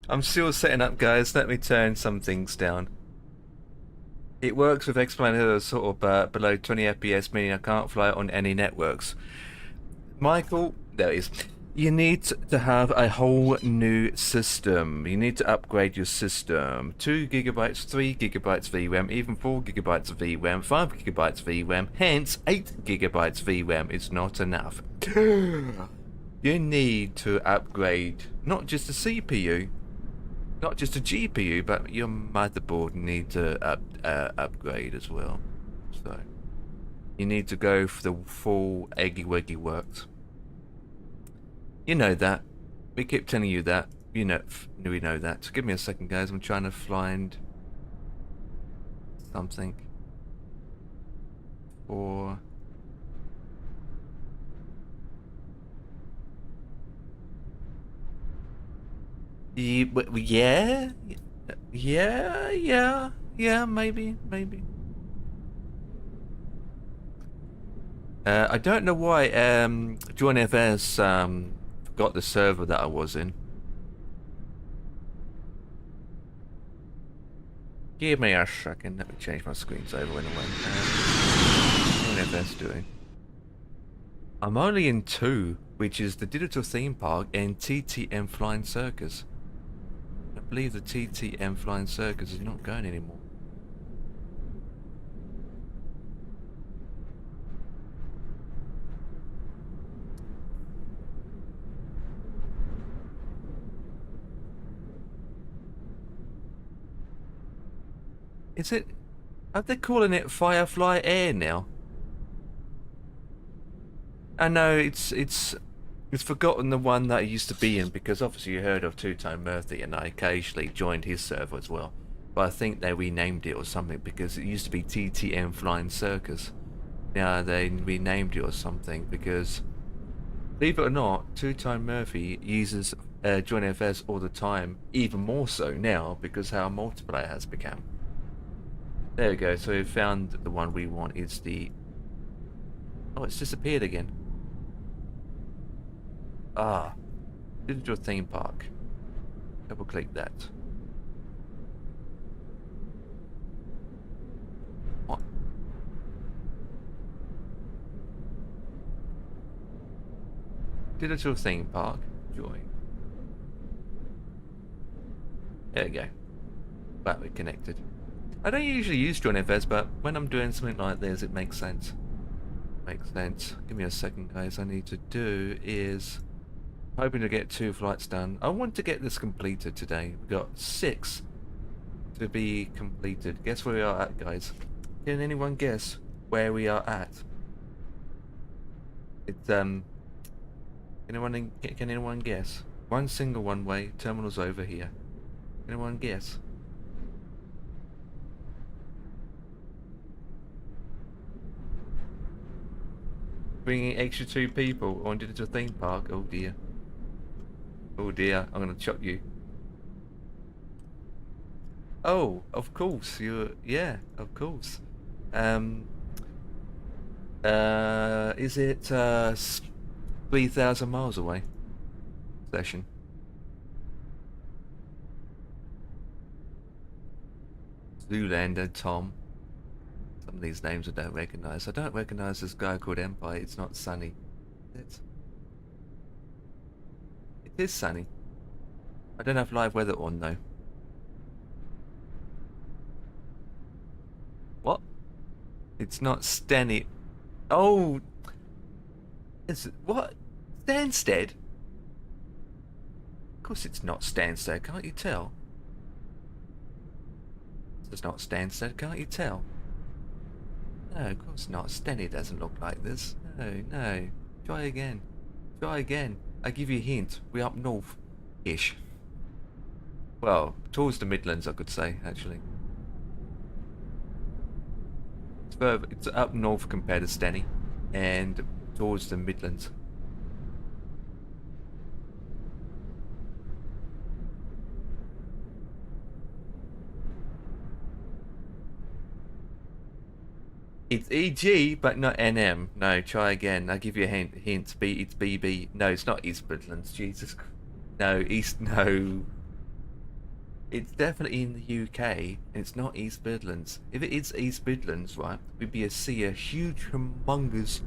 I'm still setting up, guys. Let me turn some things down. It works with explainers sort of below 20 FPS, meaning I can't fly on any networks. Michael, there it is. You need to have a whole new system. You need to upgrade your system. 2 gigabytes, 3 gigabytes VRAM, even 4 gigabytes of VRAM, 5 gigabytes VRAM, hence 8 gigabytes VRAM is not enough. You need to upgrade not just the CPU, not just a GPU, but your motherboard need to upgrade as well. So you need to go for the full eggy weggy works. You know that. We keep telling you that. You know, we know that. So give me a second, guys. I'm trying to find something for. Yeah, maybe. I don't know why John FS forgot the server that I was in. Give me a second. Let me change my screens over anyway. John FS doing? I'm only in 2, which is the Digital Theme Park and TTM Flying Circus. I believe the TTM Flying Circus is not going anymore. Is it? Are they calling it Firefly Air now? I know it's forgotten the one that it used to be in, because obviously you heard of Two-Tone Murphy, and I occasionally joined his server as well. But I think they renamed it or something, because it used to be TTM Flying Circus. Now they renamed it or something because, believe it or not, Two-Tone Murphy uses Join FS all the time, even more so now because how multiplayer has become. There we go, so we found the one we want. Is the... Oh, it's disappeared again. Ah, Digital Theme Park. Double click that. What? Digital Theme Park. Join. There we go. But we're connected. I don't usually use Join FS, but when I'm doing something like this, it makes sense. Makes sense. Give me a second, guys. I need to do is... hoping to get 2 flights done. I want to get this completed today. We've got 6 to be completed. Guess where we are at, guys? Can anyone guess where we are at? It's can anyone guess? One single one-way, terminal's over here. Anyone guess? Bringing extra 2 people on Digital Theme Park. Oh dear. Oh dear, I'm gonna chop you. Oh, of course, yeah, of course. Is it 3,000 miles away? Session. Zoolander, Tom. Some of these names I don't recognise. I don't recognise this guy called Empire. It's not Sunny. It is sunny. I don't have live weather on though. What? It's not Stanny. Oh, is it what? Stansted? Of course it's not Stansted. Can't you tell? It's not Stansted. Can't you tell? No, of course not. Stanny doesn't look like this. No. Try again. Try again. I give you a hint. We're up north-ish. Well, towards the Midlands, I could say, actually. It's further. It's up north compared to Stenny, and towards the Midlands. It's EG, but not NM. No, try again. I'll give you a hint. It's BB. No, it's not East Midlands. Jesus. No, East. No. It's definitely in the UK. It's not East Midlands. If it is East Midlands, right, we'd be see a huge, humongous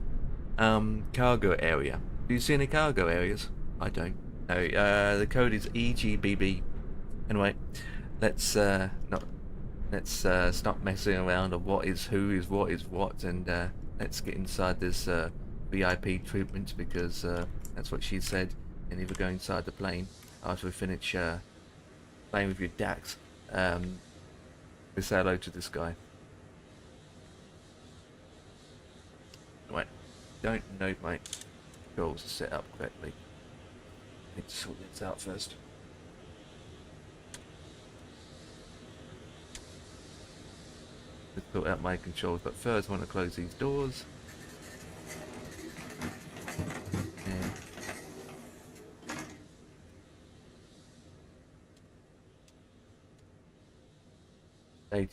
cargo area. Do you see any cargo areas? I don't. No. The code is EGBB. Anyway, let's not let's stop messing around on what is who is what, and let's get inside this VIP treatment because that's what she said. And either go inside the plane after we finish playing with your DAX. We say hello to this guy. Right, don't know my controls are set up correctly. Need to sort this out first. Let's sort out my controls, but first I want to close these doors. And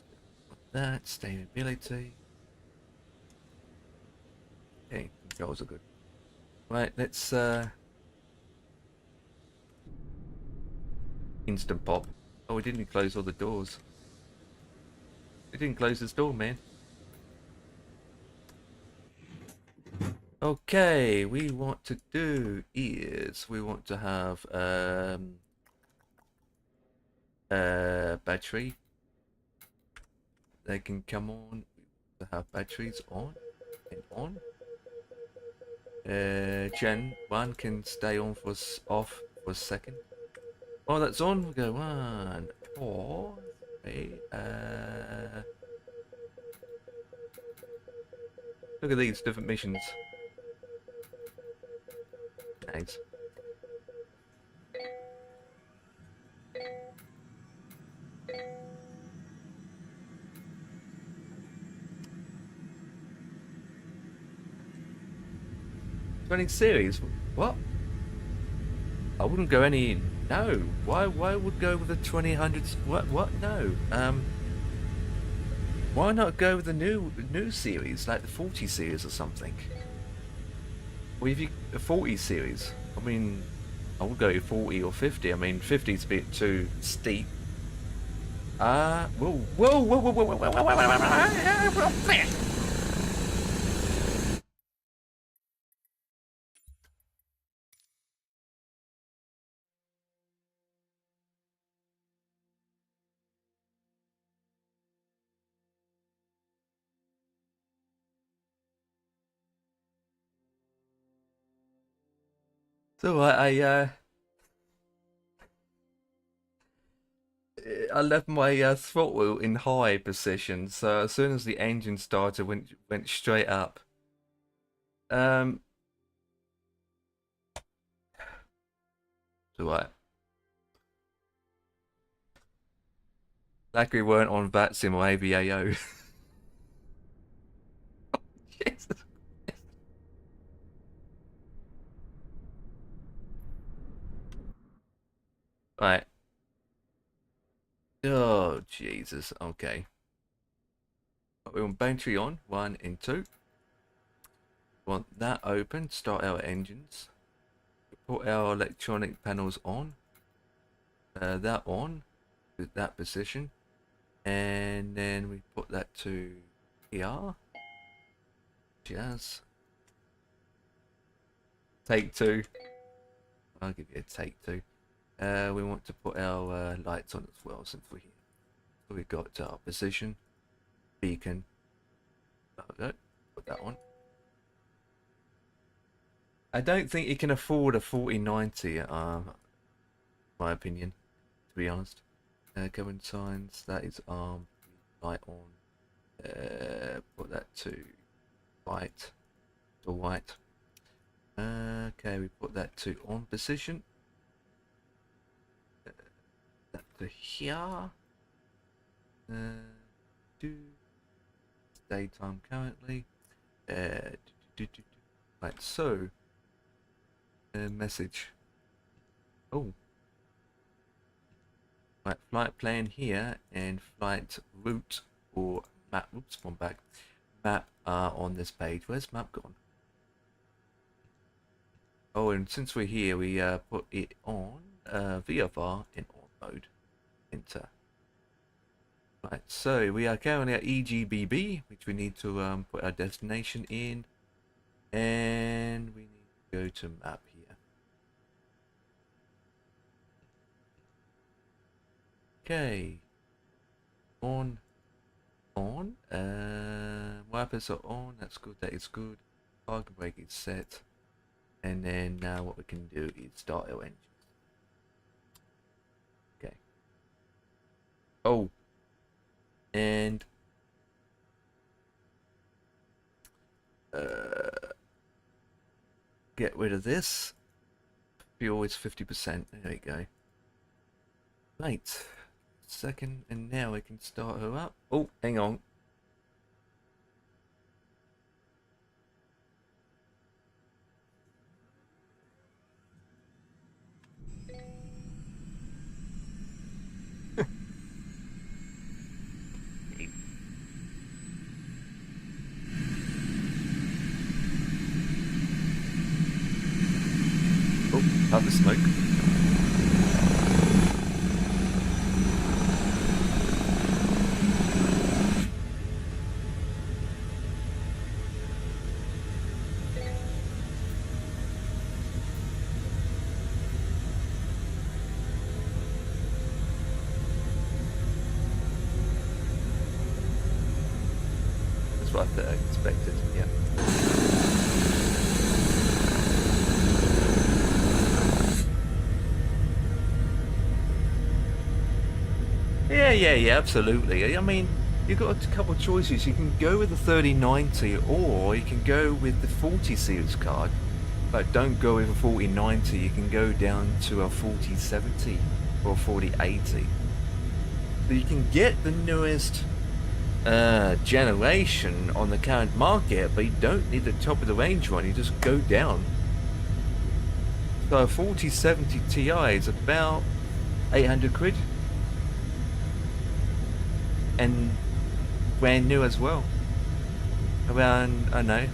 that stability. Okay, controls are good. Right, let's instant pop. Oh, we didn't close all the doors. We didn't close this door, man. Okay, we want to do is we want to have battery. They can come on. We have batteries on and on. Gen 1 can stay on for off for a second. Oh, that's on. We go 1, 4, 3. Look at these different missions. Nice. Running series? What? I wouldn't go any. No. Why would go with the 2000s? What? No. Why not go with the new series like the 40 series or something? Or if you a 40 series. I mean, I would go 40 or 50. I mean, 50 is a bit too steep. Whoa, whoa, whoa, whoa, whoa, whoa, whoa, whoa, whoa, whoa. So I left my throttle in high position, so as soon as the engine started, went straight up. So like we weren't on VATSIM or AVAO. Jesus. Right. Oh Jesus. Okay. We want battery on 1 and 2. Want that open. Start our engines. Put our electronic panels on. That on. With that position. And then we put that to here. Jazz. Take 2. I'll give you a take 2. We want to put our lights on as well since we're here. So we've got our position, beacon. Put that on. I don't think you can afford a 4090, my opinion, to be honest. Government signs, that is light on. Put that to white. To white. Okay, we put that to on position. That to here. Daytime currently. Right, so message. Oh. Right, flight plan here and flight route or map. Oops, one back. Map on this page. Where's map gone? Oh, and since we're here, we put it on VFR in on mode. Enter. Right, so we are currently at EGBB, which we need to put our destination in, and we need to go to map here. Okay. On. Wipers are on. That's good. That is good. Parking brake is set, and then now what we can do is start our engine. Okay. Oh. And get rid of this. Fuel is 50%. There we go. Right. Second, and now we can start her up. Oh, hang on. Oh, have the smoke. That's what I expected, yeah. Yeah, absolutely. I mean, you've got a couple of choices. You can go with the 3090 or you can go with the 40 series card. But don't go with a 4090, you can go down to a 4070 or 4080. So you can get the newest generation on the current market, but you don't need the top of the range one, you just go down. So a 4070 Ti is about 800 quid. And brand new as well. Around, I don't know,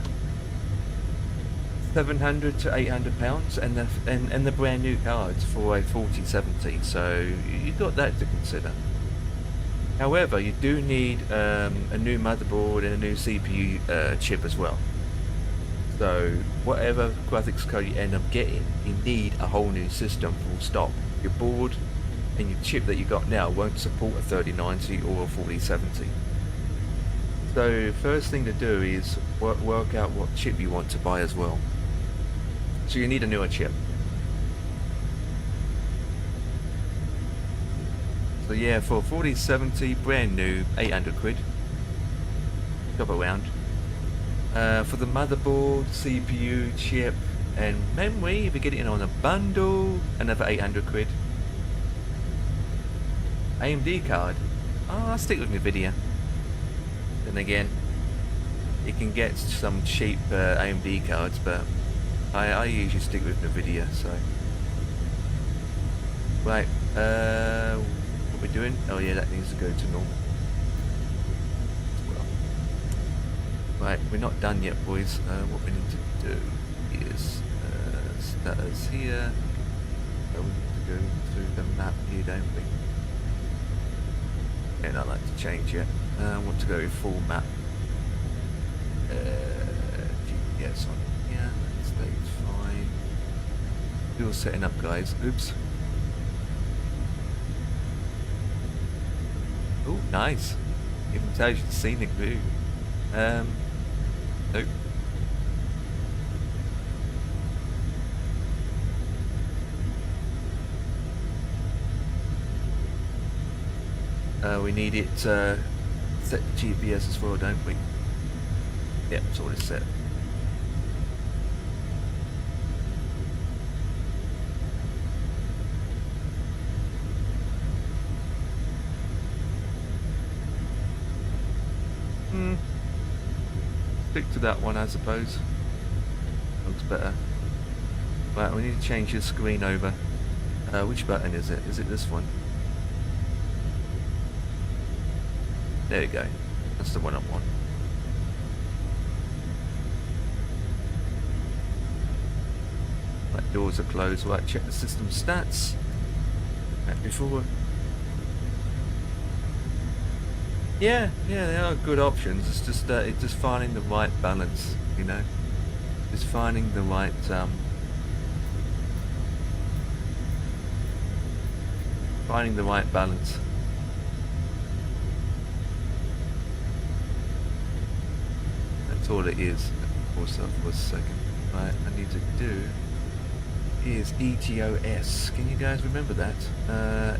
700 to 800 pounds, and the brand new cards for a 4070. So you got that to consider. However, you do need a new motherboard and a new CPU chip as well. So whatever graphics card you end up getting, you need a whole new system, full stop. Your board and your chip that you got now won't support a 3090 or a 4070. So first thing to do is work out what chip you want to buy as well. So you need a newer chip. So yeah, for 4070 brand new, 800 quid. Shop around. For the motherboard, CPU, chip and memory, if you get it in on a bundle, another 800 quid. AMD card, I'll stick with NVIDIA. Then again, you can get some cheap AMD cards, but I usually stick with NVIDIA. So right, what we're doing? Oh yeah, that needs to go to normal. Well, right, we're not done yet, boys. What we need to do is status here. So we need to go through the map here, don't we? And I like to change it. I want to go with full map. GPS on here. That stays fine. Still setting up, guys. Oops. Oh, nice. Even tells you the scenic view. Nope. We need it set GPS as well, don't we? Yep, it's already set. Stick to that one, I suppose. Looks better. Right, we need to change the screen over. Which button is it? Is it this one? There you go. That's the one I want. Right, doors are closed. Right, check the system stats. Back before. Yeah, they are good options. It's just finding the right balance, you know. Just finding the right balance. That's all it is. Also, for a second, right? I need to do is EGOS. Can you guys remember that?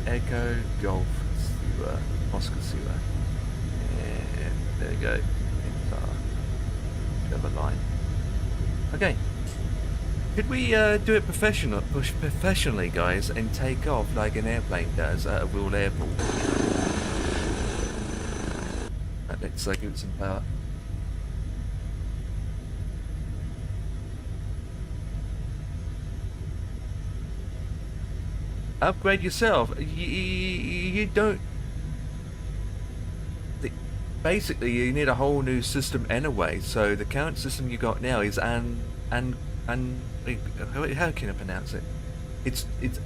Echo Golf Sierra, Oscar Sierra. And there you go. Enter. Have a line. Okay. Could we do it professionally, guys, and take off like an airplane does at a real airport? Let's give it some power. Upgrade yourself. You don't. Basically, you need a whole new system anyway. So the current system you got now is how can I pronounce it? It's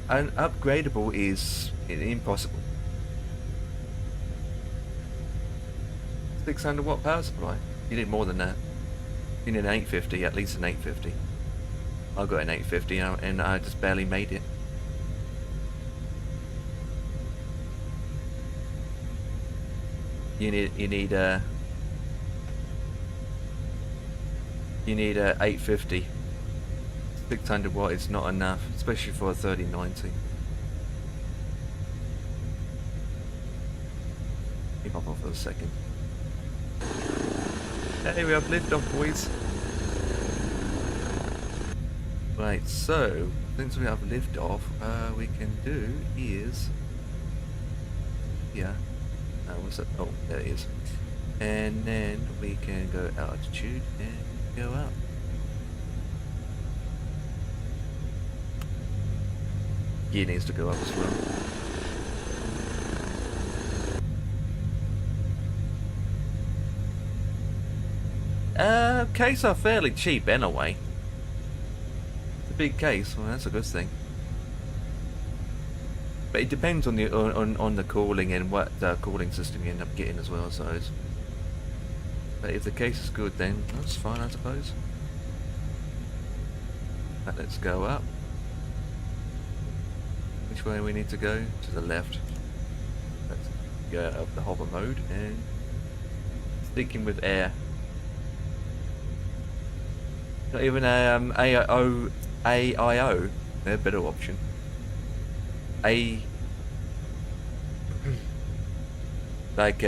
unupgradable is impossible. 600 watt power supply. You need more than that. You need an 850, at least an 850. I got an 850 and I just barely made it. You need a 850. 600 watt is not enough, especially for a 3090. Keep up for a second. Hey, we have liftoff, boys. Right, so since we have liftoff, we can do is what's that? Oh, there it is. And then we can go altitude and go up. Gear needs to go up as well. Case are fairly cheap anyway. It's a big case, well that's a good thing. But it depends on the on the cooling and what cooling system you end up getting as well, so but if the case is good then that's fine, I suppose. Right, let's go up. Which way we need to go? To the left. Let's go up the hover mode and sticking with air. Not even AIO, they're a better option. Like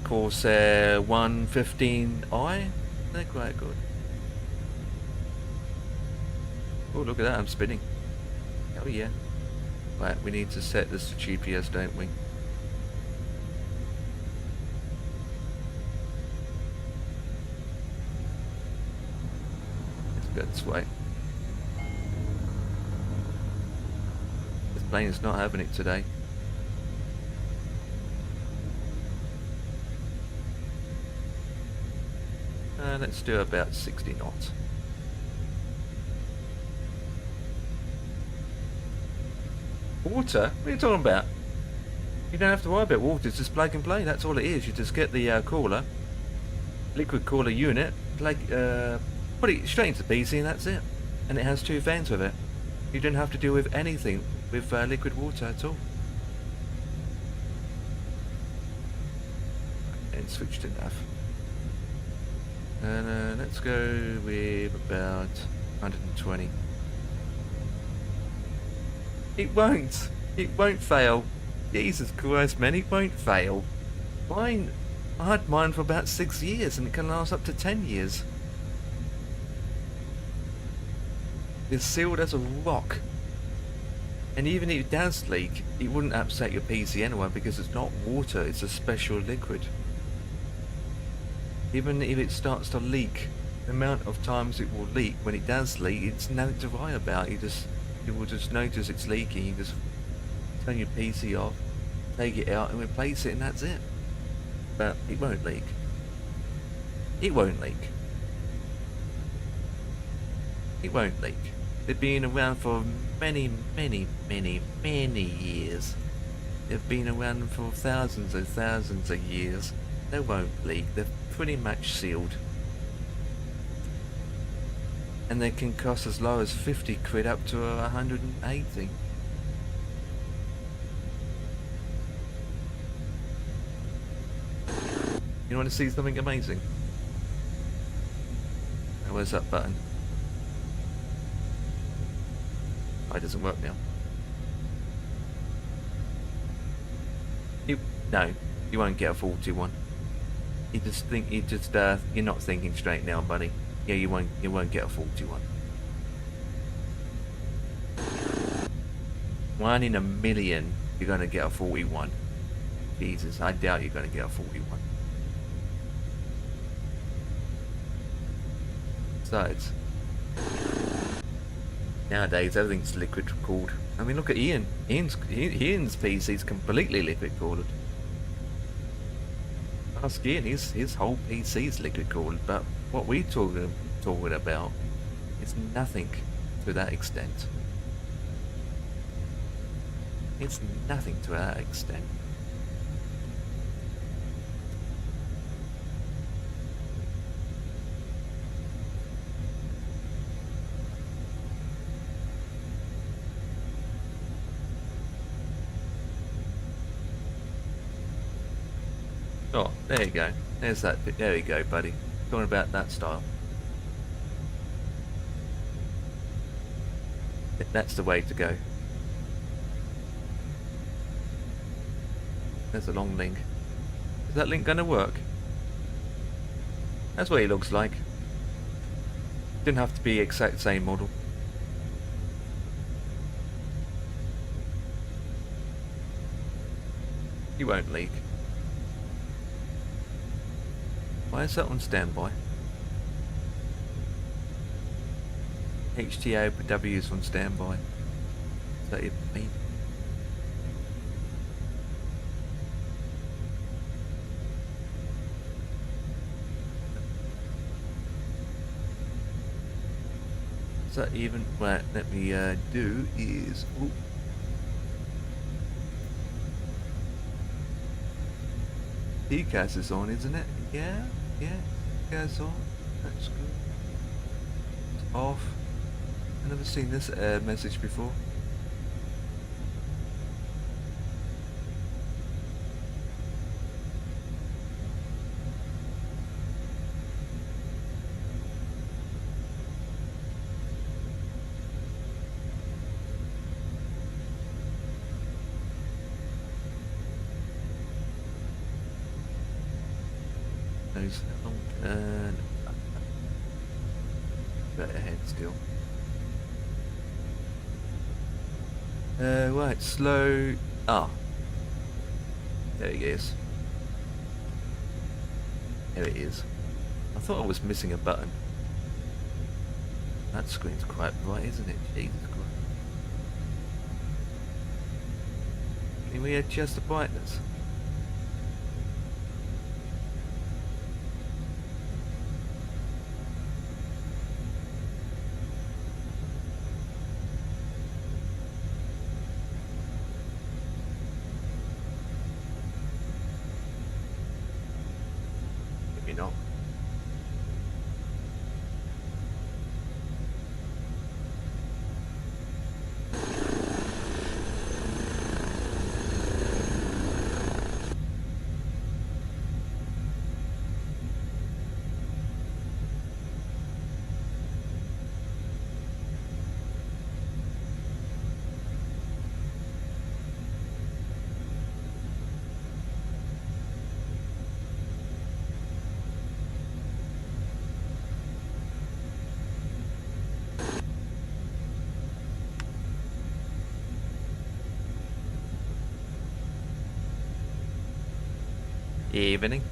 Corsair 115i, they're quite good. Oh, look at that, I'm spinning. Oh yeah. Right, we need to set this to GPS, don't we? Let's go this way. This plane is not having it today. Let's do about 60 knots. Water? What are you talking about? You don't have to worry about water, it's just plug and play, that's all it is. You just get the cooler, liquid cooler unit, put it straight into the PC and that's it. And it has 2 fans with it. You don't have to deal with anything with liquid water at all. And switch to nav. And let's go with about 120. It won't fail. Jesus Christ, man, it won't fail. Mine, I had mine for about 6 years and it can last up to 10 years. It's sealed as a rock. And even if it does leak, it wouldn't upset your PC anyway because it's not water, it's a special liquid. Even if it starts to leak, the amount of times it will leak, when it does leak, it's nothing to worry about. You will just notice it's leaking, you just turn your PC off, take it out and replace it and that's it. But it won't leak. It won't leak. It won't leak. They've been around for many, many, many, many years. They've been around for thousands of years. They won't leak. They're pretty much sealed. And they can cost as low as 50 quid up to 180. You want to see something amazing? Now, where's that button? Oh, it doesn't work now. No, you won't get a faulty one. You're not thinking straight now, buddy. Yeah, you won't get a faulty one. 1 in a million, you're gonna get a 41. Jesus, I doubt you're gonna get a 41. Besides, nowadays everything's liquid cooled. I mean, look at Ian. Ian's PC's completely liquid cooled. Ask Ian, his whole PC's liquid cooled, but what we talking about is nothing to that extent. It's nothing to that extent. Oh, there you go. There's that bit. There you go, buddy. Talking about that style. That's the way to go. There's a long link. Is that link gonna work? That's what he looks like. Didn't have to be exact same model. He won't leak. Why is that on standby? HTOW is on standby. Is that it? Me? Is that even? What let me do is. Ooh. DCAS is on, isn't it? Yeah, DCAS on. That's good. It's off. I've never seen this message before. And better ahead still. Right, slow. Ah, there he is. There it is. I thought I was missing a button. That screen's quite bright, isn't it? Jesus Christ. Can we adjust the brightness? Not. Evening.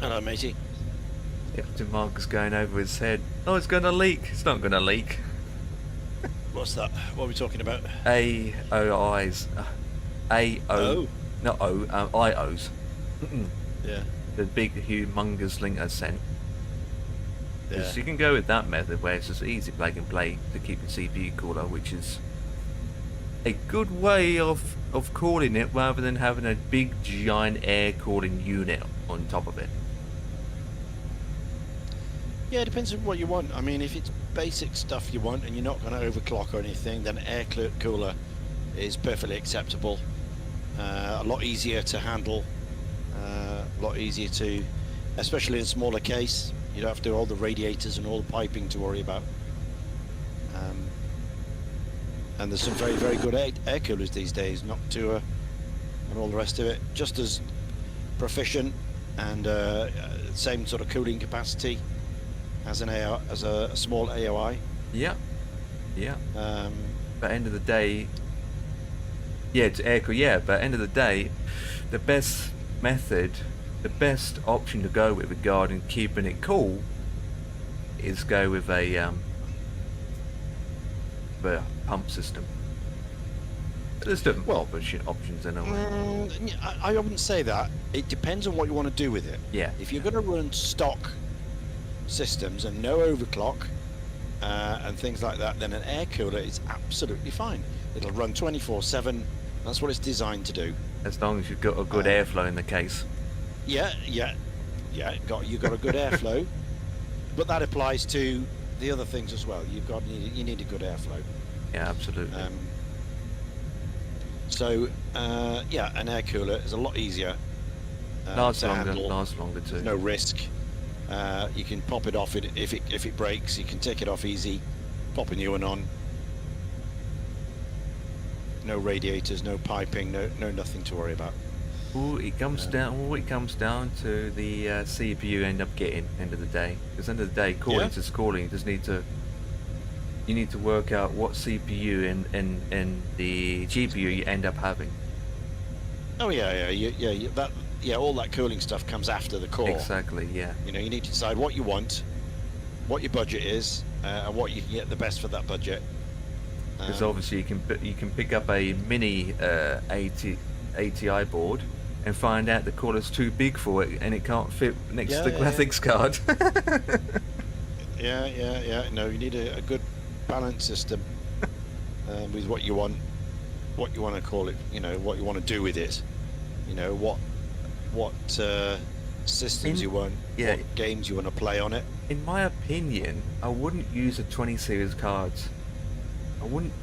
Hello, matey. Captain Mark is going over his head. Oh, it's going to leak. It's not going to leak. What's that? What are we talking about? AOIs. AO, Oh, not O, IOs. yeah, The big, humongous link I sent. yeah. Because you can go with that method where it's just easy plug and play to keep your CPU cooler, which is a good way of cooling it rather than having a big giant air cooling unit on top of it. Yeah, it depends on what you want. I mean, if it's basic stuff you want and you're not going to overclock or anything, then cooler is perfectly acceptable. A lot easier to handle, a lot easier to, especially in a smaller case. You don't have to do all the radiators and all the piping to worry about. And there's some very, very good air coolers these days, Noctua and all the rest of it. Just as proficient and same sort of cooling capacity as a small AOI. Yeah, yeah. But end of the day, yeah, it's air cool. Yeah, but end of the day, the best method, the best option to go with regarding keeping it cool, is go with a pump system. There's different options anyway. I wouldn't say that. It depends on what you want to do with it. Yeah. If you're going to run stock systems and no overclock and things like that, then an air cooler is absolutely fine. It'll run 24/7. That's what it's designed to do. As long as you've got a good airflow in the case. Yeah. You've got a good airflow, but that applies to the other things as well. You need a good airflow. Yeah, absolutely. Yeah, an air cooler is a lot easier. Lasts longer too. No risk. You can pop it off if it breaks. You can take it off easy, pop a new one on. No radiators, no piping, no nothing to worry about. It comes down to the CPU end up getting end of the day. Because end of the day, calling is calling. You need to work out what CPU and the GPU you end up having. Oh all that cooling stuff comes after the core. Exactly, yeah. You need to decide what you want, what your budget is, and what you can get the best for that budget. Because obviously you can pick up a mini ATI board and find out the cooler's too big for it and it can't fit next to the graphics card. Yeah. No, you need a good balance system with what you want to call it. What you want to do with it. What systems you want. What games you want to play on it. In my opinion, I wouldn't use a 20 series cards. I wouldn't.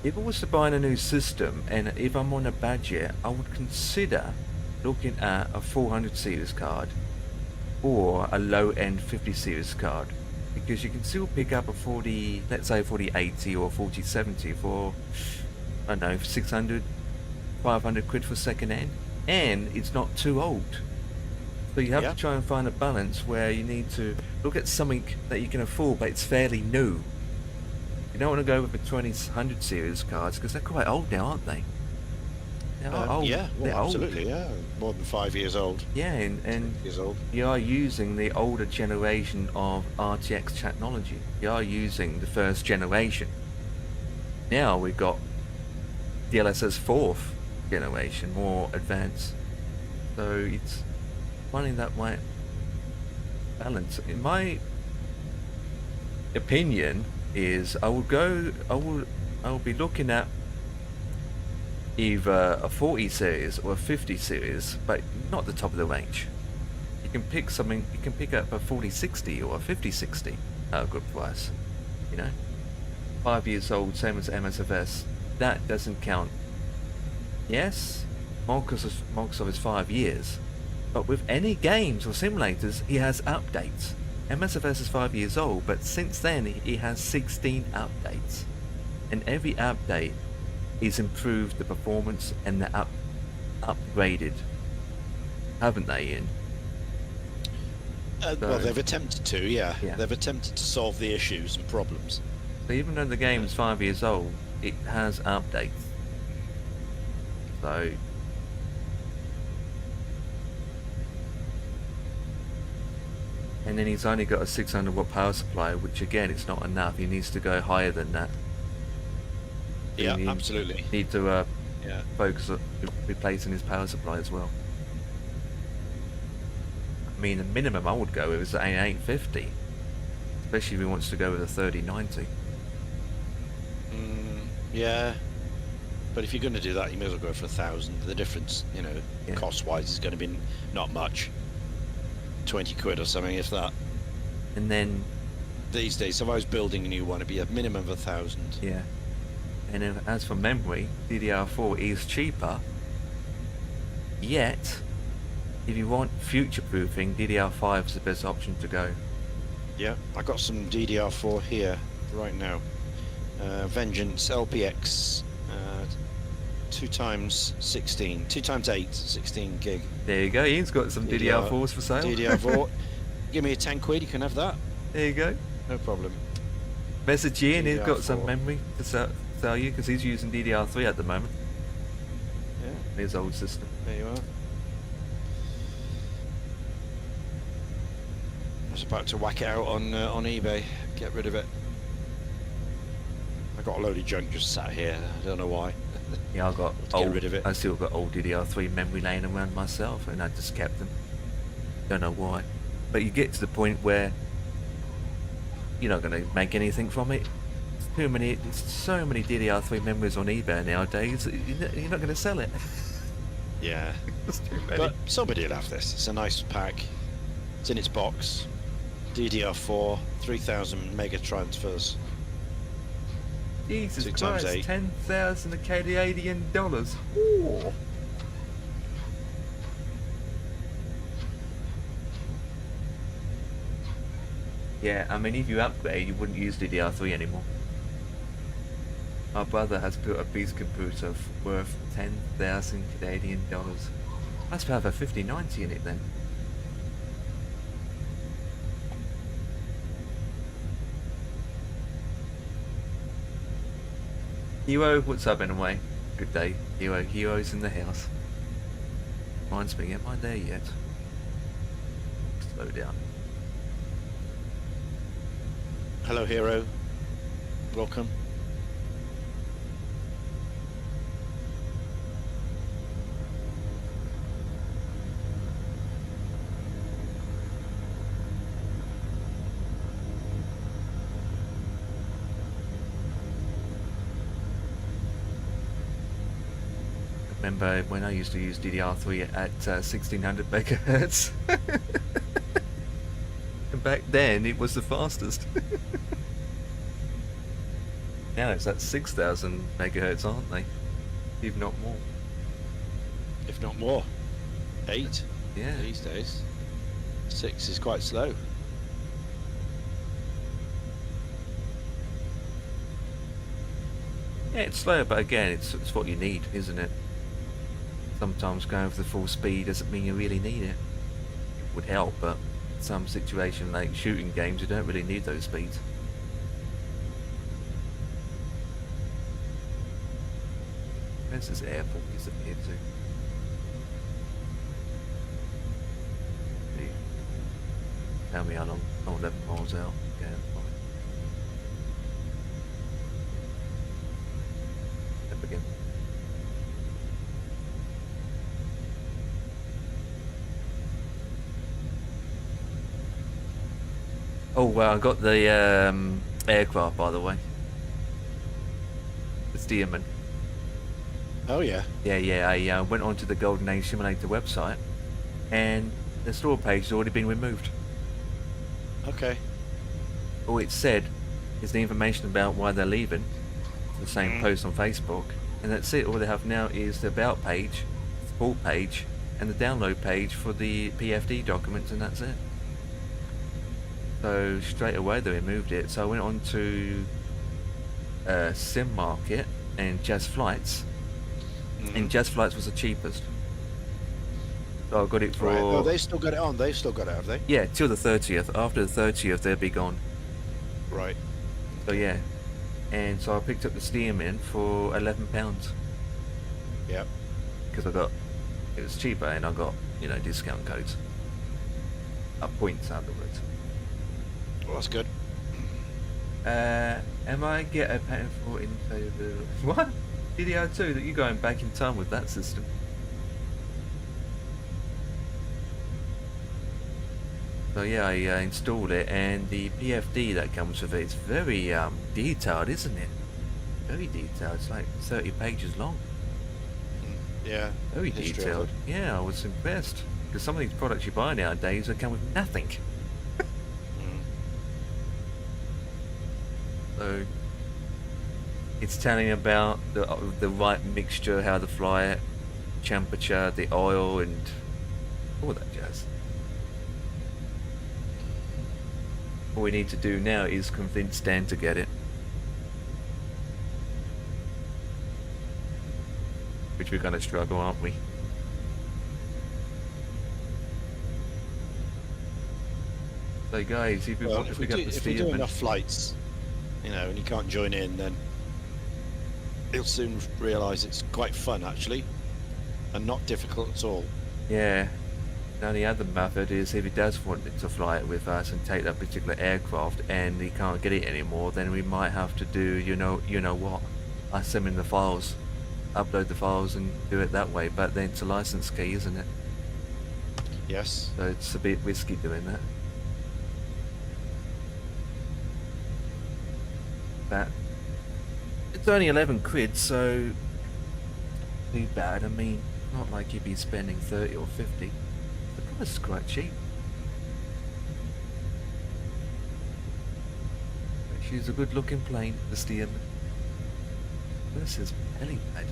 If I was to buy a new system and if I'm on a budget, I would consider looking at a 400 series card or a low-end 50 series card, because you can still pick up a 4080 or 4070 for, I don't know, 600, 500 quid for second hand, and it's not too old. So you have to try and find a balance where you need to look at something that you can afford but it's fairly new. You don't want to go with the 2000 series cards because they're quite old now, aren't they? They're old. Yeah, well, absolutely, yeah. More than 5 years old. Yeah, and years old. You are using the older generation of RTX technology. You are using the first generation. Now we've got DLSS 4th generation, more advanced. So it's finding that right balance. In my opinion, is I will be looking at either a 40 series or a 50 series, but not the top of the range. You can pick something. You can pick up a 4060 or a 5060 at a good price. 5 years old, same as MSFS. That doesn't count. Yes, Microsoft is 5 years, but with any games or simulators, he has updates. MSFS is 5 years old, but since then he has 16 updates, and every update is improved the performance and the upgraded, haven't they, Ian? Well, they've attempted to, yeah. They've attempted to solve the issues and problems. So even though the game is 5 years old, it has updates. So and then he's only got a 600 watt power supply, which again, it's not enough. He needs to go higher than that. Yeah, he absolutely. need to Yeah. focus on replacing his power supply as well. I mean, the minimum I would go with is an 850, especially if he wants to go with a 3090. Yeah. But if you're going to do that, you may as well go for 1,000. The difference, you know, Yeah. cost-wise, is going to be not much. 20 quid or something, if that. And then, These days, if I was building a new one, it'd be a minimum of 1,000. yeah. And then as for memory, DDR4 is cheaper. Yet, if you want future-proofing, DDR5 is the best option to go. Yeah, I got some DDR4 here right now. Vengeance LPX, 2 times 16, 2 times 8, 16 gig. There you go. Ian's got some DDR4s for sale. DDR4. Give me a 10 quid, you can have that. There you go. No problem. Message Ian, he's got DDR4. some memory to sell you because he's using DDR3 at the moment. Yeah, His old system. there you are. I was about to whack it out on eBay, get rid of it. I got a load of junk just sat here. I don't know why. Yeah, I got To get rid of it. I still got old DDR3 memory laying around myself, and I just kept them. Don't know why, but you get to the point where you're not going to make anything from it. There's so many DDR3 memories on eBay nowadays. You're not going to sell it. Yeah. There's too many. But somebody will have this. It's a nice pack. It's in its box. DDR4, 3,000 mega transfers. Jesus 2 times Christ, 8. 10,000 Canadian dollars. Ooh. Yeah, I mean, if you upgrade, you wouldn't use DDR3 anymore. My brother has built a beast computer worth 10,000 Canadian dollars. Must have a 5090 in it then. Hero, what's up anyway? Good day. Hero's in the house. Reminds me, am I there yet? Slow down. Hello, Hero. Welcome. Remember when I used to use DDR3 at 1600 megahertz? And back then it was the fastest. Now it's at 6000 megahertz, aren't they? If not more. If not more. 8 Yeah. these days. 6 is quite slow. Yeah, it's slow, but again, it's what you need, isn't it? Sometimes going for the full speed doesn't mean you really need it. It would help, but some situation like shooting games, you don't really need those speeds. Where's this airport disappeared to? See. Tell me how long. Oh, 11 miles out. Yeah, fine. Up again. Oh, well, I got the aircraft, by the way. The Stearman. Oh yeah. Yeah, I went onto the Golden Age Simulator website, and the store page has already been removed. Okay. All it said is the information about why they're leaving, the same post on Facebook, and that's it. All they have now is the about page, support page, and the download page for the PFD documents, and that's it. So straight away they removed it. So I went on to Sim Market and Jazz Flights, and Jazz Flights was the cheapest. So I got it for... Right. Oh, they still got it on. They've still got it, have they? Yeah, till the 30th. After the 30th, they'll be gone. Right. So yeah, and so I picked up the Stearman for £11 Yep. because it was cheaper, and I got discount codes, points out of it. Well, that's good. Am I get a pattern for into the what? DDR2 that you're going back in time with that system? So yeah, I installed it, and the PFD that comes with it is very detailed, isn't it? Very detailed. It's like 30 pages long. Yeah. Very History of detailed. it. Yeah, I was impressed. Because some of these products you buy nowadays, they come with nothing. Mm. So it's telling about the right mixture, how to fly it, temperature, the oil, and all that jazz. All we need to do now is convince Dan to get it. Which we're gonna struggle, aren't we? So guys, if we Well, want to if we pick do, up the if we do Steerman, enough flights, you know, and you can't join in, then you'll soon realise it's quite fun actually, and not difficult at all. yeah. The only other method is if he does want to fly it with us and take that particular aircraft, and he can't get it anymore, then we might have to do you know what? I send him the files, upload the files, and do it that way. But then it's a license key, isn't it? Yes. So it's a bit risky doing that. But it's only 11 quid, so too bad. I mean, not like you'd be spending 30 or 50. The price is quite cheap. She's a good looking plane, the Steerman. This is helipad.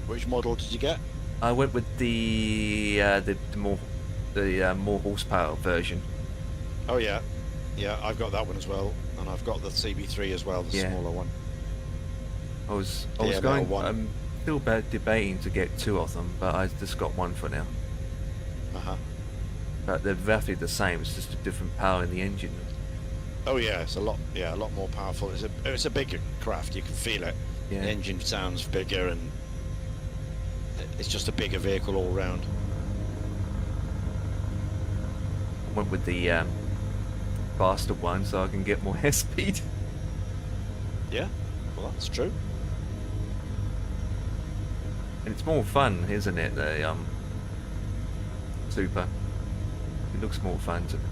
Which model did you get? I went with the more horsepower version. Oh yeah, yeah. I've got that one as well, and I've got the CB3 as well, the Yeah. smaller one. I was The going. ML1. I'm still debating to get two of them, but I just got one for now. Uh-huh. But they're roughly the same. It's just a different power in the engine. Oh yeah, it's a lot more powerful. It's a bigger craft. You can feel it. Yeah. The engine sounds bigger, and it's just a bigger vehicle all round. I went with the faster one so I can get more airspeed. Yeah, well that's true. And it's more fun, isn't it? The Super. It looks more fun to me.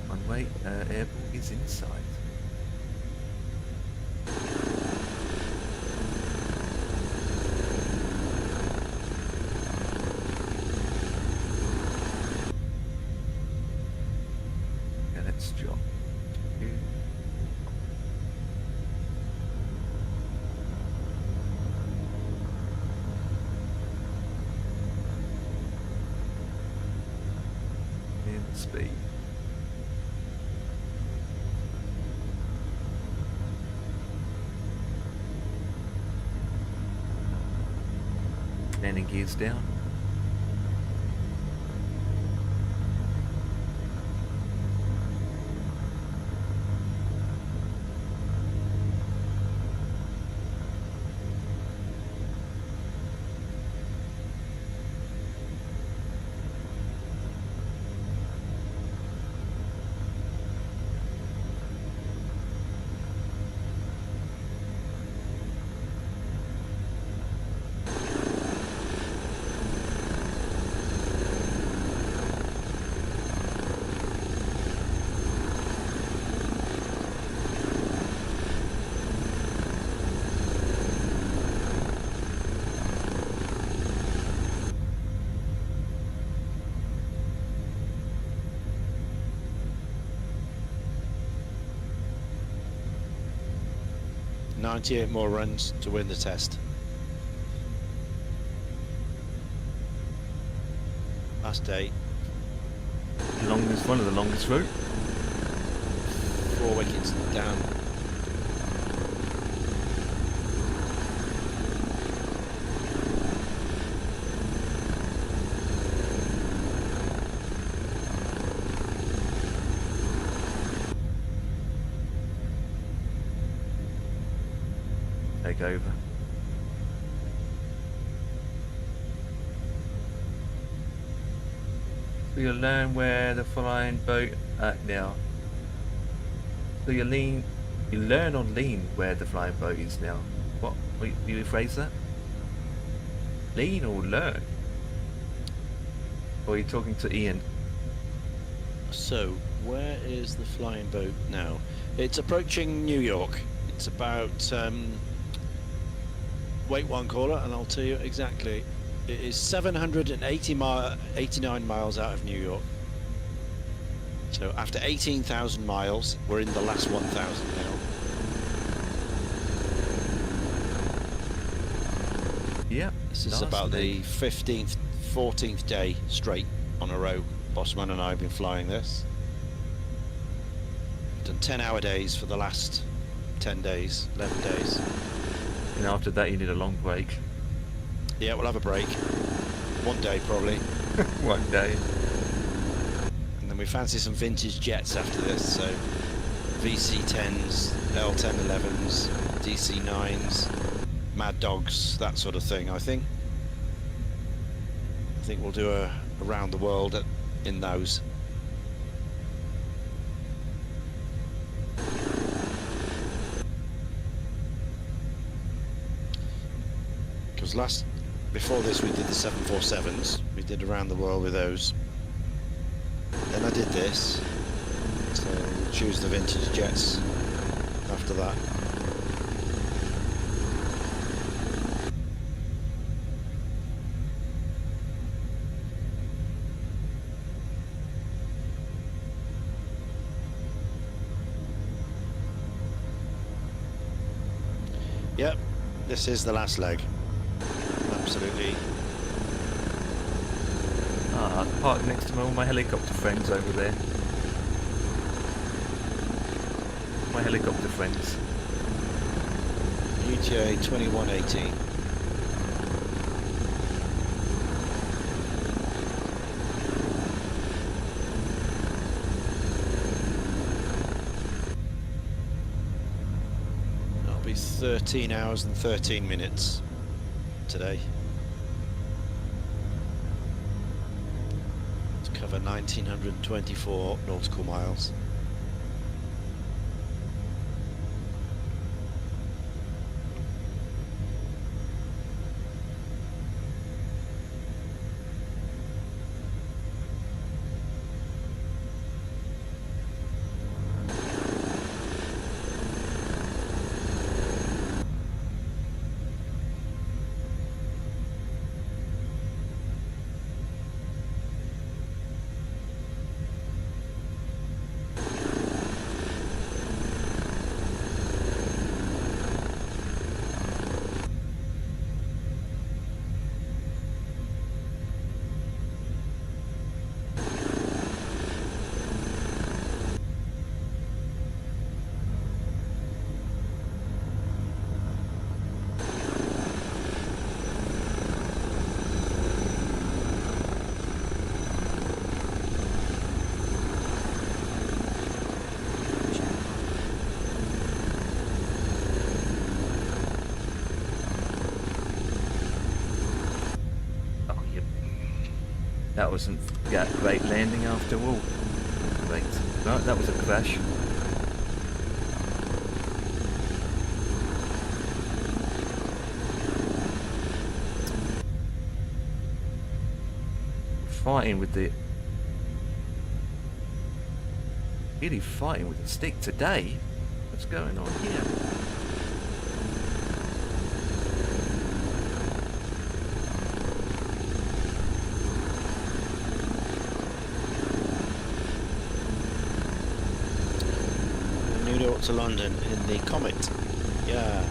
One way, airport is inside. Yeah, let's drop. In speed. Landing gears down. .98 more runs to win the test. Last day, Longest, one of the longest route. 4 wickets down. Take over. You'll learn where the flying boat now. So you learn on lean where the flying boat is now. What? Will you rephrase that? Lean or learn? Or are you talking to Ian? So, where is the flying boat now? It's approaching New York. It's about, wait one caller and I'll tell you exactly. It is 789 miles out of New York. So after 18,000 miles, we're in the last 1,000 now. Yeah. This is about the 15th, 14th day straight on a row. Bossman and I have been flying this. Done 10-hour days for the last 10 days, 11 days. And after that you need a long break. Yeah, we'll have a break. One day probably. One day. And then we fancy some vintage jets after this, so VC-10s, L-1011s, DC-9s, Mad Dogs, that sort of thing, I think. I think we'll do a around the world in those. Because before this we did the 747s, we did around the world with those. Then I did this, so we'll choose the vintage jets after that. Yep, this is the last leg. Absolutely. Ah, I parked next to all my helicopter friends over there. My helicopter friends. UTA 2118. That'll be 13 hours and 13 minutes today. To cover 1924 nautical miles. That wasn't a great landing after all. Great. No, that was a crash. Fighting with the... Really fighting with the stick today? What's going on here? New York to London in the Comet. Yeah.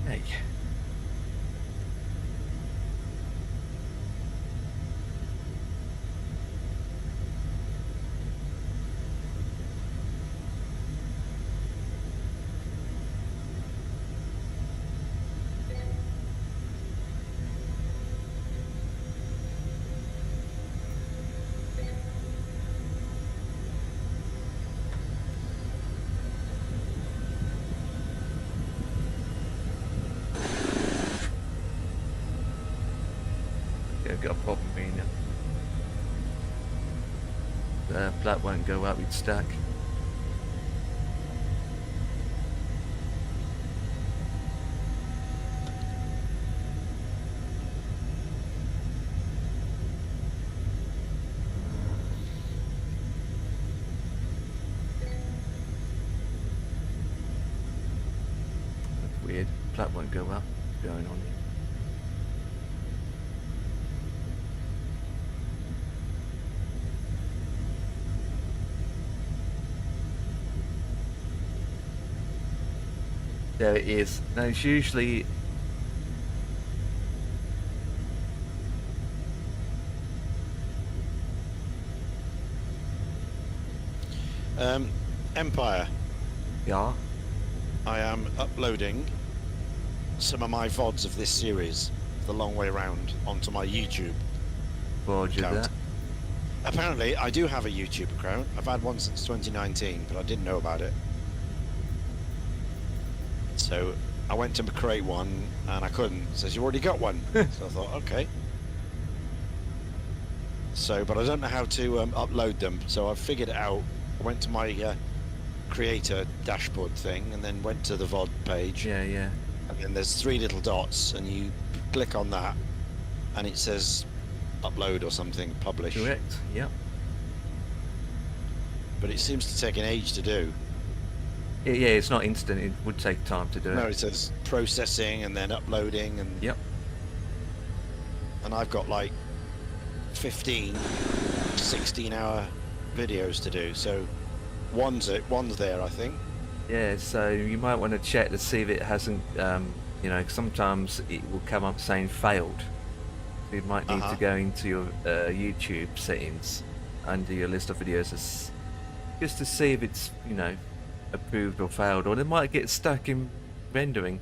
Hey. I've got a problem here now. The flat won't go up, it's stuck. That's weird. Flat won't go up. What's going on here? There it is. Now it's usually Empire. yeah. I am uploading some of my VODs of this series, The Long Way Round, onto my YouTube Roger account. that. Apparently, I do have a YouTube account. I've had one since 2019, but I didn't know about it. So I went to create one, and I couldn't. It says, you already got one. So I thought, okay. So, but I don't know how to upload them. So I figured it out. I went to my creator dashboard thing, and then went to the VOD page. Yeah, yeah. And then there's 3 little dots, and you click on that, and it says upload or something, publish. Correct. Yep. But it seems to take an age to do. Yeah, it's not instant. It would take time to do No, it. it says processing and then uploading, and Yep. and I've got like 15, 16-hour videos to do. So one's there, I think. Yeah, so you might want to check to see if it hasn't, you know, sometimes it will come up saying failed. So you might need to go into your YouTube settings under your list of videos just to see if it's, you know, approved or failed, or it might get stuck in rendering.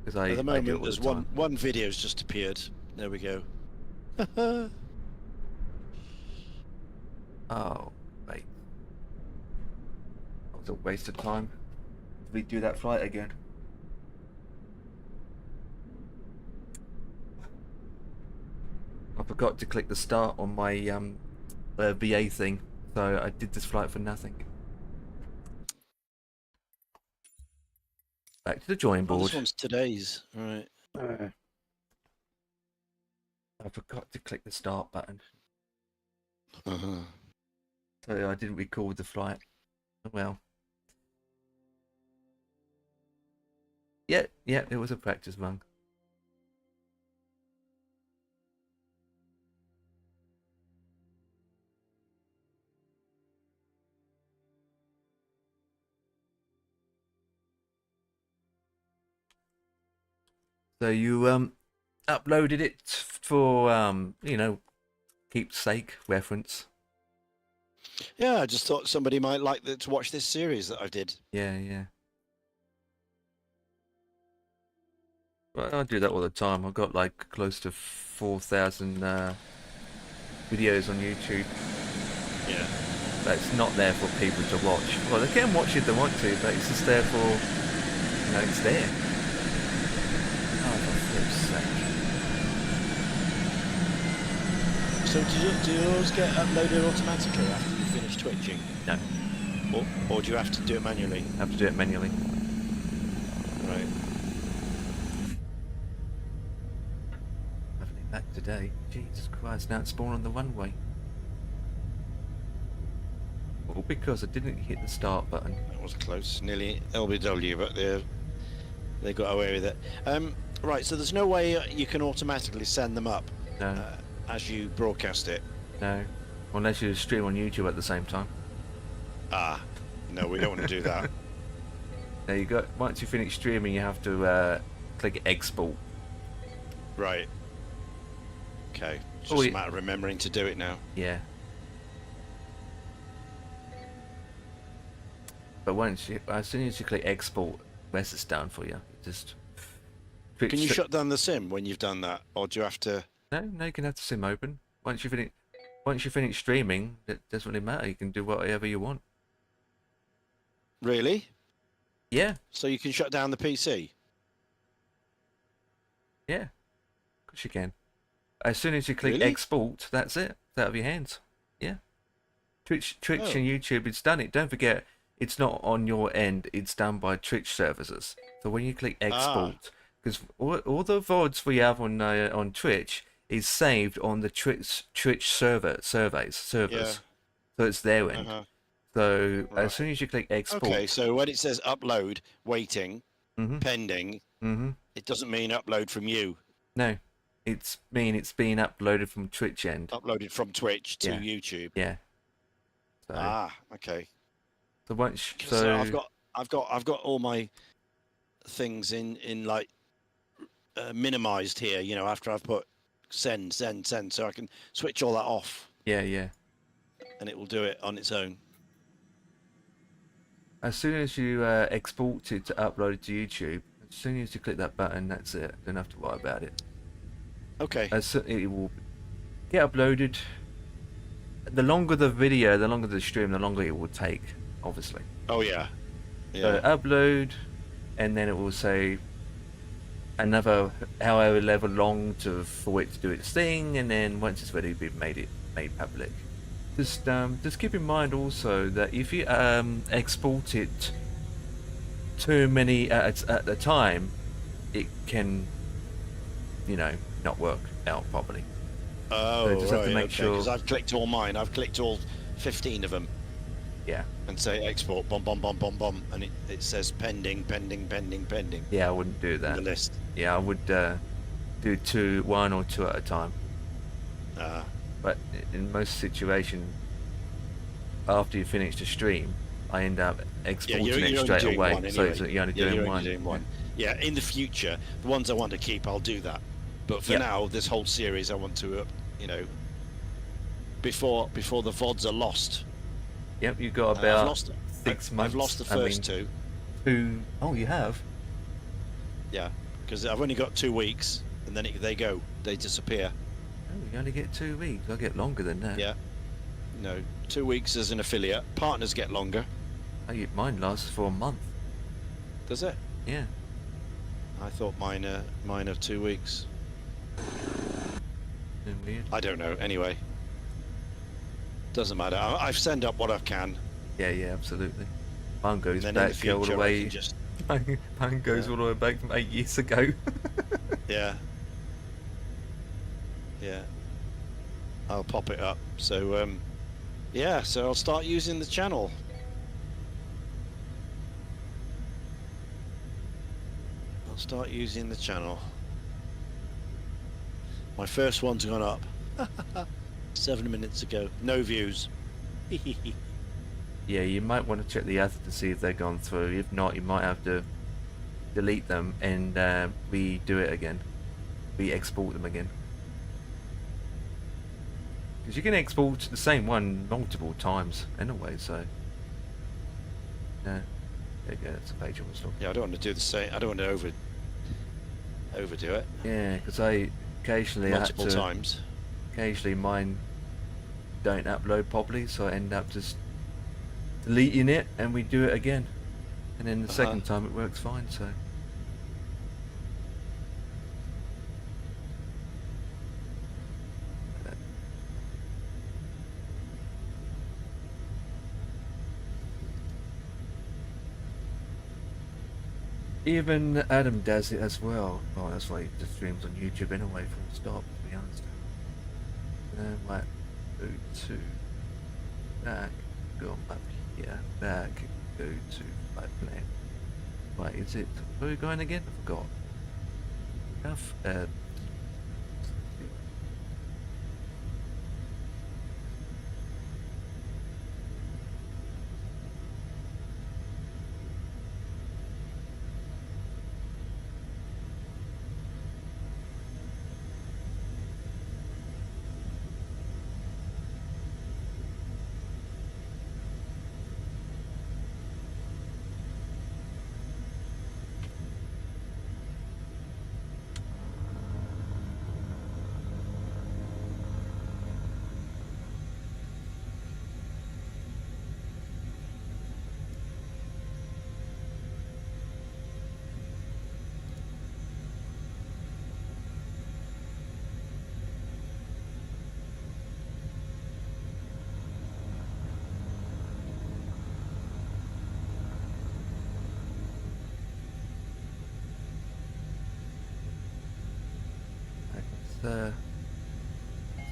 Because At the I do it moment, all there's the time. one video's just appeared. There we go. Oh, wait. That was a waste of time. We do that flight again. I forgot to click the start on my VA thing, so I did this flight for nothing. Back to the drawing Oh, board. this one's today's. All right. I forgot to click the start button, Uh-huh. so I didn't record the flight. Oh well. Yeah, it was a practice run. So you uploaded it for you know, keepsake reference. Yeah, I just thought somebody might like to watch this series that I did. Yeah. Well, I do that all the time. I've got like close to 4,000 videos on YouTube. Yeah. But it's not there for people to watch. Well, they can watch if they want to, but it's just there for, you know, it's there. Oh, for flip's sake. So do yours get uploaded automatically after you finish twitching? No, Or do you have to do it manually? I have to do it manually. Right. Travelling back today. Jesus Christ, now it's spawned on the runway. All because I didn't hit the start button. That was close. Nearly LBW, but they got away with it. Right, so there's no way you can automatically send them up No, as you broadcast it. no. Unless you stream on YouTube at the same time. Ah, no, we don't want to do that. Now you got, once you finish streaming, you have to click export. Right. Okay. It's Oh, just yeah. a matter of remembering to do it now. Yeah. But as soon as you click export, rest it's done for you. Just Can you shut down the sim when you've done that, or do you have to? No, you can have the sim open. Once you finish streaming, it doesn't really matter. You can do whatever you want. Really? Yeah, So you can shut down the PC? yeah. course you can. As soon as you click Really? export, that's it. It's out of your hands. Yeah. Twitch Oh. and YouTube, it's done it. Don't forget, it's not on your end. It's done by Twitch services. So when you click Ah. export, because all the VODs we have on Twitch is saved on the Twitch servers. Yeah. So it's their end. Uh-huh. So as Right. soon as you click Okay, export, so when it says upload, waiting, mm-hmm, pending, mm-hmm. it doesn't mean upload from you. No, it's being uploaded from Twitch end. Uploaded from Twitch to Yeah, YouTube. yeah. So Ah, okay. so once Because so I've got all my things in like minimized here. You know, after I've put send, so I can switch all that off, yeah, yeah. and it will do it on its own. As soon as you export it to upload it to YouTube, as soon as you click that button, that's it. Don't have to worry about it. Okay. It will get uploaded. The longer the video, the longer the stream, the longer it will take, obviously. Oh yeah. So Yeah. upload, and then it will say another however level long for it to do its thing, and then once it's ready, we've made public. Just keep in mind also that if you export it too many at a time, it can, not work out properly. So Oh just have to right. make Okay. sure. Because I've clicked all mine. I've clicked all 15 of them, Yeah, and say export, bomb, and it says pending. yeah, I wouldn't do In that. the list. Yeah, I would do one or two at a time. Ah. But in most situations, after you finish the stream, I end up Yeah, exporting you're it only straight doing away. one So anyway. you're only Yeah, doing you're one. only doing one. Yeah, in the future, the ones I want to keep, I'll do that. But for Yep. now, this whole series, I want to, before the VODs are lost. Yep, you've got I've about lost. 6 months. I've lost the I first mean, two. two. Oh, you have? Yeah, because I've only got 2 weeks, and then they go, they disappear. Oh, you only get 2 weeks. I get longer than that. Yeah, no, 2 weeks as an affiliate. Partners get longer. Oh, mine lasts for a month. Does it? Yeah. I thought mine are 2 weeks. Isn't weird? I don't know. Anyway, doesn't matter. I've sent up what I can. Yeah, yeah, absolutely. Mine goes And then in the back all the future, I way. can just Mine goes Yeah. all the way back from 8 years ago. yeah. I'll pop it up. So yeah, so I'll start using the channel. Start using the channel. My first one's gone up 7 minutes ago. No views. Yeah, you might want to check the others to see if they've gone through. If not, you might have to delete them and redo it again. Re-export them again. Because you can export the same one multiple times anyway, so... Yeah. There you go, that's a page I was looking. Yeah, I don't want to do the same. I don't want to overdo it. Yeah, because I occasionally Multiple have to... times. Occasionally mine don't upload properly, so I end up just deleting it and we do it again. And then the second time it works fine, so... Even Adam does it as well. Oh, that's why he just streams on YouTube anyway, full stop, to be honest. Right, go to back, go up here, back, go to flight plan. Right, is it, where are we going again? I forgot.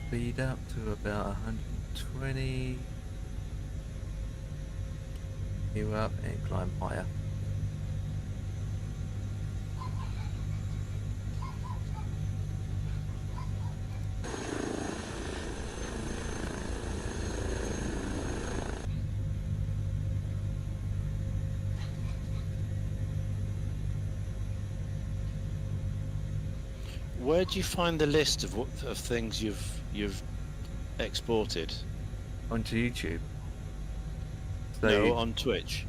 speed up to about 120. You up and climb higher. Where do you find the list of things you've exported? Onto YouTube. So No, on Twitch.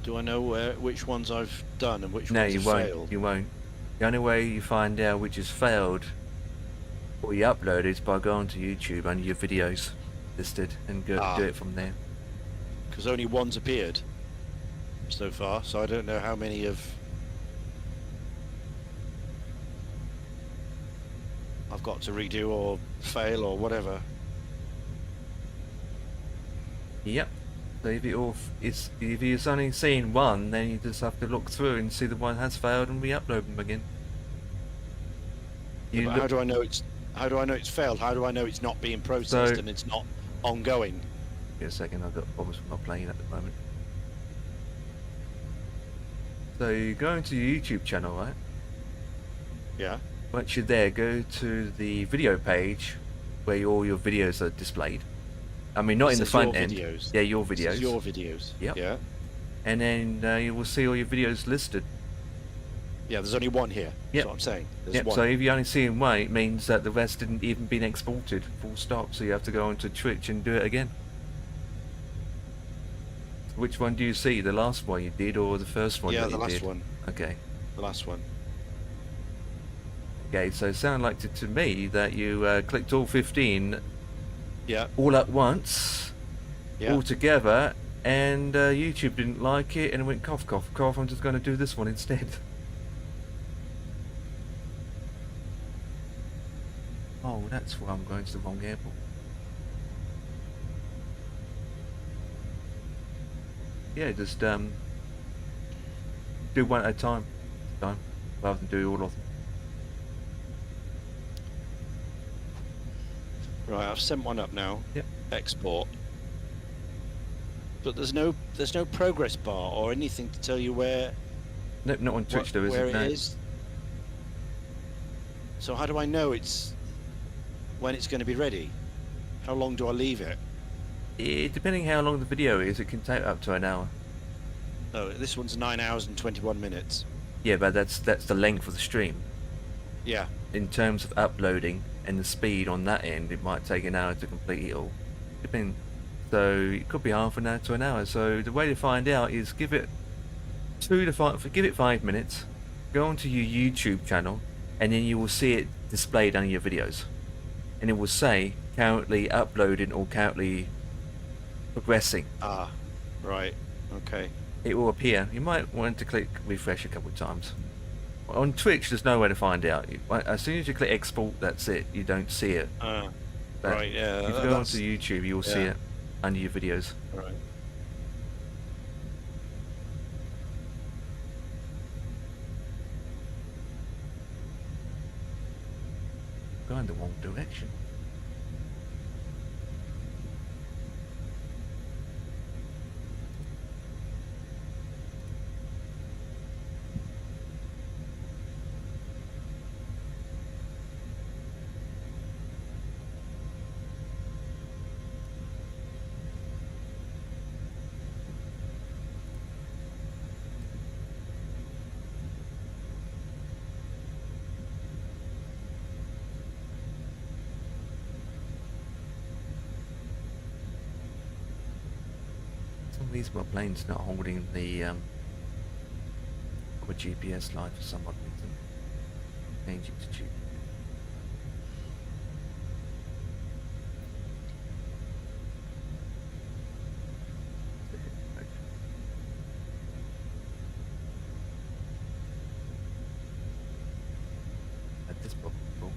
Do I know which ones I've done and which no, ones you have won't. failed? You won't. The only way you find out which has failed or you upload is by going to YouTube under your videos listed and do it from there. Because only one's appeared so far, so I don't know how many I've got to redo or fail or whatever. Yep. So if if you've only seen one, then you just have to look through and see the one has failed and re-upload them again. But how do I know it's failed? How do I know it's not being processed and it's not ongoing? Give me a second, I've got problems with my plane at the moment. So you go into your YouTube channel, right? Yeah. Once you're there, go to the video page where all your videos are displayed. I mean, not in the front end. Videos. Yeah, your videos. This is your videos. Yep. Yeah. And then you will see all your videos listed. Yeah, there's only one here. Yep. That's what I'm saying. There's Yep. one. So if you only see one, it means that the rest didn't even been exported. Full stop. So you have to go onto Twitch and do it again. Which one do you see? The last one you did, or the first one? Yeah, that the you last did? one. Okay. The last one. Okay. So it sounded like to me that you clicked all 15 Yeah. all at once, Yeah. all together, and YouTube didn't like it and it went cough, cough, cough. I'm just going to do this one instead. Oh, that's why I'm going to the wrong airport. Yeah, just do one at a time, rather than do all of them. Right, I've sent one up now. Yep. Export. But there's no progress bar or anything to tell you where Nope, not on Twitch though, where isn't it it? is. So how do I know when it's going to be ready? How long do I leave it? Depending how long the video is, it can take up to an hour. Oh, this one's 9 hours and 21 minutes. Yeah, but that's the length of the stream. Yeah. In terms of uploading and the speed on that end, it might take an hour to complete it all. So it could be half an hour to an hour. So the way to find out is give it 5 minutes, go onto your YouTube channel, and then you will see it displayed under your videos, and it will say currently uploading or currently progressing. Ah, right. Okay. It will appear. You might want to click refresh a couple of times. On Twitch, there's no way to find out. As soon as you click export, that's it. You don't see it. But right. Yeah. If you go onto YouTube, you'll see it under your videos. Right. Go in the wrong direction. For some reason my plane's not holding the GPS line for some odd reason. Change it to GPS. At this problem before.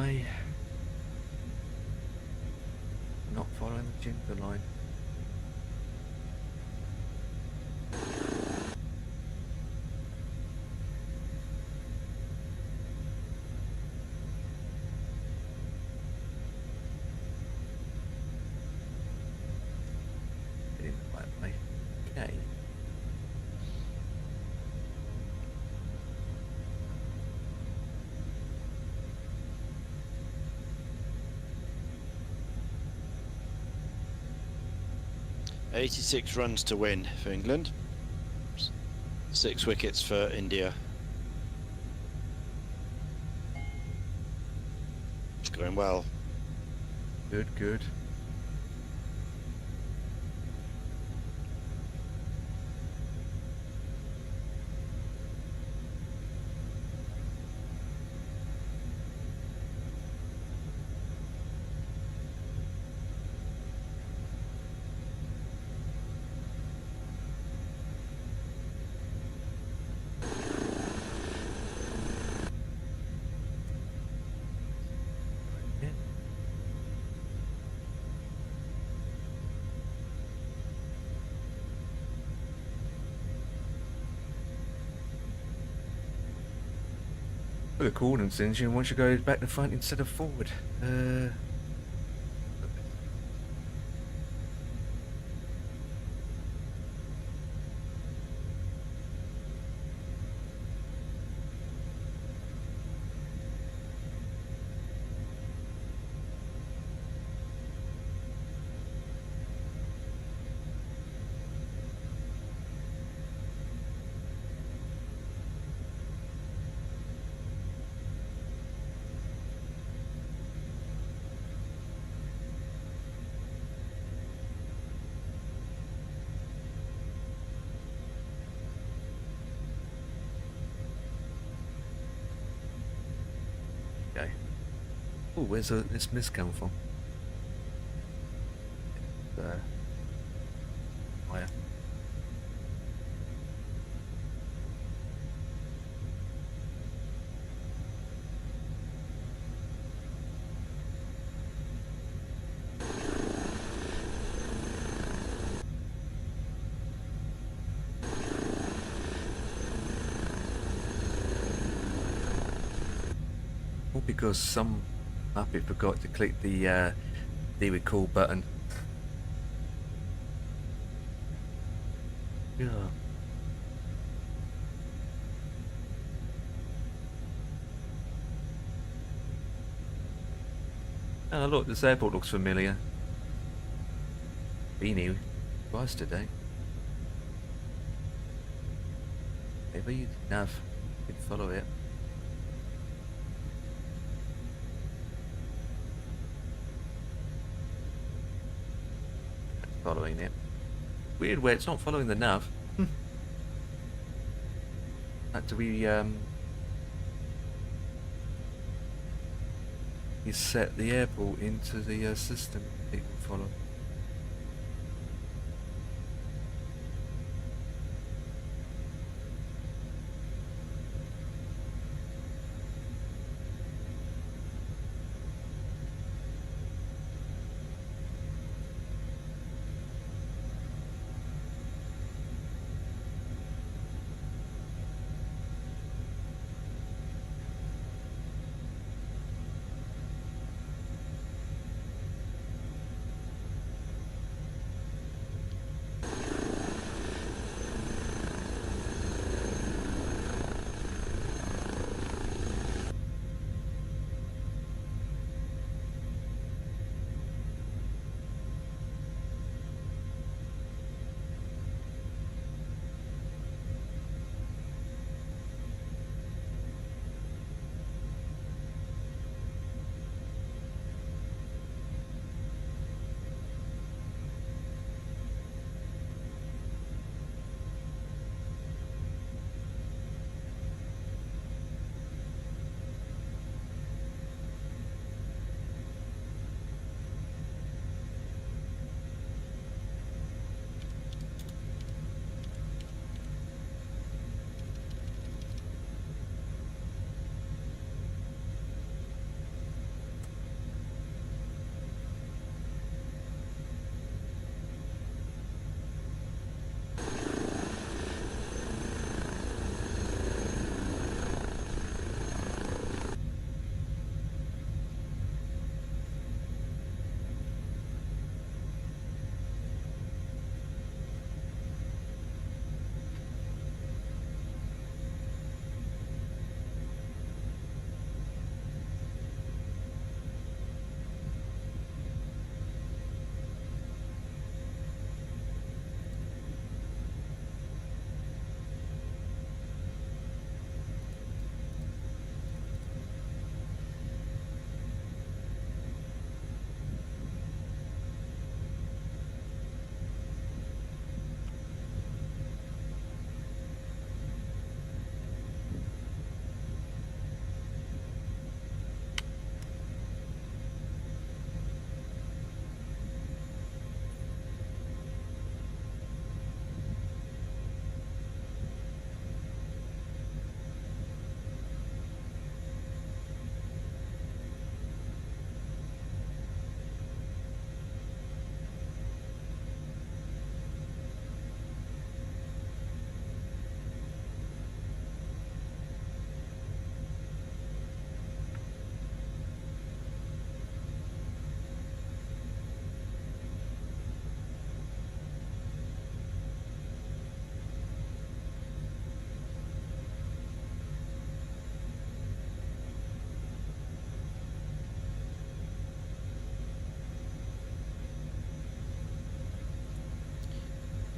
I not following the Juniper line. Getting the right way. Okay. "86 runs to win for England. 6 wickets for India. It's going well. Good, good. Yeah. For the coordinates engine, once you go back to front instead of forward. Okay. Oh, where's this mist come from? Fire. All because some muppet forgot to click the record button. Yeah. Oh look, this airport looks familiar. Been here twice today. Maybe nav you can follow it. Following it. Weird where it's not following the nav. Had to you set the airport into the system it will follow.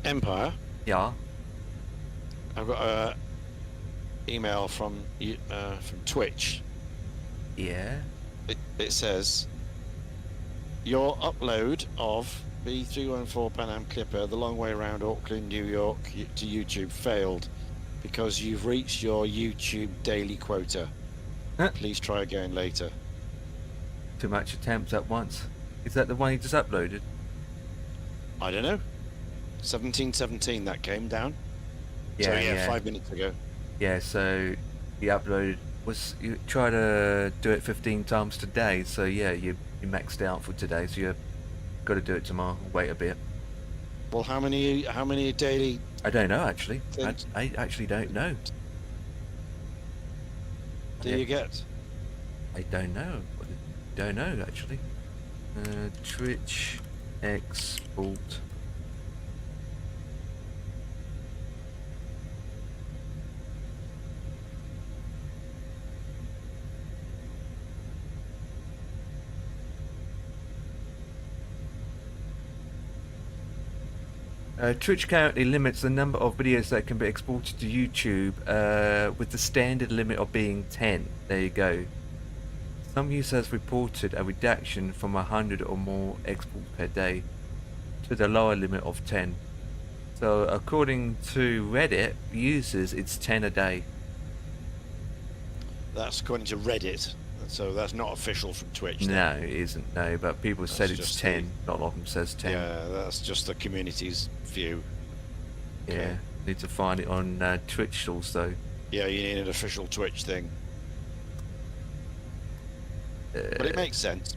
Empire. Yeah. I've got a email from Twitch. Yeah. It says your upload of B314 Pan Am Clipper, the long way around Auckland, New York to YouTube failed because you've reached your YouTube daily quota. Huh? Please try again later. Too much attempts at once. Is that the one you just uploaded? I don't know. 1717 that came down. Yeah, So yeah, yeah. 5 minutes ago. Yeah, so you uploaded you try to do it 15 times today, so yeah, you maxed out for today, so you've got to do it tomorrow. Wait a bit. Well, how many daily? I don't know actually. Things I actually don't know. do you get? I don't know. Don't know actually. Twitch export. Twitch currently limits the number of videos that can be exported to YouTube with the standard limit of being 10. There you go. Some users reported a reduction from 100 or more exports per day to the lower limit of 10. So according to Reddit users, it's 10 a day. That's according to Reddit. So that's not official from Twitch. Then. No, it isn't. No, but people said it's just 10. Not a lot of them says 10. Yeah, that's just the community's view. Yeah, Okay. need to find it on Twitch also. Yeah, you need an official Twitch thing. But it makes sense.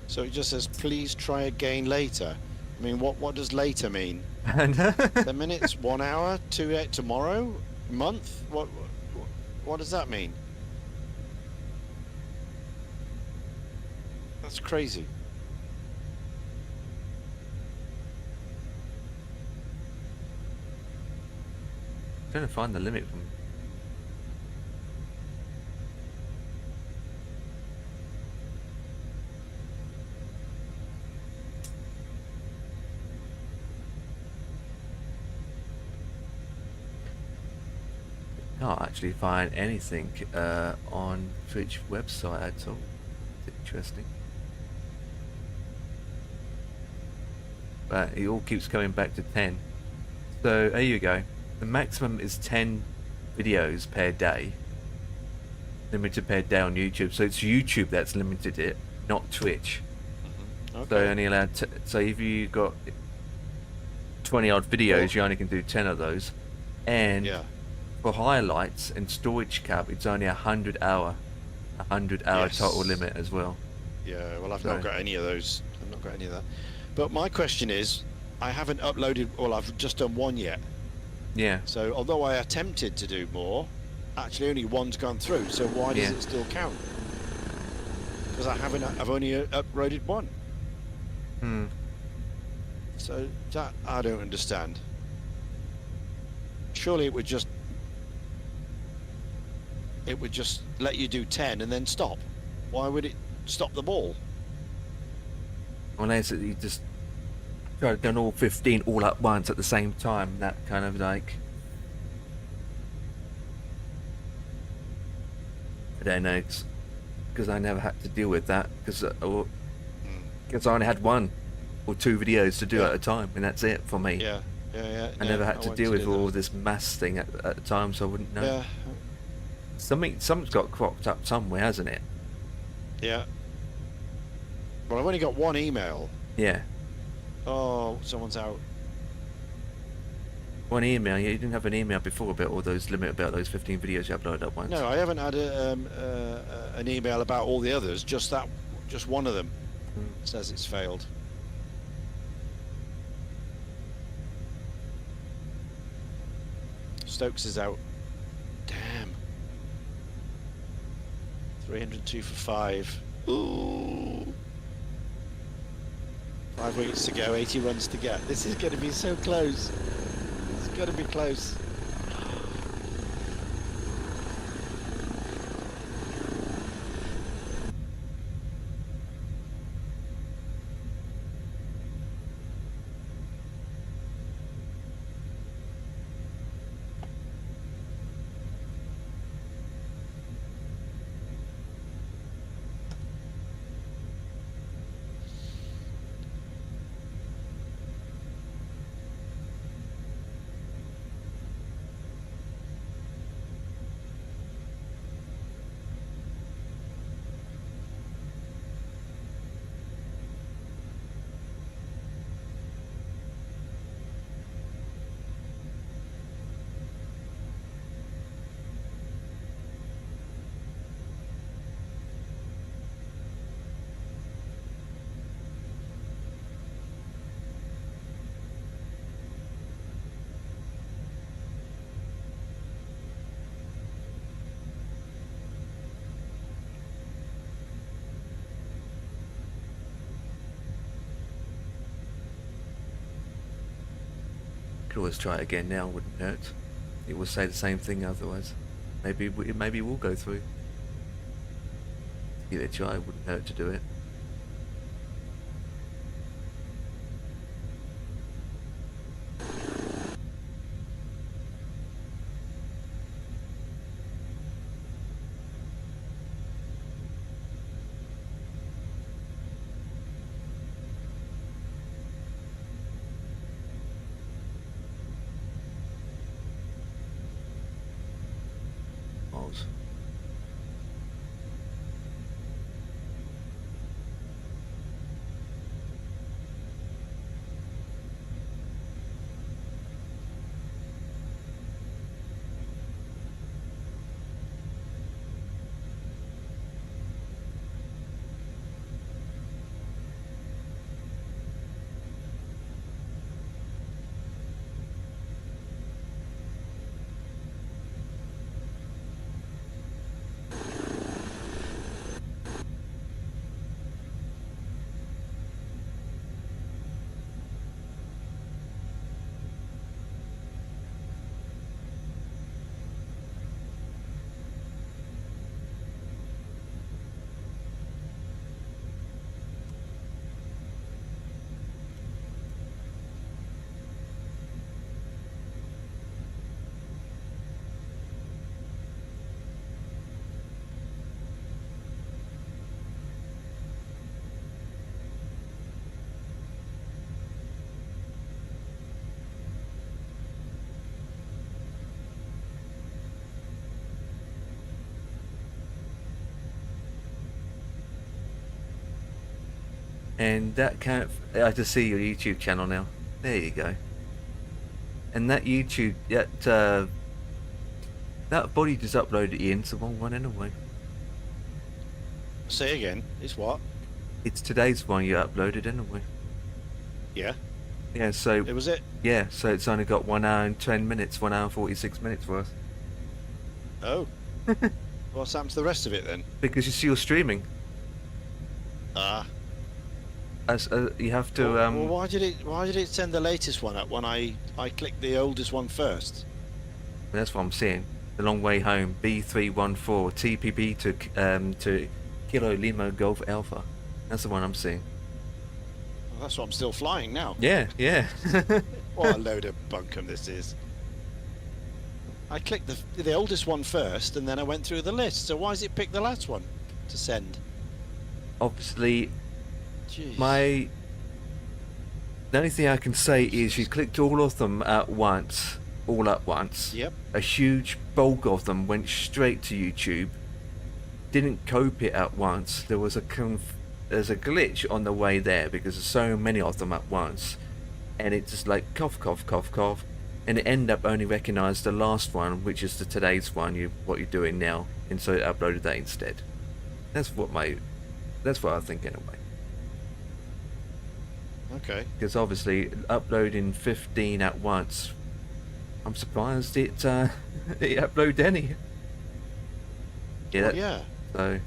So it just says, please try again later. I mean, what does later mean? 10 minutes, 1 hour, 2 tomorrow, month? What does that mean? That's crazy. Trying to find the limit from. Can't actually find anything on Twitch website at all. It's interesting. But it all keeps coming back to 10. So there you go. The maximum is 10 videos per day. Limited per day on YouTube. So it's YouTube that's limited it, not Twitch. Okay. So only allowed so if you got 20 odd videos, Well, you only can do 10 of those. And yeah. for highlights and storage cap, it's only 100 hour Yes. total limit as well. Yeah, well, I've So- not got any of those. I've not got any of that. But my question is, I haven't uploaded, well, I've just done one yet. Yeah. So although I attempted to do more, actually only one's gone through. So why does Yeah. it still count? Because I've only uploaded one. Hmm. So that I don't understand. Surely it would just let you do 10 and then stop. Why would it stop the ball? Unless you just try to done all 15 all at once at the same time. That kind of like, I don't know, because I never had to deal with that because I only had 1 or 2 videos to do Yeah. at a time, and that's it for me. Yeah, yeah. I never had to deal with all that. this mass thing at the time, so I wouldn't know. Yeah, Something's got cropped up somewhere, hasn't it? yeah. Well, I've only got one email. Yeah. Oh, someone's out. One email. You didn't have an email before about all those limit about those 15 videos you uploaded at once. No, I haven't had an email about all the others. Just one of them Hmm. says it's failed. Stokes is out. Damn. 302 for 5. Ooh. 5 weeks to go, 80 runs to get. This is going to be so close. It's going to be close. Could always try it again now, wouldn't hurt. It will say the same thing otherwise. Maybe it will go through. Give it a try, it wouldn't hurt to do it. Miles. And that I just see your YouTube channel now. There you go. And that YouTube, that body just uploaded you into the wrong one anyway. Say again, it's what? It's today's one you uploaded anyway. Yeah. Yeah, so... It was it? Yeah, so it's only got 1 hour and 10 minutes, 1 hour and 46 minutes worth. Oh. What's happened to the rest of it then? Because you're streaming. Ah. As you have to... Well, why did it send the latest one up when I clicked the oldest one first? That's what I'm seeing. The long way home, B314, TPP to Kilo Lima Golf Alpha. That's the one I'm seeing. Well, that's what I'm still flying now. Yeah, yeah. What a load of bunkum this is. I clicked the oldest one first, and then I went through the list. So why does it pick the last one to send? Obviously, Jeez. the only thing I can say is you clicked all of them at once, all at once. Yep. A huge bulk of them went straight to YouTube. Didn't cope it at once. There was there's a glitch on the way there because there's so many of them at once, and it just like cough, cough, cough, cough, and it ended up only recognised the last one, which is the today's one. What you're doing now, and so it uploaded that instead. That's what I think anyway. Okay. Because obviously uploading 15 at once I'm surprised it it uploaded any. Yeah, Well, yeah. so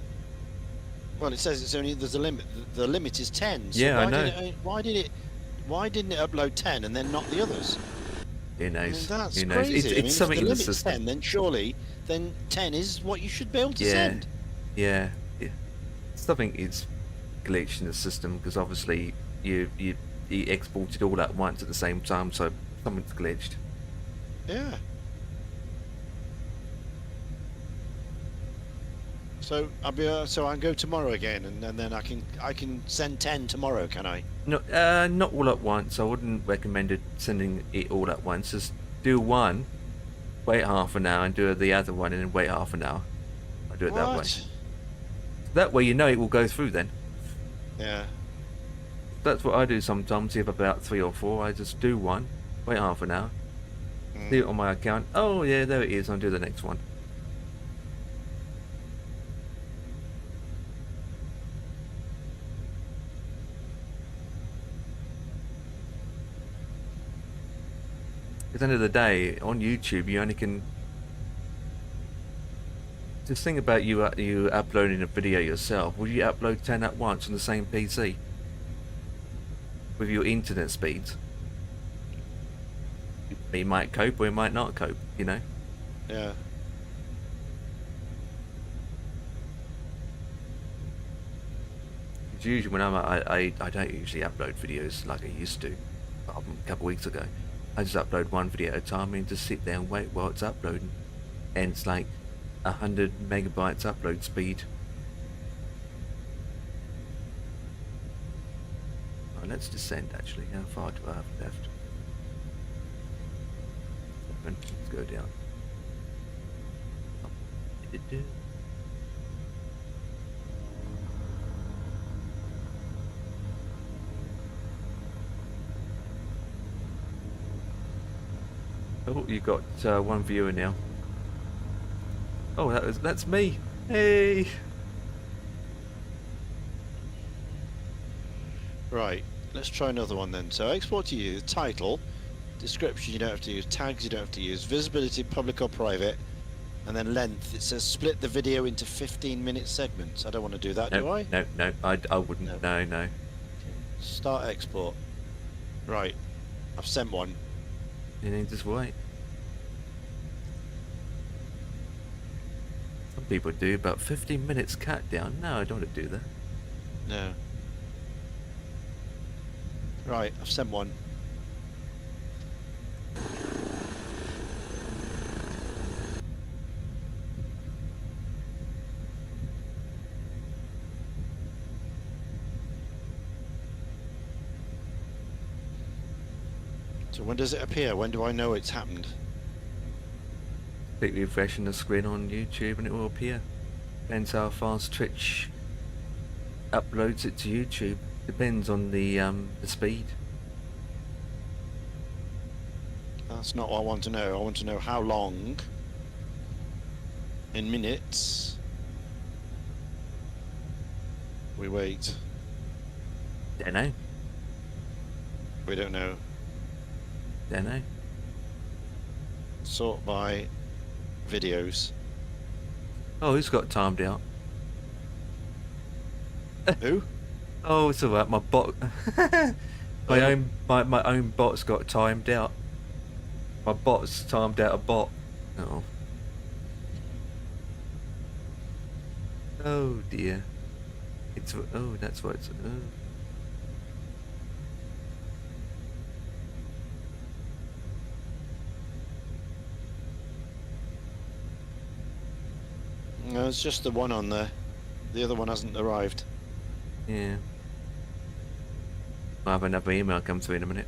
Well, it says it's only there's a limit. The limit is 10. So yeah, I why did know. it? Why didn't it upload 10 and then not the others? Who I mean, knows? that's Who knows? crazy. I It's mean, if something the in the limit's system. 10, then surely then 10 is what you should be able to Yeah, send. yeah, yeah. Something is glitched in the system because obviously you exported all at once at the same time, so something's glitched. Yeah. So so I can go tomorrow again, and then I can send 10 tomorrow, can I? No, not all at once. I wouldn't recommend it sending it all at once. Just do one, wait half an hour, and do the other one, and then wait half an hour. I do it that way. What? That way, you know it will go through. Then Yeah. that's what I do sometimes. If about 3 or 4, I just do one, wait half an hour, see it on my account. Oh yeah, there it is. I'll do the next one. At the end of the day, on YouTube, you only can. Just think about you uploading a video yourself. Will you upload 10 at once on the same PC with your internet speeds? You might cope or you might not cope. You know. Yeah. It's usually when I don't usually upload videos like I used to a couple of weeks ago. I just upload one video at a time and just sit there and wait while it's uploading. And it's like 100 megabytes upload speed. Right, let's descend actually. How far do I have left? Let's go down. Oh, you got one viewer now. Oh, that's me. Hey. Right. Let's try another one then. So export to you. Title, description you don't have to use, tags you don't have to use, visibility public or private, and then length. It says split the video into 15-minute segments. I don't want to do that, do I? No, I wouldn't. No. Start export. Right. I've sent one. And then just wait. Some people do about 15 minutes cut down. No, I don't want to do that. No. Right, I've sent one. So when does it appear? When do I know it's happened? Click refresh on the screen on YouTube and it will appear. Depends how fast Twitch uploads it to YouTube. Depends on the speed. That's not what I want to know. I want to know how long in minutes we wait. Don't know. We don't know. Don't know. Sort by videos. Oh, who's got timed out? Who? Oh, it's alright. My bot, my own bot's got timed out. My bot's timed out a bot. Oh. Oh dear. It's that's what it's. Oh. No, it's just the one on there. The other one hasn't arrived. Yeah. I'll have another email come through in a minute.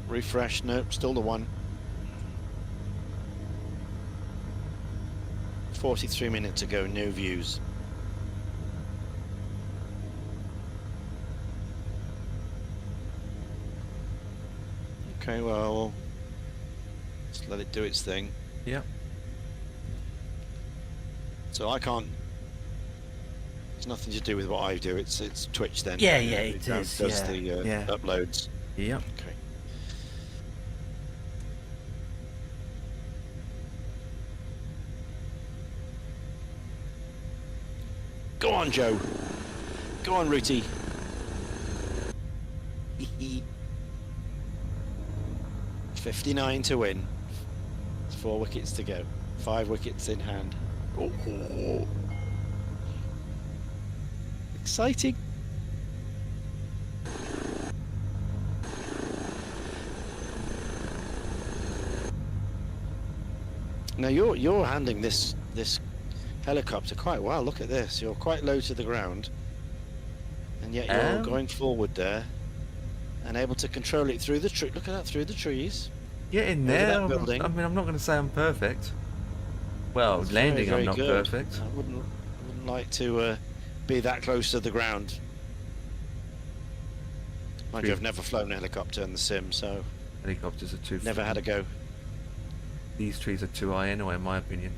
refresh. Nope, still the one. 43 minutes ago, no views. Okay, well, let's let it do its thing. Yep. So I can't. It's nothing to do with what I do. It's Twitch then. Yeah, it is. Does Yeah. the Yeah. uploads. Yep. Okay. Go on, Joe. Go on, Rooty. 59 to win. 4 wickets to go. 5 wickets in hand. Oh. Exciting. Now you're handling this helicopter quite well. Look at this. You're quite low to the ground, and yet you're going forward there, and able to control it through the tree. Look at that, through the trees. Get in Over there. that building. I mean, I'm not going to say I'm perfect. Well, That's landing, very, I'm not very good. perfect. I wouldn't like to be that close to the ground. Mind you, I've never flown a helicopter in the sim, so Helicopters are too. never had a go. These trees are too high anyway, in my opinion.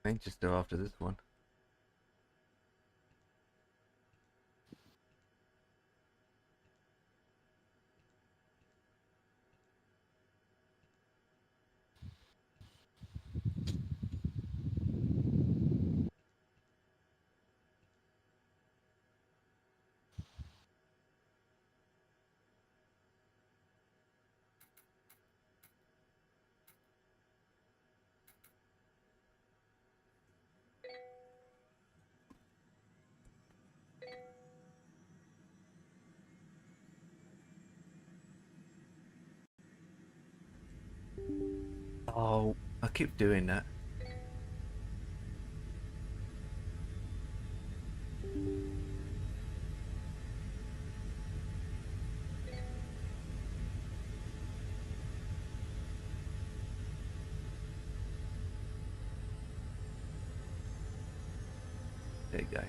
Manchester after this one. Oh, I keep doing that. There you go.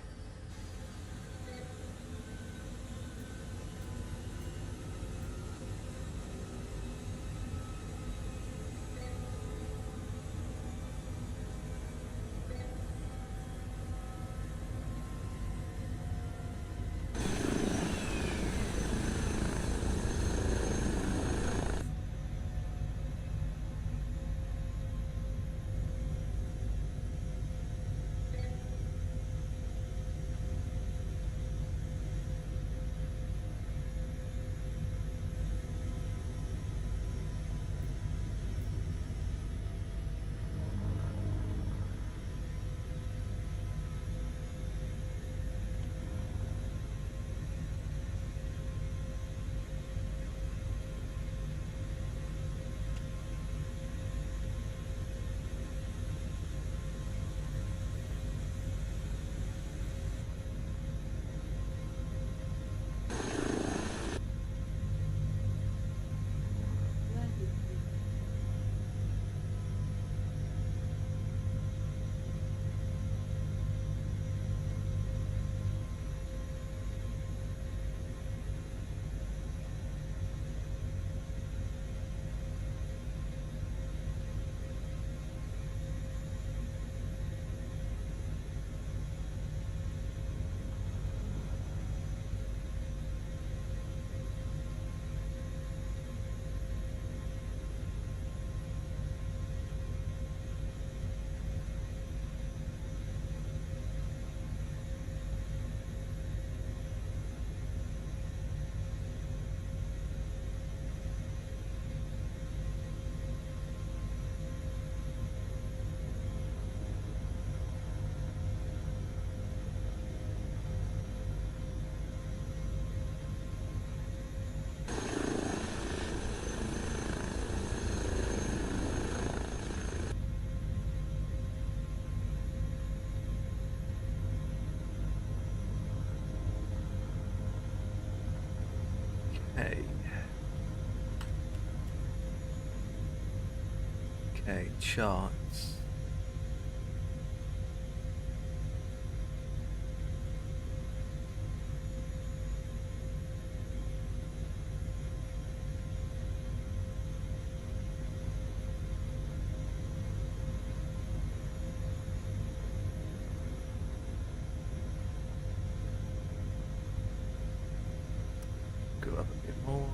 Hey. Okay, charts. Go up a bit more.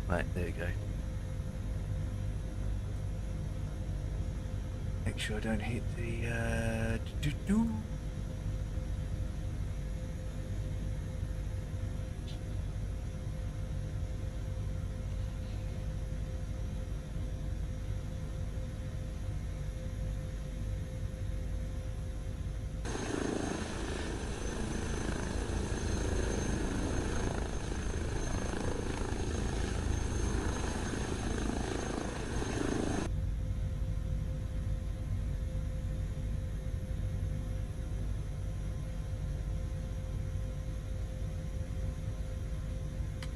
Right, there you go. Make sure I don't hit the doo-doo.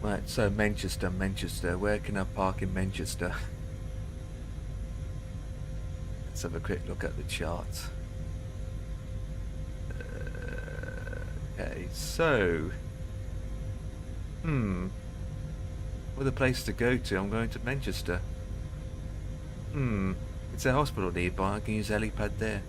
Right, so Manchester. Where can I park in Manchester? Let's have a quick look at the chart. Okay, so... With a place to go to, I'm going to Manchester. It's a hospital nearby. I can use the helipad there.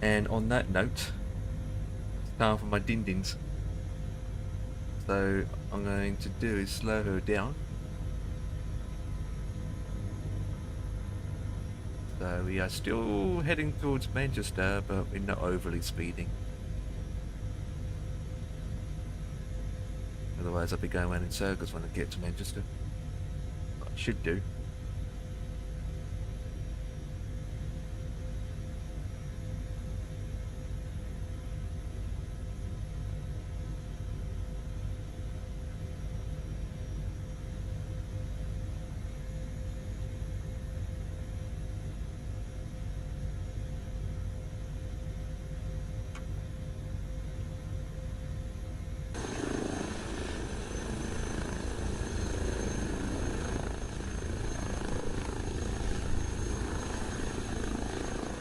And on that note, it's time for my din-dins. So I'm going to do is slow her down. So we are still heading towards Manchester, but we're not overly speeding. Otherwise I'll be going around in circles when I get to Manchester. I should do.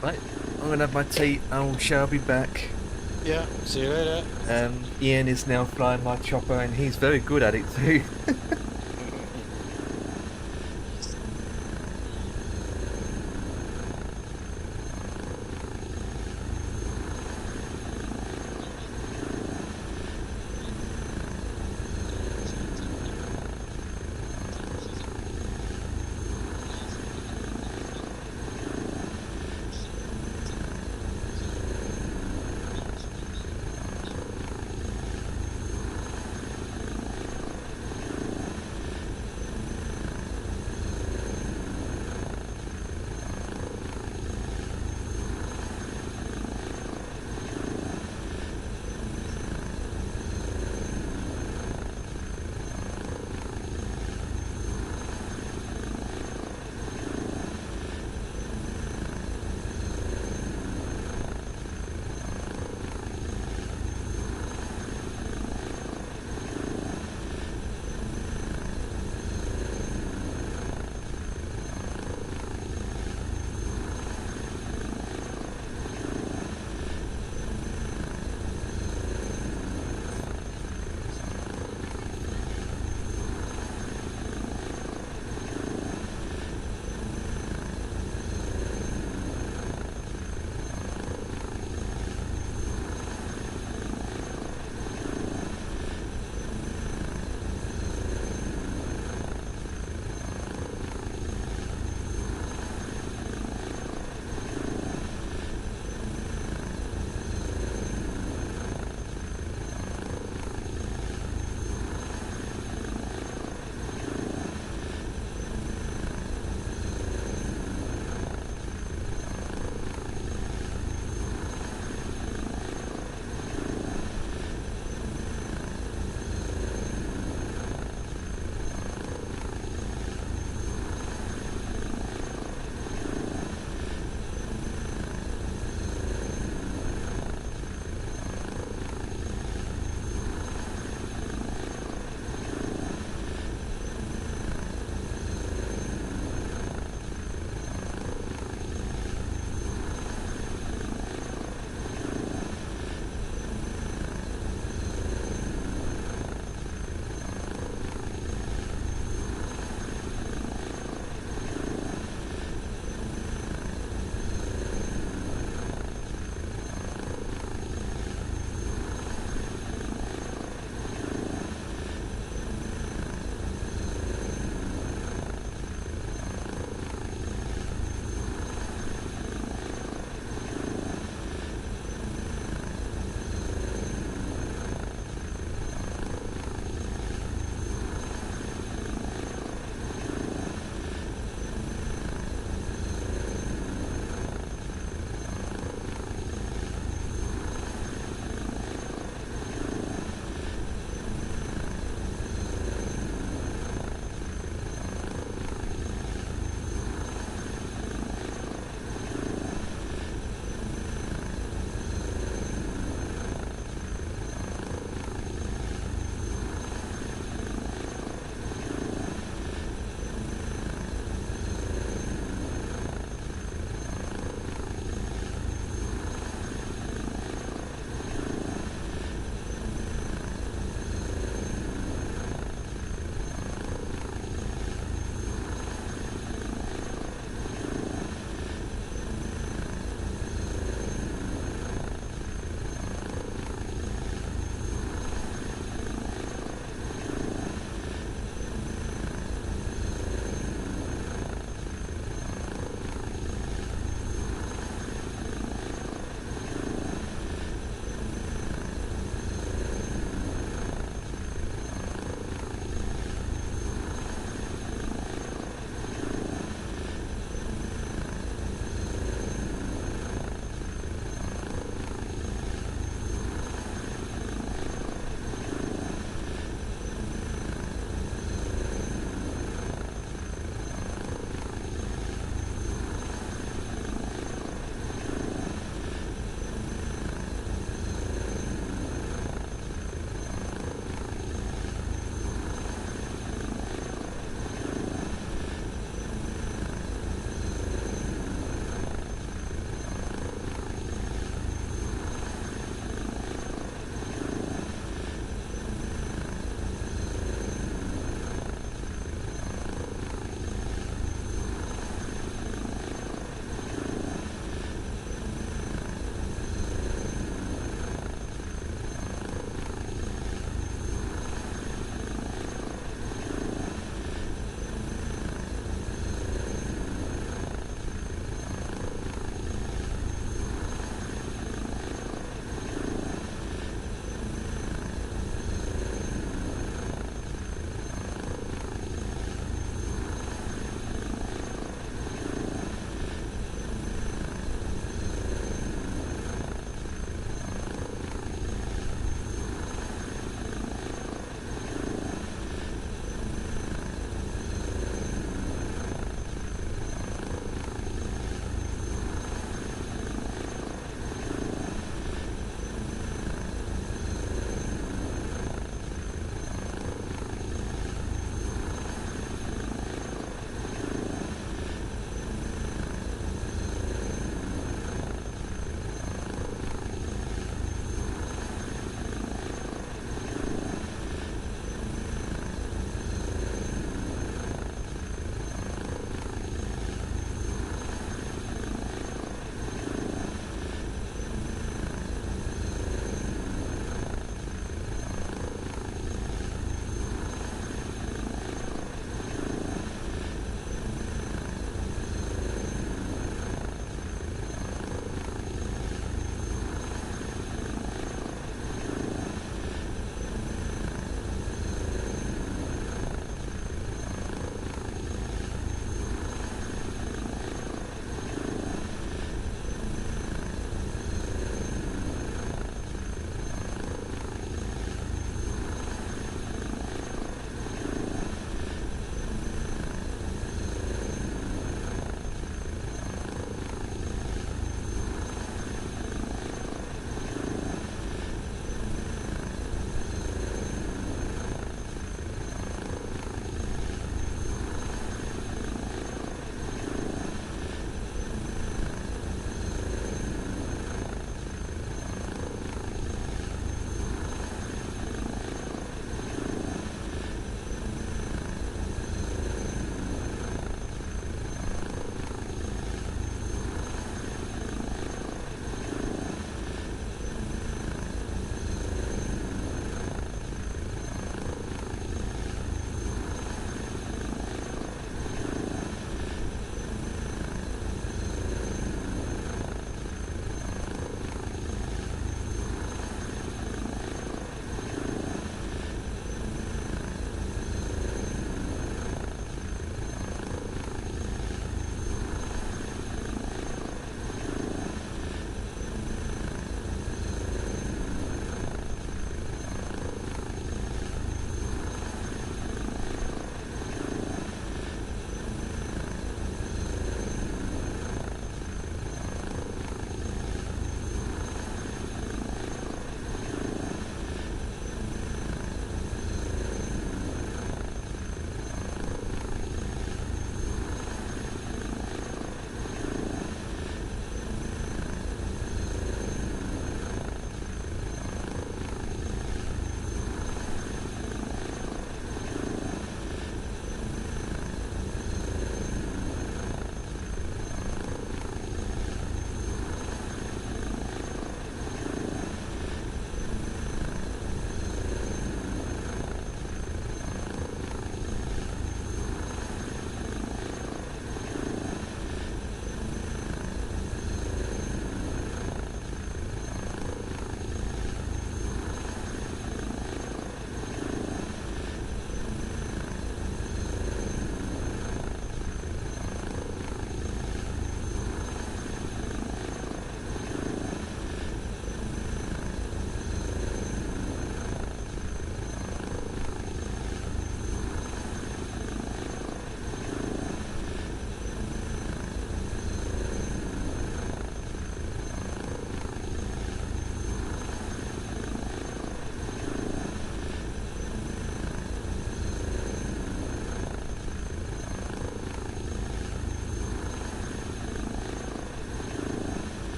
Right, I'm gonna have my tea. I shall be back. Yeah, see you later. Ian is now flying my chopper, and he's very good at it too.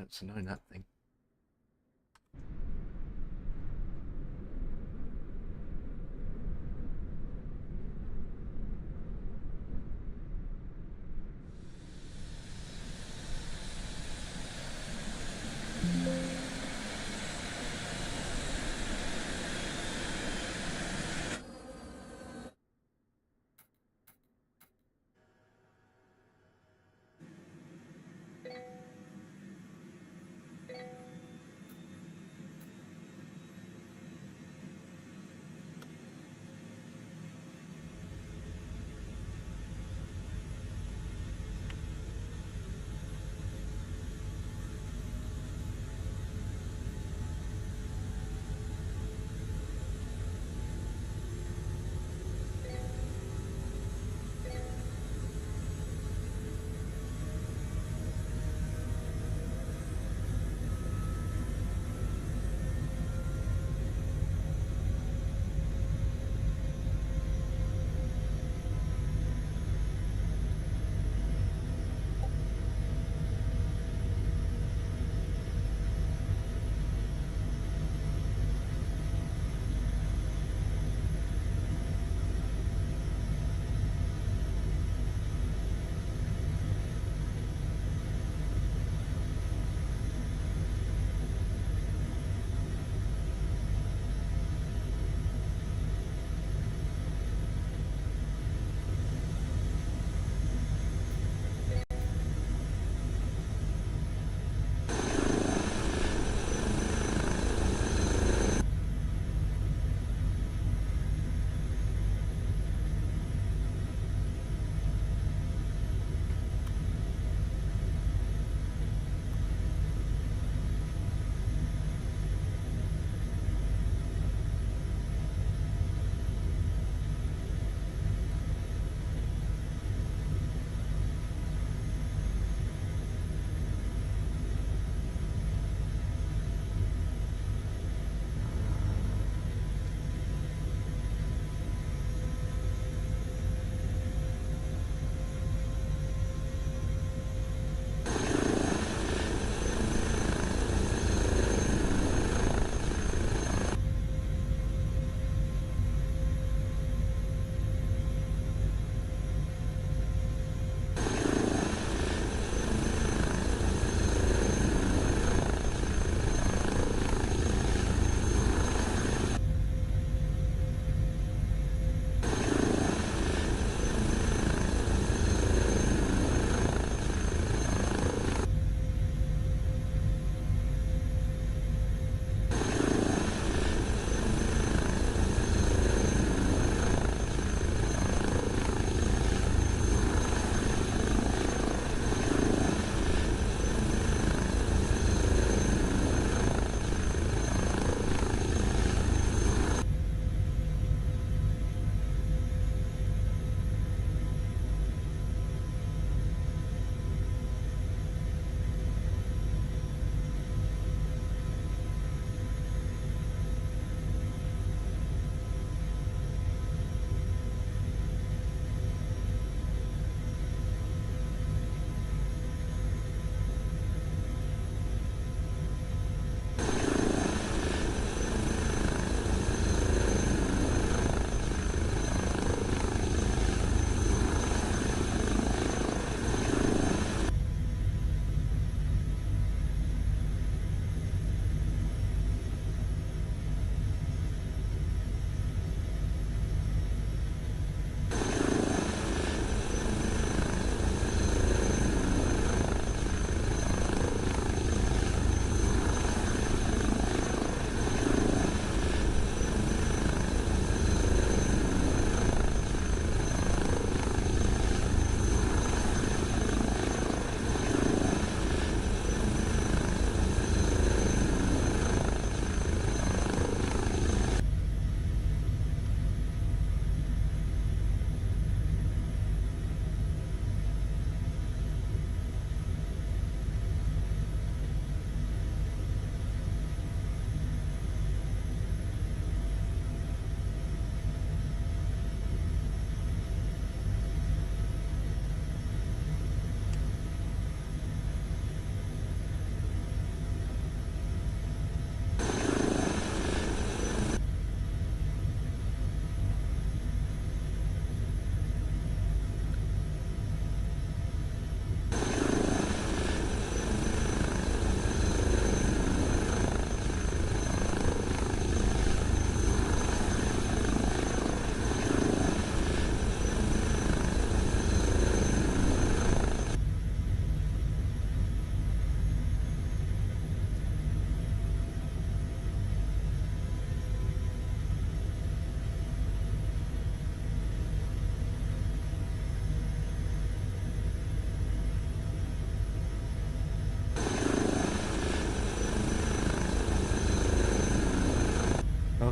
It's annoying, that thing.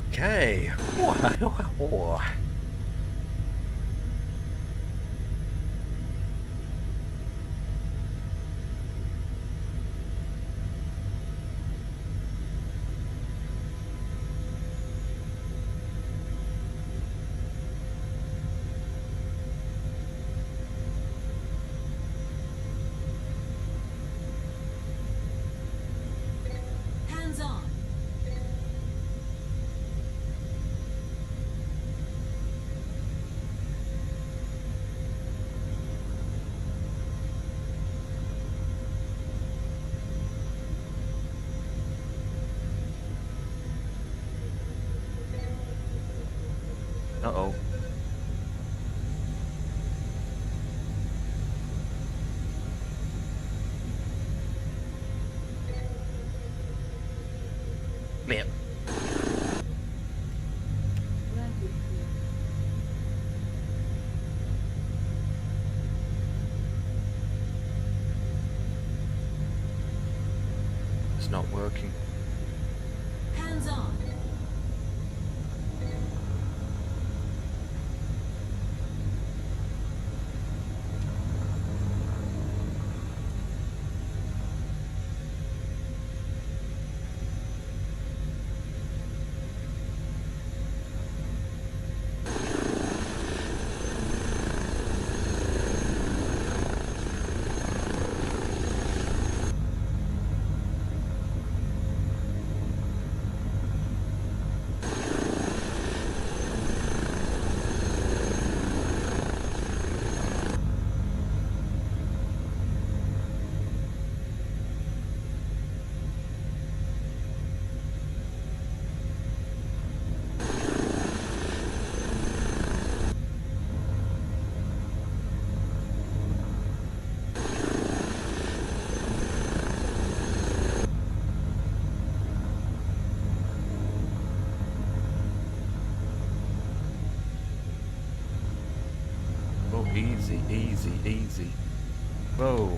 Okay. Hands on. Uh-oh. Flip. It's not working. Hands on. Oh, easy, easy, easy. Whoa.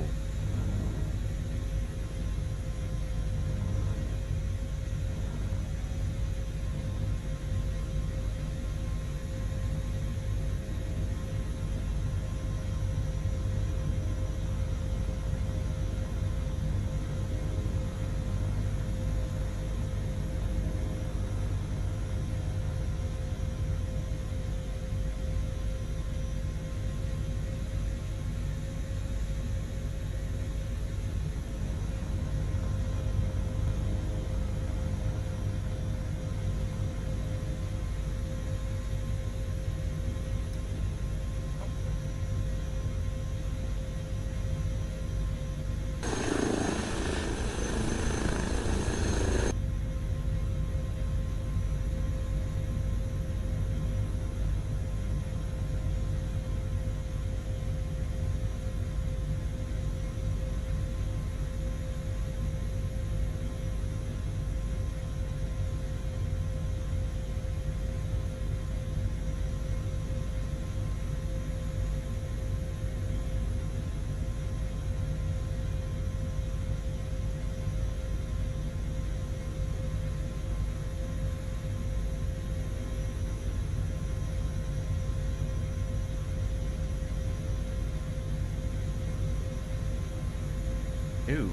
Ew.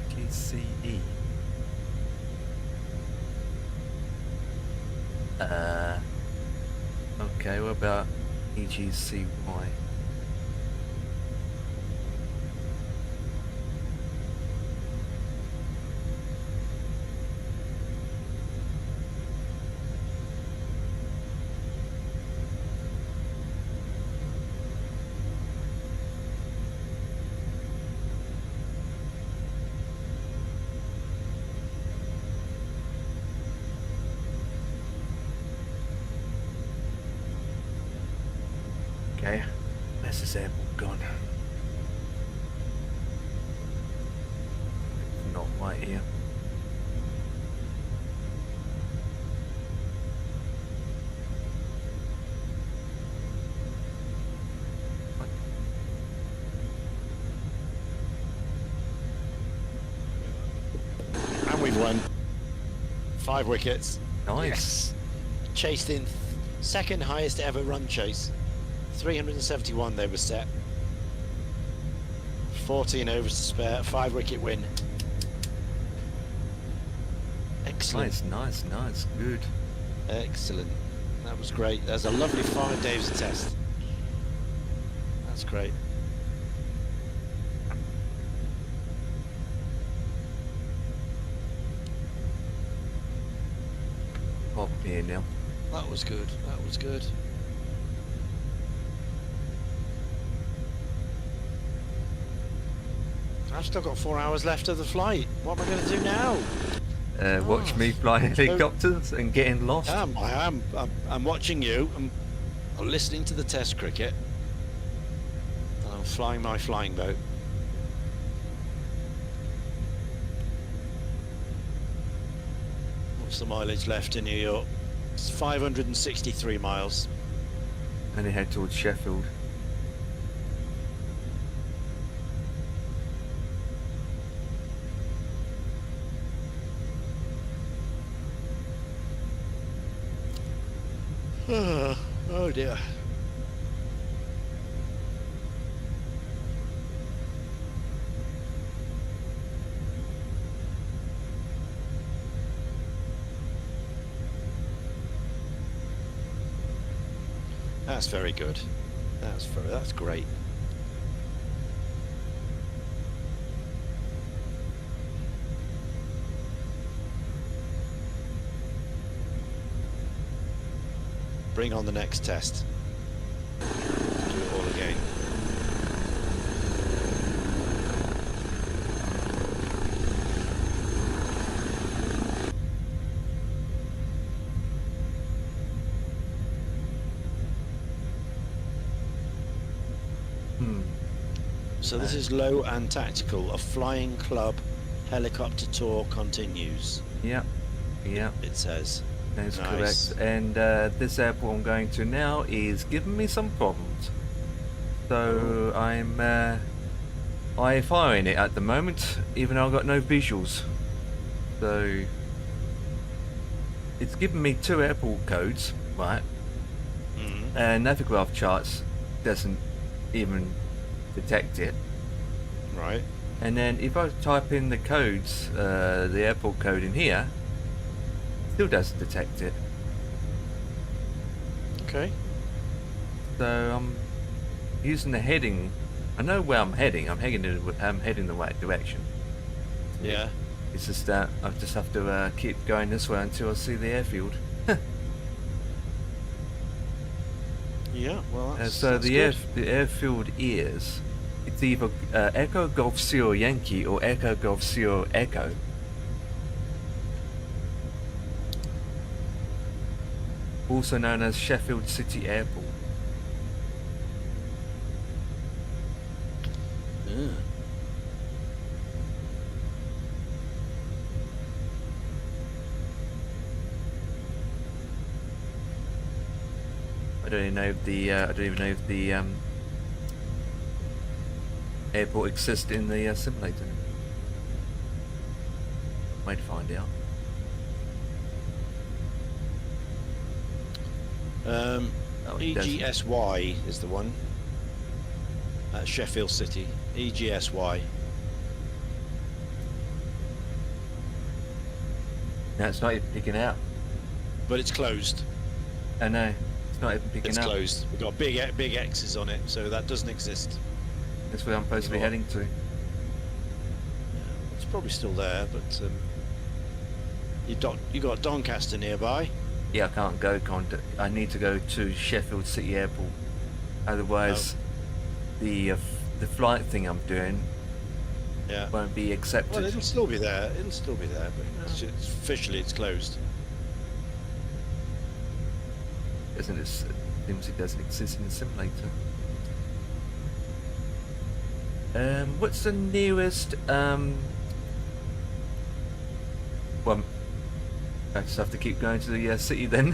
TCE. Okay, what about EGCY? Okay. right here. And we've won. 5 wickets. Nice. Yes. Chased in second highest ever run chase. 371 they were set. 14 overs to spare. 5 wicket win. Excellent. Nice. Good. Excellent. That was great. There's a lovely 5 days of test. That's great. Pop here now. That was good. That was good. I've still got 4 hours left of the flight. What am I going to do now? Watch me fly helicopters and getting lost. I'm watching you. I'm listening to the test cricket. And I'm flying my flying boat. What's the mileage left in New York? It's 563 miles. And they head towards Sheffield. Oh dear. That's very good. That's great. Bring on the next test. Do it all again. So this is low and tactical. A flying club helicopter tour continues. Yep. It says. That's Nice. correct. And this airport I'm going to now is giving me some problems. So I'm IFRing it at the moment, even though I've got no visuals. So it's given me 2 airport codes, right? And Navigraph charts doesn't even detect it. Right. And then if I type in the codes, the airport code in here, still doesn't detect it. Okay. So I'm using the heading. I know where I'm heading. I'm heading the right direction. Yeah. It's just that I just have to keep going this way until I see the airfield. Yeah. Well, that's, So that's the good. the airfield is, it's either Echo Golf Sierra Yankee or Echo Golf Sierra Echo. Also known as Sheffield City Airport. Yeah. I don't even know if the airport exists in the simulator. Might find out. Oh, it doesn't. EGSY is the one. At Sheffield City. EGSY. No, it's not even picking out. But it's closed. I know. It's not even picking It's up. closed. We've got big X's on it, so that doesn't exist. That's where I'm supposed to be Right. heading to. Yeah, it's probably still there, but you got Doncaster nearby. Yeah, I can't go. I need to go to Sheffield City Airport. Otherwise, the flight thing I'm doing Yeah. won't be accepted. Well, it'll still be there. It'll still be there, but officially it's closed. Isn't it? Seems it doesn't exist in the simulator. What's the nearest Well, I just have to keep going to the city then.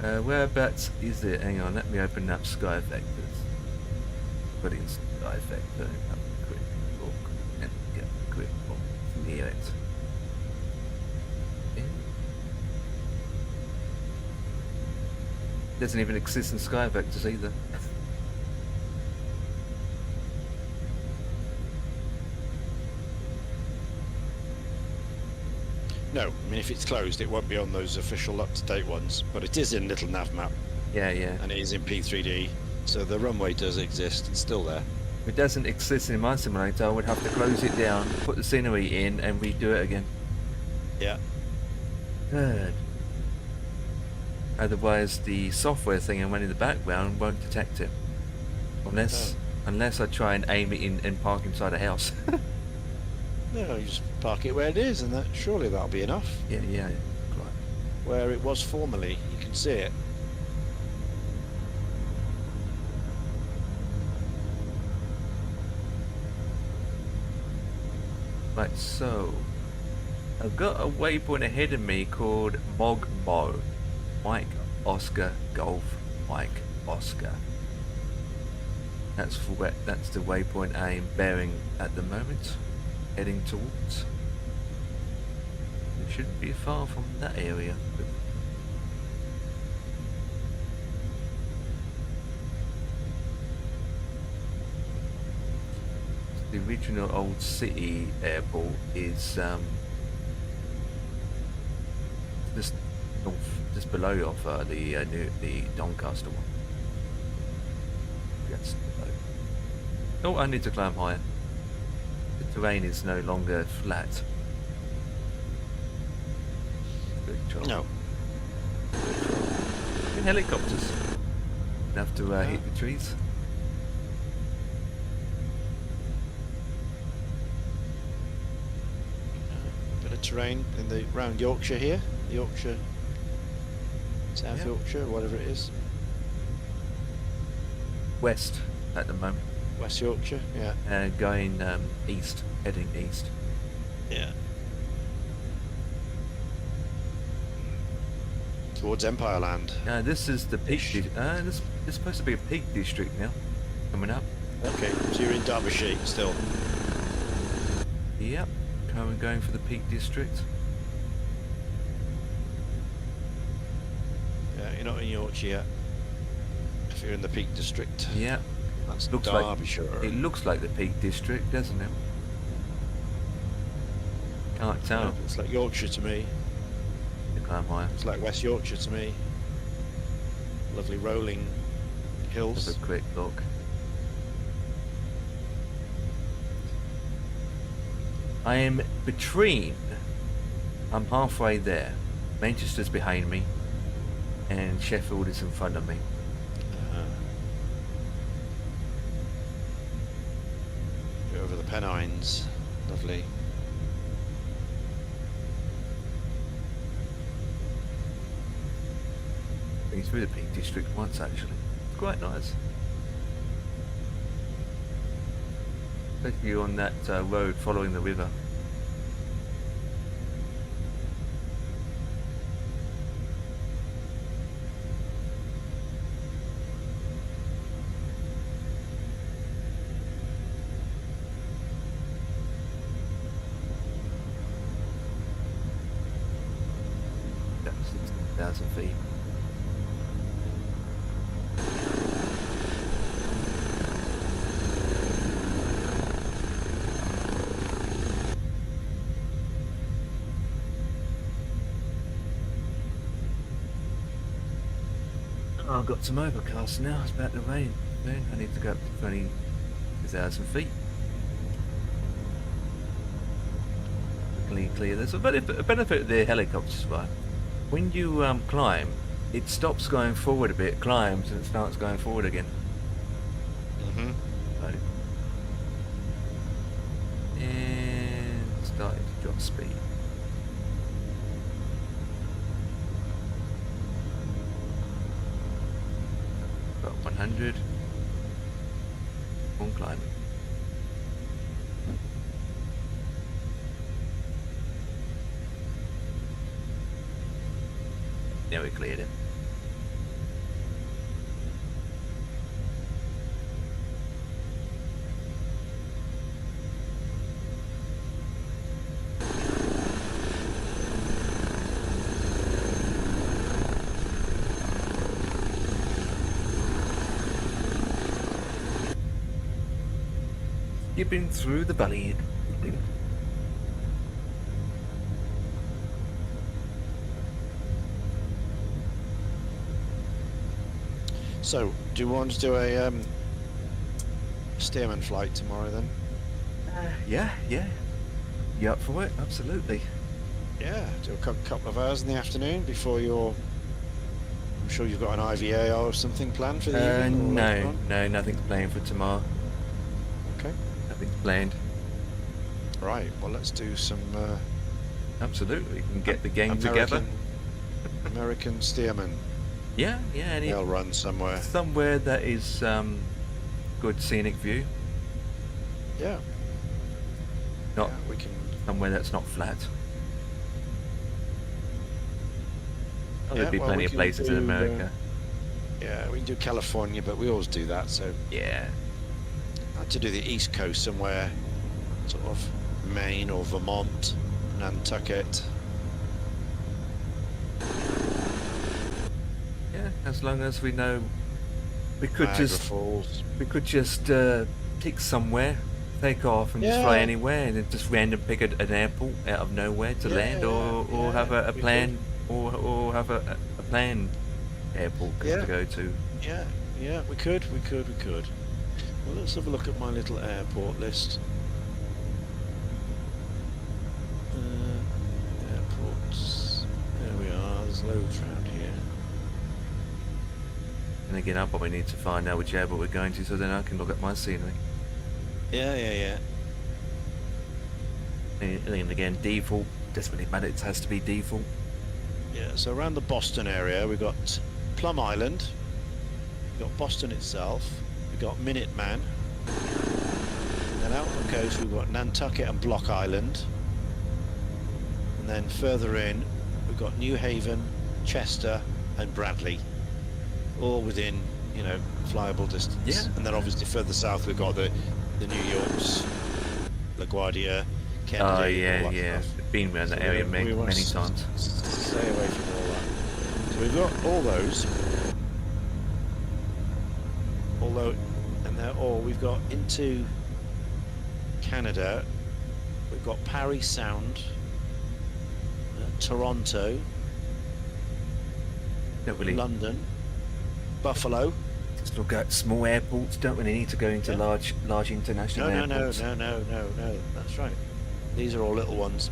Whereabouts is it? Hang on, let me open up Sky Vectors. Put in Sky Vector, have a quick look, and get a quick look near it. Yeah. Doesn't even exist in Sky Vectors either. No, I mean, if it's closed, it won't be on those official up-to-date ones, but it is in Little Nav Map, Yeah, yeah. and it is in P3D, so the runway does exist. It's still there. If it doesn't exist in my simulator, I would have to close it down, put the scenery in, and redo it again. Yeah. Good. Otherwise, the software thing I run in the background won't detect it. Unless I try and aim it in and park inside a house. No, you just park it where it is, and surely that'll be enough. Yeah, yeah. Right. Where it was formerly, you can see it. Right, so I've got a waypoint ahead of me called Mogmo. Mike Oscar Golf Mike Oscar. That's the waypoint I am bearing at the moment, heading towards. It shouldn't be far from that area. The original old city airport is just north, just below off the Doncaster one. Yes. Oh, I need to climb higher. The terrain is no longer flat. Good job. No. In helicopters. Enough to hit the trees. Bit of terrain in the round Yorkshire here. Yorkshire, South Yeah. Yorkshire, whatever it is. West at the moment. West Yorkshire, yeah. Going east, heading east. Yeah. Towards Empire Land. This is the peak. This is supposed to be a peak district now. Coming up. Okay, so you're in Derbyshire still. Yep. Currently going for the peak district. Yeah, you're not in Yorkshire yet. If you're in the Peak District. Yeah. That's Looks Derbyshire. like it looks like the peak district, doesn't it? Can't tell. It's like Yorkshire to me. To climb higher. It's like West Yorkshire to me. Lovely rolling hills. Have a quick look. I am between. I'm halfway there. Manchester's behind me, and Sheffield is in front of me. Go over the Pennines. Lovely. Been through the Peak District once actually. It's quite nice. Especially on that road following the river. That's 16,000 feet. Oh, I've got some overcast now. It's about to rain. Man, I need to go up to 20,000 feet. Clear. There's a benefit of the helicopters, right? When you climb, it stops going forward a bit, climbs, and it starts going forward again. Mm-hmm. So, and starting to drop speed. About 100. On climbing. Yeah, we cleared him. Skipping through the valley. So, do you want to do a Stearman flight tomorrow then? Yeah. You up for it? Absolutely. Yeah, do a couple of hours in the afternoon before your. I'm sure you've got an IVA or something planned for the evening. Or later on? No, nothing's planned for tomorrow. Okay. Nothing's planned. Right. Well, let's do some. Absolutely, we can get the gang American, together. American Stearman. Yeah, and They'll run somewhere. somewhere that is good scenic view, Yeah. not Yeah, we can. somewhere that's not flat. Oh, there'd Yeah, be well, plenty we of can places in do, America. Yeah, we can do California, but we always do that. So Yeah, I had to do the East Coast somewhere, sort of Maine or Vermont, Nantucket. yeah. As long as we know, we could Niagara just Falls. pick somewhere, take off, and just fly Yeah. anywhere, and then just random pick an airport out of nowhere to Yeah, land, or yeah, have a we plan, or have a planned airport Yeah. to go to. Yeah, we could. Well, let's have a look at my little airport list. Airports. There we are. There's loads around here. And again, I'll probably need to find out which airport we're going to, so then I can look at my scenery. Yeah. And again, default doesn't really matter. It has to be default. Yeah, so around the Boston area, we've got Plum Island, we've got Boston itself, we've got Minuteman, and then out on the coast we've got Nantucket and Block Island, and then further in we've got New Haven, Chester and Bradley, all within, you know, flyable distance. Yeah. And then obviously further south we've got the New Yorks, LaGuardia, Kennedy. Oh all yeah. that stuff. Been around that So area we many want to times. Stay away from all that. So we've got all those. Although, and they're all, we've got into Canada, we've got Parry Sound, Toronto, Don't really London, Buffalo. just look at small airports. Don't really need to go into Yeah. large international airports. No. That's right. These are all little ones.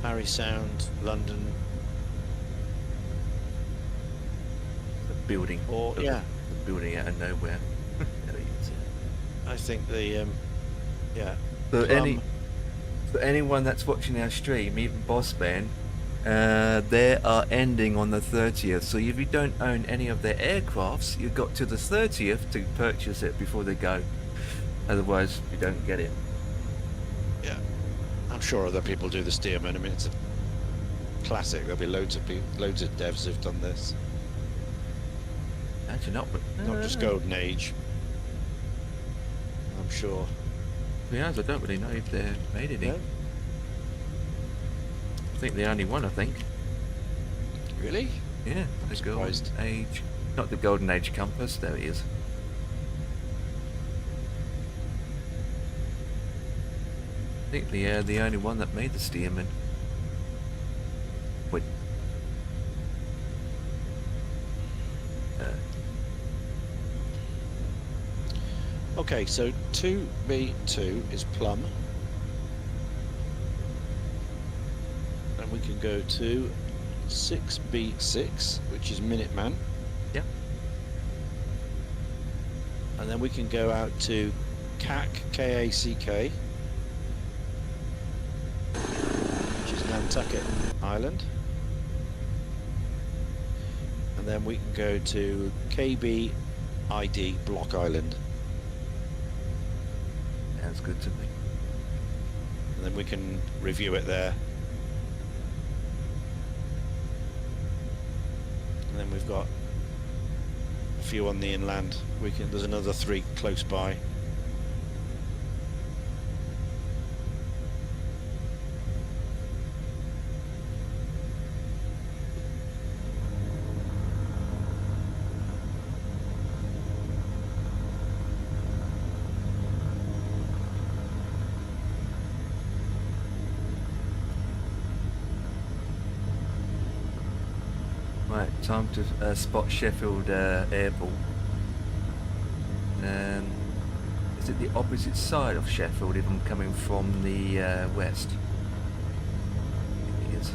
Parry Sound, London, The building. or the- yeah. the building out of nowhere. I think the yeah. So Plum- for anyone that's watching our stream, even Bossman, they are ending on the 30th. So if you don't own any of their aircrafts, you've got to the 30th to purchase it before they go. Otherwise, you don't get it. Yeah, I'm sure other people do the Stearman. I mean, it's a classic. There'll be loads of devs who've done this. Actually, not. But Not just Golden Age. I'm sure. To be honest, I don't really know if they've made any. No? I think the only one. I think. Really? Yeah, the Golden surprised. Age. Not the Golden Age compass. There he is. I think the only one that made the Stearman. Wait. Okay, so 2B2 is Plum. And we can go to 6B6, which is Minuteman. Yeah. And then we can go out to CAC, K-A-C-K, which is Nantucket Island. And then we can go to KB-ID, Block Island. Sounds good to me. And then we can review it there. and then we've got a few on the inland. There's another 3 close by. Right, time to spot Sheffield Airport. Is it the opposite side of Sheffield if I'm coming from the west? I think it is.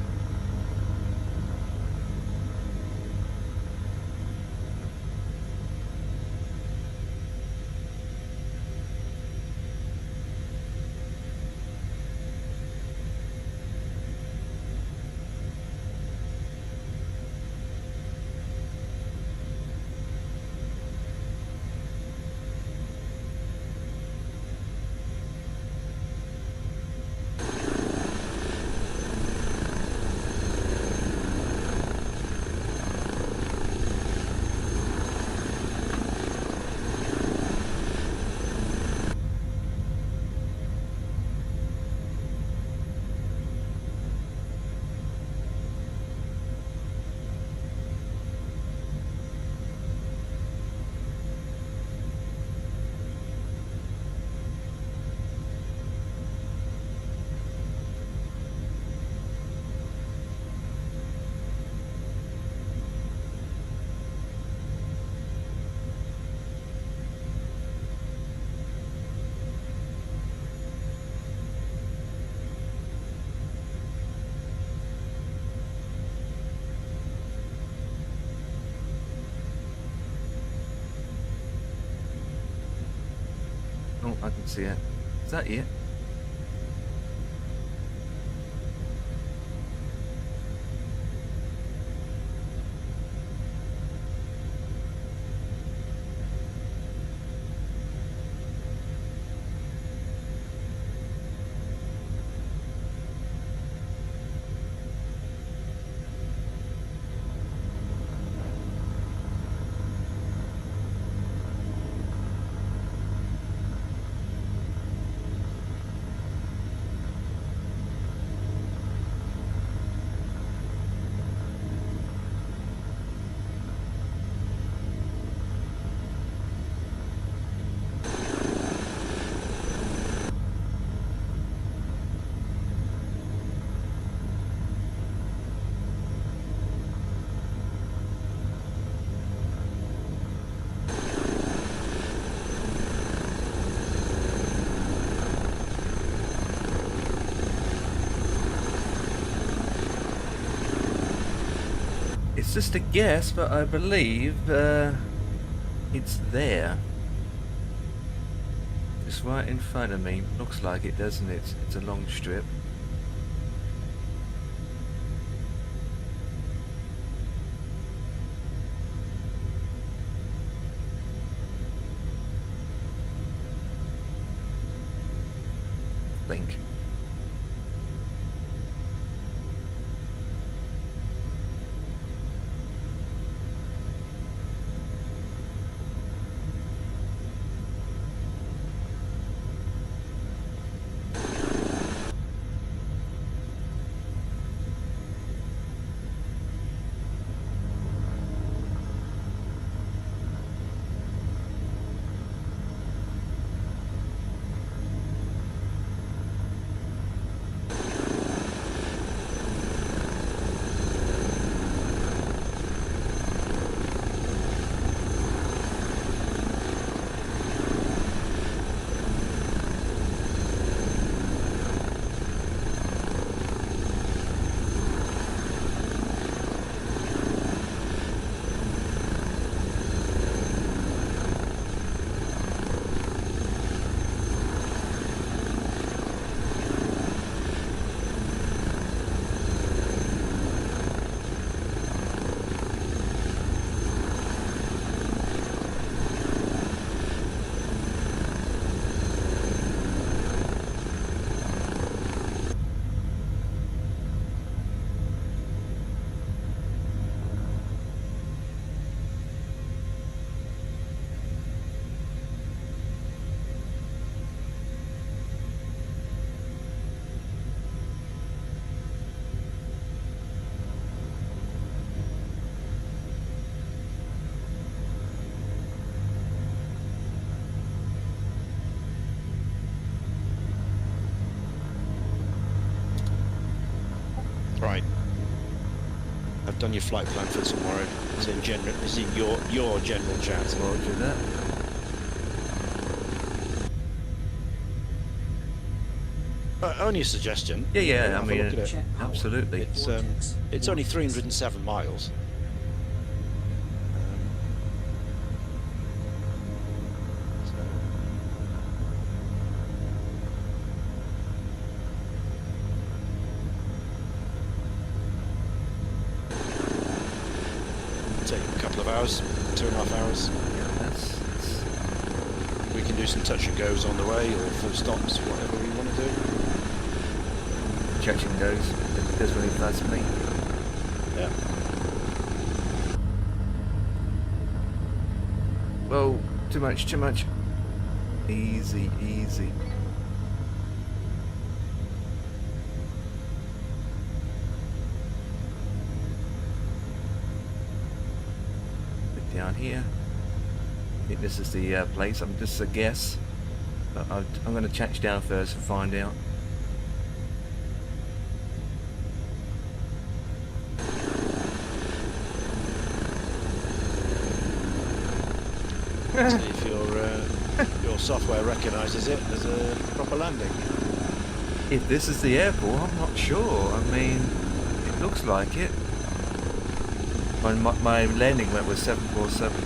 Oh, I can see it. Is that it? It's just a guess, but I believe it's there. It's right in front of me. Looks like it, doesn't it? It's a long strip. Think. worked on your flight plan for tomorrow. It's in general. It's in your general chat. Roger that. Only a suggestion. Yeah, yeah. I Have a mean, look at it. Check power. absolutely. It's only 307 miles. Take a couple of hours, 2.5 hours. Yeah, that's We can do some touch and goes on the way, or full stops, whatever we want to do. touch and goes. Does really fast me. Yeah. Whoa, too much, too much. Easy, easy. Look down here. I think this is the place. I'm just a guess. But I'm going to touch down first and find out. See if your software recognises it as a proper landing. If this is the airport, I'm not sure. I mean, it looks like it. My landing went with 747.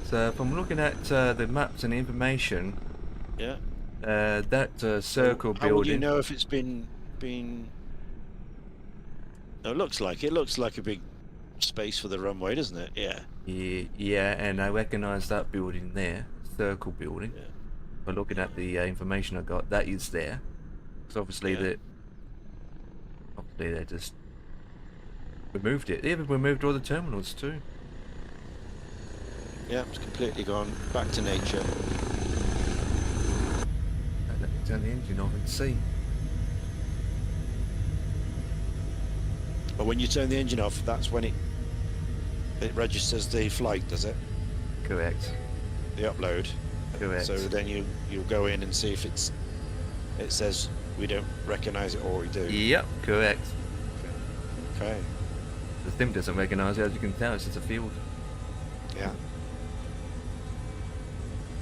So if I'm looking at the maps and information, Yeah. that circle How would you building. know if it's been? No, it looks like it. Looks like a big space for the runway, doesn't it? Yeah. Yeah, and I recognise that building there, circle building. Yeah. But looking at the information I got, that is there. So obviously Yeah. obviously they just removed it. They even removed all the terminals too. Yeah, it's completely gone back to nature. Let me turn the engine off and see. But when you turn the engine off, that's when it registers the flight, does it? Correct. The upload. Correct. So then you'll go in and see if it says we don't recognise it or we do. Yep, correct. Okay. The thing doesn't recognise it, as you can tell, it's just a field. Yeah.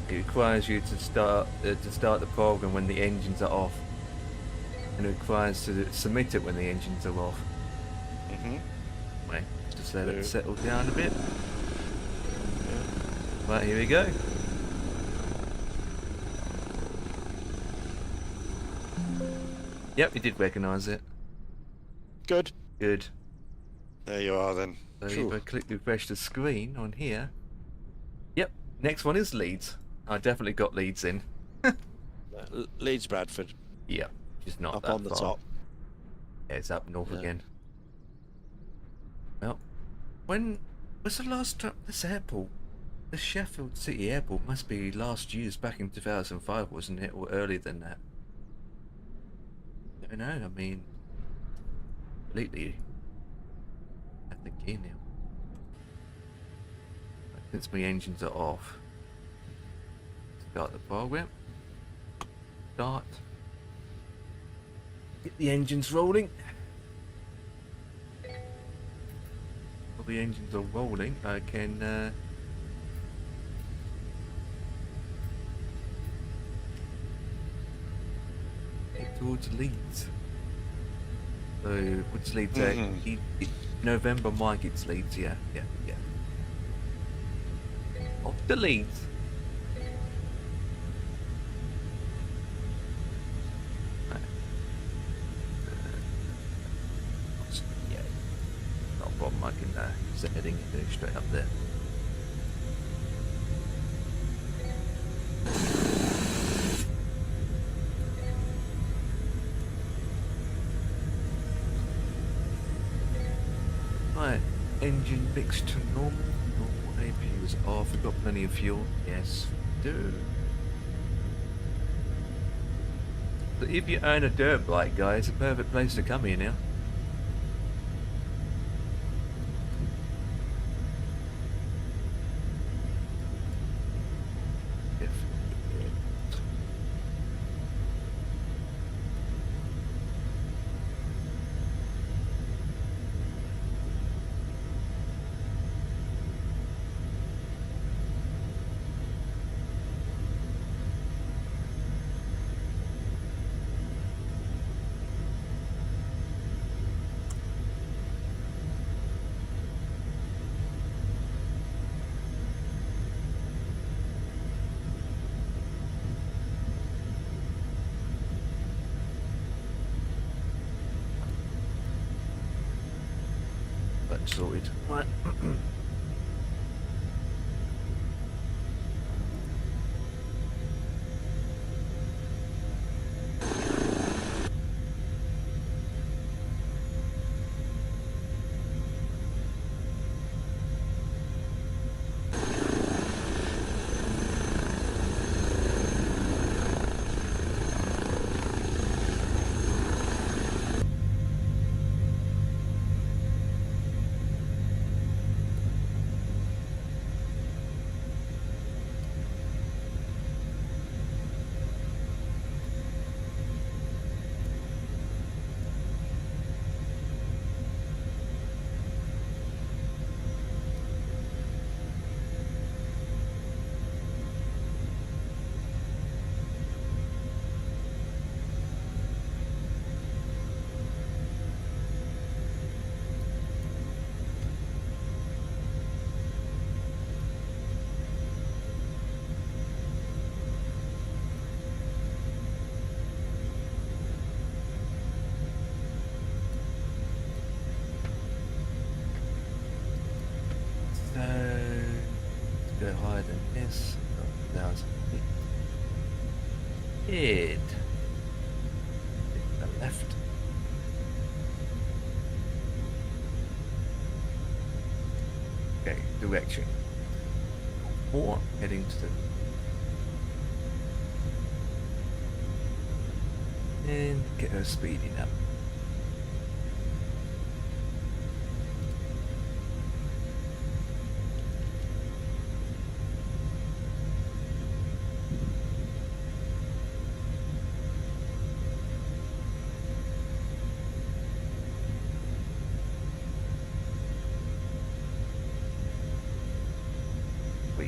It requires you to start the program when the engines are off, and it requires to submit it when the engines are off. Mhm. Wait, just let So- it settle down a bit. Right, here we go. Yep, it did recognise it. Good. Good. There you are then. So Phew. if I click refresh the screen on here. Yep, next one is Leeds. I definitely got Leeds in. Leeds Bradford Yep, just not up that on the far. top. Yeah, it's up north Yeah. again. Well, when was the last time this airport? The Sheffield City Airport must be last used back in 2005, wasn't it? Or earlier than that? I don't know, I mean, completely at the gear now. Since my engines are off. Start the program. Start. Get the engines rolling. While the engines are rolling, I can head towards Leeds. So, which Leeds? Mhm. November Mike, it's Leeds. Yeah. Off to Leeds. Yeah, not a problem. I can set heading and go straight up there. Right, engine mixed to normal. Normal APU is off. We've got plenty of fuel. Yes, we do. So if you own a dirt bike, guys, it's a perfect place to come here now. sorted. Right. So, let's go higher than this. 1,000 feet. Head. To the left. Okay, direction. 4, heading to the... And get her speeding up.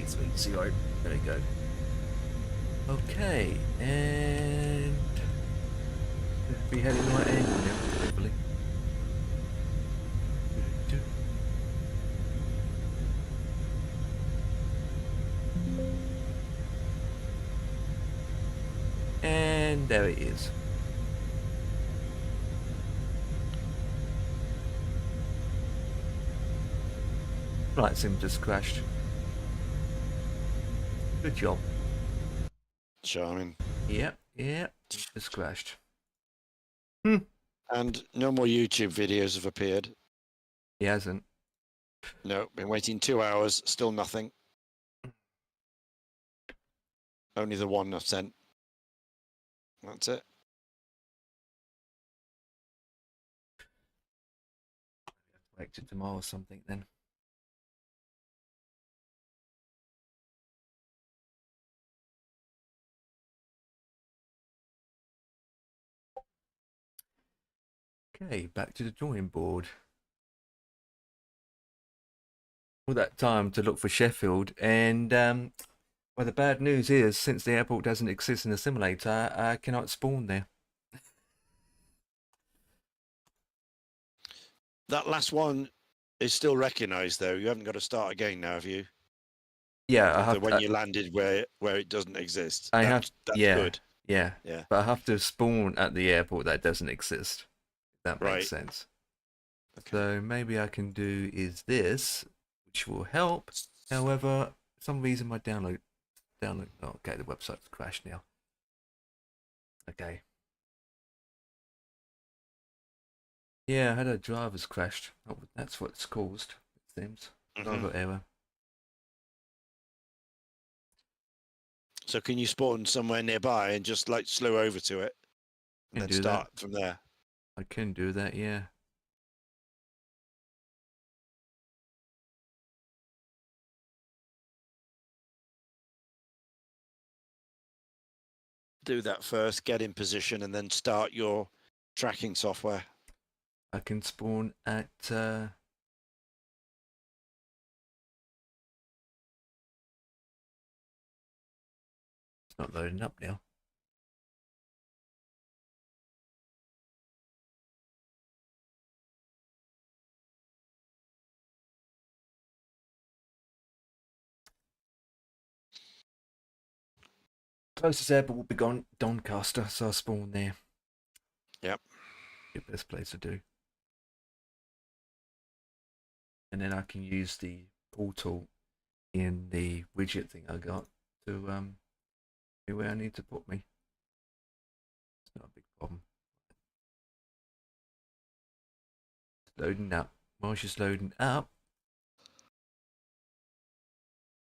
Sweet, zero. There we go. Okay, and be heading right angle now, hopefully. And there it is. Flight sim just crashed. Good job. Charming. Yep, just crashed. And no more YouTube videos have appeared. He hasn't. No, been waiting 2 hours, still nothing. Only the one I've sent. That's it. Wait till tomorrow or something then. Okay, back to the drawing board. All that time to look for Sheffield, and well, the bad news is, since the airport doesn't exist in the simulator, I cannot spawn there. That last one is still recognised, though. You haven't got to start again now, have you? Yeah, I have The when you landed where it doesn't exist. That's yeah, good. yeah, Yeah. but I have to spawn at the airport that doesn't exist. If that Right. makes sense. Okay. So maybe I can do is this, which will help. However, for some reason my download. Oh, okay, the website's crashed now. Okay. Yeah, I had a driver's crashed. Oh, that's what it's caused, it seems. Driver error. So can you spawn somewhere nearby and just like slow over to it and then start from there? I can do that, yeah. Do that first, get in position, and then start your tracking software. I can spawn at it's not loading up now. Closest airport will be gone Doncaster, so I'll spawn there. Yep. The best place to do. and then I can use the portal in the widget thing I got to see where I need to put me. It's not a big problem. It's loading up. While she's loading up,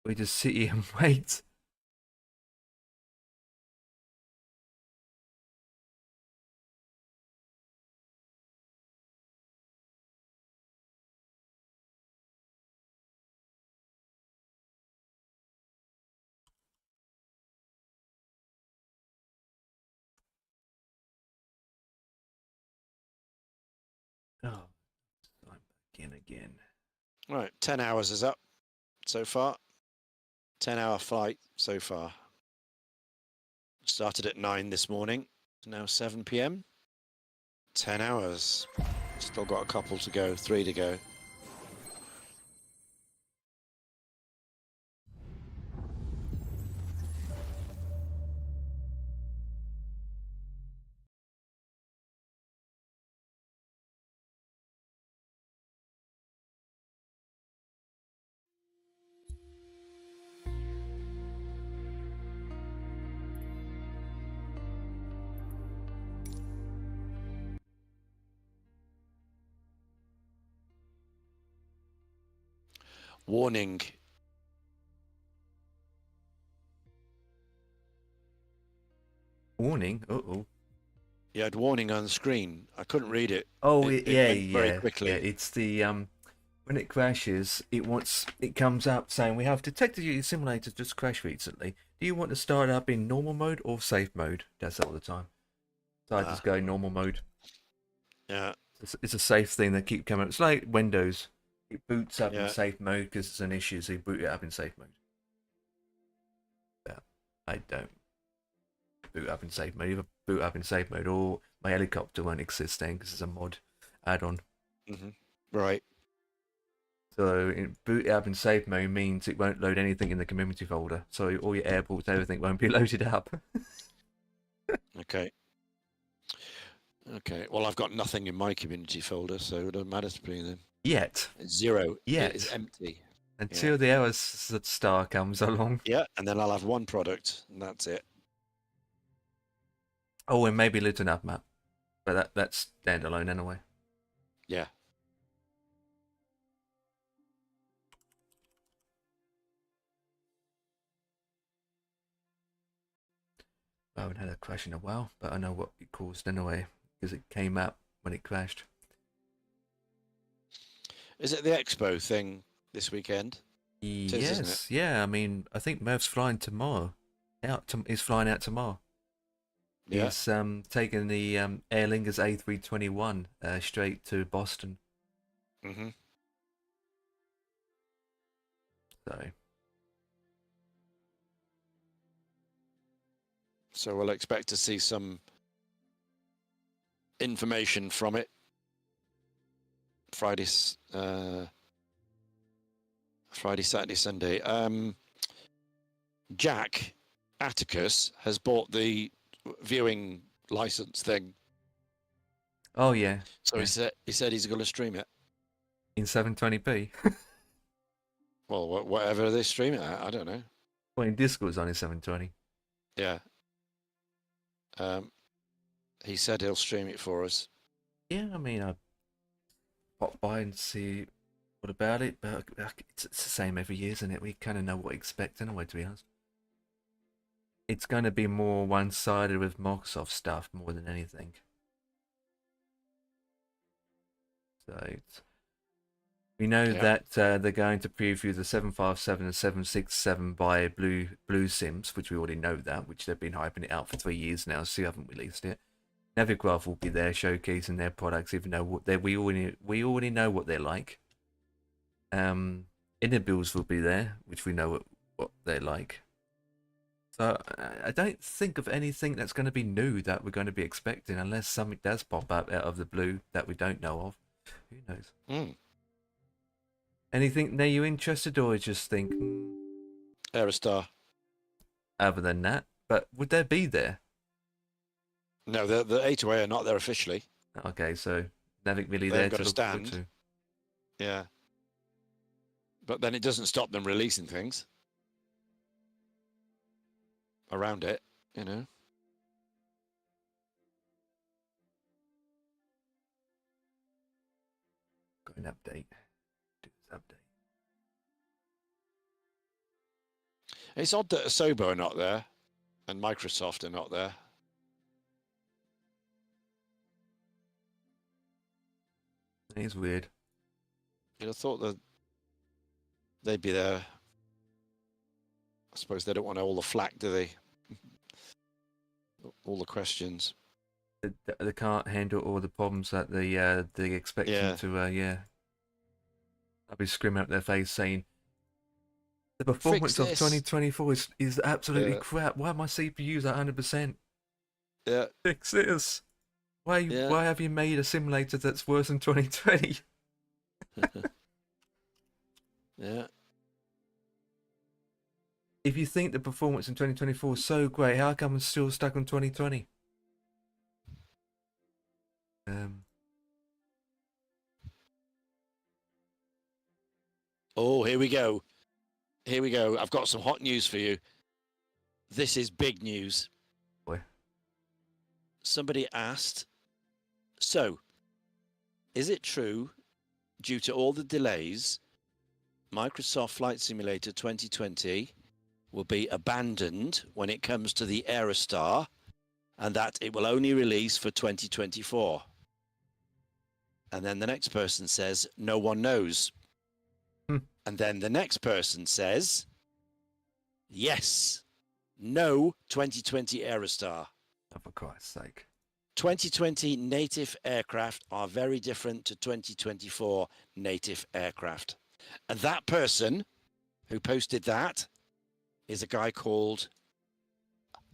we just sit here and wait. Oh, I'm back in again. Right, 10 hours is up so far. 10-hour flight so far. Started at 9 this morning. It's now 7 p.m. 10 hours. Still got a couple to go, 3 to go. Warning. Warning. Uh-oh. You had warning on the screen. I couldn't read it. Oh, It yeah, went very yeah, quickly. yeah. It's the when it crashes, it comes up saying we have detected your simulator just crashed recently. Do you want to start up in normal mode or safe mode? That's all the time. So I just go normal mode. Yeah. It's a safe thing that keep coming up. It's like Windows. It boots up Yeah. in safe mode because it's an issue, so you boot it up in safe mode. But I don't boot up in safe mode. Either boot up in safe mode or my helicopter won't exist then because it's a mod add-on. Right. So boot it up in safe mode means it won't load anything in the community folder. So all your airports, everything won't be loaded up. Okay. Okay. Well, I've got nothing in my community folder, so it doesn't matter to me then. Yet. It's 0. Yet. It is empty. Until the hours star comes along. Yeah, and then I'll have one product, and that's it. Oh, and maybe Luton Up map. But that's standalone anyway. Yeah. I haven't had a crash in a while, but I know what it caused anyway, because it came up when it crashed. Is it the expo thing this weekend? It is, isn't it? Yeah. I mean, I think Merv's flying tomorrow. He's flying out tomorrow. Yeah. He's taking the Aer Lingus A321 straight to Boston. Mm-hmm. So we'll expect to see some information from it Friday, Saturday, Sunday. Jack Atticus has bought the viewing license thing. Oh yeah. So yeah. he said he's going to stream it. In 720p. Well, whatever they stream it at, I don't know. Well, in Discord's on in 720. Yeah. He said he'll stream it for us. Yeah, I mean, I pop by and see what about it, but it's the same every year, isn't it? We kind of know what to expect anyway, to be honest. It's going to be more one-sided with Microsoft stuff more than anything. So we know that they're going to preview the 757 and 767 by Blue Sims, which we already know that, which they've been hyping it out for 3 years now, so they haven't released it. Navicraft will be there showcasing their products, even though we already know what they're like. Innerbills will be there, which we know what they're like. So I don't think of anything that's going to be new that we're going to be expecting, unless something does pop up out of the blue that we don't know of. Who knows? Anything that you're interested, or just think Aerostar. Other than that, but would they be there? No, the A2A are not there officially. Okay, so nothing really They've there got to a look forward stand. to. Yeah. But then it doesn't stop them releasing things around it, you know. Got an update. Do this update. It's odd that Asobo are not there and Microsoft are not there. It is weird. You'd have thought that they'd be there. I suppose they don't want all the flack, do they? All the questions. They can't handle all the problems that they expect them to. Yeah. I'll be screaming up their face saying, "The performance of 2024 is absolutely crap. Why are my CPUs at 100%? Yeah. Fix this. Why have you made a simulator that's worse than 2020?" Yeah. If you think the performance in 2024 is so great, how come I'm still stuck on 2020? Oh, here we go. Here we go. I've got some hot news for you. This is big news. Boy. Somebody asked, so, is it true, due to all the delays, Microsoft Flight Simulator 2020 will be abandoned when it comes to the Aerostar, and that it will only release for 2024? And then the next person says, no one knows. And then the next person says, yes, no 2020 Aerostar. Oh, for Christ's sake. 2020 native aircraft are very different to 2024 native aircraft. And that person who posted that is a guy called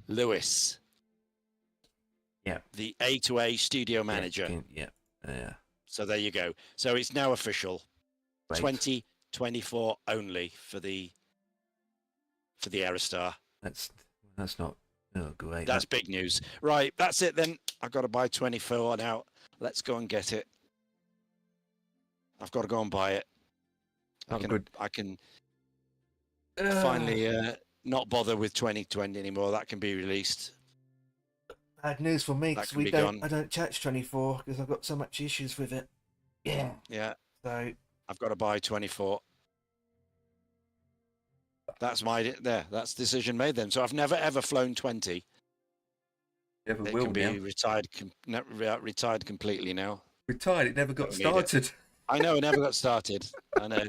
Lewis. Yeah. The A2A studio manager. Yeah. So there you go. So it's now official. Right. 2024 only for the Aerostar. That's not great. That's big news. Right, that's it then. I've got to buy 24 now. Let's go and get it. I've got to go and buy it. I can finally not bother with 2020 anymore. That can be released. Bad news for me because gone. I don't touch 24 because I've got so much issues with it. Yeah. Yeah. So I've got to buy 24. That's that's decision made then. So I've never ever flown 20. Never it will can be now. retired completely now. Retired. It never got started. I know. It never got started. I know.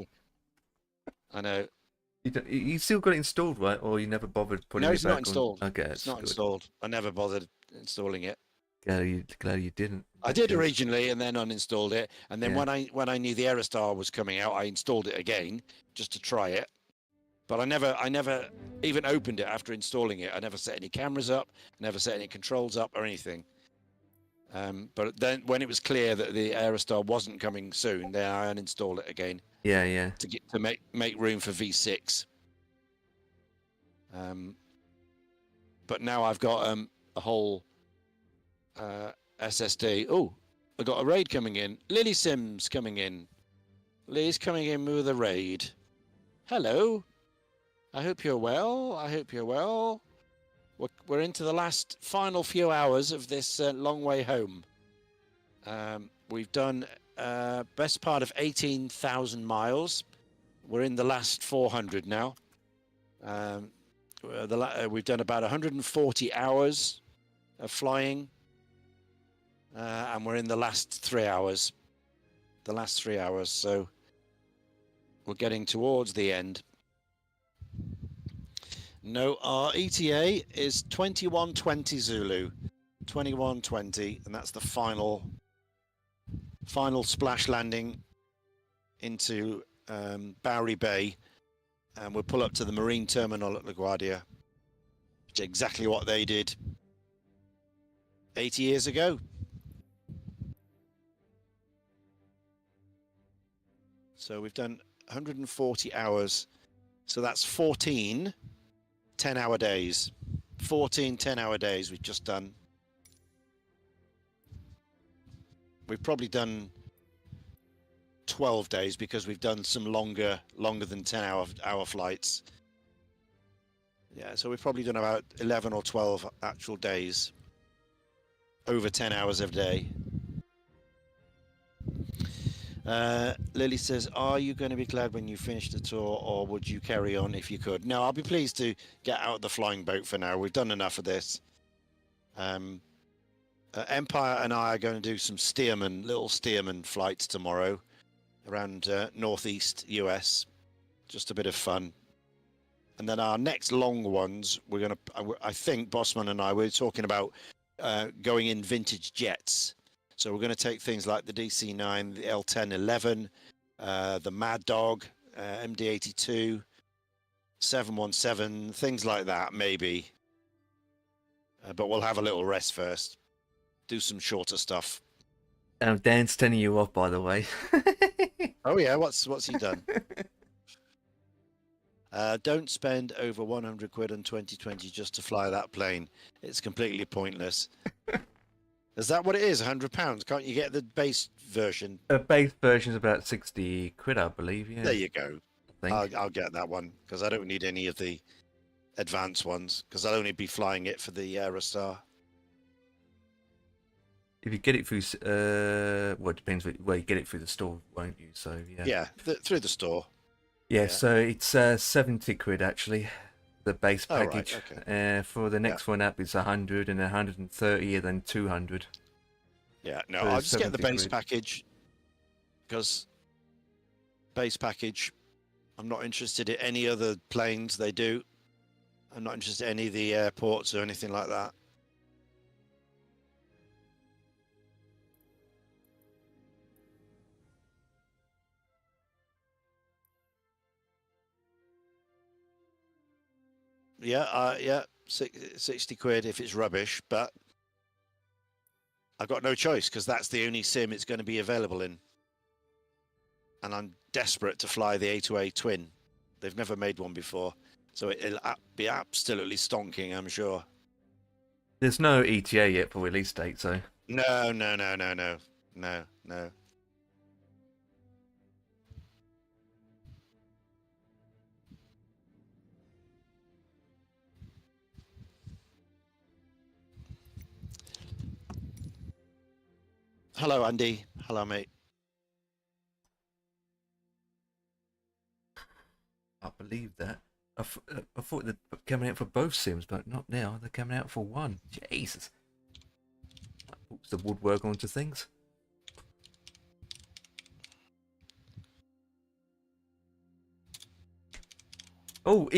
You still got it installed, right? Or you never bothered putting it back on? No, it's not installed. Okay, it's not installed. I never bothered installing it. Glad you didn't. I did originally, and then uninstalled it. And then when I knew the Aerostar was coming out, I installed it again just to try it. But I never even opened it after installing it. I never set any cameras up, never set any controls up or anything. But then when it was clear that the Aerostar wasn't coming soon, then I uninstalled it again. Yeah. To make room for V6. But now I've got a whole SSD. Oh, I got a raid coming in. Lily Sims coming in. Lily's coming in with a raid. Hello. I hope you're well. We're into the final few hours of this long way home. We've done best part of 18,000 miles. We're in the last 400 now. We've done about 140 hours of flying. And we're in the last 3 hours. So we're getting towards the end. No, our ETA is 2120 Zulu. 2120, and that's the final splash landing into Bowery Bay. And we'll pull up to the Marine Terminal at LaGuardia, which is exactly what they did 80 years ago. So we've done 140 hours. So that's 14 10-hour days. 14 10-hour days we've just done. We've probably done 12 days because we've done some longer than 10-hour flights. Yeah, so we've probably done about 11 or 12 actual days, over 10 hours a day. Lily says, are you going to be glad when you finish the tour, or would you carry on if you could? No, I'll be pleased to get out of the flying boat for now. We've done enough of this. Empire and I are going to do some little Stearman flights tomorrow around northeast US. Just a bit of fun. And then our next long ones, we're going to, I think Bossman and I, we're talking about going in vintage jets. So we're going to take things like the DC-9, the L-1011, the Mad Dog, MD-82, 717, things like that, maybe. But we'll have a little rest first. Do some shorter stuff. Dan's turning you off, by the way. Oh yeah, what's he done? Don't spend over 100 quid on 2020 just to fly that plane. It's completely pointless. Is that what it is? £100? Can't you get the base version? The base version's about 60 quid, I believe. Yeah. There you go. I think. I'll get that one because I don't need any of the advanced ones because I'll only be flying it for the Aerostar. If you get it through, well, it depends. Well, you get it through the store, won't you? So yeah. Yeah, through the store. Yeah, Yeah. so it's 70 quid actually, the base Oh, right, package. okay. For the next one up, it's 100 and 130, and then 200. Yeah, no, So I'll just get the 70 base quid. package because base package. I'm not interested in any other planes they do. I'm not interested in any of the airports or anything like that. Yeah, 60 quid if it's rubbish, but I've got no choice because that's the only sim it's going to be available in. And I'm desperate to fly the A2A twin. They've never made one before, so it'll be absolutely stonking, I'm sure. There's no ETA yet for release date, so No. Hello, Andy. Hello, mate. I believe that. I thought they're coming out for both sims, but not now. They're coming out for one. Jesus. That puts the woodwork onto things. Oh,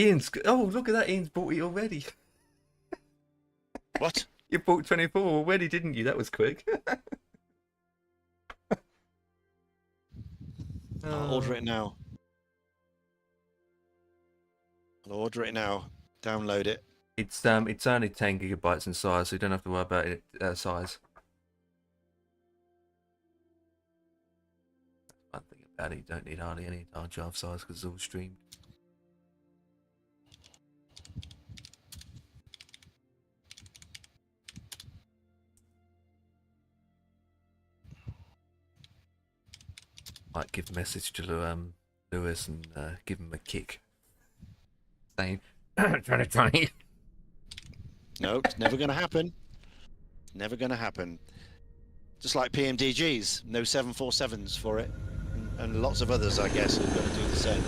Oh, look at that. Ian's bought it already. What? You bought 24 already, didn't you? That was quick. I'll order it now. I'll order it now. Download it. It's only 10 gigabytes in size, so you don't have to worry about it size. One thing about it, you don't need hardly any hard drive size because it's all streamed. Might give a message to Lewis and give him a kick, saying, "2020." No, it's never going to happen. Never going to happen. Just like PMDGs, no 747s for it. And lots of others, I guess, are going to do the same.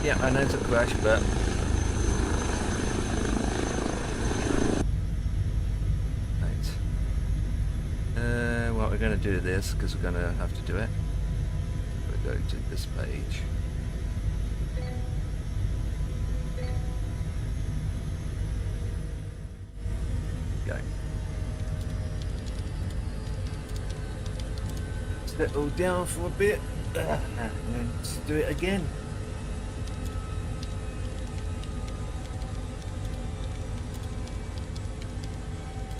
Yeah, I know it's a crash, but right. Well, we're going to do this because we're going to have to do it. We'll go to this page. Go. Settle down for a bit, and then let's do it again.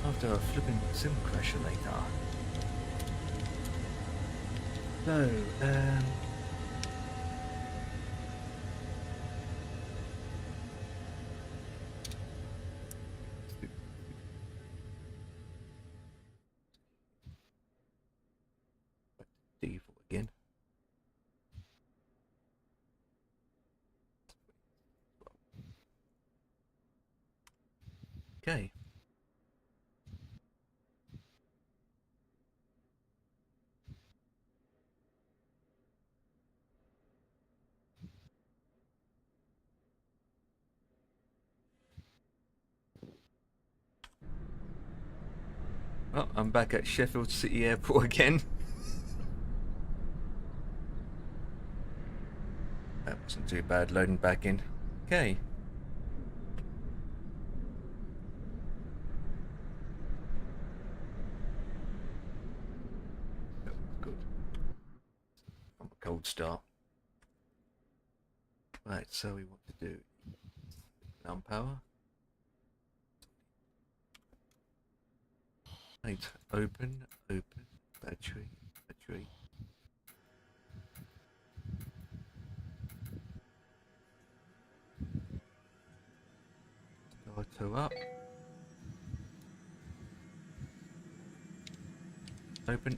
After a flipping sim crash later. So, default again. Okay. Well, I'm back at Sheffield City Airport again. That wasn't too bad loading back in. Okay. That was good. From a cold start. Right, so we want to do ground power. Right, open, battery. Auto up. Open,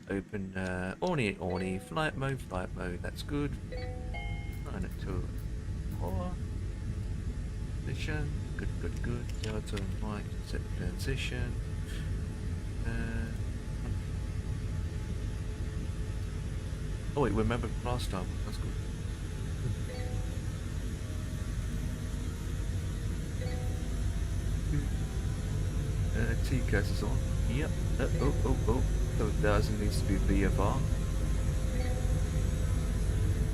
orny, flight mode, that's good. Turn it to 4. Position, good. Auto and right, set the transition. Oh wait, remember last time, that's good. T-cast is on. Yep. Oh. So it doesn't need to be VFR.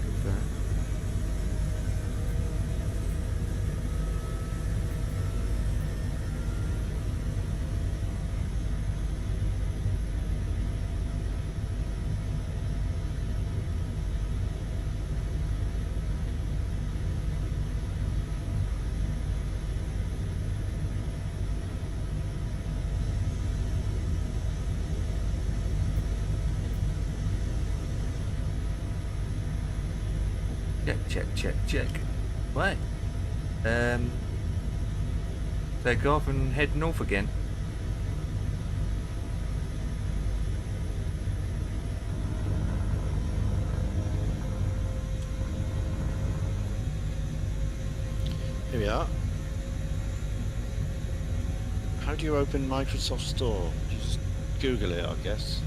Confirm. Check. Right. Take off and head north again. Here we are. How do you open Microsoft Store? You just Google it, I guess.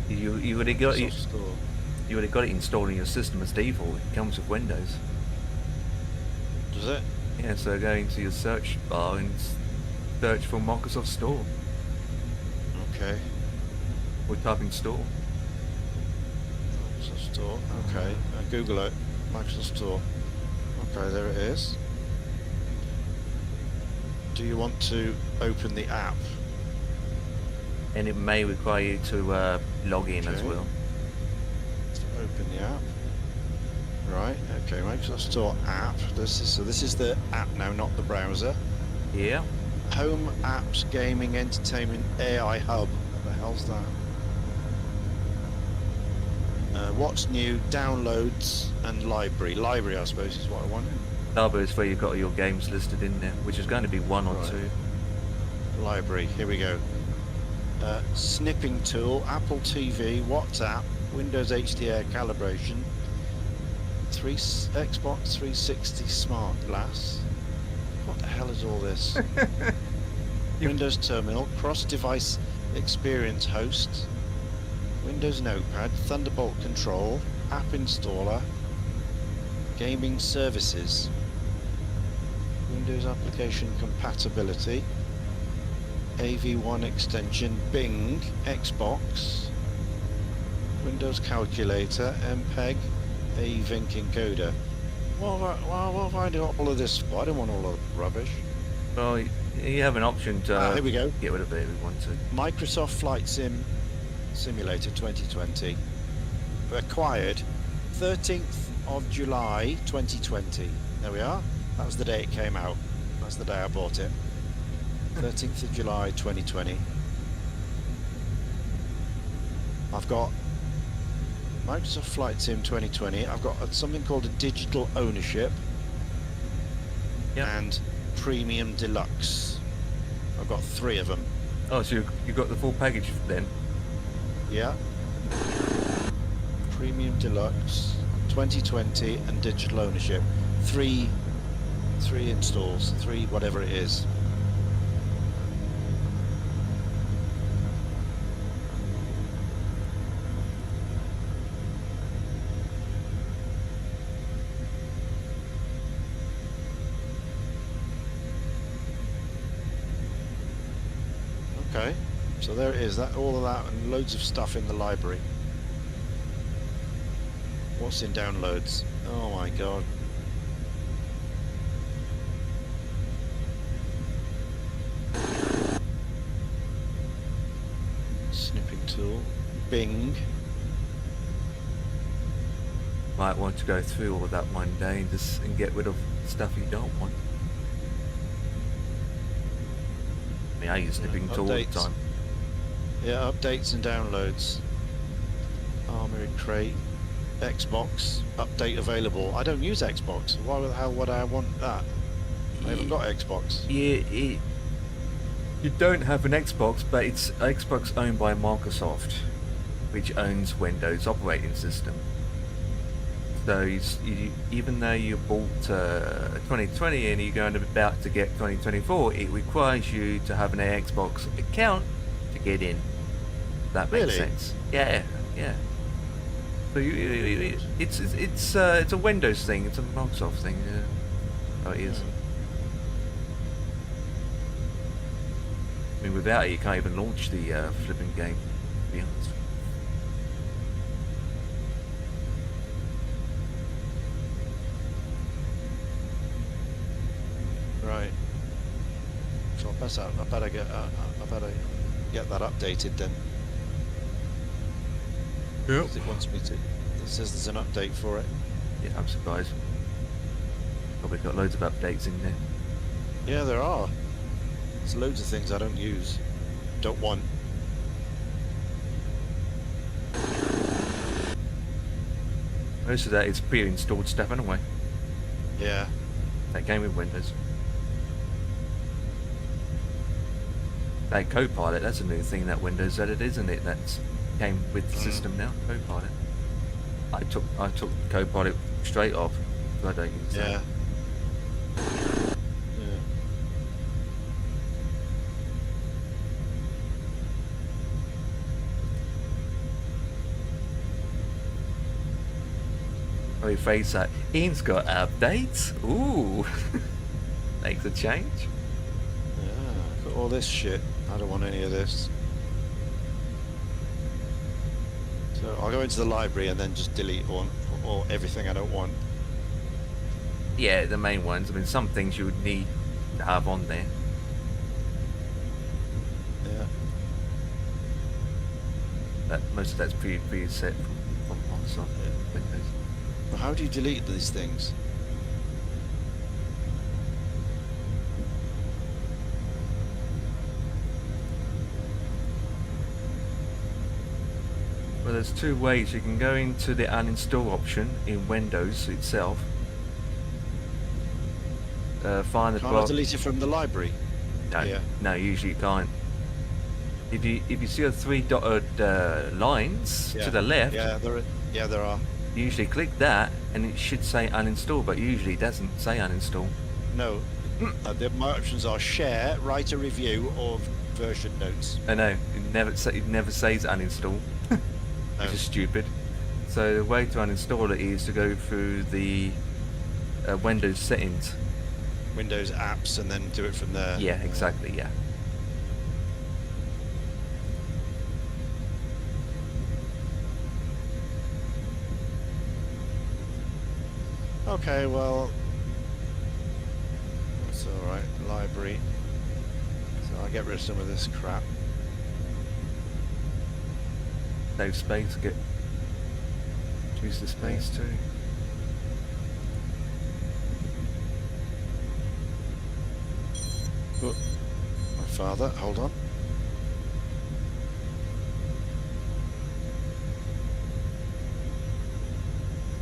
You would have got it. Store. You would have got it installed in your system as default. It comes with Windows. Does it? Yeah, so go into your search bar and search for Microsoft Store. Okay. Or type in store. Microsoft Store. Okay. Google it. Microsoft Store. Okay, there it is. Do you want to open the app? And it may require you to log in as Okay. well. Open the app. Right. Okay. Microsoft Store app. This is the app now, not the browser. Yeah. Home apps, gaming, entertainment, AI hub. What the hell's that? What's new? Downloads and library. Library, I suppose, is what I want. Library is where you've got all your games listed in there, which is going to be 1 or Right. 2. Library. Here we go. Snipping tool, Apple TV, WhatsApp, Windows HDR calibration, Xbox 360 smart glass. What the hell is all this? Windows terminal, cross-device experience host, Windows notepad, Thunderbolt control, app installer, Gaming services. Windows application compatibility. AV1 extension, Bing, Xbox, Windows calculator, MPEG, AVINC encoder. Well, why have I got all of this for? I don't want all of the rubbish. Well, you have an option to Here we go. get rid of it if you want to. Microsoft Flight Simulator 2020. Acquired 13th of July 2020. There we are. That was the day it came out. That's the day I bought it. 13th of July 2020. I've got Microsoft Flight Sim 2020. I've got something called a digital ownership Yep. and premium deluxe. I've got 3 of them. Oh, so you got the full package then? Yeah. Premium deluxe 2020 and digital ownership. 3 installs, 3 whatever it is. Okay, so there it is. That all of that and loads of stuff in the library. What's in downloads? Oh my god. Snipping tool. Bing. Might want to go through all of that one day and get rid of stuff you don't want. I mean, I use snipping tool all the Updates. time. Yeah, updates and downloads. Armory crate. Xbox. Update available. I don't use Xbox. Why the hell would I want that? I haven't got Xbox. You don't have an Xbox, but it's Xbox owned by Microsoft, which owns Windows operating system. So even though you bought 2020 and you're going about to get 2024, it requires you to have an Xbox account to get in. That makes Really? sense. Yeah, yeah. So it's a Windows thing. It's a Microsoft thing. Yeah. Oh, it is. I mean, without it, you can't even launch the flipping game. To be honest. Right. So I better get that updated then. Yep. 'Cause it wants me to. It says there's an update for it. Yeah, I'm surprised. Probably got loads of updates in there. Yeah, there are. There's loads of things I don't use, don't want. Most of that is pre-installed stuff anyway. Yeah. That game with Windows. That Copilot, that's a new thing that Windows added, isn't it? That's came with the system now. Copilot. I took Copilot straight off. So I don't use Yeah. that. Yeah. We face that. Ian's got updates. Ooh, makes a change. Yeah. Got all this shit. I don't want any of this. So I'll go into the library and then just delete or everything I don't want. Yeah, the main ones. I mean, some things you would need to have on there. Yeah. But most of that's pre-set from Microsoft Windows. Well, how do you delete these things? Well, there's 2 ways. You can go into the uninstall option in Windows itself. Find the Can't I delete it from the library? No, Yeah. no, usually you can't. If you see the 3 dotted lines Yeah. to the left, Yeah, there are. you usually click that and it should say uninstall, but usually it doesn't say uninstall. No. My options are share, write a review, or version notes. I know, it never says uninstall, which No. is stupid. So the way to uninstall it is to go through the Windows settings. Windows apps, and then do it from there. Yeah, exactly. Yeah. Okay, well, that's all right. Library. So I'll get rid of some of this crap. No space. Get choose the space too. Oh, my father, hold on.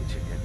Chicken.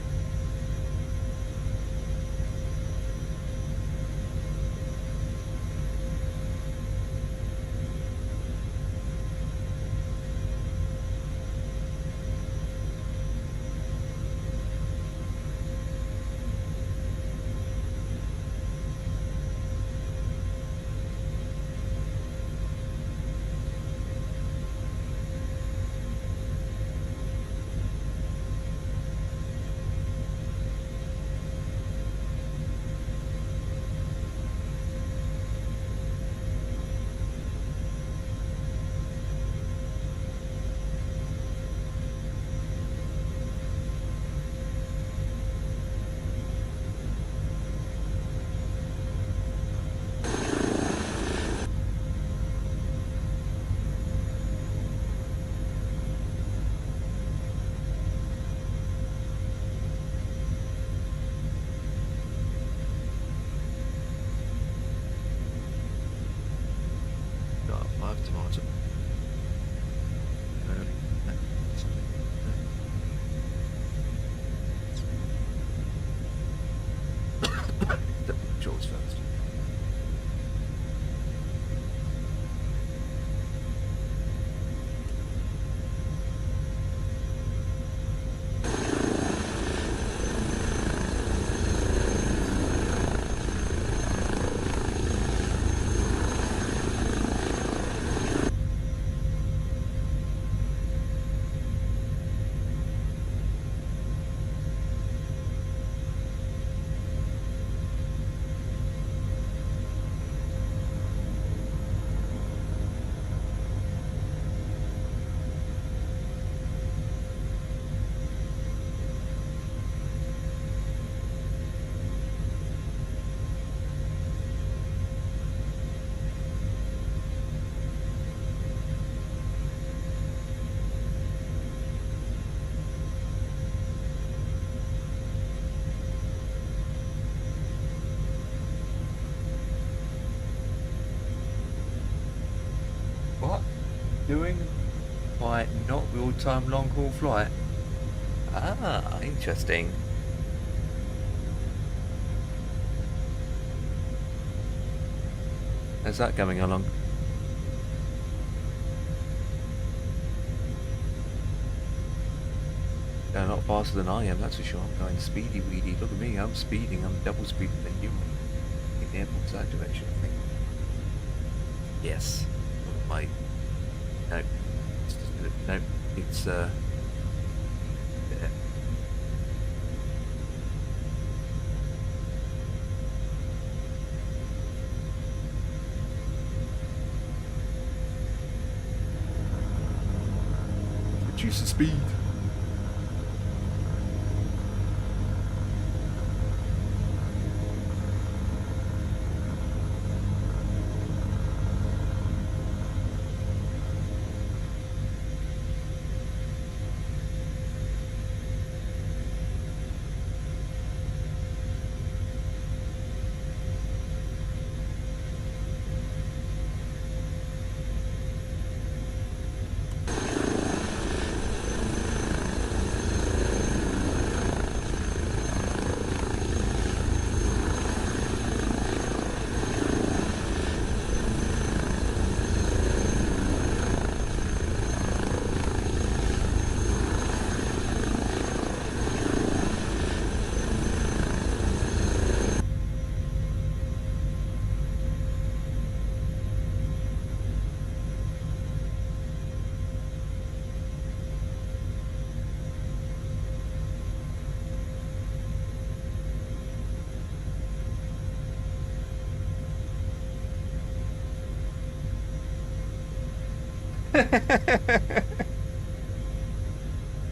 Got 5 tomato. Jaws first. What? Doing by not real-time long-haul flight? Ah, interesting. How's that coming along? Going a lot faster than I am, that's for sure. I'm going speedy weedy. Look at me, I'm speeding. I'm double speeding than you. I think the airport's that direction, I think. Yes. My... No. No, it's there. Reduce the speed.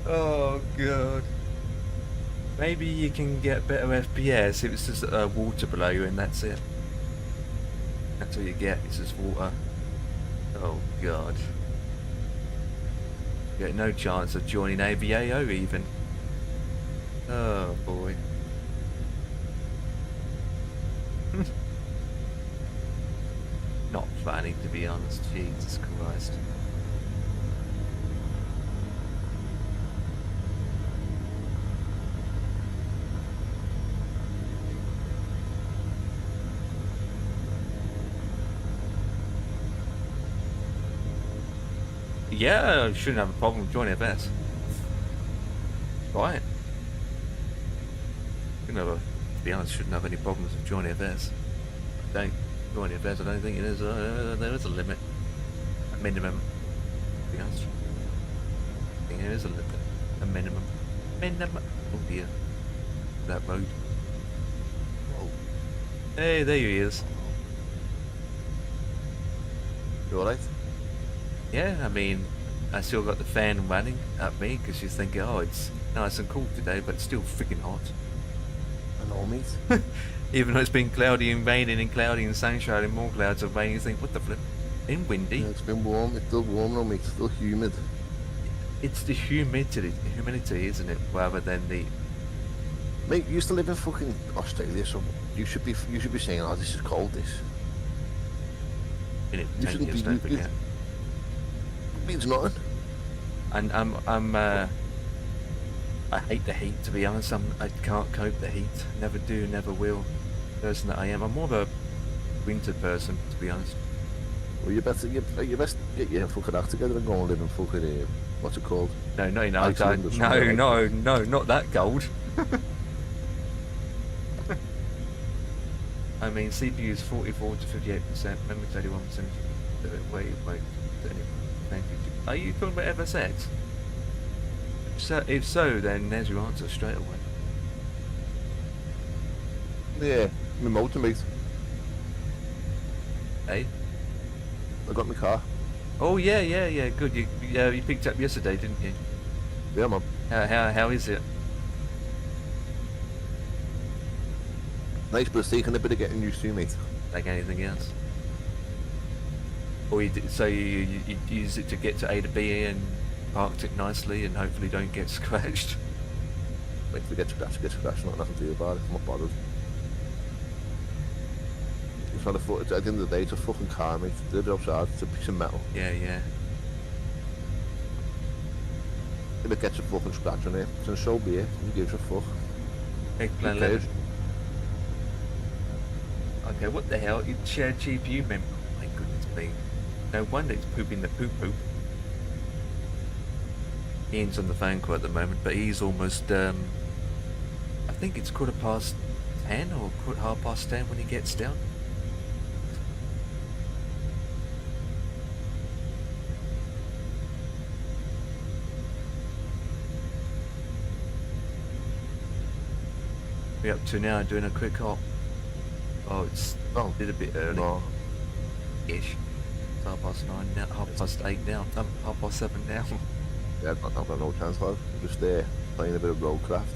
Oh god. Maybe you can get better FPS if it's just water below you and that's it. That's all you get, it's just water. Oh god. You get no chance of joining AVAO even. Oh boy. Not funny to be honest, Jesus Christ. Yeah, I shouldn't have a problem with joining FS. Right. To be honest, shouldn't have any problems with joining FS. I don't join FS, I don't think it is. There is a limit. A minimum. To be honest. I think there is a limit. A minimum. Minimum. Oh dear. That road. Oh, Hey, there he is. you alright? Yeah, I mean, I still got the fan running at me because she's thinking, oh, it's nice and cool today, but it's still freaking hot. I know, mate. Even though it's been cloudy and raining and cloudy and sunshine and more clouds and rain, you think, what the flip? And windy. Yeah, it's been warm. It's still warm now, mate. It's still humid. It's the humidity, isn't it? Rather than the. Mate, you used to live in fucking Australia, so you should be saying, oh, this is cold, this. In it, You 10 shouldn't years, be- don't you- forget. It means nothing. And I hate the heat, to be honest. I can't cope the heat. Never do, never will. Person that I am. I'm more of a winter person, to be honest. Well, you best get your fucking act together and go and live in fucking, what's it called? No, no, Iceland or something no, not that cold. I mean, CPU is 44 to 58%, memory 31%. Wait. Are you talking about FSX? So, if so, then there's your answer straight away. Yeah, my motor, mate. Hey? I got my car. Oh yeah, good. You picked up yesterday, didn't you? Yeah, man. How is it? Nice, but it's taking a bit of getting used to, mate. Like anything else? Or so you use it to get to A to B and parked it nicely and hopefully don't get scratched. Like, if we get scratched, not nothing to do about it. I'm not bothered. It's not at the end of the day, it's a fucking car, mate. The job's hard, it's a piece of metal. Yeah. If it gets a fucking scratch on it, then so be it. Who gives a fuck? Eggplant Who cares? lemon. Okay, what the hell? You shared GPU memory. Oh my goodness me. No wonder it's pooping the poop. Ian's on the phone call at the moment, but he's almost, I think it's 10:15 or 10:30 when he gets down. We're up to now doing a quick hop. Oh, it's No. did a bit early. No. Ish. It's 9:30 now, 8:30 now, 7:30 now. Yeah, I've got no chance, lad. I'm just there playing a bit of roadcraft.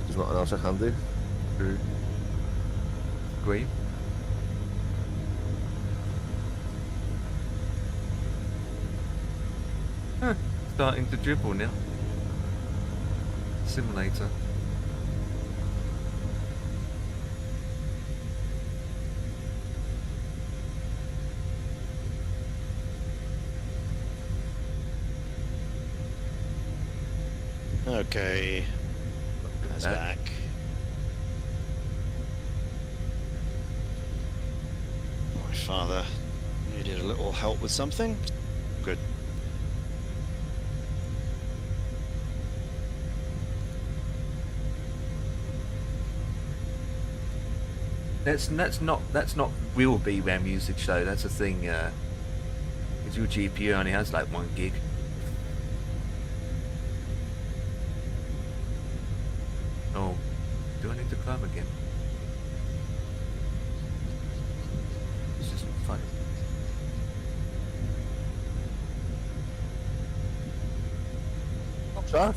There's nothing else I can do. True. Agree. Huh, starting to dribble now. Simulator. Okay, that's that. back. My father needed a little help with something. Good. That's not real VRAM usage though. That's the thing. Because your GPU only has like 1 gig. Oh, do I need to climb again? that?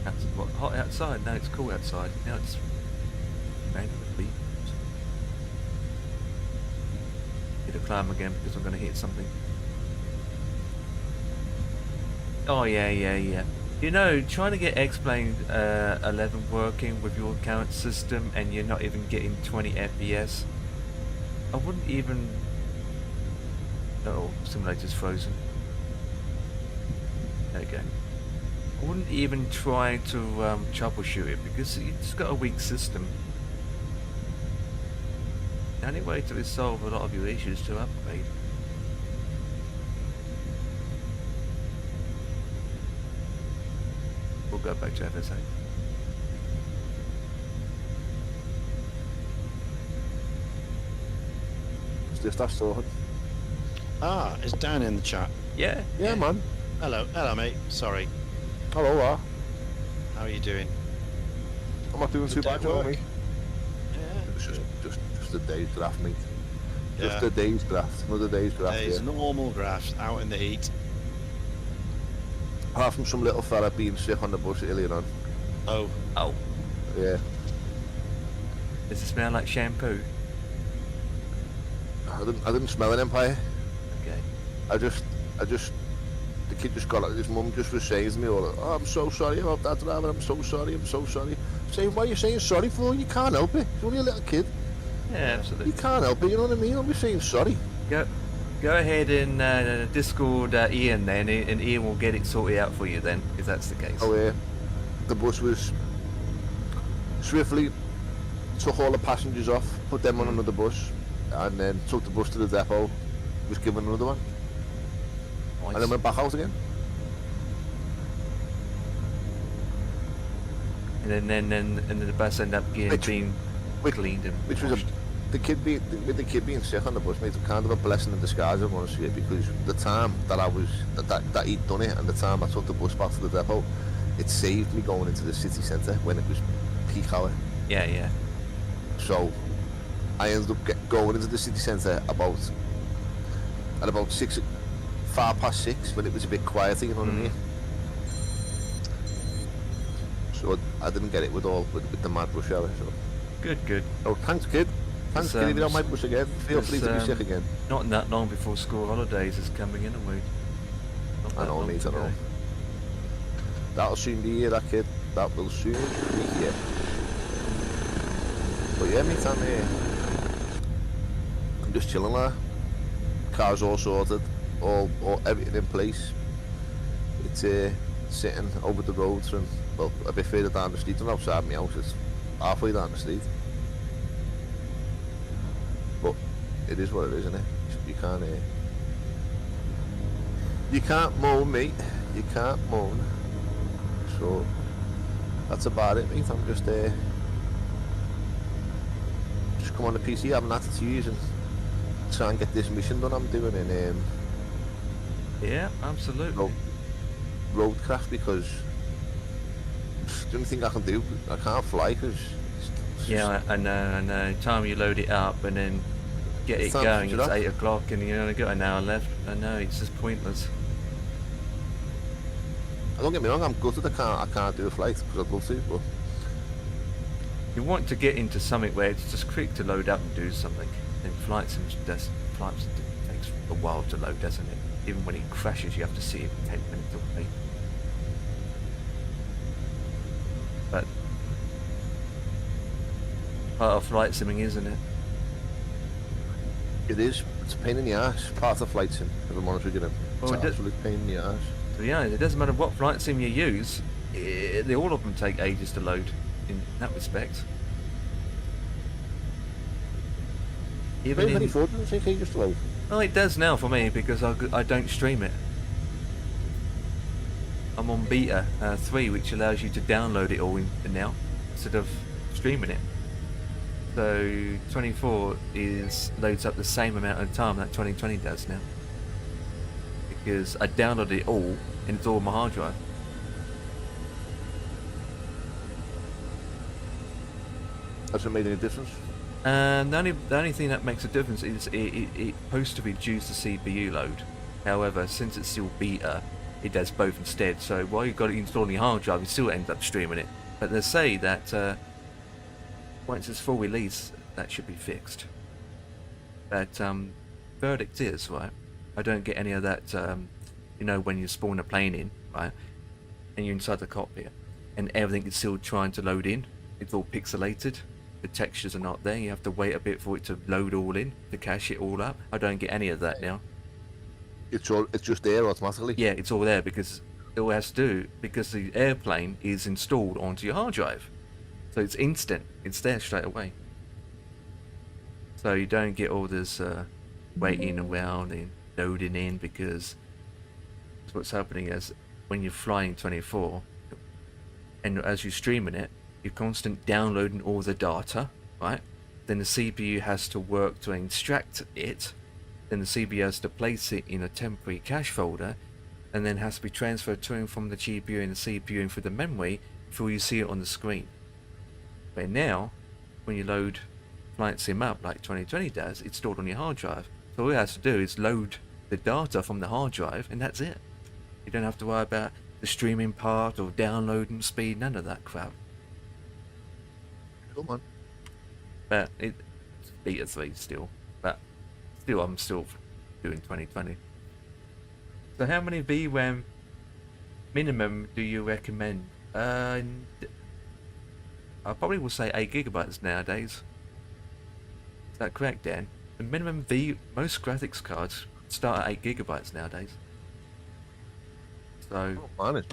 That's what, hot outside? No, it's cool outside. Now it's raining with beat. Hit a climb again because I'm going to hit something. Oh yeah, yeah, yeah. You know, trying to get X-Plane 11 working with your current system and you're not even getting 20 FPS. I wouldn't even... Oh, simulator's frozen. There you go. I wouldn't even try to troubleshoot it because it's got a weak system. The only way to resolve a lot of your issues is to upgrade. We'll go back to FSA. Stiff stuff sorted. Ah, it's Dan in the chat. Yeah, Yeah, man. Hello, mate. Sorry. Hello, How are you doing? I'm not doing too Good day bad, at work. me. Yeah. It's just a day's graft, mate. Just Yeah. a day's graft. Another day's graft. Days, Yeah. normal graphs out in the heat. Apart from some little fella being sick on the bus earlier on. Oh, Oh, Yeah. does it smell like shampoo? I didn't smell an Empire. Okay. I just, the kid just got like, his mum just was saying to me, oh, I'm so sorry about that driver, I'm so sorry. Saying, what are you saying sorry for? You can't help it. You're only a little kid. Yeah, absolutely. You can't help it, you know what I mean? I'll be saying sorry. Go ahead and Discord Ian then, and Ian will get it sorted out for you then, if that's the case. Oh, yeah. The bus was swiftly took all the passengers off, put them on another bus, and then took the bus to the depot, was given another one, Nice. and then went back out again. And then the bus ended up being cleaned and Which was washed. the kid being sick on the bus, mate, was kind of a blessing in disguise, I want to say, because the time that I was that he'd done it and the time I took the bus back to the depot, it saved me going into the city centre when it was peak hour. Yeah, yeah. So I ended up going into the city centre at about 6:05 when it was a bit quieter, you know what I mean? So I didn't get it with the mad rush hour. So. Good. Oh, thanks, kid. Thanks, kid. If you don't mind bus again, feel free to be sick again. Not that long before school holidays is coming in, are we? Not I that know, long mate, to I know. go. That'll soon be here, that kid. That will soon be here. But yeah, mate, I'm just chilling there. Car's all sorted, all everything in place. It's sitting over the road from, well, a bit further down the street, and outside my house. It's halfway down the street. But it is what it is, isn't it? You can't moan, mate. You can't moan. So that's about it, mate. I'm just come on the PC, having attitudes and try and get this mission done. I'm doing in Yeah, absolutely. roadcraft, because the only thing I can do, I can't fly because Yeah, I know. Time you load it up and then get it It's time to going, switch it's it off. 8 o'clock and you only got an hour left. I know, it's just pointless. don't get me wrong, I'm gutted I can't do a flight because I'd love to, but You want to get into something where it's just quick to load up and do something. Then flights takes a while to load, doesn't it? Even when it crashes, you have to see it 10 minutes away. But part of flight simming, isn't it? it is. It's a pain in the ass. Part of flight sim, if I'm honest with you. Then. It's Well, an absolute pain in the ass. To be honest, it doesn't matter what flight sim you use, all of them take ages to load in that respect. Even in, 2024 doesn't take ages to load. oh, it does now for me because I don't stream it. I'm on beta 3, which allows you to download it all now instead of streaming it. So 24 loads up the same amount of time that 2020 does now, because I downloaded it all and it's all on my hard drive. Has it made any difference? And the only thing that makes a difference is it's supposed to reduce the CPU load. However, since it's still beta, it does both instead. So while you've got it installed on your hard drive, you still end up streaming it. But they say that once it's full release, that should be fixed. But verdict is, right, I don't get any of that, you know, when you spawn a plane in, right, and you're inside the cockpit, and everything is still trying to load in. It's all pixelated. The textures are not there. You have to wait a bit for it to load all in, to cache it all up. I don't get any of that now. It's just there automatically. Yeah, it's all there because all it has to do, because the airplane is installed onto your hard drive. So it's instant. It's there straight away. So you don't get all this waiting around and loading in, because what's happening is when you're flying 24 and as you're streaming it, you're constant downloading all the data, right? Then the CPU has to work to extract it. Then the CPU has to place it in a temporary cache folder, and then has to be transferred to and from the GPU and the CPU into the memory before you see it on the screen. But now, when you load Flight Sim up like 2020 does, it's stored on your hard drive. So all it has to do is load the data from the hard drive, and that's it. You don't have to worry about the streaming part or downloading speed, none of that crap. Come on. But it's beta 3 still. But still, I'm still doing 2020. So how many VRAM minimum do you recommend? I probably will say 8 gigabytes nowadays. Is that correct, Dan? The minimum most graphics cards start at 8 gigabytes nowadays. So Oh, man.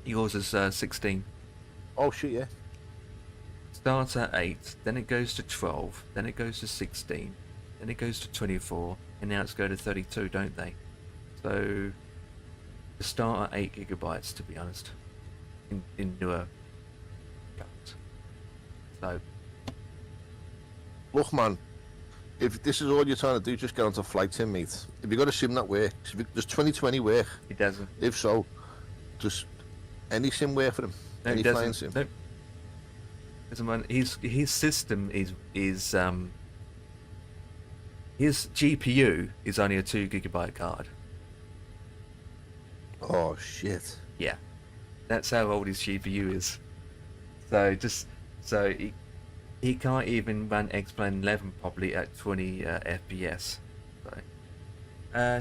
yours is 16. Oh shit, yeah. Starts at 8, then it goes to 12, then it goes to 16, then it goes to 24, and now it's going to 32, don't they? So they start at 8 gigabytes, to be honest, in newer cards. So Look, man. If this is all you're trying to do, just get onto flight sim, mate. If you got a sim that works, does 2020 work? it doesn't. If so, just any sim work for him. No, Any it flying doesn't. sim. Nope. Doesn't mind. His system is his GPU is only a 2 gigabyte card. Oh shit. Yeah, that's how old his GPU is. So he can't even run X-Plane 11 properly at 20 FPS.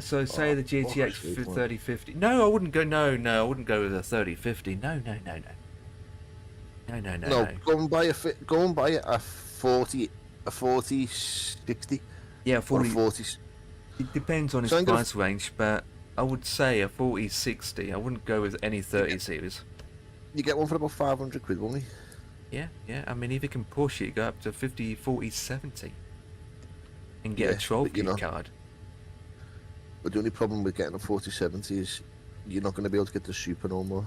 So say the GTX shit, for man. 3050. No, I wouldn't go. No, I wouldn't go with a 3050. No. No, go and buy a 4060. Yeah, Or 40. a 40. It depends on its So I'm gonna- price range, but I would say a 4060. I wouldn't go with any 30 series. You get one for about 500 quid, won't you? Yeah. I mean, if you can push it, go up to 50, 40, 70, and get Yeah, a but 12 gig you know- card. But the only problem with getting a 4070 is you're not going to be able to get the Super no more.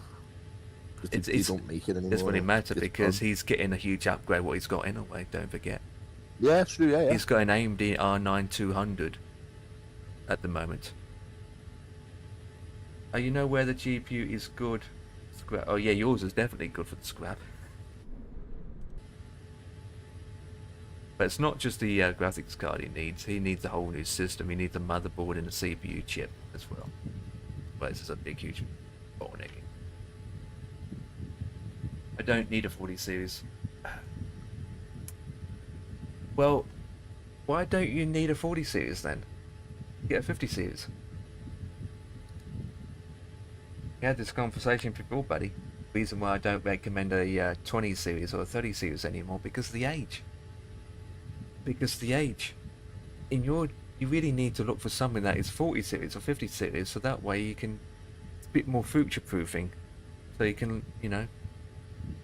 Because they don't make it anymore. Doesn't really matter It's because gone. he's getting a huge upgrade. What he's got anyway. Don't forget. Yeah, it's true, yeah. He's got an AMD R9 at the moment. Oh, you know where the GPU is good? Scrap. Oh yeah, yours is definitely good for the scrap. But it's not just the graphics card he needs. He needs a whole new system. He needs a motherboard and a CPU chip as well. But this is a big, huge bottleneck. I don't need a 40 series. Well, why don't you need a 40 series then? Get a 50 series. We had this conversation before, buddy. Reason why I don't recommend a 20 series or a 30 series anymore, because of the age. Because of the age. You really need to look for something that is 40 series or 50 series, so that way you can, it's a bit more future proofing. So you can, you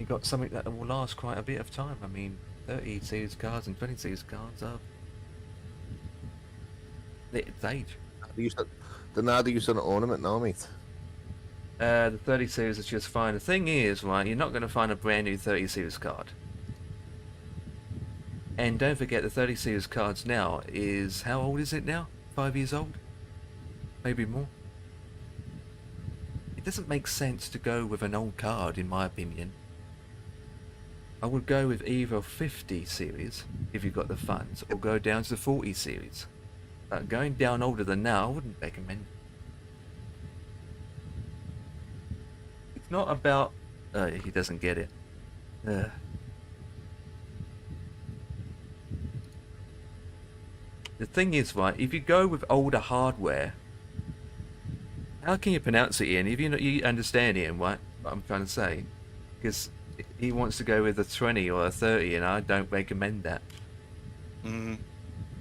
got something that will last quite a bit of time. I mean, 30 series cards and 20 series cards are, it's age. They're now using an ornament now, mate. The 30 series is just fine. The thing is, right, you're not going to find a brand new 30 series card. And don't forget, the 30 series cards now is, how old is it now? 5 years old? Maybe more. It doesn't make sense to go with an old card, in my opinion. I would go with either 50 series, if you've got the funds, or go down to the 40 series. Going down older than now, I wouldn't recommend. not about. He doesn't get it. Uh, the thing is, right? If you go with older hardware, how can you pronounce it, Ian? If you understand Ian, right? What I'm trying to say, because he wants to go with a 20 or a 30, and I don't recommend that. Mm.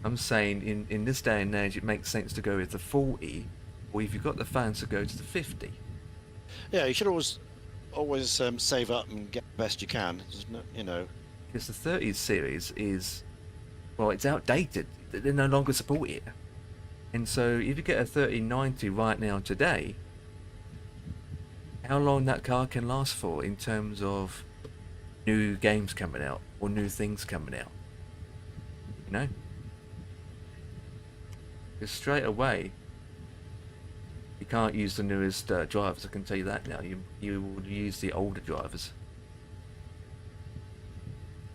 I'm saying in this day and age, it makes sense to go with the 40, or if you've got the funds, to go to the 50. Yeah, you should always save up and get the best you can. There's no, you know. Because the 30 series is, well, it's outdated. They no longer support it. And so if you get a 3090 right now today, how long that car can last for in terms of new games coming out or new things coming out, you know? Because straight away, you can't use the newest drivers. I can tell you that now. You will use the older drivers,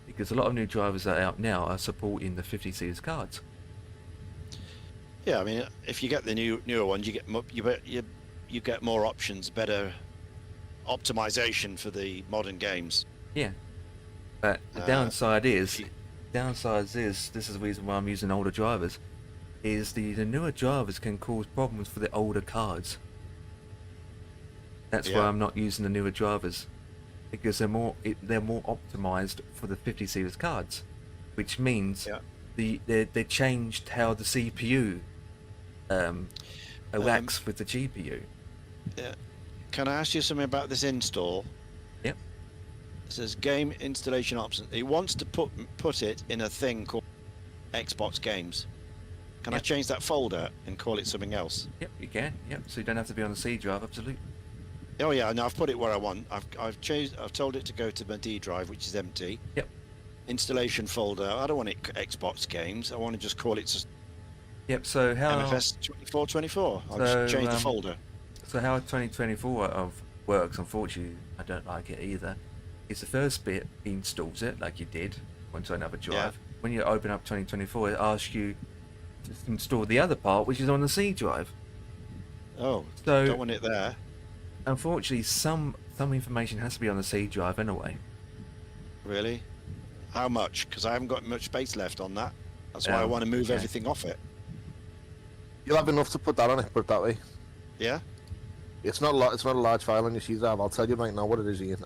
because a lot of new drivers that are out now are supporting the 50 series cards. Yeah, I mean, if you get the newer ones, you get more options, better optimization for the modern games. Yeah, but the downside is this is the reason why I'm using older drivers, is the newer drivers can cause problems for the older cards. That's why I'm not using the newer drivers, because they're more optimized for the 50 series cards, which means they changed how the CPU interacts with the GPU. Yeah. Can I ask you something about this install? Yep. It says game installation options. It wants to put it in a thing called Xbox Games. Can I change that folder and call it something else? Yep, you can. Yep. So you don't have to be on the C drive. Absolutely. Oh yeah, no, I've put it where I want. I've told it to go to my D drive, which is empty. Yep. Installation folder. I don't want it Xbox Games. I want to just call it Yep. So how MFS 2424. I'll just change the folder. So how 2024 works, unfortunately, I don't like it either. It's the first bit installs it like you did onto another drive. When you open up 2024, it asks you to install the other part, which is on the C drive. Oh, so don't want it there. Unfortunately, some information has to be on the C drive anyway. Really? How much? Because I haven't got much space left on that. That's why I want to move everything off it. You'll have enough to put that on it, put it that way. Yeah? It's not a large file on your C drive. I'll tell you right now what it is, Ian.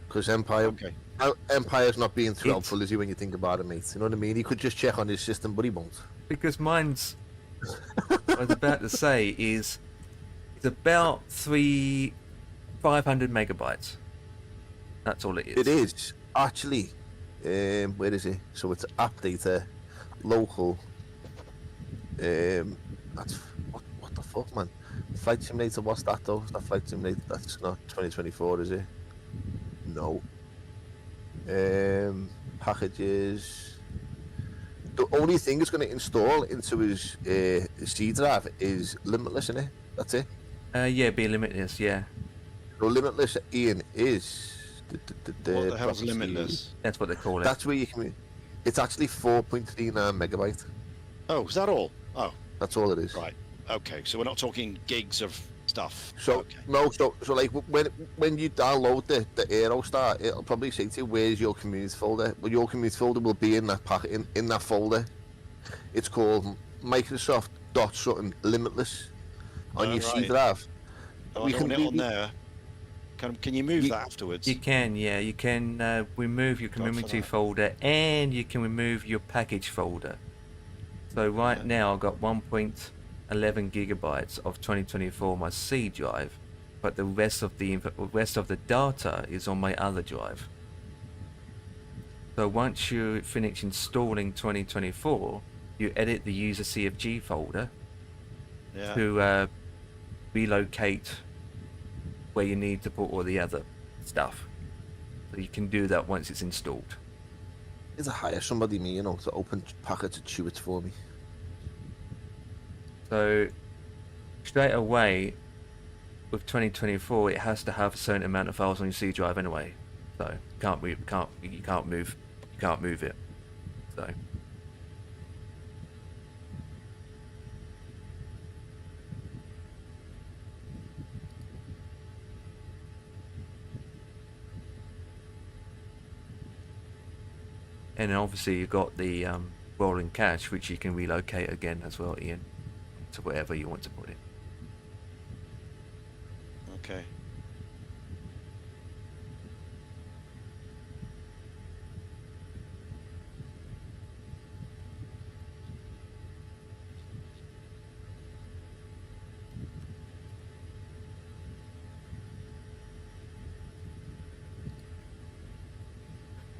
Because Empire's not being too helpful, is he, when you think about it, mate? You know what I mean? He could just check on his system, but he won't. Because mine's, what I was about to say is, it's about 500 megabytes. That's all it is. It is actually. Where is it? So it's app data, local. That's what the fuck, man. Flight Simulator. What's that though? Is that Flight Simulator? That's not 2024, is it? No. Packages. The only thing it's going to install into his C drive is Limitless, isn't it? That's it. Yeah, be Limitless. Yeah. So Limitless, Ian, is. What the hell's Limitless? That's what they call it. That's where you can. It's actually 4.39 megabyte. Oh, is that all? Oh, that's all it is. Right. Okay. So we're not talking gigs of stuff. So okay. No. So like when you download the Aerostar, it'll probably say to you where's your community folder. Well, your community folder will be in that packet in that folder. It's called Microsoft something Limitless on your C drive. Oh, we can it on there. Can you move that afterwards? You can, yeah. You can remove your community folder, and you can remove your package folder. So right now I've got 1.11 gigabytes of 2024 on my C drive, but the rest of the data is on my other drive. So once you finish installing 2024, you edit the user CFG folder to relocate where you need to put all the other stuff. So you can do that once it's installed. Is to hire somebody, to open packets and chew it for me. So straight away with 2024, it has to have a certain amount of files on your C drive anyway. So you can't move it. So And then obviously you've got the rolling cache, which you can relocate again as well, Ian, to wherever you want to put it. Okay.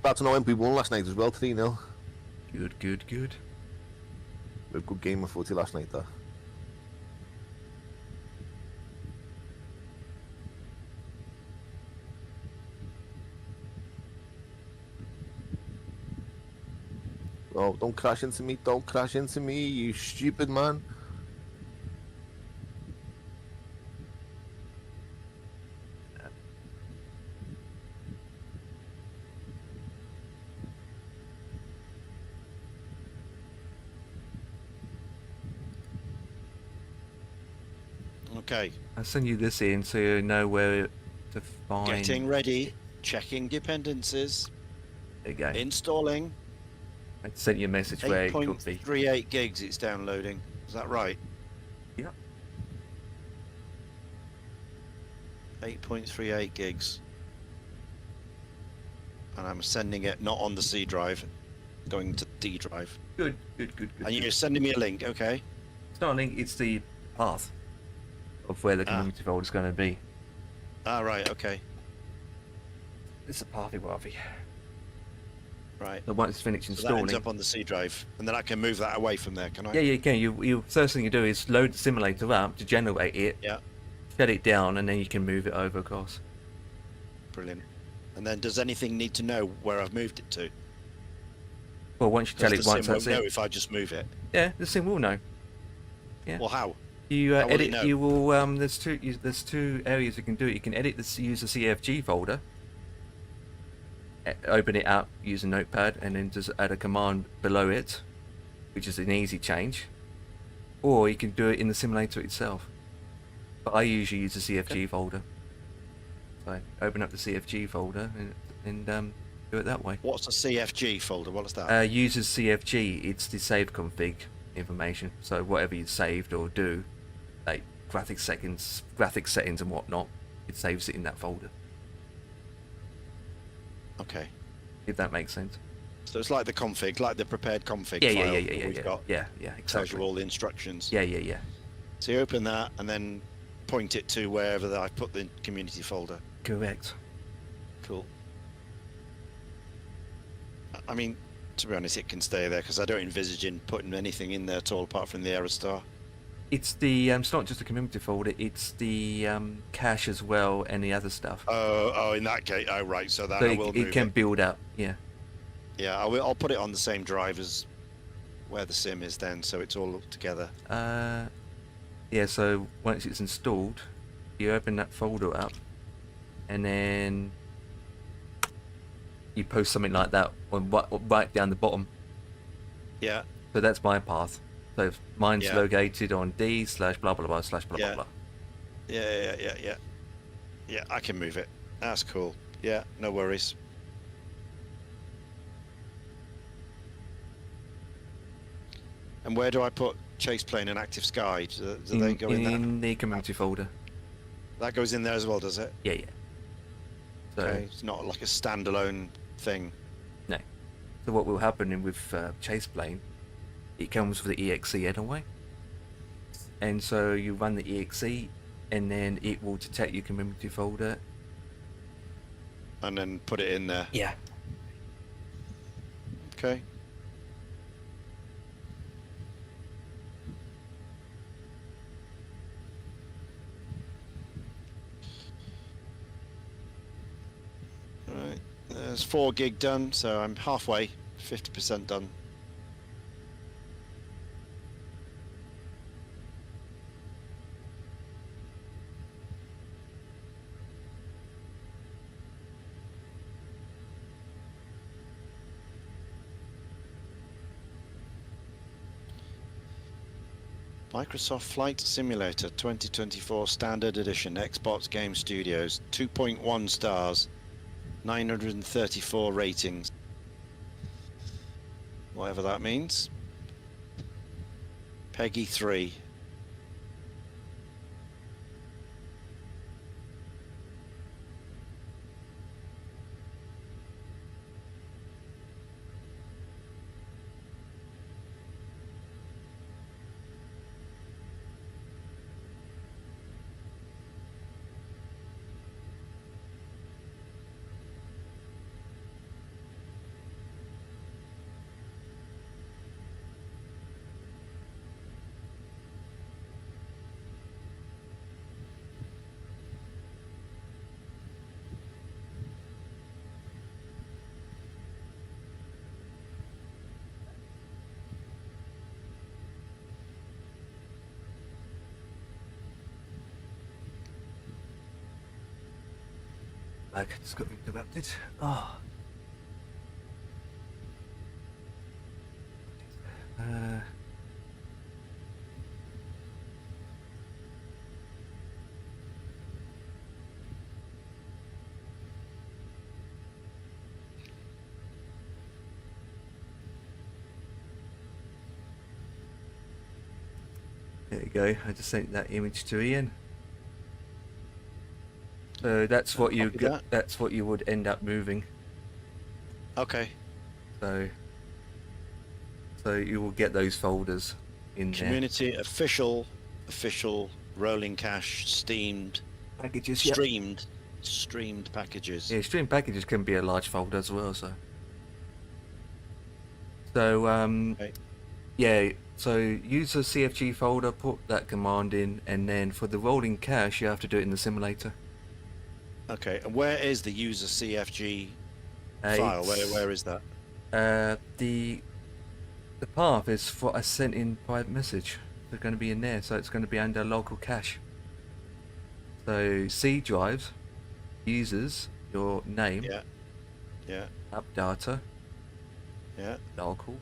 Glad to know we won last night as well, 3-0. Good, good, good. A good game of footy last night, though. Oh, don't crash into me, don't crash into me, you stupid man. Okay. I'll send you this in so you know where to find. Getting ready. Checking dependencies. There you go. Installing. I sent you a message where it could be. 8.38 gigs it's downloading. Is that right? Yeah. 8.38 gigs. And I'm sending it not on the C drive, going to D drive. Good, good, good, good. And you're sending me a link, okay? It's not a link, it's the path of where the community folder is going to be. Ah, right, okay. It's a pathy waffy. Right. So once it's finished So that installing. ends up on the C drive, and then I can move that away from there, can I? Yeah, you can. You first thing you do is load the simulator up to generate it. Yeah. Shut it down, and then you can move it over across. Brilliant. And then does anything need to know where I've moved it to? Well, once you tell Does it the once, sim that's won't know it. if I just move it? Yeah, the sim will know. Yeah. Well, how? You How will it edit. know? You will. There's two areas you can do it. You can edit this. Use the CFG folder. Open it up, use a notepad, and then just add a command below it, which is an easy change. Or you can do it in the simulator itself. But I usually use the CFG folder. So open up the CFG folder and do it that way. What's a CFG folder? What is that? Uses CFG. It's the save config information. So whatever you saved or do, like graphics settings and whatnot, it saves it in that folder. Okay. If that makes sense. So it's like the config, like the prepared config Yeah, file yeah, that we've got. yeah, Tells exactly. you all the instructions. Yeah, yeah, yeah. So you open that and then point it to wherever that I've put the community folder. Correct. Cool. I mean, to be honest, it can stay there because I don't envisage in putting anything in there at all apart from the error star. It's the it's not just the community folder. It's the cache as well and the other stuff. Oh, in that case, oh right. So that So I will it move can it. build up. Yeah. Yeah, I'll put it on the same drive as where the sim is then, so it's all together. Yeah. So once it's installed, you open that folder up, and then you post something like that on right down the bottom. Yeah. So that's my path. So mine's Yeah. located on D/blah blah blah /blah blah Yeah. blah. Yeah, I can move it. That's cool. Yeah, no worries. And where do I put Chase Plane and Active Sky? Do they go in there? In the community folder. That goes in there as well, does it? Yeah, yeah. So, Okay, it's not like a standalone thing. no. So what will happen with Chase Plane, it comes with the EXE anyway. And so you run the EXE, and then it will detect your community folder. And then put it in there. Yeah. Okay. Right, there's 4 gig done, so I'm halfway, 50% done. Microsoft Flight Simulator 2024 Standard Edition, Xbox Game Studios, 2.1 stars, 934 ratings. whatever that means. Peggy 3. Like, it's got interrupted. Oh. There you go. I just sent that image to Ian. So that's what you Copy get. that. That's what you would end up moving. Okay. So you will get those folders in Community, official, rolling cache, there. Packages. Yeah. streamed packages. Yeah, stream packages can be a large folder as well. So Okay. yeah. So use a CFG folder, put that command in, and then for the rolling cache, you have to do it in the simulator. Okay, and where is the user CFG file? Where is that? The path is what I sent in private message. They're going to be in there, so it's going to be under local cache. So C drives, users, your name, Yeah, app data, yeah. local,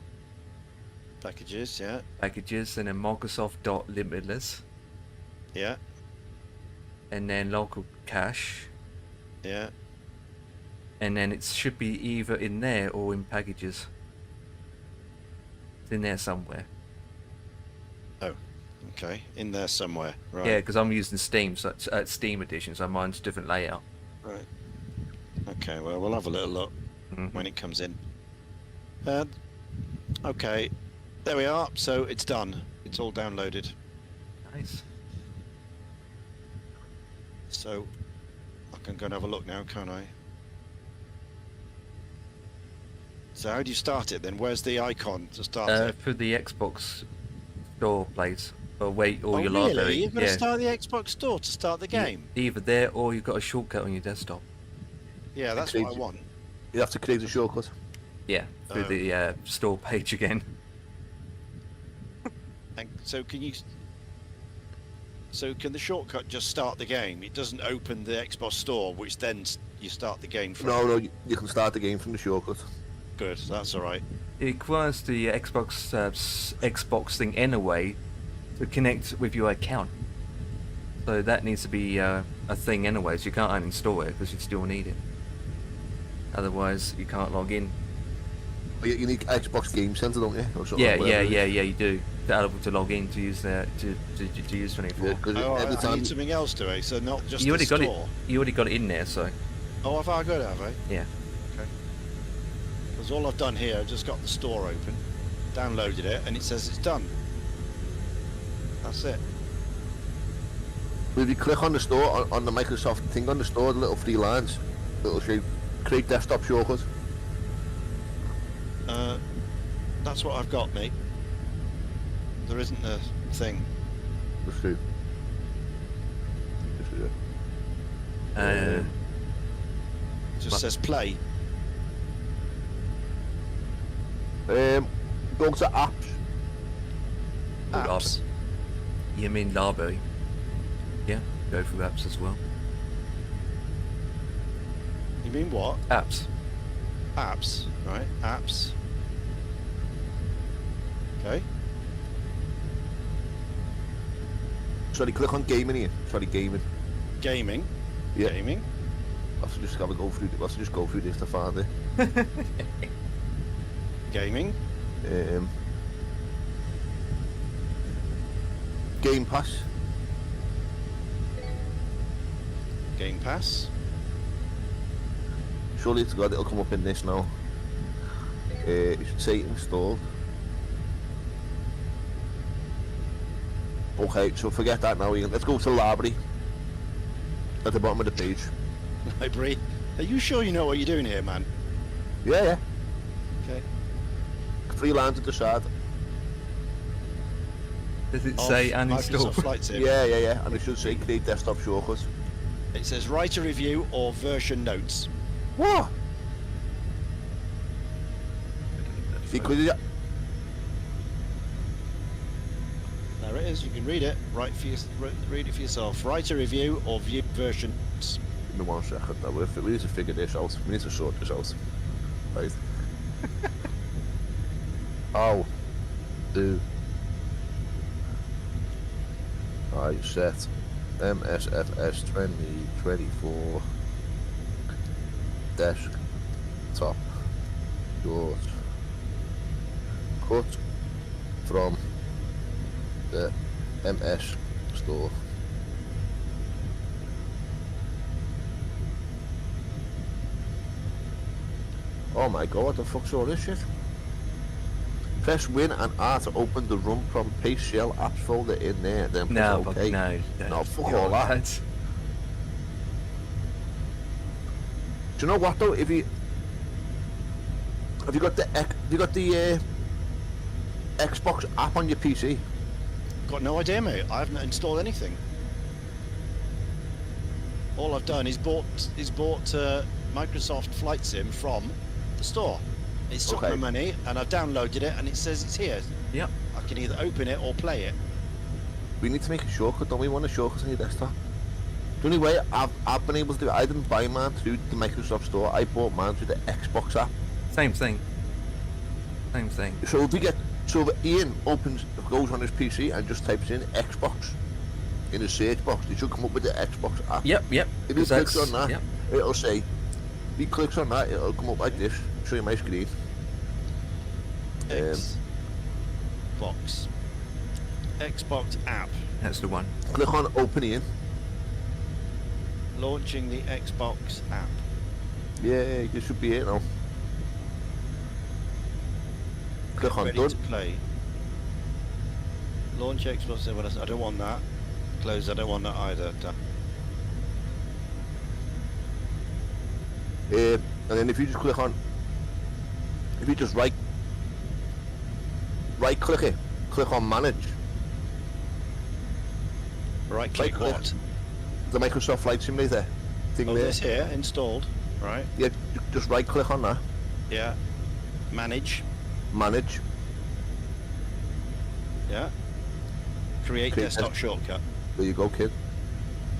Packages, yeah, packages, and then Microsoft.limitless, yeah, and then local cache, yeah. and then it should be either in there or in packages. It's in there somewhere. Oh, okay, in there somewhere. Right. Yeah, because I'm using Steam, so it's Steam edition, so mine's different layout. Right. Okay, well, we'll have a little look Mhm. when it comes in. Okay, there we are. So it's done. It's all downloaded. Nice. So I can go and have a look now, can't I? So how do you start it then? Where's the icon to start it? For the Xbox store place, or wait, or Oh, your really? library. You've got to Yeah. start the Xbox store to start the game? Either there or you've got a shortcut on your desktop. Yeah, that's what I want. You have to create a shortcut. Yeah, through Oh. the store page again. And so can you? So can the shortcut just start the game? It doesn't open the Xbox store, which then you start the game from. No, you can start the game from the shortcut. Good, that's all right. It requires the Xbox thing anyway to connect with your account. So that needs to be a thing anyway, so you can't uninstall it because you still need it. Otherwise, you can't log in. But you need Xbox Game Center, don't you? Or something, Yeah, whatever it is. you do. To be able to log in to use the to use 24. Yeah, 'cause Oh, every I time need something else to it, so not just You the already got store. it. You already got it in there, so Oh, have I got it? Have I? yeah. Okay. Because all I've done here, I've just got the store open, downloaded it, and it says it's done. That's it. if you click on the store, on the Microsoft thing on the store, the little three lines, it'll show create desktop shortcut. That's what I've got, mate. There isn't a thing. That's true. It just What? says play. Go to apps. Apps. You mean library? Yeah, go through apps as well. You mean what? Apps. Apps, right? Apps. Okay. Sorry, click on gaming here. Sorry, gaming. Gaming. Yeah. Gaming. Let's just have a go through. Let's just go through this to find it. Gaming. Game Pass. Game Pass. Surely to God it'll come up in this now. You should say installed. Okay, so forget that now. Let's go to the library. At the bottom of the page. Library. Are you sure you know what you're doing here, man? Yeah, yeah. Okay. 3 lines at the side. Does it Of say uninstall? Microsoft Flight Sim. Yeah. And it should say create desktop shortcut. It says write a review or version notes. What? Because There it is. You can read it. Read it for yourself. Write a review or view version notes. give me 1 second. We need to figure this out. We need to sort this out. Right. How do I set MSFS 2024 desktop short cut from the MS store? Oh my god, what the fuck's all this shit? Press Win and R to open the run prompt, paste shell apps folder in there, then press No, OK. no. No, fuck You're all that. right. Do you know what though? If you have you got the Xbox app on your PC? Got no idea, mate. I haven't installed anything. All I've done is bought Microsoft Flight Sim from the store. It's took Okay. my money and I've downloaded it and it says it's here. Yep. I can either open it or play it. We need to make a shortcut, don't we? Want a shortcut on your desktop? The only way I've been able to do it, I didn't buy mine through the Microsoft store. I bought mine through the Xbox app. Same thing. Same thing. So if Ian goes on his PC and just types in Xbox in the search box, he should come up with the Xbox app. Yep. If he 'Cause clicks that's- on that, Yep. it'll say, if he clicks on that, it'll come up like this, show you my screen. Xbox app. That's the one. Click on Open Ian. Launching the Xbox app. Yeah, you should be it now. Click on Ready Done. to play. Launch Xbox. I don't want that. Close. I don't want that either. Done. And then if you just click on, if you just right click it, click on Manage. Right click click. what? The Microsoft Flight Simulator thing Oh, there. this here installed. Right. Yeah, just right click on that. Yeah. Manage. Manage. Yeah. Create Create desktop shortcut. There you go, kid.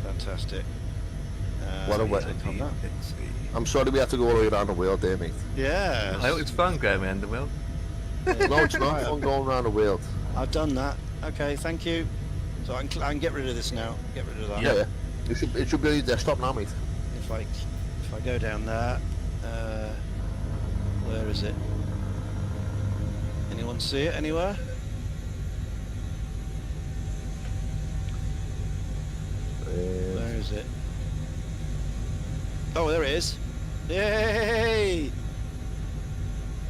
Fantastic. What a way. click on that. Let's see. I'm sorry we have to go all the way around the world there, mate. Yeah. I hope it's fun going around the world. No, it's not fun going around the world. I've done that. Okay, thank you. So I can get rid of this now. Get rid of that. Yeah. It should be on your desktop now, mate. If I go down there, where is it? Anyone see it anywhere? Where is it? Oh, there it is. Yay!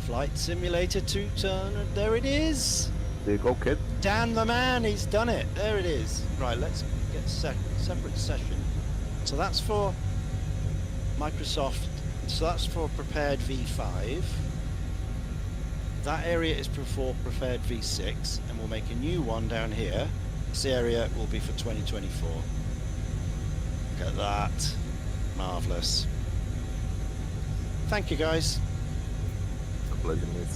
Flight Simulator 2-turner. There it is. There you go, kid. Dan the man, he's done it. There it is. Right, let's get separate session. So that's for Microsoft. So that's for Prepared V5. That area is for Prepared V6, and we'll make a new one down here. This area will be for 2024. Look at that. Marvellous. Thank you, guys. It's a pleasure, mate.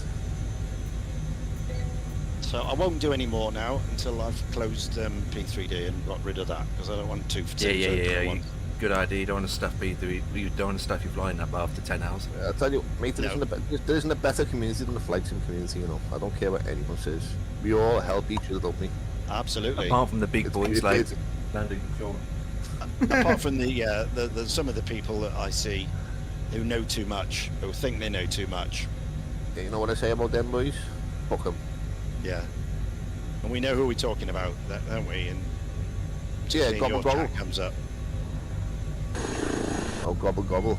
So I won't do any more now until I've closed P3D and got rid of that, because I don't want two for two. Yeah. Good idea. You don't want to stuff B3. You don't want to stuff your flying up after 10 hours. I tell you, mate, there, No. there isn't a better community than the flight sim community, you know. I don't care what anyone says. We all help each other, don't we? Absolutely. Apart from the big boys like it's- landing control. Apart from the some of the people that I see who know too much, who think they know too much. You know what I say about them boys? Fuck 'em. Yeah. And we know who we're talking about, don't we? And Yeah, seeing gobble your gobble. chat comes up. Oh, gobble gobble.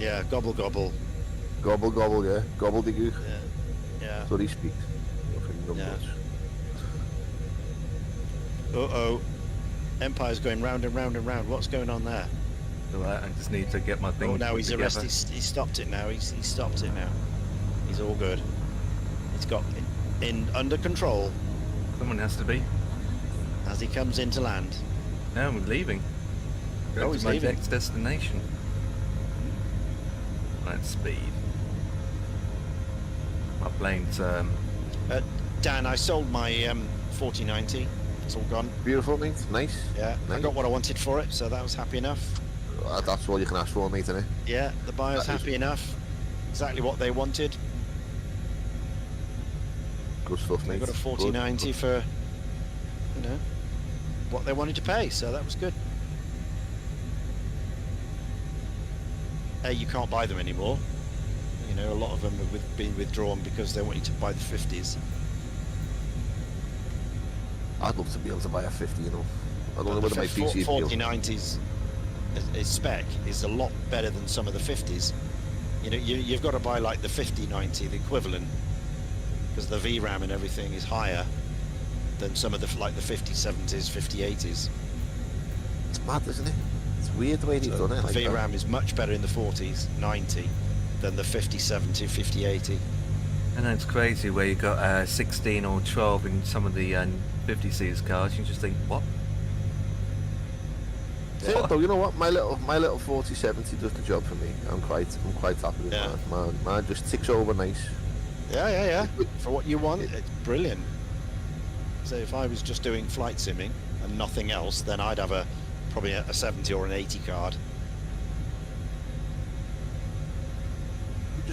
Yeah, gobble gobble. Gobble gobble, yeah. Gobbledygook. Yeah. Yeah. That's what he speaks. Fucking numbers. Uh-oh. Empire's going round and round and round. What's going on there? Alright, I just need to get my thing Oh, now he's together. arrested. He's stopped it now. He's stopped it now. He's all good. He's got it under control Someone has to be. as he comes into land. No, I'm leaving. Oh, Going he's to my leaving. next destination. Right, speed. My plane's Dan, I sold my 4090. It's all gone. Beautiful, mate. Nice. Yeah, I Nice. got what I wanted for it, so that was happy enough. That's all you can ask for, mate, isn't it? Yeah, the buyer's That is- happy enough. Exactly what they wanted. Good stuff, They mate. got a 4090 for, you know, what they wanted to pay, so that was good. You can't buy them anymore. You know, a lot of them have been withdrawn because they want you to buy the 50s. I'd love to be able to buy a 50, you know. I don't know But whether the my PC would 4090s is spec is a lot better than some of the 50s. You know, you've got to buy like the 5090, the equivalent, because the VRAM and everything is higher than some of the like the 5070s, 5080s. It's mad, isn't it? It's weird the way they've So done it. the Like that. VRAM is much better in the 40s, 90, than the 5070, 5080. and it's crazy where you got 16 or 12 in some of the 50 series cars. You just think, what? Yeah, though, you know what? My little 4070 does the job for me. I'm quite happy with Yeah. mine. Mine just ticks over nice. Yeah. For what you want, it's brilliant. So if I was just doing flight simming and nothing else, then I'd have probably a 70 or an 80 card.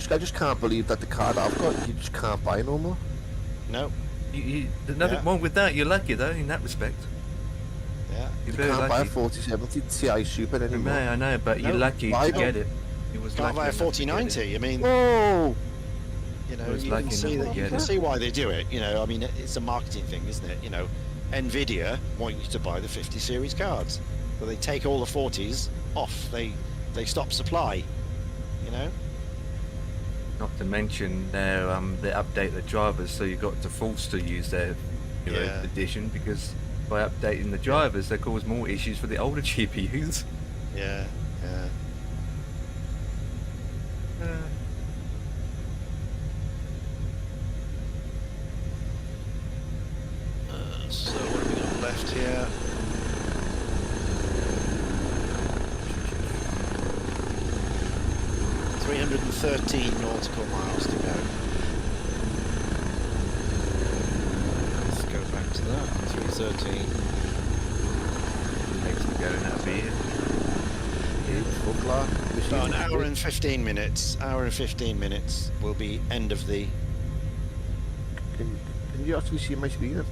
I just can't believe that the card I've got, you just can't buy no more. No, There's nothing Yeah. wrong with that. You're lucky though in that respect. yeah. You're You very can't buy a lucky. 4070 Ti Super You anymore. may, I know, but you're No, lucky I to don't- get it. You was Can't lucky buy a enough to get 4090. I mean, Whoa! you know, I was you lucky can see enough that. to You get can it. see why they do it. You know, I mean, it's a marketing thing, isn't it? You know, Nvidia want you to buy the 50 series cards, but they take all the 40s off. They stop supply. You know. Not to mention they update the drivers, so you got to force to use their Yeah. edition, because by updating the drivers they cause more issues for the older GPUs. Yeah. So what have we got left here? $313 nautical miles to go. Let's go back to that. 313. Next to going out of here. Huge fuck lad. About an hour and 15 minutes. Hour and 15 minutes will be end of the. Can you actually see my screen?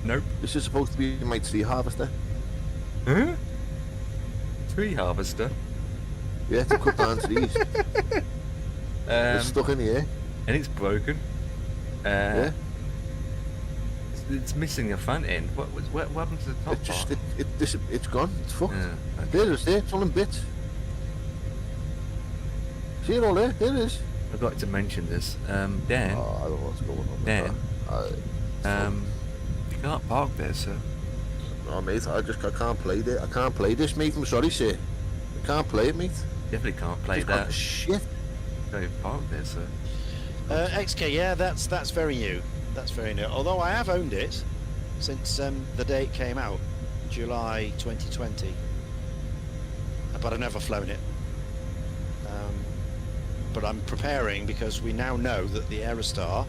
Nope. This is supposed to be my tree harvester. Huh? Tree harvester. Yeah, to cut down trees. It's stuck in here. And it's broken. Yeah. It's missing the front end. What happened to the top It just part? it's gone. It's fucked. Yeah, okay. There it is. There. It's all in bits. See it all there? There it is. I'd like to mention this. Dan, Oh, I don't know what's going on. with Dan. that. you can't park there, sir. Oh, mate, I can't play this. I can't play this, mate. I'm sorry, sir. I can't play it, mate. Definitely can't play It's got that. shit. Go park there, sir. XK, yeah, that's very new. That's very new. Although I have owned it since the day it came out, July 2020. But I've never flown it. But I'm preparing because we now know that the Aerostar,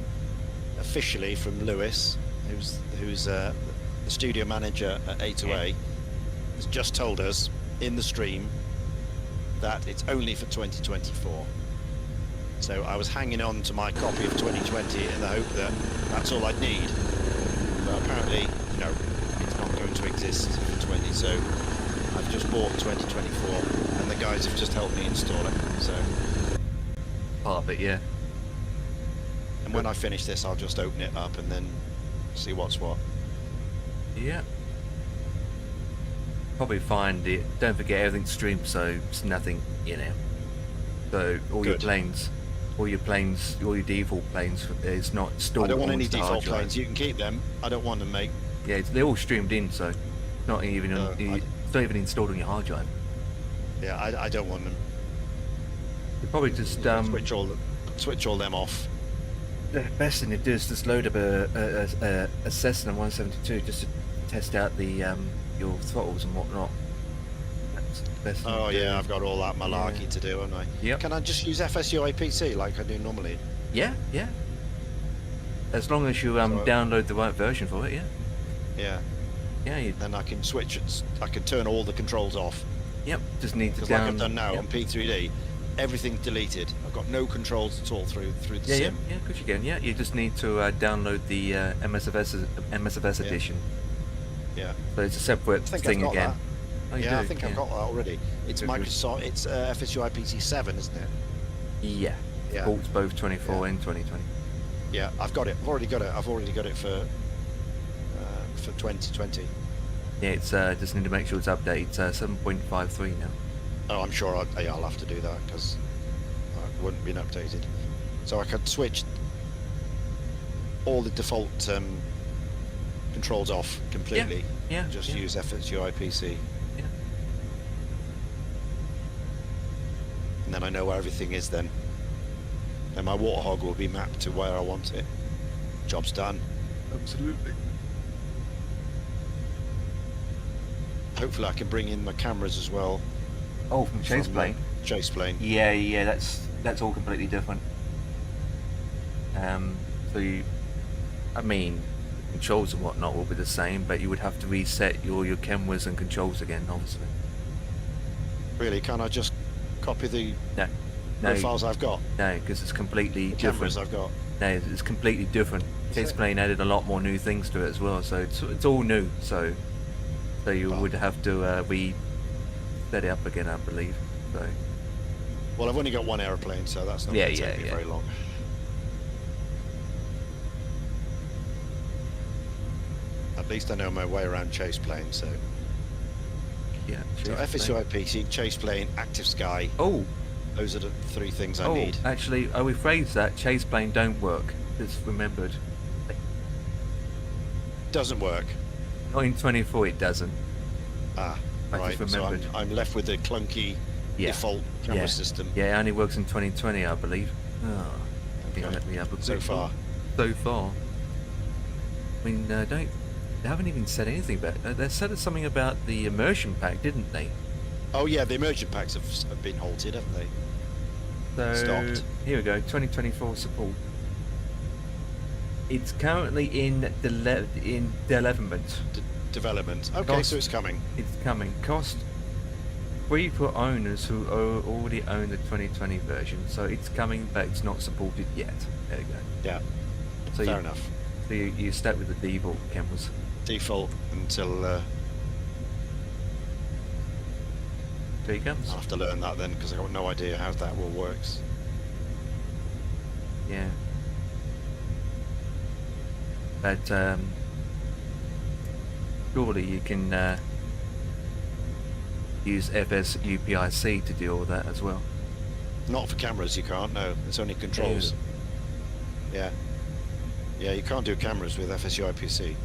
officially from Lewis, who's the studio manager at A2A, has just told us in the stream that it's only for 2024. So I was hanging on to my copy of 2020 in the hope that that's all I'd need. But apparently, no, it's not going to exist for 20. So I've just bought 2024, and the guys have just helped me install it. So Part of it, yeah. And when I finish this, I'll just open it up and then see what's what. Yeah. Probably find it. Don't forget everything's streamed, so it's nothing, So all your Good. planes, all your default planes, it's not stored. I don't want any onto the hard default drive. planes. You can keep them. I don't want them, mate. Yeah, they're all streamed in, so it's not even No, it's not even installed on your hard drive. Yeah, I don't want them. You probably just Switch all them off. the best thing to do is just load up a Cessna 172 just to test out the your throttles and whatnot. That's the best thing Oh to do. yeah, I've got all that malarkey Yeah. to do, haven't I? Yep. Can I just use FSUI PC like I do normally? Yeah. As long as you So- download the right version for it, yeah. Yeah. Yeah, you, Then I can switch it. I can turn all the controls off. yep. Just need to Because down. like I've done now yep. on P3D, everything's deleted. I've got no controls at all through the Yeah, sim. of course you can. Yeah, you just need to download the MSFS Yeah. edition. Yeah. So it's a separate I think thing I've got again. that. Oh, you Yeah, do? I think I've got that already. It's Good, good. Microsoft. It's FSUI PC 7, isn't it? Yeah. Yeah. Supports both 24 Yeah. and 2020. Yeah, I've got it. I've already got it for 2020. Yeah, it's just need to make sure it's updated. It's 7.53 now. Oh, I'm sure I'll have to do that because it wouldn't been updated. So I could switch all the default controls off completely. Yeah, And just yeah. use FSUI PC, Yeah. and then I know where everything is. Then my water hog will be mapped to where I want it. Job's done. Absolutely. Hopefully, I can bring in my cameras as well. Oh, from Chase from the Plane. Chase plane. Yeah, that's all completely different. So I mean, controls and whatnot will be the same, but you would have to reset your cameras and controls again, obviously. Really, can't I just copy the No, profiles I've got? no, because it's completely The different. cameras I've got. No, it's completely different. Chase Plane added a lot more new things to it as well, so it's all new. So you Oh. would have to set it up again, I believe. So Well, I've only got one aeroplane, so that's not Yeah, going to take me yeah. very long. At least I know my way around Chase plane. So yeah. So Chase Plane. FSUI PC, Chase plane, Active Sky. Oh, Those are the three things I need. actually, I rephrased that. Chase Plane don't work. It's remembered. Doesn't work. Not in 24, it doesn't. Ah, I right. just So remembered. I'm left with the clunky Yeah. default camera Yeah. system. Yeah, it only works in 2020, I believe. Oh, Okay. let me have a So quick far. look. So far. I mean, they haven't even said anything about. They said something about the immersion pack, didn't they? Oh yeah, the immersion packs have been halted, haven't they? So Stopped. here we go. 2024 support. It's currently in development. Development. Okay, Cost. so it's coming. It's coming. Cost free for owners who already own the 2020 version. So it's coming, but it's not supported yet. There you go. Yeah, So fair enough. So you stuck with the default cameras. Default until There he comes. I'll have to learn that then because I've got no idea how that all works. Yeah. But surely you can use FSUPIC to do all that as well. Not for cameras, you can't. No, it's only controls. Yeah, yeah, you can't do cameras with FSUI PC.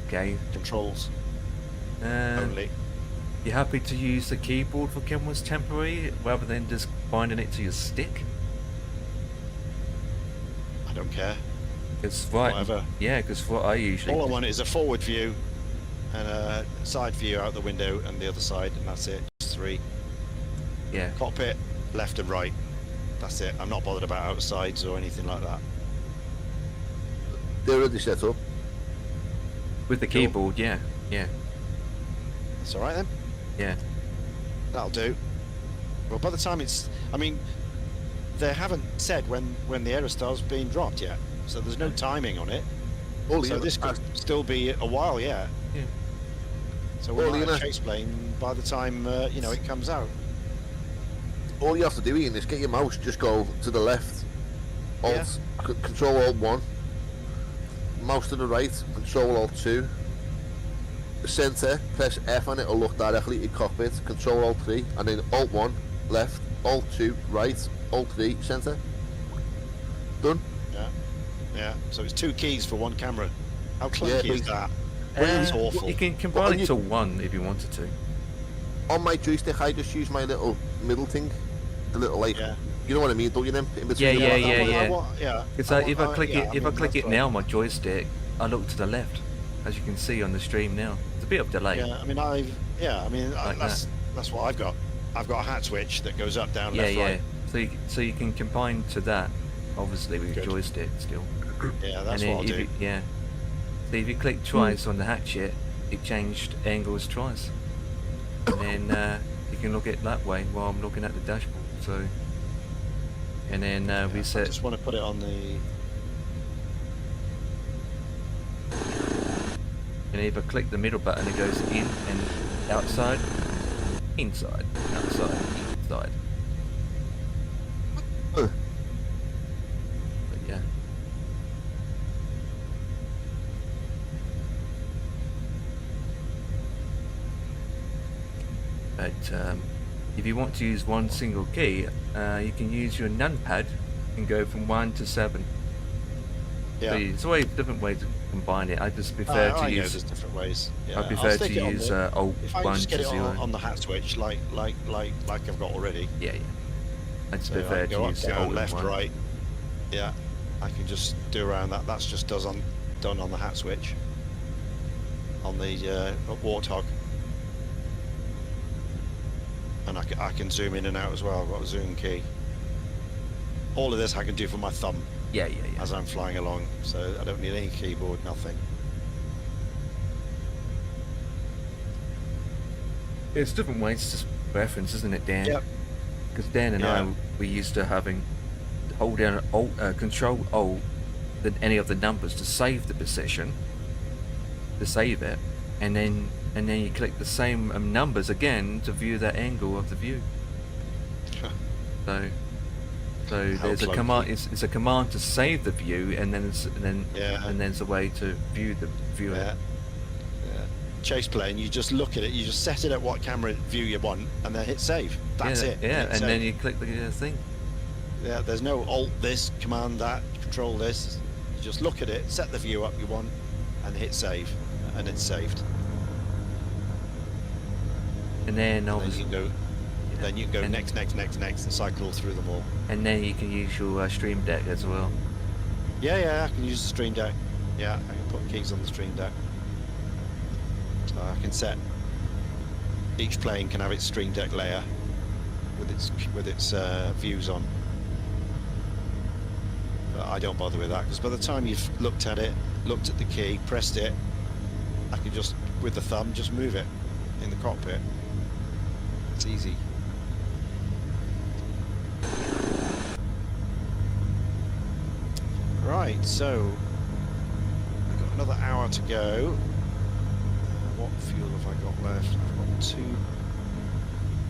Okay. Controls Uh, only. You happy to use the keyboard for cameras temporary rather than just binding it to your stick? I don't care. Because right, Whatever. yeah, because what I usually All I do- want is a forward view and a side view out the window and the other side, and that's it. Just three. yeah, Cockpit, left and right. That's it. I'm not bothered about outsides or anything like that. They're already set up. with the Cool. keyboard, yeah, It's all right then. yeah. That'll do. Well, by the time it's, I mean, they haven't said when the Aerostar's being dropped yet, so there's no timing on it. Oh, So yeah, this could still be a while, yeah. Yeah. So we're Well, not you a know- chase plane by the time it comes out. all you have to do, Ian, is get your mouse, just go to the left, Alt, Control Alt 1, mouse to the right, Control Alt 2, centre, press F and it'll look directly at your cockpit, Control Alt 3, and then Alt 1, left, Alt 2, right, Alt 3, centre. Done. Yeah. So it's 2 keys for 1 camera. How clunky is that? It's awful. You can combine it to 1 if you wanted to. On my joystick, I just use my little middle thing, the little like, you know what I mean, don't you? Them in between. Yeah. It's like if I click it now on my joystick, I look to the left, as you can see on the stream now. It's a bit of delay. That's what I've got. I've got a hat switch that goes up, down, left, right. So you can combine to that, obviously with your joystick still. Yeah, that's what I'll do. So if you click twice on the hatchet, it changed angles twice, and then you can look at it that way while I'm looking at the dashboard. So, and then we set. I just want to put it on the. And either click the middle button, it goes in and outside, inside, outside, inside. But yeah. But if you want to use one single key, you can use your numpad and go from 1 to 7. Yeah. So there's always different ways to combine it. I just prefer to use. There's different ways. Yeah. I prefer to use Alt if I 1 just get to it 0. on the hat switch, like I've got already. Yeah. I just So prefer I to go up, use down, Alt left, 1. right. Yeah, I can just do around that. That's just done on the hat switch. On the Warthog. And I can zoom in and out as well. I've got a zoom key. All of this I can do from my thumb Yeah. as I'm flying along, so I don't need any keyboard, nothing. It's different ways, it's just preference, isn't it, Dan? Yep. Because Dan and I, we used to having hold down Control Alt, than any of the numbers to save the position, to save it, and then you click the same numbers again to view that angle of the view. So there's a command. It's a command to save the view, and then there's a way to view it. Yeah. Chase plane, you just look at it, you just set it at what camera view you want, and then hit save. That's it. Yeah, Hit and save. then you click the thing. Yeah, there's no Alt this, Command that, Control this. You just look at it, set the view up you want, and hit save, and it's saved. And then obviously, then you can go next, and cycle through them all. And then you can use your Stream Deck as well. Yeah, I can use the Stream Deck. Yeah, I can put keys on the Stream Deck. So I can set. Each plane can have its Stream Deck layer with its views on. But I don't bother with that, because by the time you've looked at it, looked at the key, pressed it, I can just, with the thumb, just move it in the cockpit. It's easy. Right, so we've got another hour to go. What fuel have I got left? I've got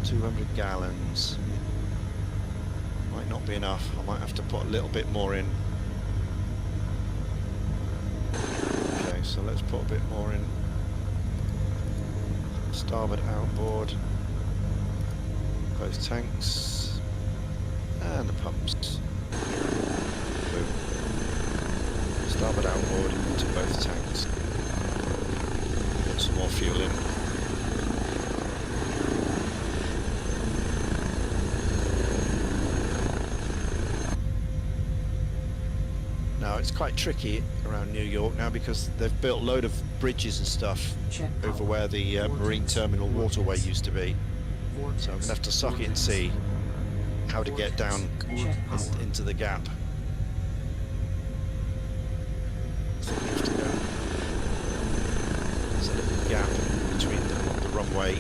200 gallons. Might not be enough. I might have to put a little bit more in. Okay, so let's put a bit more in. Starboard outboard. Both tanks. And the pumps. Boom. Starboard outboard into both tanks. Put some more fuel in. Now it's quite tricky around New York now, because they've built a load of bridges and stuff over where the marine terminal waterway used to be. So I'm going to have to suck it and see how to get down into the gap. There's a little gap between the runway.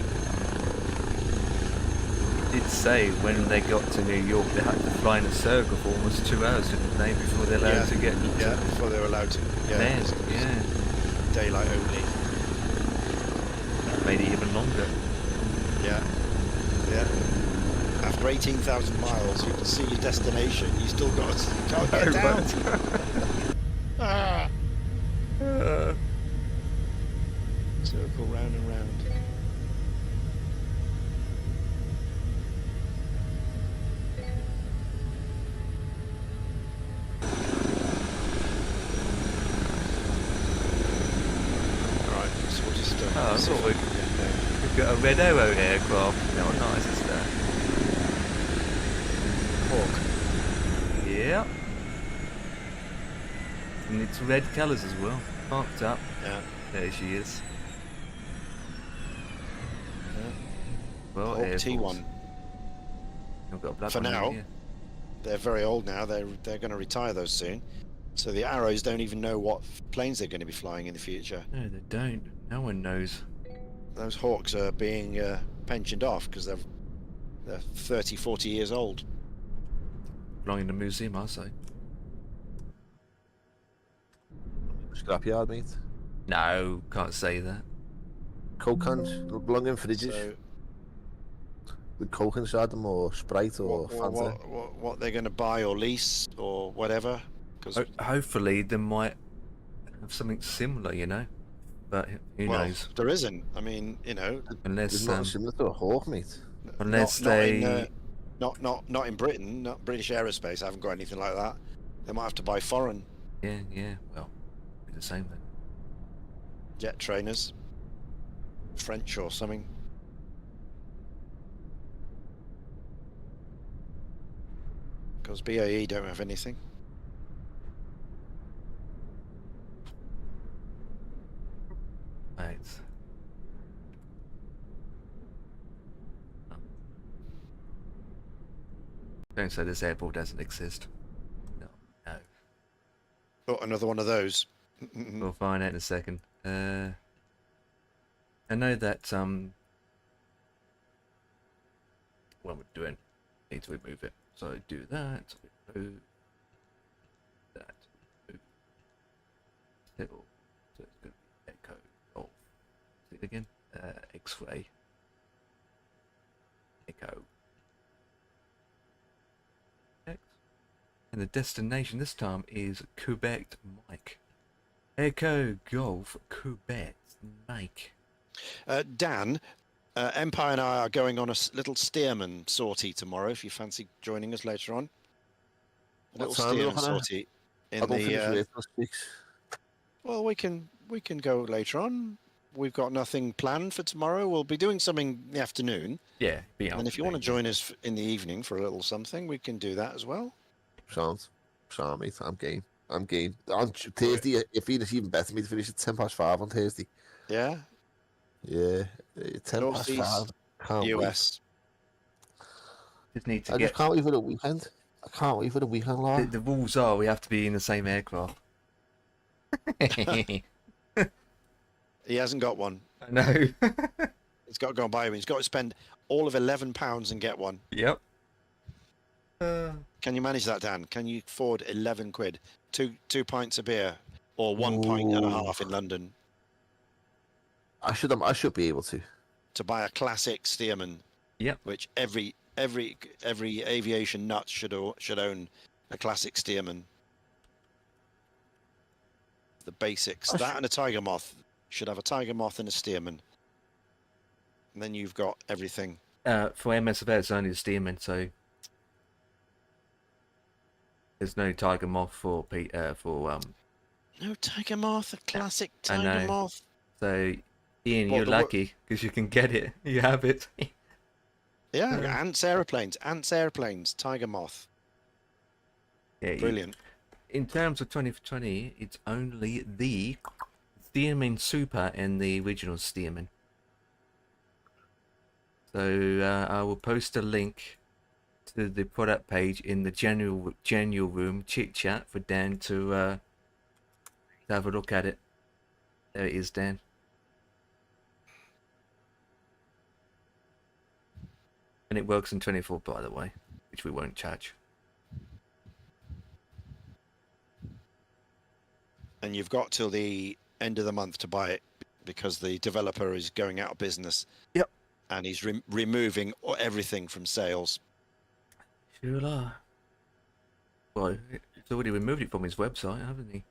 It did say when they got to New York they had to fly in a circle for almost 2 hours, didn't they, before they're allowed to get before they were allowed to land. Yeah. Daylight only. That made it even longer. Yeah. After over 18,000 miles, you can see your destination. You still can't get down. Ah. Circle round and round. Alright, so we'll just Oh, I see if thought we can get there. we've got a red arrow aircraft. How nice is that? Hawk. Yeah. And it's red colours as well. Parked up. Yeah. There she is. Yeah. Well, Hawk Air Force. T1. I've got a black For one now. here. They're very old now. They're going to retire those soon. So the Arrows don't even know what planes they're going to be flying in the future. No, they don't. No one knows. Those Hawks are being pensioned off because they're 30, 40 years old. Belong in the museum, I say. Scrapyard, mate. No, can't say that. Coke cans, belong in fridges. So With Coke inside them, or Sprite, or Fanta. what they're going to buy or lease or whatever. Because Hopefully, they might have something similar, you know. But who knows? there isn't. I mean, you know, Unless, It's not similar to a Hawk, mate. unless not they. in, not in Britain. Not British Aerospace. I haven't got anything like that. They might have to buy foreign Yeah. Well, be the same then. jet trainers, French or something. Because BAE don't have anything. Right. Don't say this airport doesn't exist. No. Oh, another one of those. We'll find out in a second. I know that what we're doing, need to remove it. So do that. Remove that. Remove. Still. So it's going to be Echo Golf. See it again. X-ray. Echo. X. And the destination this time is Quebec, Mike. Echo Golf Quebec, Mike. Dan, Empire and I are going on a little Stearman sortie tomorrow. If you fancy joining us later on, a What little time are you Stearman looking at? sortie I in don't finish the. work till 6. Well, we can go later on. We've got nothing planned for tomorrow. We'll be doing something in the afternoon, Yeah, be and if you want to join us in the evening for a little something, we can do that as well. Sound, mate. I'm game. On Thursday, if it's even better me to finish at 5:10 on Thursday. Yeah, Yeah, 5:10. Northeast Can't wait. US. Just need to I get. just can't wait for the weekend. I can't wait for the weekend, lad. The rules are we have to be in the same aircraft. I He hasn't got one. know. He's got to go and buy one. He's got to spend all of £11 and get one. Yep. Can you manage that, Dan? Can you afford 11 quid? Two pints of beer, or 1 pint and a half in London I should be able to. to buy a classic Stearman? Yep. Which every aviation nut should own a classic Stearman. The basics. That and a Tiger Moth. Should have a Tiger Moth and a Stearman. And then you've got everything. For MSFS, it's only the Stearman, so there's no Tiger Moth for No Tiger Moth, a classic I Tiger know. Moth. So Ian, What, you're the wo- lucky because you can get it. You have it. Yeah, Ants airplanes, Tiger Moth. Yeah, Brilliant. In terms of 2020, it's only the Stearman Super and the original Stearman. So I will post a link to the product page in the general room chit chat for Dan to have a look at it. There it is, Dan. And it works in 24, by the way, which we won't charge. And you've got till the end of the month to buy it because the developer is going out of business. Yep. And he's removing everything from sales. Cool. Well, he's already removed it from his website, haven't he?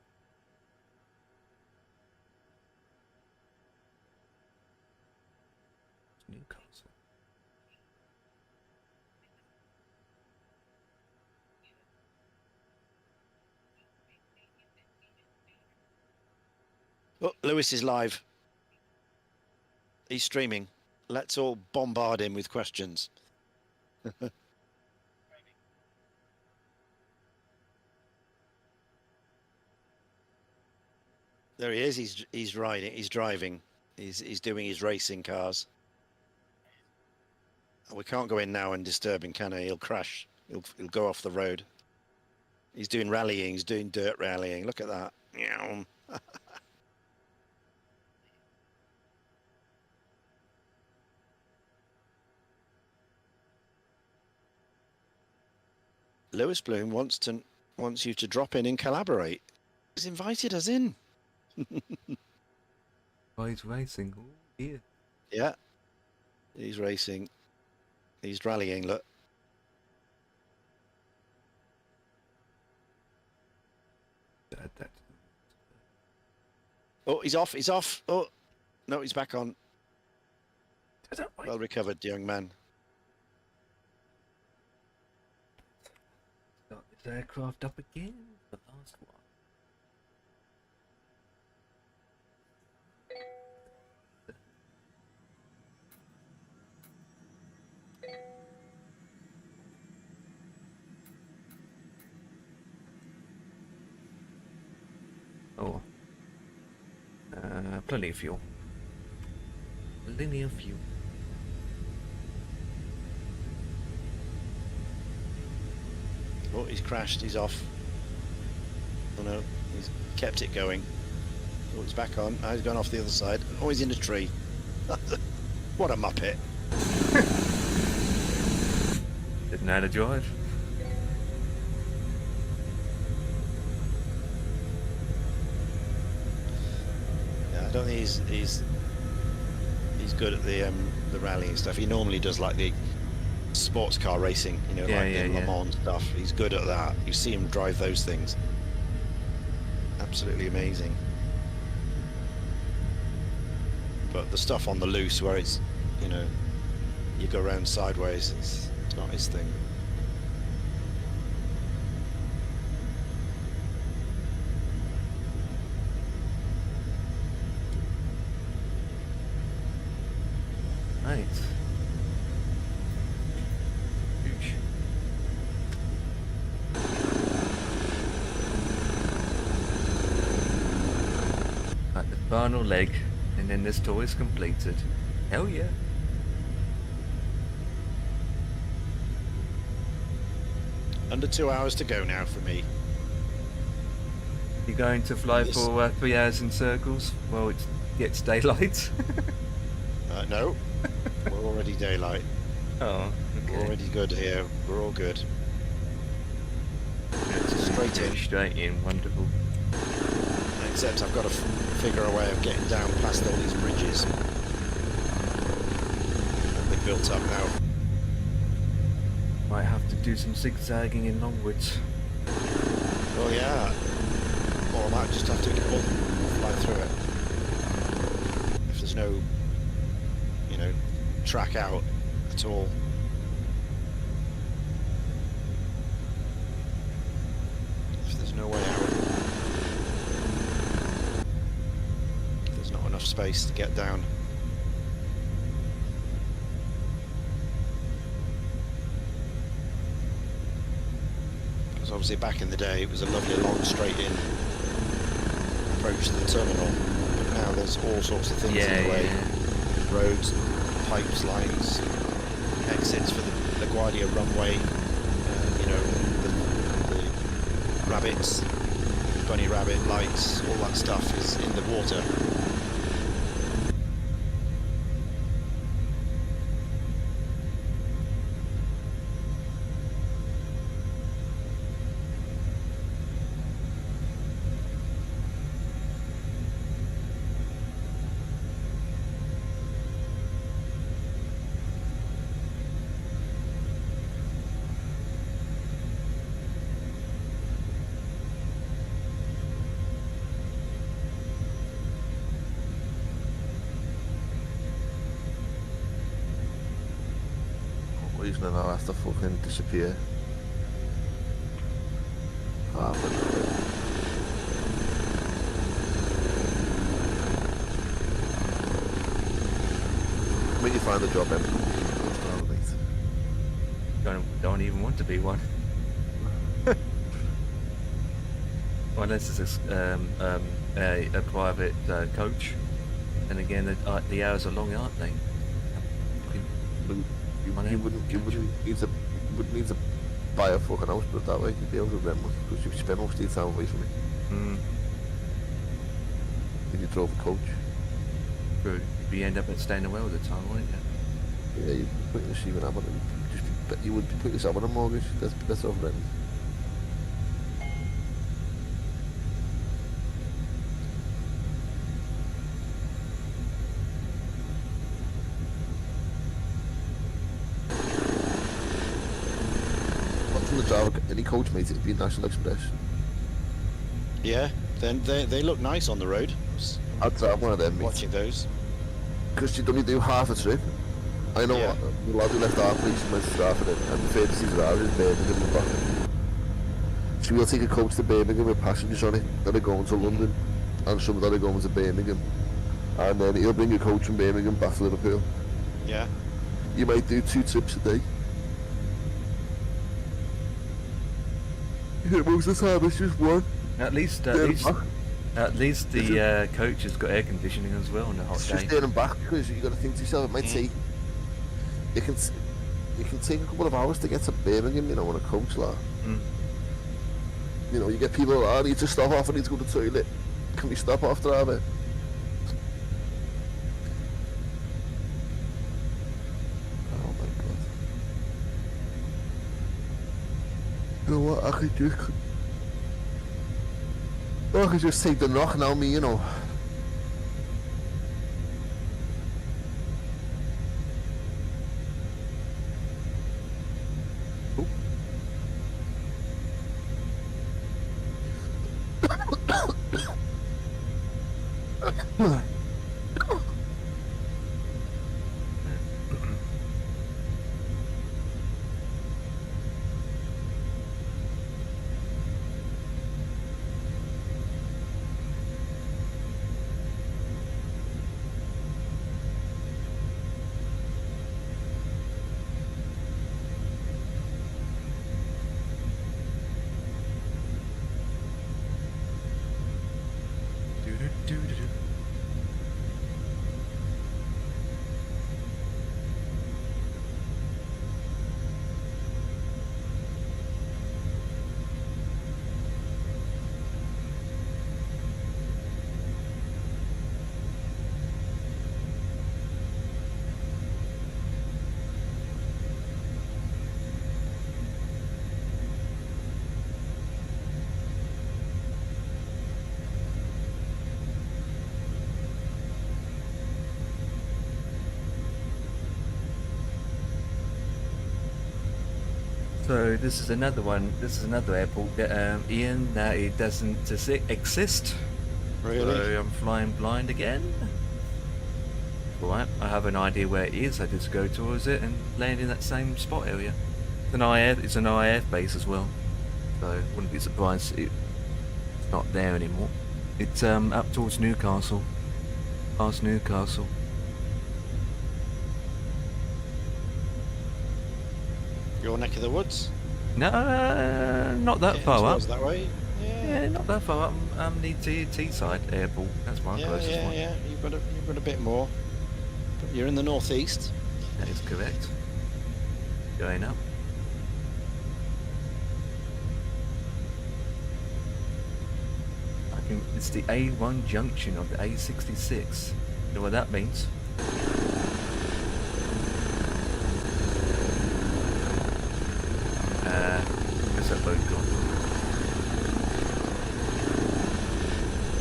Newcastle. Oh, Lewis is live. He's streaming. Let's all bombard him with questions. There he is. He's riding. He's driving. He's doing his racing cars. We can't go in now and disturb him, can he? He'll crash. He'll go off the road. He's doing rallying. He's doing dirt rallying. Look at that. Meow. Lewis Bloom wants you to drop in and collaborate. He's invited us in. Oh, he's racing. Oh, yeah. Yeah. He's racing. He's rallying. Look. That. Oh, he's off. He's off. Oh, no, he's back on. Well recovered, young man. Got this aircraft up again. The last one. Oh. Plenty of fuel. Plenty of fuel. Oh, he's crashed. He's off. Oh no, he's kept it going. Oh, he's back on. Now he's gone off the other side. Oh, he's in a tree. What a muppet. Didn't know how to drive. Yeah, I don't think he's good at the rallying stuff. He normally does like the sports car racing, you know, like the Le Mans stuff. He's good at that. You see him drive those things. Absolutely amazing. But the stuff on the loose where it's, you know, you go around sideways, it's not his thing. Right. Right, the final leg, and then this tour is completed. Hell yeah. Under 2 hours to go now for me. You're going to fly Yes. for 3 hours in circles while it gets daylight? No, we're already daylight. Oh, We're okay. already good here. We're all good. Straight in. Straight in, wonderful. Except I've got to figure a way of getting down past all these bridges. They're built up now. Might have to do some zigzagging in Longwoods. Oh yeah. Or I might just have to fly through it. If there's no, you know, track out at all. If there's no way out. If there's not enough space to get down. Because obviously back in the day it was a lovely long straight in approach to the terminal, but now there's all sorts of things in the way. Roads, pipes, lines, exits for the LaGuardia runway, you know, the rabbits, bunny rabbit lights, all that stuff is in the water. confusion and I'll have to fucking disappear. Half an hour. When you find a job, Don't even want to be one. Well, unless it's a private coach, and again the hours are long, aren't they? You wouldn't need to buy a fucking house, but that way you'd be able to rent one because you spend most of your time away from it. Then you drove a coach. True. You end up staying away all the time, wouldn't you? Yeah, you'd be putting yourself in you would be putting yourself on a mortgage. That's off rent. From the driver, any coach mate, it'd be National Express. Yeah, then they look nice on the road. I'd drive one of them, mate. Watching those. Because you'd only do half a trip. I know Yeah. the lad who left our place and went to Stratford and the furthest he's arrived is Birmingham and back. So we'll take a coach to Birmingham with passengers on it that are going to London and some that are going to Birmingham. And then he'll bring a coach from Birmingham back to Liverpool. Yeah. You might do 2 trips a day. Most of the time it's just one. At least There and back. At least the coach has got air conditioning as well on a hot It's day. just there and back because you got to think to yourself, it might take. You can take a couple of hours to get to Birmingham, you know, on a coach, like. You know, you get people that I need to stop off, I need to go to the toilet. Can we stop off, driver? Oh my god. You know what? I could just take the knock now, me, you know. So this is another one. This is another airport that Ian, that it doesn't exist. Really? So I'm flying blind again. Alright, I have an idea where it is. I just go towards it and land in that same spot area. It's an IAF base as well. So wouldn't be surprised it's not there anymore. It's up towards Newcastle. Past Newcastle. Your neck of the woods? No, not that far up. That way? Yeah, not that far up. I'm the Teesside Airport. That's my closest one. Yeah. You've got a bit more. But you're in the northeast. That is correct. Going up. It's the A1 junction of the A66. You know what that means? Where's that boat gone?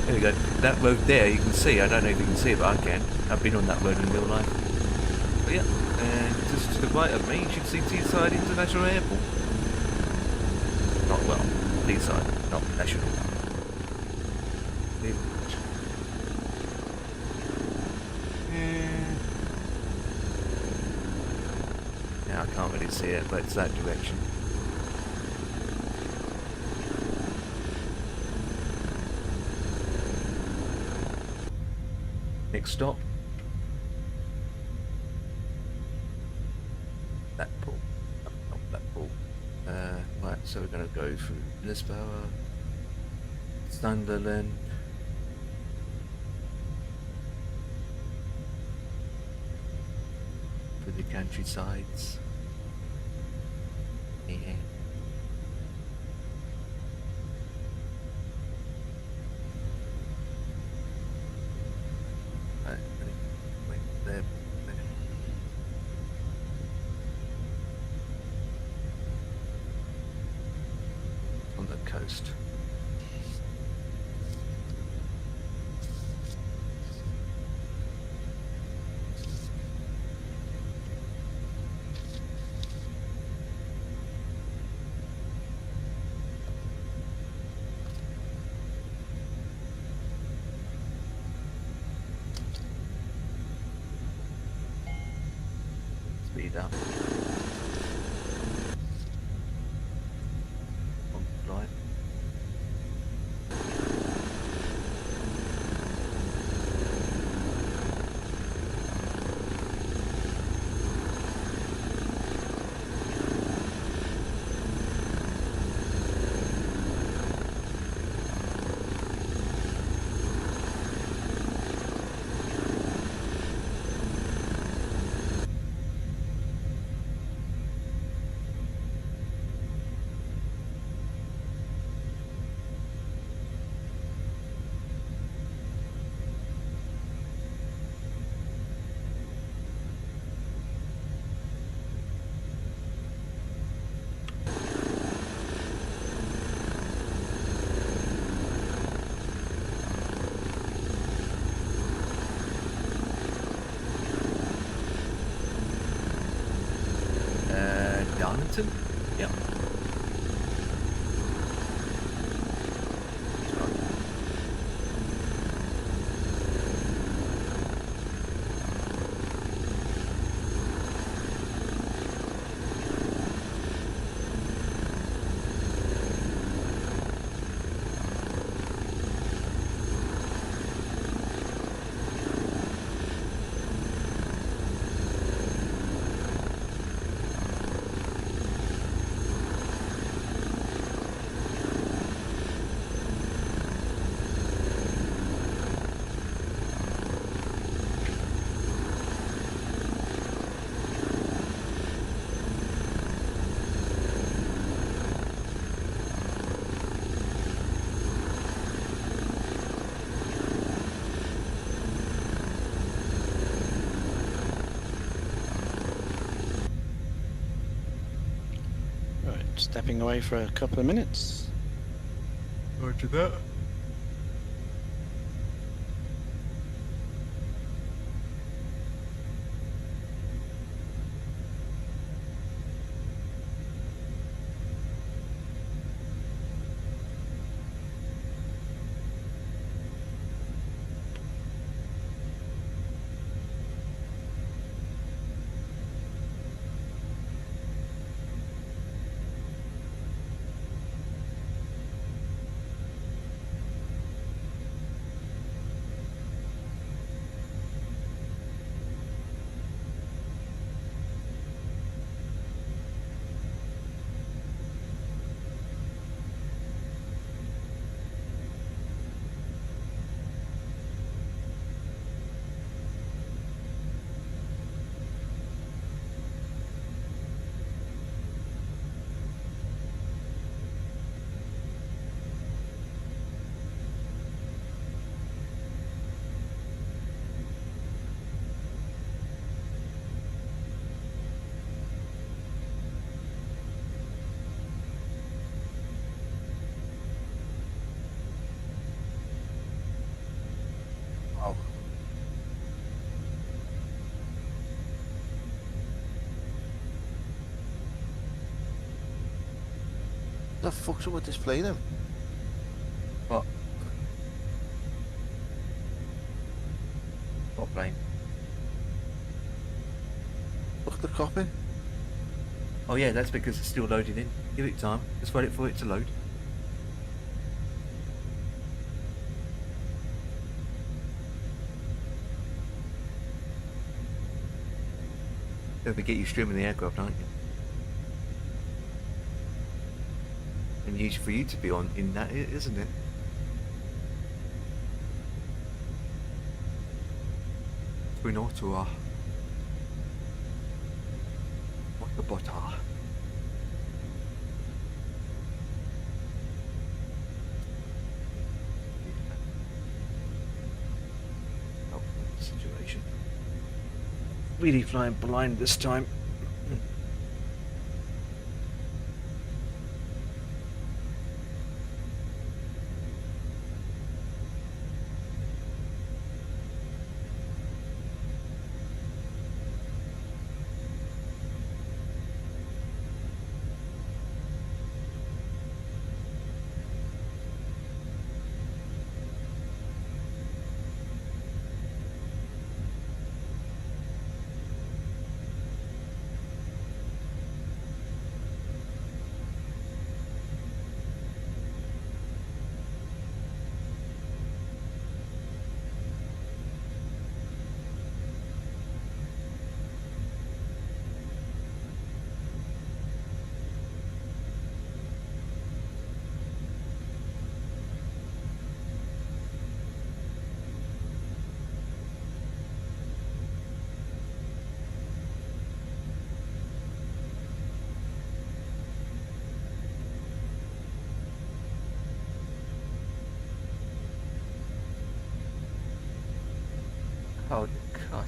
There we go. That road there, you can see. I don't know if you can see it, but I can. I've been on that road in real life. But yeah, and just to the right of me, you should see Teesside International Airport. Not well, Teesside, not national. Yeah, I can't really see it, but it's that direction. Next stop. Blackpool. Not Blackpool. Right, so we're going to go through Lisboa, Sunderland. Through the countrysides. Yeah. Right, wait there. On the coast. Speed up. On flight. Darlington? Yep. Right, stepping away for a couple of minutes. Roger that. Oh. The fuck's up with this plane then? What? What plane? Look at the copy. Oh yeah, that's because it's still loading in. Give it time. Just wait for it to load. Don't forget you're streaming the aircraft, aren't you? And usually for you to be on in that, isn't it? Twin Ottawa. What the butter? Oh, situation. Really flying blind this time. Oh, God.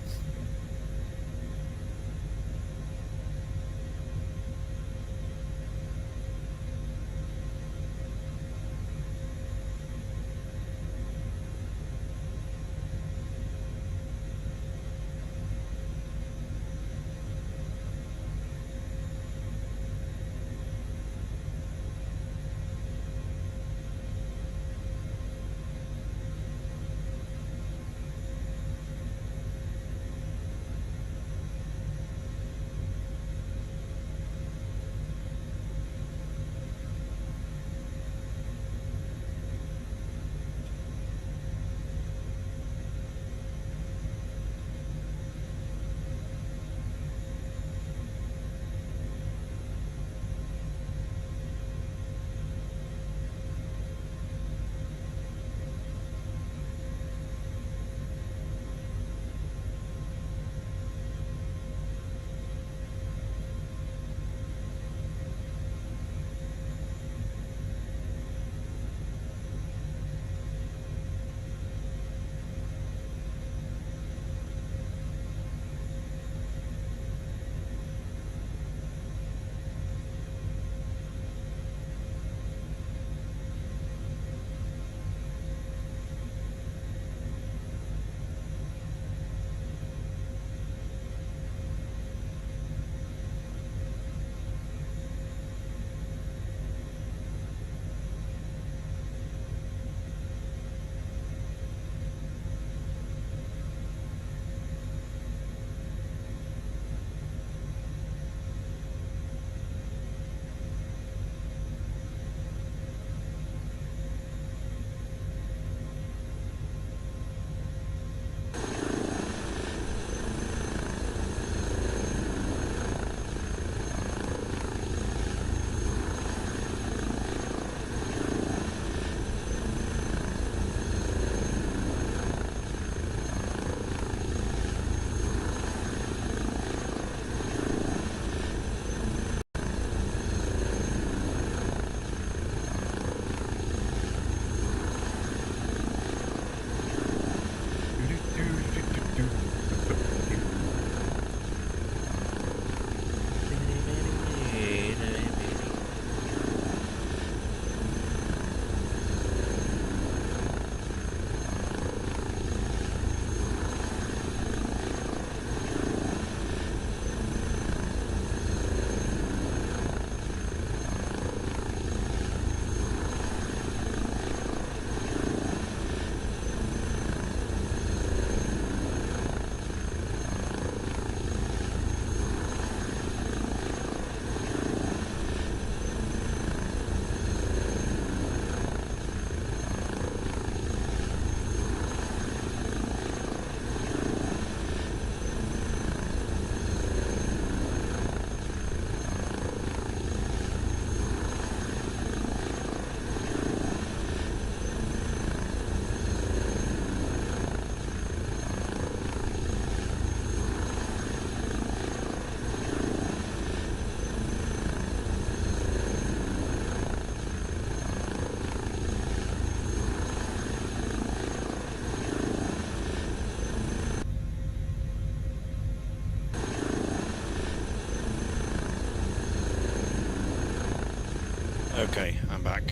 Okay, I'm back.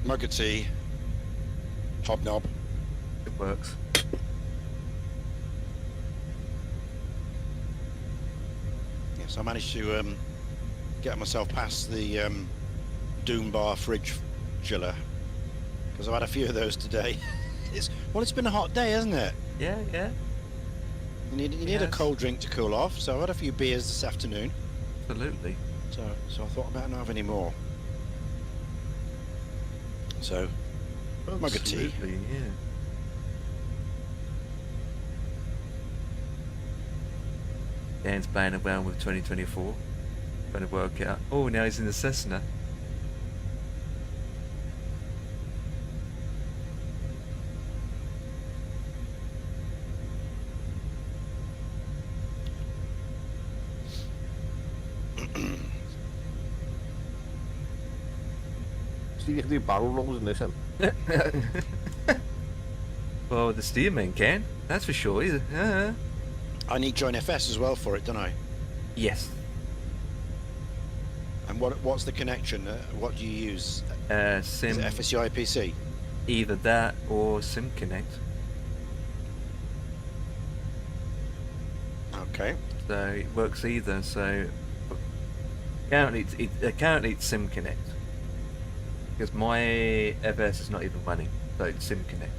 Mug of tea. Hobnob. It works. Yes, I managed to get myself past the Doom Bar fridge chiller because I've had a few of those today. It's been a hot day, hasn't it? Yeah, yeah. You need a Yes. cold drink to cool off. So I've had a few beers this afternoon. Absolutely. So I thought I better not have any more. So mug of tea. Absolutely, yeah. Dan's playing around with 2024. Trying to work out. Oh, now he's in the Cessna. See, you can do barrel rolls in this, him. Well, the Steerman can. That's for sure. I need Join FS as well for it, don't I? Yes. And what's the connection? What do you use? Is Sim. it FSUI PC? Either that or Sim Connect. Okay. So it works either. So currently it's Sim Connect because my FS is not even running. So it's Sim Connect.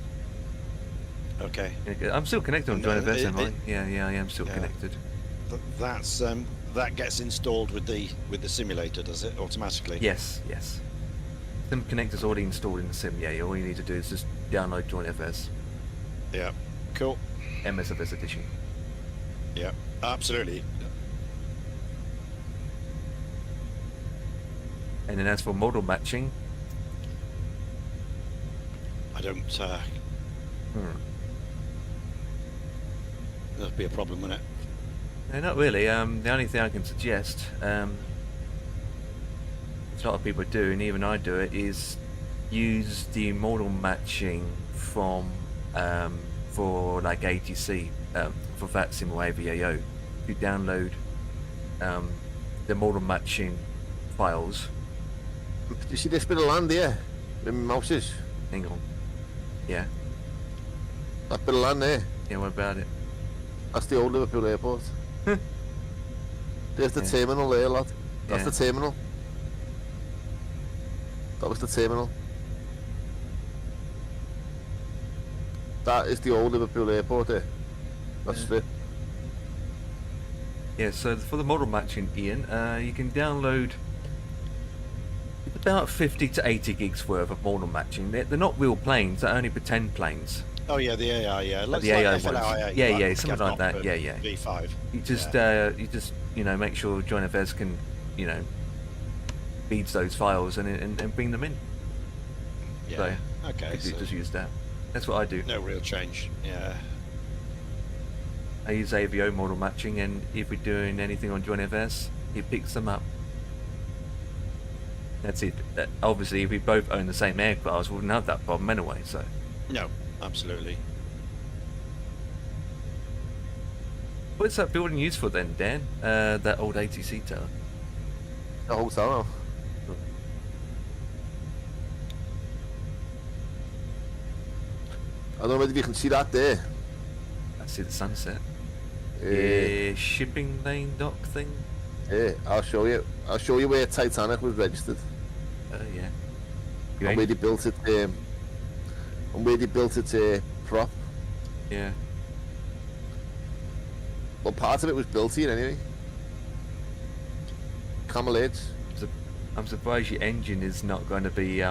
Okay. I'm still connected on And, Join FS, am I? it- Yeah, I am still Yeah. connected. That's that gets installed with the simulator, does it, automatically? Yes. Sim Connect is already installed in the sim. Yeah, all you need to do is just download Join FS, Yeah. Cool. MSFS edition. Yeah. Absolutely. And then as for model matching, I don't. That'd be a problem, wouldn't it? no, not really. The only thing I can suggest, which a lot of people do, and even I do it, is use the model matching from for like ATC, for flightsim or AVAO. You download the model matching files. Do you see this bit of land here? Where my mouse is? Hang on. Yeah. That bit of land there. Yeah. What about it? That's the old Liverpool airport. There's the Yeah. terminal there, lad. That's Yeah. the terminal. That was the terminal. That is the old Liverpool airport there. That's Yeah. it. Yeah, so for the model matching, Ian, you can download about 50 to 80 gigs worth of model matching. They're not real planes, they're only pretend planes. Oh yeah, the AI. Yeah. Looks the like AI ones. FLIA, Yeah, like yeah, something like that, Gadnot, yeah. V5. You just, make sure Join FS can, feeds those files and bring them in. Yeah. So, Okay. you So just use that. That's what I do. no real change. Yeah. I use AVO model matching, and if we're doing anything on Join FS, it picks them up. That's it. Obviously, if we both own the same aircraft, we wouldn't have that problem anyway, so. No. Absolutely. What's that building used for then, Dan? That old ATC tower? The hotel. I don't know whether you can see that there. I see the sunset. Yeah. Yeah, shipping lane dock thing? Yeah, I'll show you. I'll show you where Titanic was registered. Oh, yeah. And where they built it. And where they built its prop. Yeah. Well, part of it was built here anyway. Camel Edge. I'm surprised your engine is not going to be,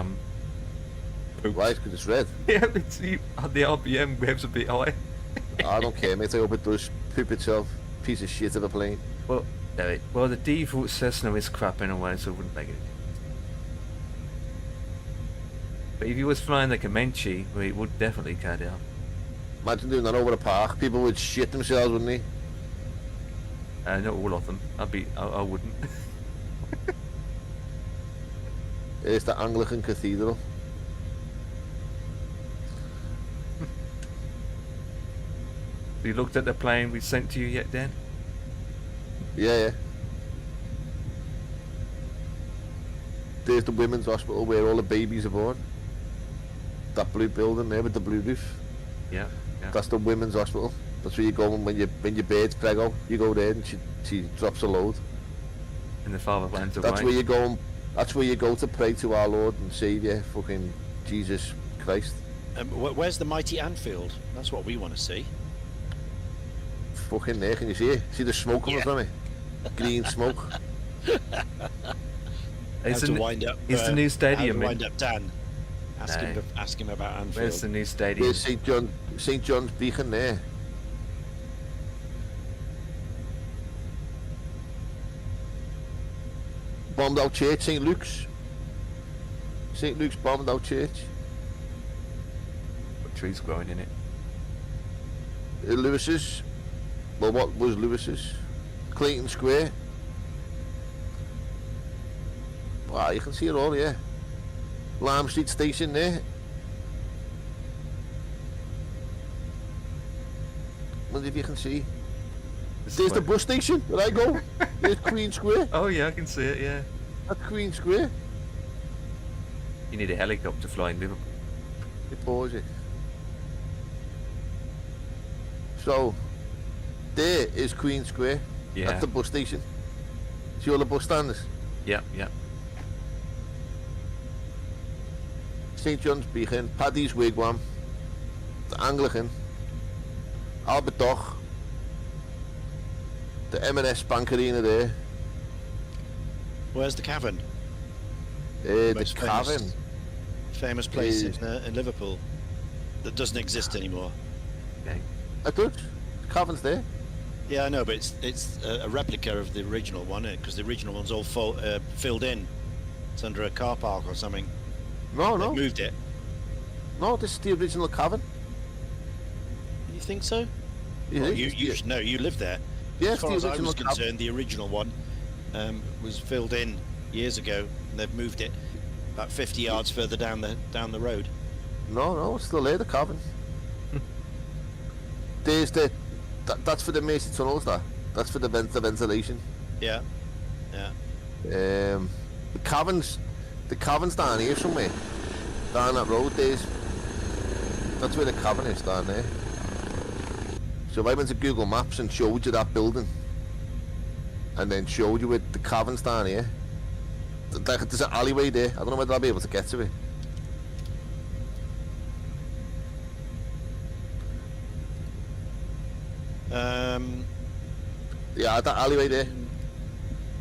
pooped. Right, because it's red. Yeah, the RPM waves a bit high. I don't care, mate. I hope it does poop itself. Piece of shit of a plane. Well, the default Cessna is crap anyway, so it wouldn't make it. But if you was flying the Comanche, well, it would definitely cut out. Imagine doing that over a park. People would shit themselves, wouldn't they? Not all of them. I wouldn't. It's the Anglican Cathedral. Have you looked at the plane we sent to you yet, Dan? Yeah, yeah. There's the women's hospital where all the babies are born. That blue building there with the blue roof. Yeah. Yeah. That's the women's hospital. That's where you go when your bird's preggo. You go there and she drops a load. In the fatherland of That's wine. where you go. That's where you go to pray to our Lord and Saviour, fucking Jesus Christ. Where's the mighty Anfield? That's what we want to see. Fucking there, can you see it? See the smoke coming from it? Green smoke. It's How the, to wind up. it's the new How stadium. to wind up Dan. Ask him about Anfield. Where's the new stadium? There's St John's Beacon there. Bombed out church, St Luke's. St Luke's bombed out church. What trees growing in it? Lewis's. Well, what was Lewis's? Clayton Square. Wow, you can see it all, yeah. Lime Street Station there. Wonder if you can see. There's the bus station where I go. There's Queen Square. Oh yeah, I can see it. Yeah. That's Queen Square. You need a helicopter flying Liverpool. It pause it. So, there is Queen Square. Yeah. That's the bus station. See all the bus stands? Yeah. Yeah. St John's Beacon, Paddy's Wigwam, the Anglican, Albert Dock, the M&S Bank Arena there, Where's the Cavern? the Most Cavern. Famous place Is- in Liverpool that doesn't exist anymore. Okay. I do. The Cavern's there. Yeah, I know, but it's a replica of the original one because the original one's all filled in. It's under a car park or something. No, They no, moved it. no. This is the original Cavern. You think so? Yeah, Well, it's you the- no, you live there. yeah, As it's far the as I original was Cavern. concerned, the original one was filled in years ago, and they've moved it about 50 yards further down the road. No, it's still there, the Cavern. There's that's for the Macy tunnels. That's for the ventilation. Yeah, yeah. The Cavern's down here somewhere. Down that road, that's where the Cavern is, down there. So if I went to Google Maps and showed you that building, and then showed you where the Cavern's down here, there's an alleyway there. I don't know whether I'll be able to get to it. Yeah, that alleyway there.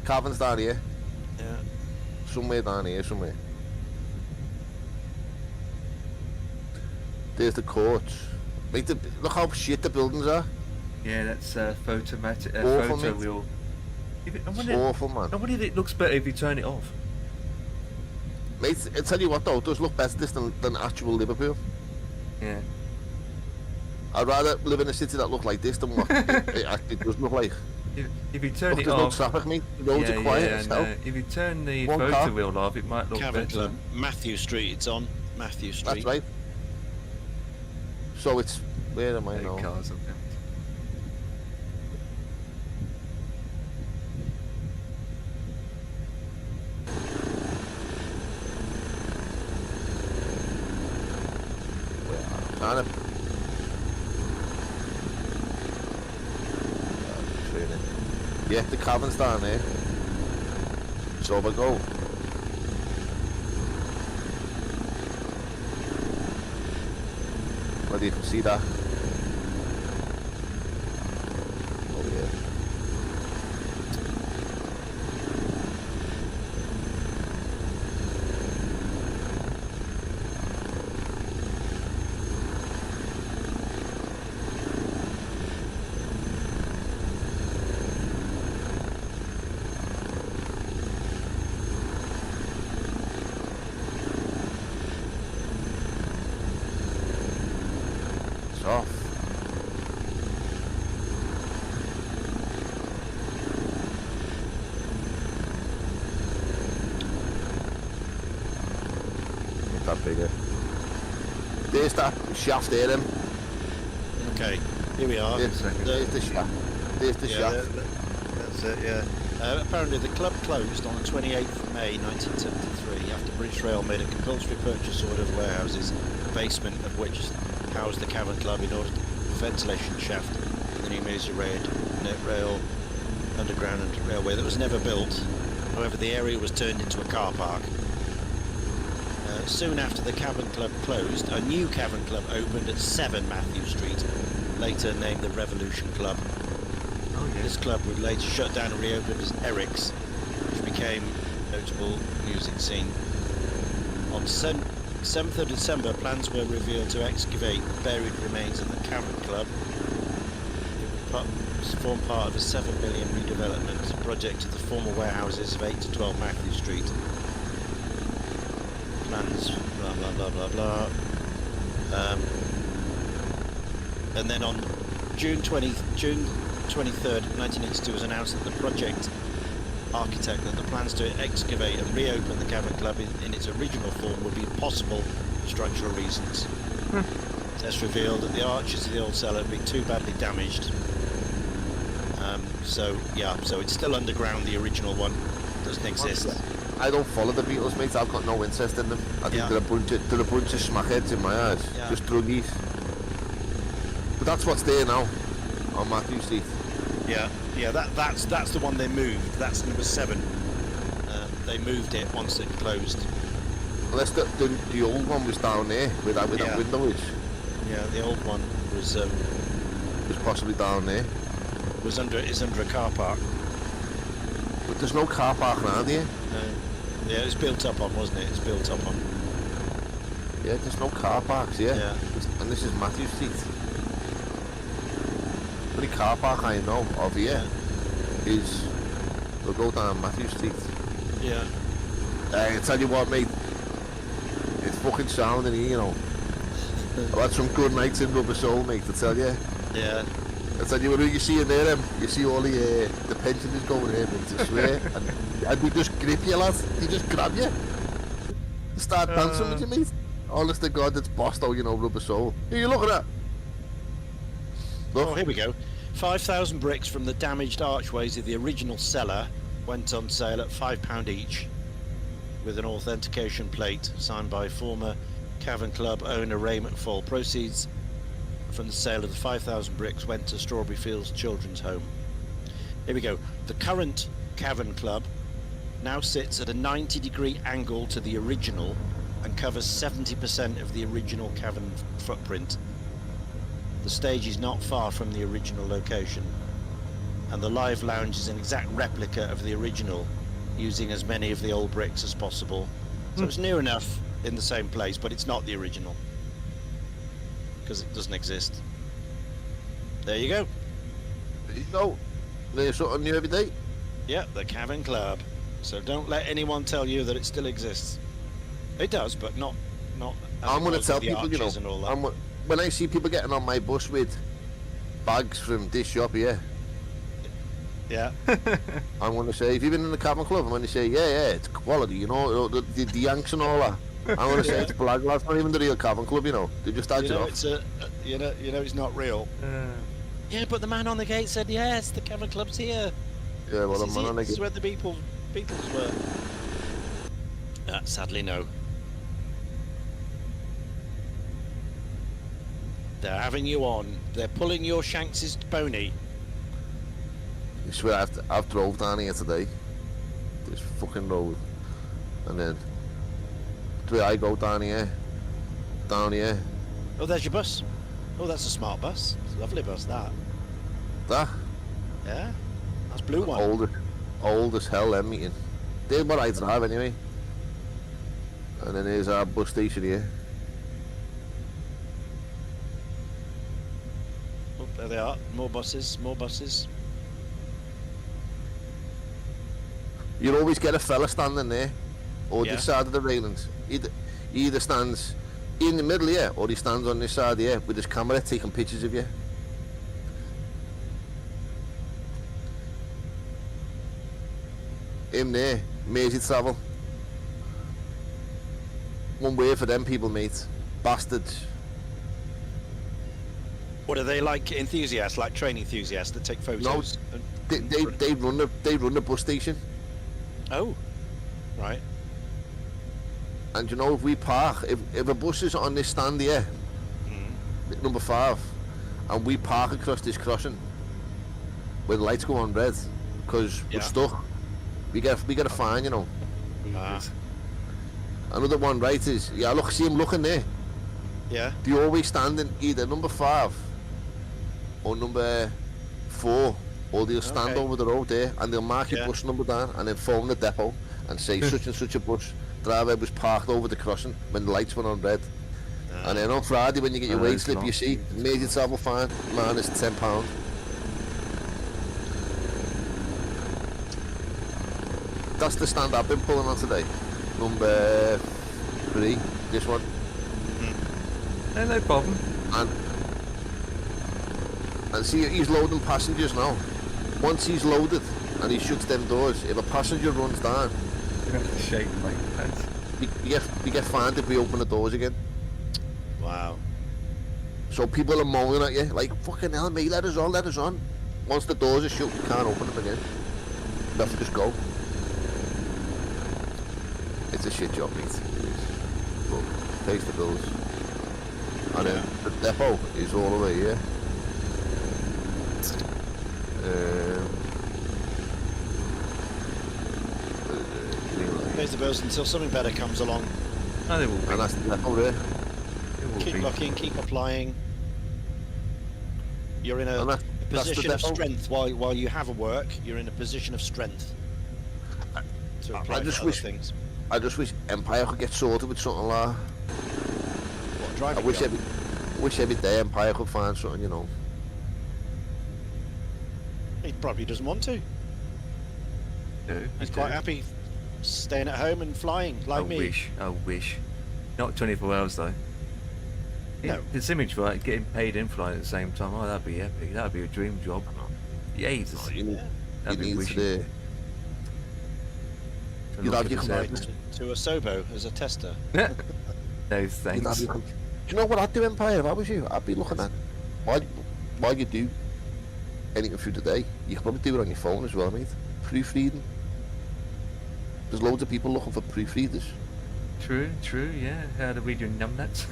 Cavern's down here. Yeah. Somewhere down here, somewhere. There's the courts. Mate, look how shit the buildings are. Yeah, that's photomatic. Awful, Photo mate. wheel. I It's wonder, awful, man. I wonder if it looks better if you turn it off. Mate, I tell you what though, it does look better this than actual Liverpool. Yeah. I'd rather live in a city that looked like this than what it actually does look like. If you turn Look, it there's no off. traffic, mate. The roads are quiet as hell. If you turn the One photo car. wheel off, it might look Cavern better. Club, Matthew Street. It's on Matthew Street. That's right. So it's, where am I Eight now? cars up there. Trying to... Yeah, the Cavern's down there. So if I go... Whether you can see that. Oh yeah. It's off. Not that bigger. There's that shaft there, then. Okay, here we are. There's the shaft. There's the Yeah, shaft. that's it. Yeah. Apparently the club closed on the 28th of May 1973 after British Rail made a compulsory purchase order of warehouses, the basement of which housed the Cavern Club in order to ventilation shaft for the new Mersey Rail Underground and Railway that was never built. However, the area was turned into a car park. Soon after the Cavern Club closed, a new Cavern Club opened at 7 Matthew Street, later named the Revolution Club. Oh, yeah. This club would later shut down and reopen as Eric's, which became a notable music scene. On 7th of December, plans were revealed to excavate buried remains of the Cavern Club. It would form part of a £7 million redevelopment project of the former warehouses of 8 to 12 Matthew Street. Plans, blah blah blah blah blah. And then on June 23rd, 1982, was announced that the project architect that the plans to excavate and reopen the Cavern Club in its original form would be impossible for structural reasons. Tests revealed that the arches of the old cellar had been too badly damaged. So it's still underground. The original one doesn't exist. I don't follow the Beatles, mate. I've got no interest in them. I think they're a bunch of smackheads in my eyes. Yeah. Just druggies. But that's what's there now on Matthew Street. Yeah. That's the one they moved. That's number 7. They moved it once it closed. Unless the old one was down there where that window is. Yeah, the old one was Possibly down there. is under a car park. But there's no car park around here. Yeah, it was built up on, wasn't it? It's built up on. Yeah, there's no car parks here. Yeah. And this is Matthew Street. The only car park I know of here is we'll go down Matthew Street. Yeah. I tell you what, mate, it's fucking sound in here, you know. I've had some good nights in Rubber Soul, mate, I tell you. Yeah. I tell you what you see in there, you see all the pensioners going there, mate, I swear. and they just grip you, lads. They just grab you. They start dancing with you, mate. Honest to God, it's bossed out, you know, Rubber Soul. Who are you looking at? Look. Oh, here we go. 5,000 bricks from the damaged archways of the original cellar went on sale at £5 each, with an authentication plate signed by former Cavern Club owner Ray McFall. Proceeds from the sale of the 5,000 bricks went to Strawberry Fields Children's Home. Here we go. The current Cavern Club now sits at a 90-degree angle to the original and covers 70% of the original cavern footprint. The stage is not far from the original location, and the live lounge is an exact replica of the original, using as many of the old bricks as possible. So it's near enough in the same place, but it's not the original because it doesn't exist. There you go. There you go. There's something new every day. Yeah, the Cavern Club. So don't let anyone tell you that it still exists. It does, but not. I'm going to tell people, you know, and all that. when I see people getting on my bus with bags from this shop here, Yeah. I'm going to say, if you've been in the Cavern Club, I'm going to say, yeah, it's quality, you know, the Yanks and all that. I'm going to say it's black, that's not even the real Cavern Club, you know. They just add it off. It's you know it's not real. Yeah, but the man on the gate said yes, the Cavern Club's here. Yeah, well, the man on the This is gate. where the Beatles were. Sadly, no. They're having you on. They're pulling your Shanks's pony. I swear, I've drove down here today. This fucking road. And then, where I go down here. Oh, there's your bus. Oh, that's a smart bus. It's a lovely bus, that. That, Yeah? That's blue one. old as hell, them meeting. They're what I drive anyway. And then there's our bus station here. Oh, there they are. More buses, more buses. You'll always get a fella standing there, or Yeah. this side of the railings. He either stands in the middle here, or he stands on this side here with his camera taking pictures of you. Him there, Mersey travel. One way for them people, mate. Bastards. What are they like? Enthusiasts, like train enthusiasts that take photos? They run the bus station, Oh, right. and you know if we park, if a bus is on this stand here, number 5, and we park across this crossing, where the lights go on red, because we're Yeah. stuck, we get a fine, you know. Ah. Another one right is, yeah, look, see him looking there. Yeah. They always stand in either number 5 or number 4, or they'll stand Okay. over the road there and they'll mark your Yeah. bus number down and then phone the depot and say such and such a bus driver was parked over the crossing when the lights went on red. And then on Friday when you get your Oh, wage those slip, you long see queues. major travel fine minus £10. That's the stand I've been pulling on today. Number 3, this one. No problem. And see, he's loading passengers now. Once he's loaded and he shuts them doors, if a passenger runs down, You have to shake my hands. you get fined if we open the doors again. Wow. So people are moaning at you, like, fucking hell, mate, let us on. Once the doors are shut, you can't open them again. You have to just go. It's a shit job, mate. It is. But pays the bills. And then the depot is all the way here. Pays the bills until something better comes along. Oh, they will be. And that's the depot there. They will Keep be. looking, keep applying. You're in a And that's the position of depot. strength while you have a work. You're in a position of strength to apply I just for other wish- things. I just wish Empire could get sorted with something like that. What, I driving wish job? every day Empire could find something, you know. He probably doesn't want to. Do. He's I quite do. happy staying at home and flying like I me. wish. Not 24 hours though. No. This image, right? Getting paid in flight at the same time. Oh, that'd be epic. That'd be a dream job. Jesus. You need, That'd you be need wishing. to, you'd have your Right commitment. to a Sobo as a tester. No You'd have thanks. your, do you know what I'd do, Empire, if I was you? I'd be looking at why you do anything through the day. You could probably do it on your phone as well, mate. Proofreading. There's loads of people looking for proofreaders. True, yeah. How to read your numbnuts.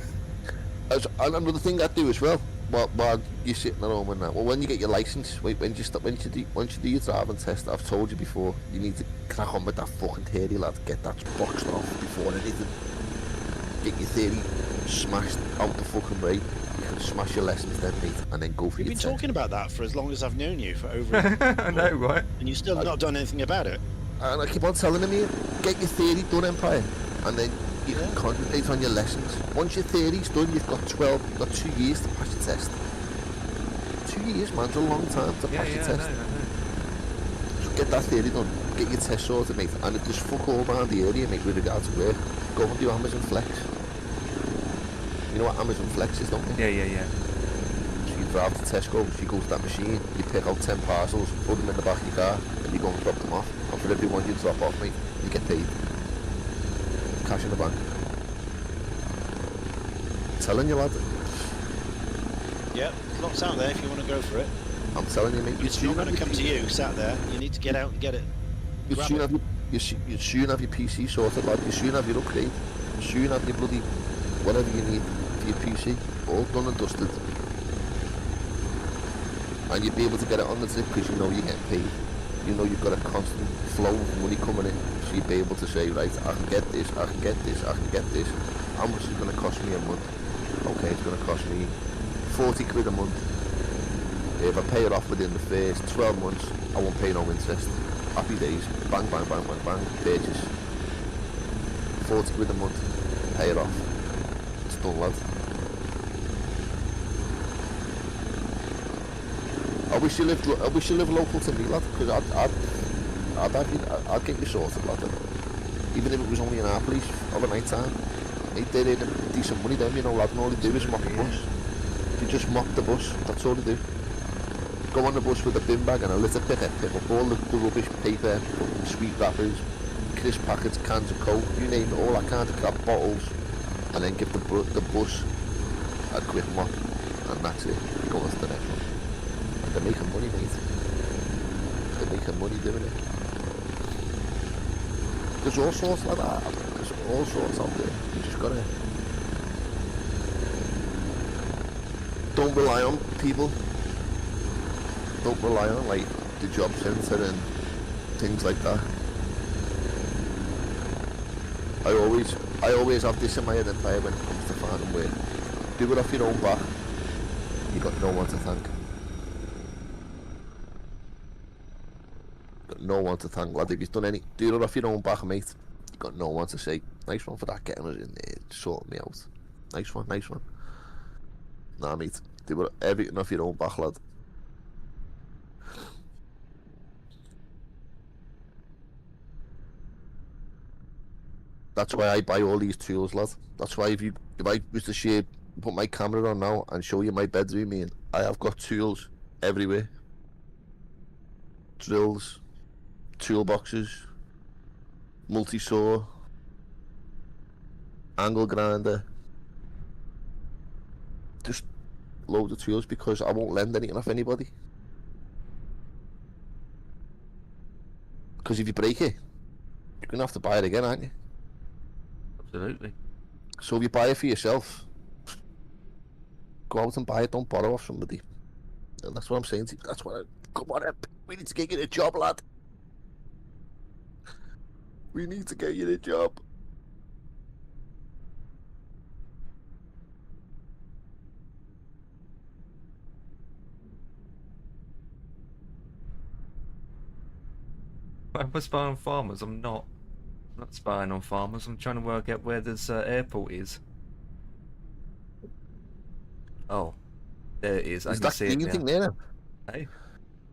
And another thing I'd do as well, while you're sitting at home and that, well, when you get your license, once you do your driving test, I've told you before, you need to crack on with that fucking theory, lad. Get that boxed off before anything. Get your theory smashed out the fucking way. You can smash your lessons then, mate, and then go for You've your been test. talking about that for as long as I've known you, for over I know, right? and you've still not done anything about it. And I keep on telling him here, get your theory done, Empire, and then you can concentrate on your lessons. Once your theory's done, you've got 2 years to pass your test. 2 years, man, it's a long time to Yeah, pass your I test. know. So get that theory done, get your test sorted, mate, and if there's fuck all around the area, mate, with regard to work, go and do Amazon Flex. You know what Amazon Flex is, don't you? Yeah. So you drive to Tesco, you go to that machine, you pick out 10 parcels, put them in the back of your car, and you go and drop them off. And for every one you drop off, mate, you get paid. Cash in the bank. Telling you, lad. Yeah, lots out there if you want to go for it. I'm telling you, mate. You'd It's not soon going have to your come to you sat there. You need to get out and get it. You'd grab soon it. have you'd soon have your PC sorted, lad. You'd soon have your upgrade. You'd soon have your bloody whatever you need for your PC all done and dusted. And you'd be able to get it on the tip because you know you're getting paid. You know you've got a constant flow of money coming in. So you'd be able to say, right, I can get this, I can get this, I can get this. How much is it going to cost me a month? Okay, it's going to cost me 40 quid a month. If I pay it off within the first 12 months, I won't pay no interest. Happy days. Bang, bang, bang, bang, bang. Purchase. 40 quid a month. Pay it off. It's done, lad. I wish you lived local to me, lad, because I'd get you sorted, lad. Even if it was only an hour police of a night time. They're in decent money then, you know, lad, and all they do is mop the bus. They just mop the bus, that's all they do. Go on the bus with a bin bag and a litter picker, pick up all the rubbish, paper, fucking sweet wrappers, crisp packets, cans of coke, you name it, all that kind of crap, bottles, and then give the bus a quick mop, and that's it. You go on to the next one. And they're making money, mate. you're making money doing it. There's all sorts like that. There's all sorts out there. You just gotta... Don't rely on people. Don't rely on, like, the job centre and things like that. I always have this in my head empire when it comes to finding work. Do it off your own back. You got no one to thank. Got no one to thank, lad. If you've done any, do it off your own back, mate. You got no one to say, nice one for that, getting us in there, sorting me out. Nice one, nice one. Nah, mate. Do it everything off your own back, lad. That's why I buy all these tools, lad. That's why if I was to share, put my camera on now and show you my bedroom, Ian, I have got tools everywhere. Drills, toolboxes, multi-saw, angle grinder. Just loads of tools because I won't lend anything off anybody. Because if you break it, you're going to have to buy it again, aren't you? Absolutely. So if you buy it for yourself, go out and buy it, don't borrow off somebody. And that's what I'm saying to you. That's what come on, we need to get you a job, lad. We need to get you a job. I'm spying on farmers. I'm not spying on farmers. I'm trying to work out where this airport is. Oh, there it is. I Is can that see it green now. thing there? Hey?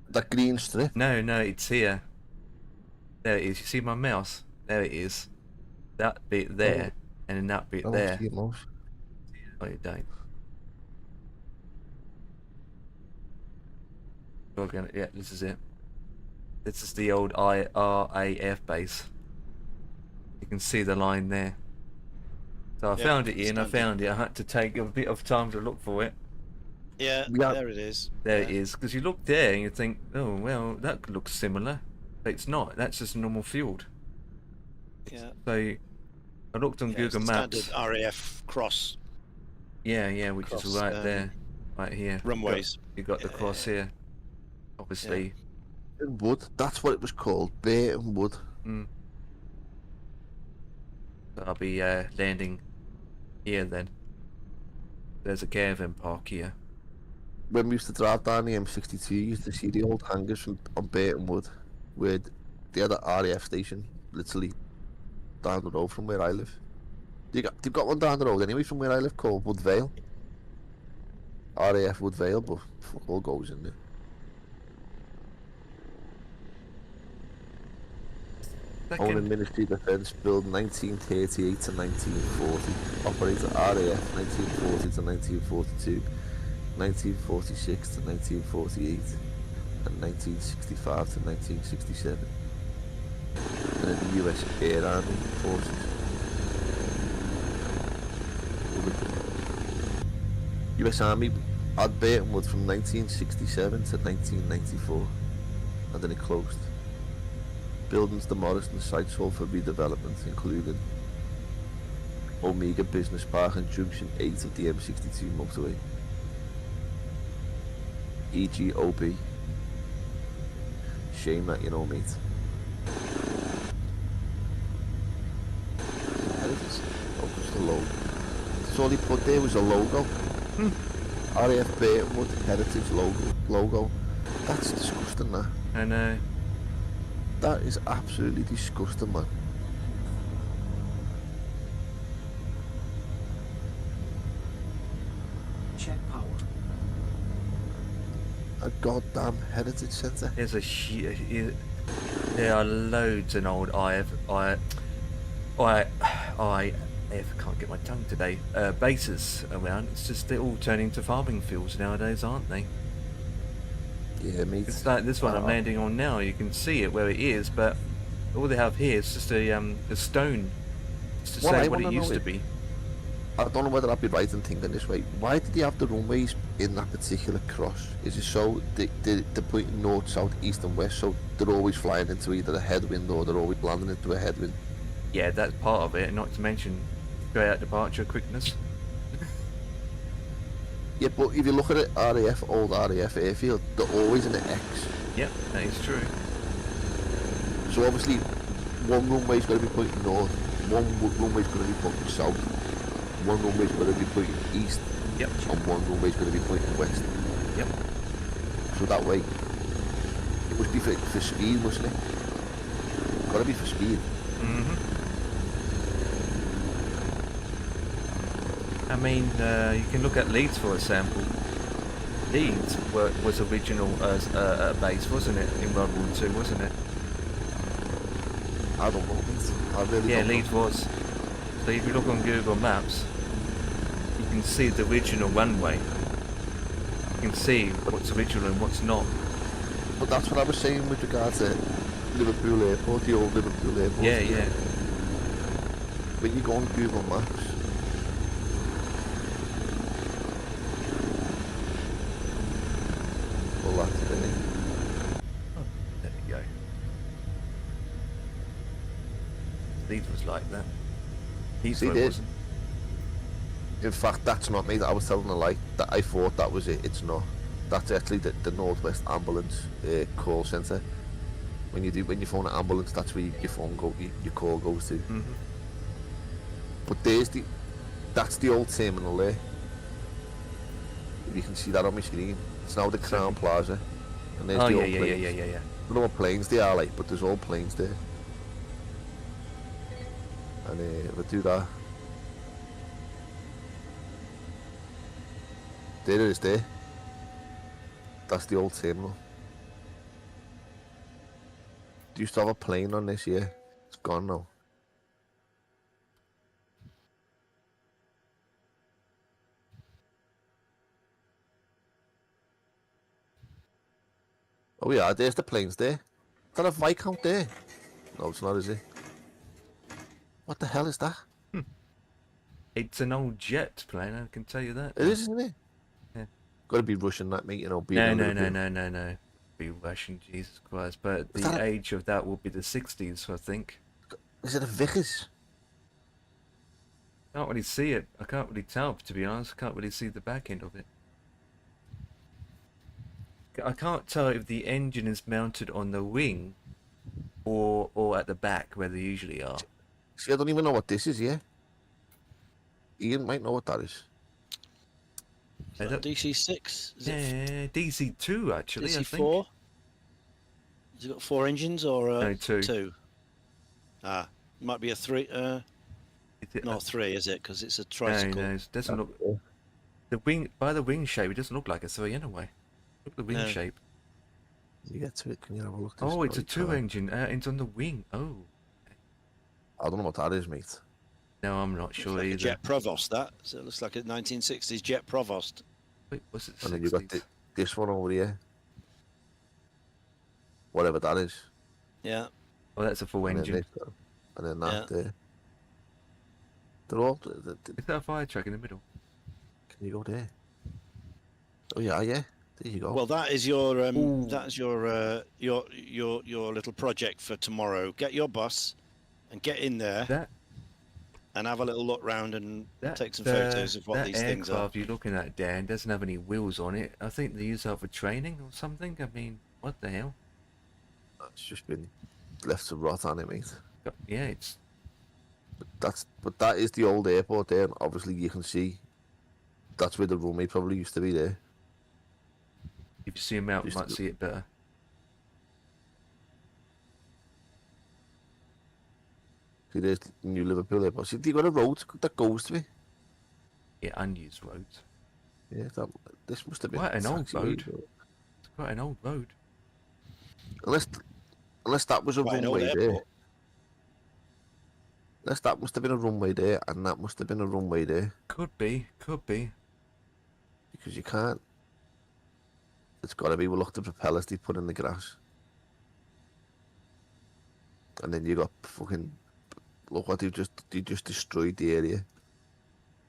That green strip? No, it's here. There it is. You see my mouse? There it is. That bit there, and then that bit I there. don't see it, mouse. Oh, you don't. We're gonna, yeah, this is it. This is the old RAF base. You can see the line there. So I found it, Ian. I found it. I had to take a bit of time to look for it. Yeah, Yeah. there it is. There it is. Because you look there and you think, oh, well, that looks similar. But it's not. That's just a normal field. Yeah. So I looked on Yeah, Google it's the Maps. standard RAF cross Yeah, which cross, is right there. Right here. runways. You got the cross here. Obviously. Burton Wood, that's what it was called. Burton Wood. Mm. So I'll be landing here then. There's a caravan park here. When we used to drive down the M62, you used to see the old hangars on Burton Wood, where they had an RAF station, literally down the road from where I live. They've got one down the road anyway from where I live called Woodvale. RAF Woodvale, but fuck all goes in there. Own and Ministry of Defence, built 1938 to 1940. Operated RAF 1940 to 1942, 1946 to 1948, and 1965 to 1967. And then the US Air Army Forces. US Army had Burton Wood from 1967 to 1994, and then it closed. Buildings demolished and sites sold for redevelopment, including Omega Business Park and Junction 8 of the M62 motorway, EGOB. Shame that, you know, mate. Heritage. Oh, just a logo. That's all he put there was a logo. RAF Burton Wood Heritage logo. That's disgusting, that. I know. That is absolutely disgusting, man. Check power. A goddamn heritage centre. There's there are loads of old IF, can't get my tongue today, bases around. It's just they're all turning to farming fields nowadays, aren't they? Yeah, mate. It's like this one I'm landing on now. You can see it where it is, but all they have here is just a stone, just to What I say what wanna it used know to be. I don't know whether I'd be right in thinking this way. Why did they have the runways in that particular cross? Is it so they're pointing north, south, east and west, so they're always flying into either a headwind or they're always landing into a headwind? Yeah, that's part of it, not to mention straight out departure quickness. Yeah, but if you look at it, RAF, old RAF airfield, they're always in the X. Yep, that is true. So obviously, one runway's got to be pointing north, one runway's going to be pointing south, one runway's going to be pointing east, Yep. and one runway's going to be pointing west. Yep. So that way, it must be for speed, mustn't it? Got to be for speed. I mean, you can look at Leeds for example. Leeds was original as a base, wasn't it, in World War II, wasn't it? I don't know. I really Yeah, don't Leeds know. was. So if you look on Google Maps, you can see the original runway. You can see what's original and what's not. But that's what I was saying with regards to Liverpool Airport, the old Liverpool Airport. Yeah, yeah. When you go on Google Maps, well, that's it. There you go. Leeds was like that. See, Heathrow there- wasn't. In fact, that's not me. I was telling a lie. That I thought that was it. It's not. That's actually the Northwest Ambulance call centre. When you phone an ambulance, that's where your phone your call goes to. But that's the old terminal there. If you can see that on my screen, it's now the Crown Plaza, and there's Oh the yeah, old yeah, planes. yeah, yeah, yeah, yeah. I don't know what planes they are like, but there's old planes there. And if I do that, there it is there. That's the old terminal. Do you used to have a plane on this, yeah? It's gone now. Oh yeah, there's the planes there. Is that a Viscount there? No, it's not, is it? What the hell is that? It's an old jet plane, I can tell you that. It is, isn't it? Yeah. Got to be Russian, that mate, you know. Being No, a no, Liverpool. no. Be Russian, Jesus Christ. But Is the that a- age of that will be the 60s, I think. Is it a Vickers? Can't really see it. I can't really tell, to be honest. I can't really see the back end of it. I can't tell if the engine is mounted on the wing or at the back where they usually are. See, I don't even know what this is, yeah? Ian might know what that is. I don't- DC6? Is it Yeah, DC2 actually, I think. DC4? Has it got 4 engines or No, 2. 2? Ah, might be a 3. Is it- Not 3, is it? Because it's a no, tricycle. no, it doesn't look. Yeah. The wing, by the wing shape, it doesn't look like a 3 anyway. Look at the wing No. shape. You get to it, can you have a look? Oh, it's a This story 2 time. engine. It's on the wing. Oh, I don't know what that is, mate. no, I'm not Looks sure like a either. Jet Provost, that. So it looks like a 1960s Jet Provost. Wait, was it And then you got 60s? this one over here. Whatever that is. Yeah. Oh, that's a full And then engine. this one. And then that Yeah. there. They're all... Is that a fire truck in the middle? Can you go there? Oh yeah, yeah. There you go. Well, that is your Ooh. that's your little project for tomorrow. Get your bus and get in there That and have a little look round and that take some photos of what that these things are. aircraft you're looking at, Dan, doesn't have any wheels on it. I think they use that for training or something. I mean, what the hell? It's just been left to rot on it, mate. Yeah, it's But that is the old airport there, and obviously you can see that's where the runway probably used to be there. if you zoom out, you Used might to- see it better. See, there's the new Liverpool airport. See, they got a road that goes to it. Yeah, unused roads. Yeah, this must have been Quite an old taxi road. road. It's quite an old road. Unless that was a Quite an old runway there. airport. Unless that must have been a runway there, and that must have been a runway there. Could be, could be. Because you can't. It's got to be, well, look, the propellers they put in the grass. And then you got fucking, look what they just destroyed the area.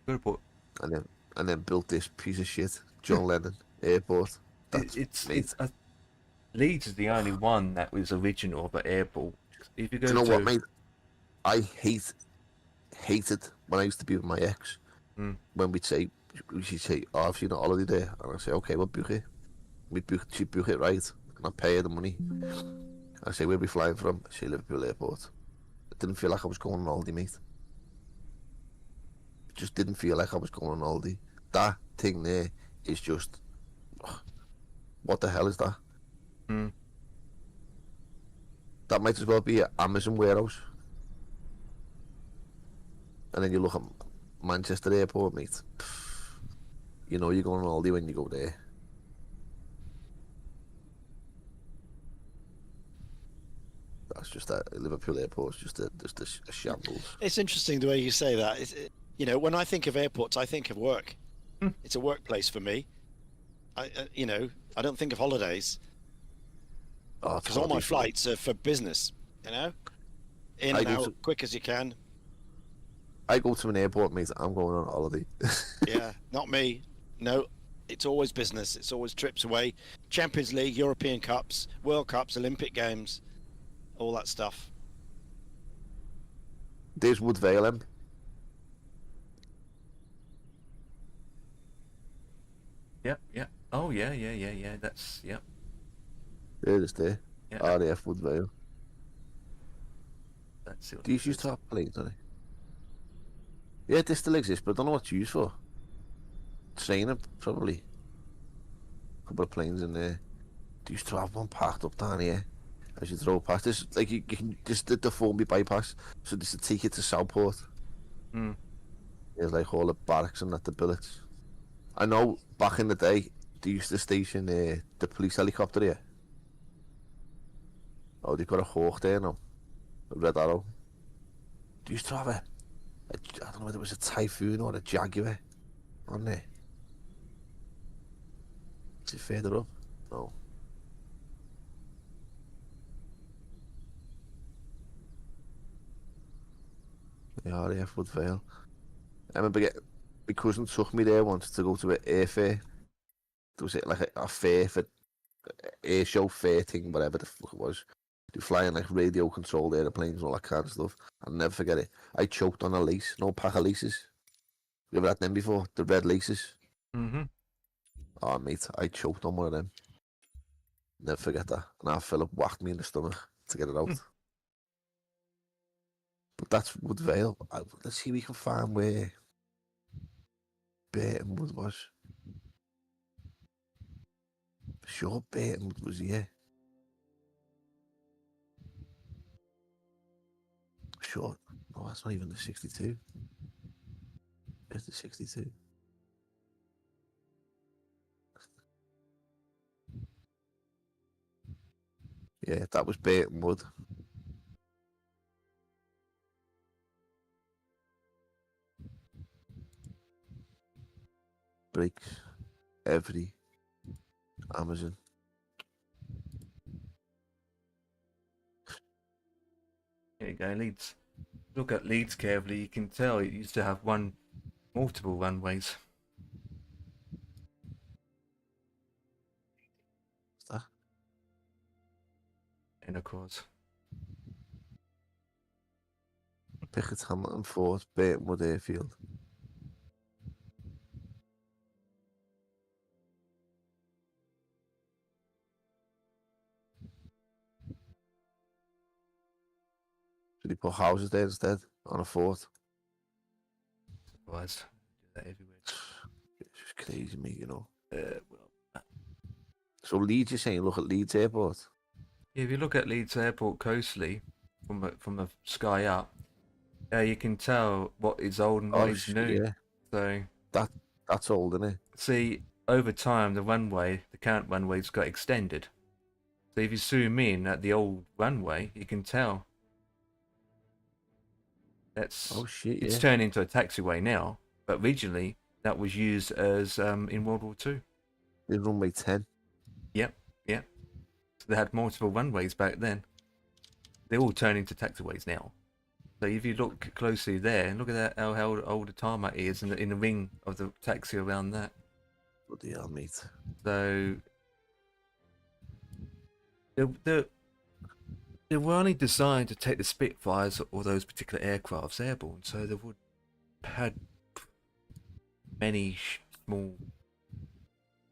Good report. and then built this piece of shit, John Lennon Airport. That's mate. Leeds is the only one that was original of an airport. If you Do go you know to what, mate? I hated when I used to be with my ex. Mm. When she'd say, "Oh, I've seen a holiday there," and I say, "Okay, we'll book it." She'd book it right, and I pay her the money. I say, "Where are we flying from?" I say, "Liverpool Airport." It didn't feel like I was going on holiday, mate. It just didn't feel like I was going on holiday. That thing there is just, what the hell is that? Mm. That might as well be an Amazon warehouse. And then you look at Manchester Airport, mate. You know you're going on holiday when you go there. That's just that Liverpool Airport's just a shambles. It's interesting the way you say that. You know, when I think of airports, I think of work. It's a workplace for me. You know, I don't think of holidays Oh, because all my flights are for business. You know, in and out, quick as you can. I go to an airport, mate. I'm going on holiday. Yeah, not me. No, it's always business. It's always trips away. Champions League, European Cups, World Cups, Olympic Games, all that stuff. There's Wood Vale, em. Yep, yep. Oh yeah. That's yep. There it is there. Yeah. RAF Wood Vale. That's it. These used to have planes, don't they? Yeah, this still exists, but I don't know what it's used for. Training, probably. A couple of planes in there. They used to have one parked up down here as you drove past. This, like, you can just the Formby bypass, so this to take you to Southport. Mm. There's like all the barracks and that, the billets. I know back in the day, they used to station the police helicopter here. Oh, they've got a Hawk there now. A Red Arrow. They used to have I don't know whether it was a Typhoon or a Jaguar on there. Is it further up? No. The RAF Wood Vale. I remember my cousin took me there once to go to an airfair. There was like a fair for air show fair thing, whatever the fuck it was. They fly in like radio controlled airplanes and all that kind of stuff. I'll never forget it. I choked on a lace, no pack of laces. You ever had them before? The red laces. Mm-hmm. Oh mate, I choked on one of them. Never forget that. And our Philip whacked me in the stomach to get it out. But that's Wood Vale. Let's see if we can find where Burton Wood was. Sure, Burton Wood was here. Sure. No, that's not even the 62. There's the 62. Yeah, that was Burton Wood. Breaks. Every. Amazon. Here you go, Leeds. Look at Leeds carefully. You can tell it used to have multiple runways. What's that? And of course, Pickett Hamilton Ford, Burton Wood Airfield. So they put houses there instead on a fort. surprised. Do that everywhere. It's just crazy, mate, you know. Well, So Leeds, you're saying, look at Leeds Airport. if you look at Leeds Airport coastally from the sky up, you can tell what is old and what is new. Yeah. So That's old, isn't it? see, over time, the current runways got extended. So if you zoom in at the old runway, you can tell. It's turned into a taxiway now, but originally that was used as in World War II. It's runway 10. Yep. So they had multiple runways back then. They all turn into taxiways now. So if you look closely there, look at that how old the tarmac is in the ring of the taxi around that. Bloody hell, mate. So the they were only designed to take the Spitfires or those particular aircrafts airborne, so they would have had many small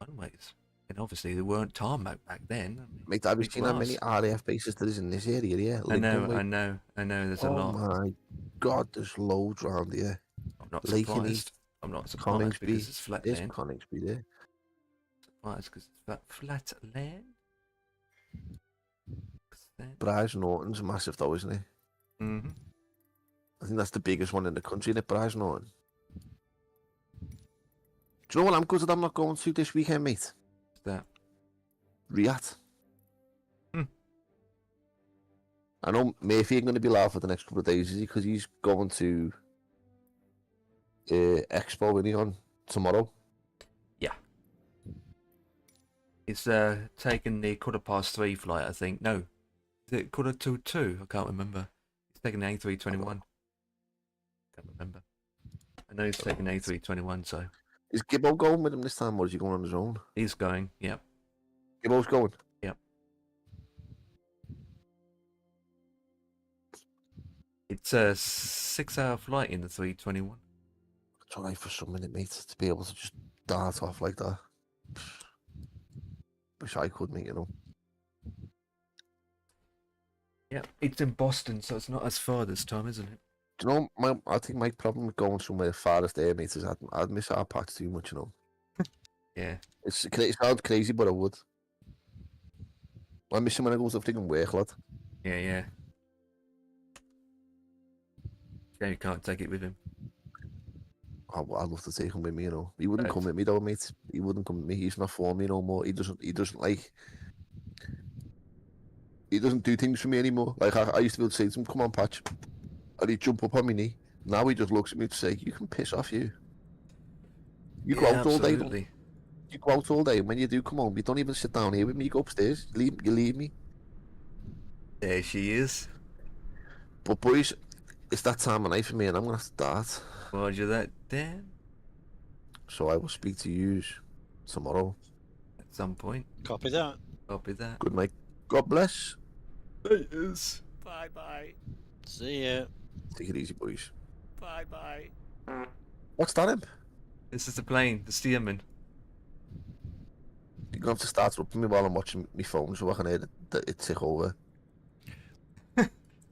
runways. And obviously, there weren't tarmac back then. I mean, Mate, have you big seen how many glass. RAF bases there is in this area here? I Lincoln know, Way. I know, I know. There's a Oh lot. my God, there's loads around here. I'm not Lakenheath, surprised. I'm not surprised because Coningsby. it's flat There's land. Coningsby there. Surprised because it's flat land. Bryce Norton's massive though, isn't it? Mm-hmm. I think that's the biggest one in the country, isn't it, Bryce Norton? Do you know what I'm good at? I'm not going to this weekend, mate. What's that? Riyadh. Hmm. I know Murphy ain't going to be live for the next couple of days, is he? Because he's going to Expo, isn't he, on tomorrow? Yeah. It's taking the 3:15 flight, I think. No. Is it 2:45? I can't remember. It's taking the A321. Can't remember. I know he's taking the A321, so. Is Gibbo going with him this time, or is he going on his own? He's going, yep. Gibbo's going? Yep. It's a 6-hour flight in the 321. It's alright for some minute, mate, to be able to just dart off like that. Wish I could, mate, you know. Yeah, it's in Boston, so it's not as far this time, isn't it? Do you know, I think my problem with going somewhere far as there, mate, is I'd miss our patch too much, you know. Yeah. It sounds crazy, but I would. I miss him when I go to freaking work, lad. Yeah, yeah. Yeah, you can't take it with him. I'd love to take him with me, you know. He wouldn't Right. come with me though, mate. He wouldn't come with me. He's not for me no more. He doesn't do things for me anymore. Like I used to be able to say to him, "Come on, Patch," and he'd jump up on my knee. Now he just looks at me to say, "You can piss off, you. You go Yeah, out all day. absolutely. You go out all day, and when you do come home, you don't even sit down here with me. You go upstairs. You leave me." There she is. But boys, it's that time of night for me, and I'm gonna have to dart. Roger that, Dan. So I will speak to you tomorrow. At some point. Copy that. Copy that. Good night. God bless. It is. Bye-bye. See ya. Take it easy, boys. Bye-bye. What's that, imp? This is the plane, the Stearman. You're gonna have to start up me while I'm watching my phone so I can hear it tick over.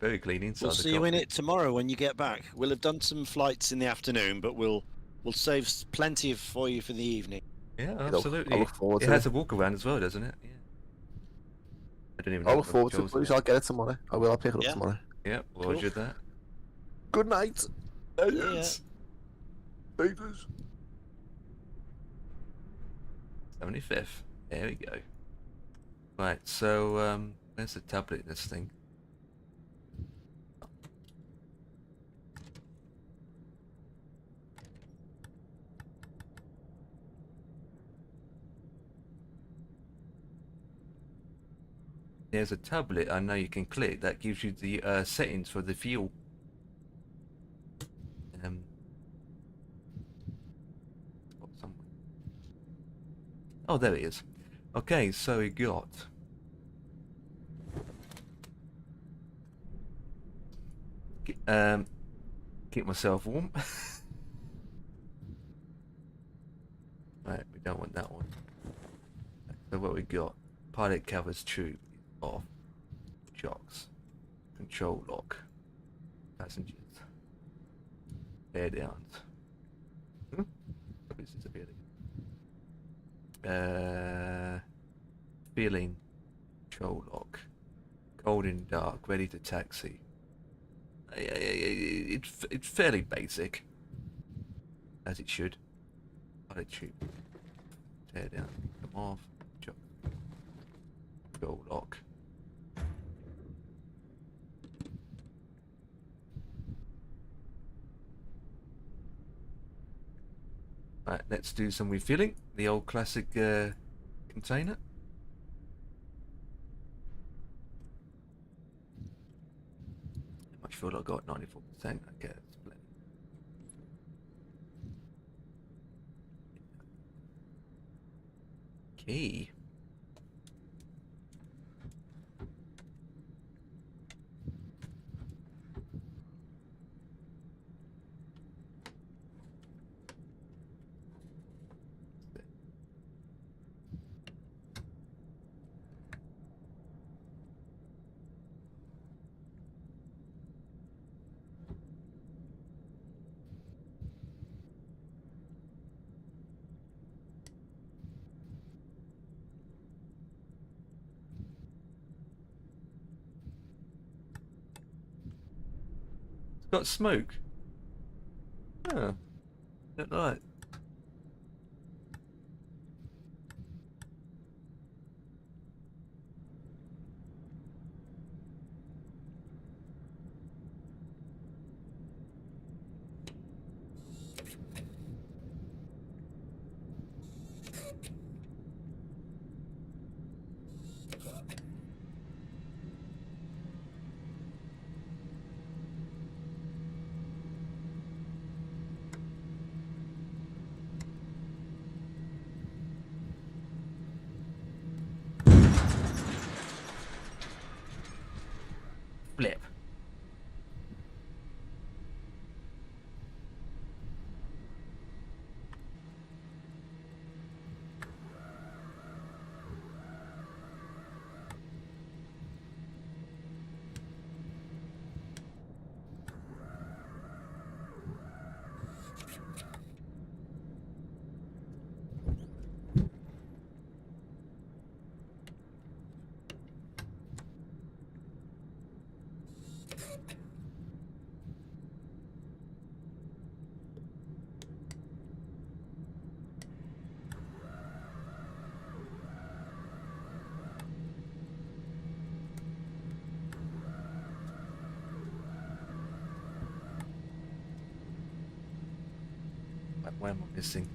Very clean inside We'll the see you in cockpit. it tomorrow when you get back. We'll have done some flights in the afternoon, but we'll save plenty for you for the evening. Yeah, I absolutely. look forward It to has it. a walk around as well, doesn't it? Yeah. I don't even know. I look if I've forward to it, chosen boys. it. I'll get it tomorrow. I will. I'll pick it up Yeah. tomorrow. Yeah, roger that. Good night. Yes. Ladies. 75th. There we go. Right, so where's the tablet in this thing? There's a tablet I know you can click that gives you the settings for the fuel. Somewhere. Oh, there it is. Okay, so we got keep myself warm. Right, we don't want that one. So what we got? Pilot covers tube off. Shocks. Control lock. Passengers. Bear downs. This is a feeling. Feeling. Control lock. Cold and dark. Ready to taxi. It's fairly basic. As it should. Pilot tube. Tear down. Come off. Control lock. Right, let's do some refilling. The old classic container. Much fuel I got, 94%. Okay, that's plenty. Key. It's got smoke. Oh, don't like. Flip. Where am I missing?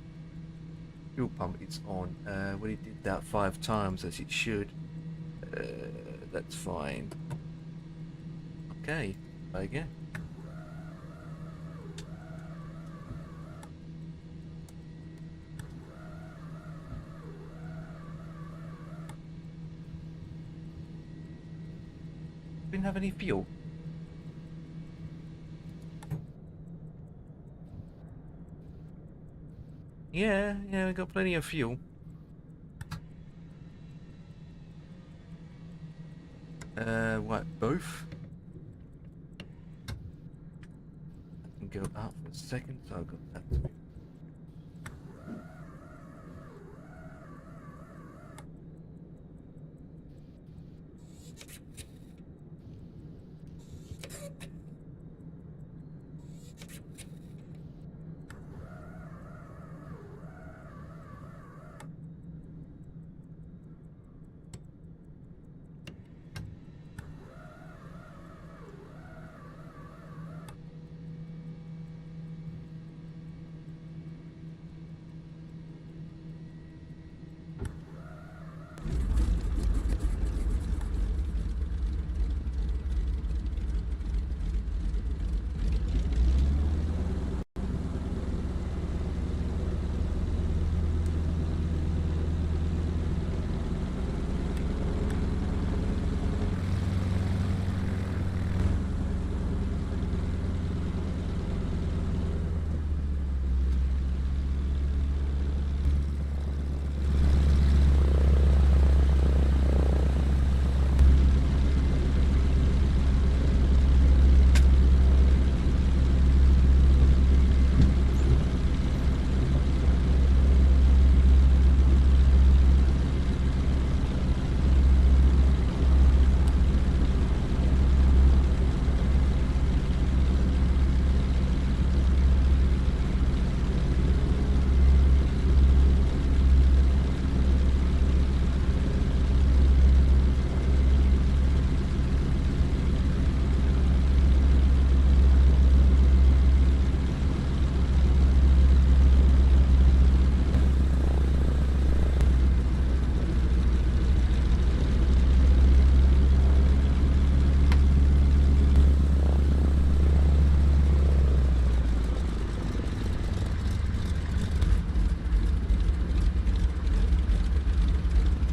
Fuel pump, it's on. Well, it did that 5 times as it should. That's fine. Okay, try again. Didn't have any fuel. Yeah, we got plenty of fuel. What, both? I can go out for a second, so I've got that to be.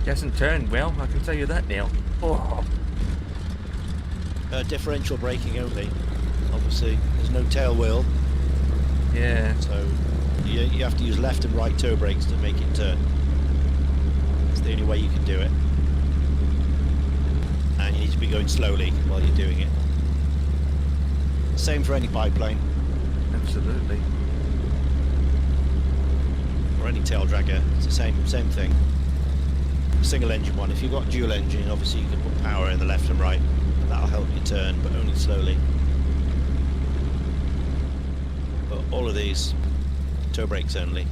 He hasn't turned well, I can tell you that now. Oh, Differential braking only. Obviously, there's no tail wheel, yeah. so you have to use left and right toe brakes to make it turn. It's the only way you can do it. And you need to be going slowly while you're doing it. Same for any biplane Absolutely. or any tail dragger. It's the same thing. Single engine one. If you've got dual engine, obviously you can put power in the left and right, and that'll help you turn, but only slowly. But all of these, toe brakes only.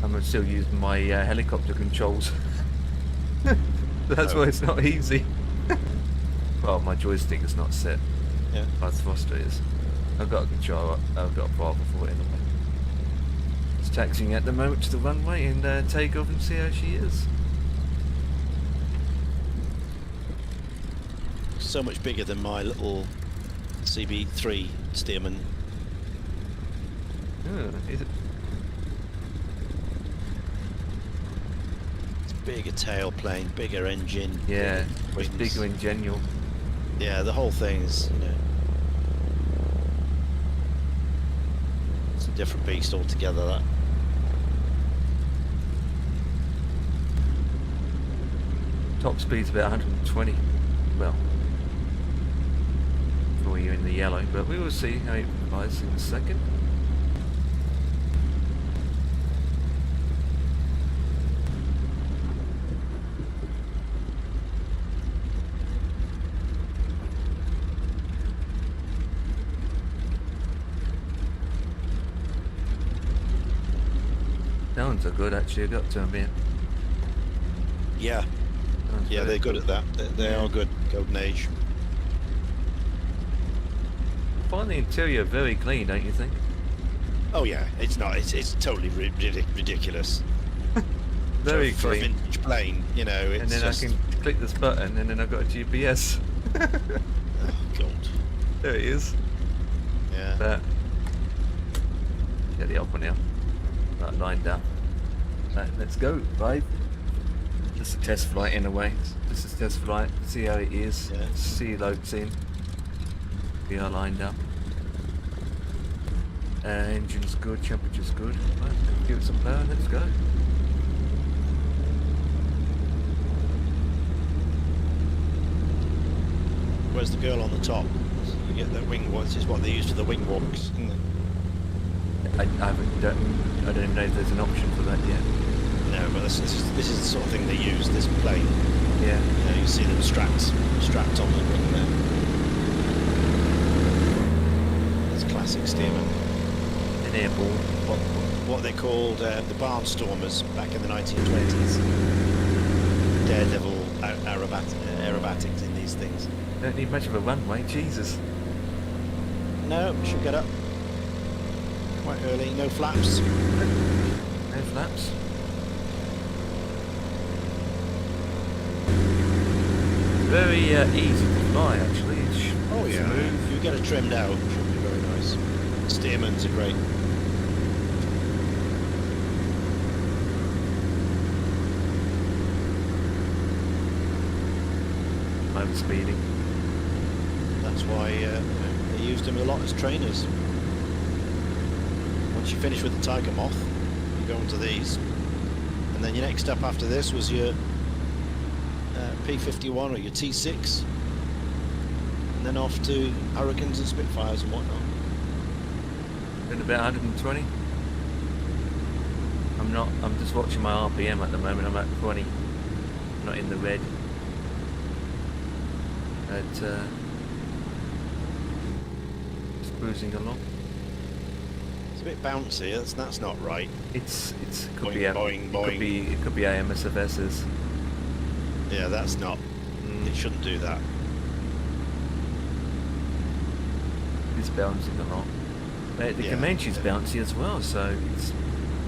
I'm still using my helicopter controls. That's Oh. why it's not easy. Well, my joystick is not set. Yeah. My thruster is. I've got a control. I've got a problem for it anyway. It's taxiing at the moment to the runway and take off and see how she is. So much bigger than my little CB3 Stearman. Oh, is it? It's bigger tailplane, bigger engine. Yeah, bigger it's wings. bigger in general. Yeah, the whole thing is, it's a different beast altogether. That. Top speed's about 120. Well, for you in the yellow, but we will see how it flies in a second. Sounds are good actually, I got to admit. Yeah, Sounds yeah, very they're good at that. They are good. Golden Age. I find the interior very clean, don't you think? Oh yeah, it's not. It's totally ridiculous. Very for a clean. vintage plane, it's And then just, I can click this button and then I've got a GPS. oh god. There it is. Yeah. But get the upper now. Right, lined up. Right, let's go, babe. Just a test flight in a way. This is test flight. See how it is. Yeah. See loads in. We are lined up. Engine's good, temperature's good. Right, let's give it some power, let's go. Where's the girl on the top? You get that wing walk. This is what they use for the wing walks, isn't it? I don't even know if there's an option for that yet. No, but this is the sort of thing they use. This plane. Yeah. You see them strapped on the wing there. That's classic Stearman. An airborne. What they called the barnstormers back in the 1920s. Daredevil aerobatics in these things. Don't need much of a runway, Jesus. No, should get up quite early. No flaps. No flaps. Very easy to fly actually. It's Oh yeah. smooth. If you get it trimmed out, it should be very nice. Stearmans are great. I'm speeding. That's why they used them a lot as trainers. Once you finish with the Tiger Moth, you go into these, and then your next step after this was your P-51 or your T-6, and then off to Hurricanes and Spitfires and whatnot. Doing about 120. I'm just watching my RPM at the moment. I'm at 20. I'm not in the red. But just cruising along. It's a bit bouncy. That's not right. It could Boing, be boing, boing. It could be AMSFS's. Yeah, that's not. It shouldn't do that. It's bouncing along. The Yeah. Comanche's bouncy as well, so it's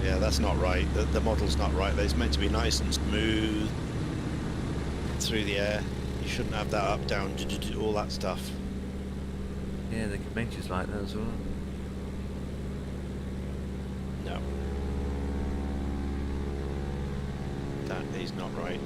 Yeah, that's not right. The model's not right. It's meant to be nice and smooth through the air. You shouldn't have that up, down, all that stuff. yeah, the Comanche's like that as well. No. That is not right.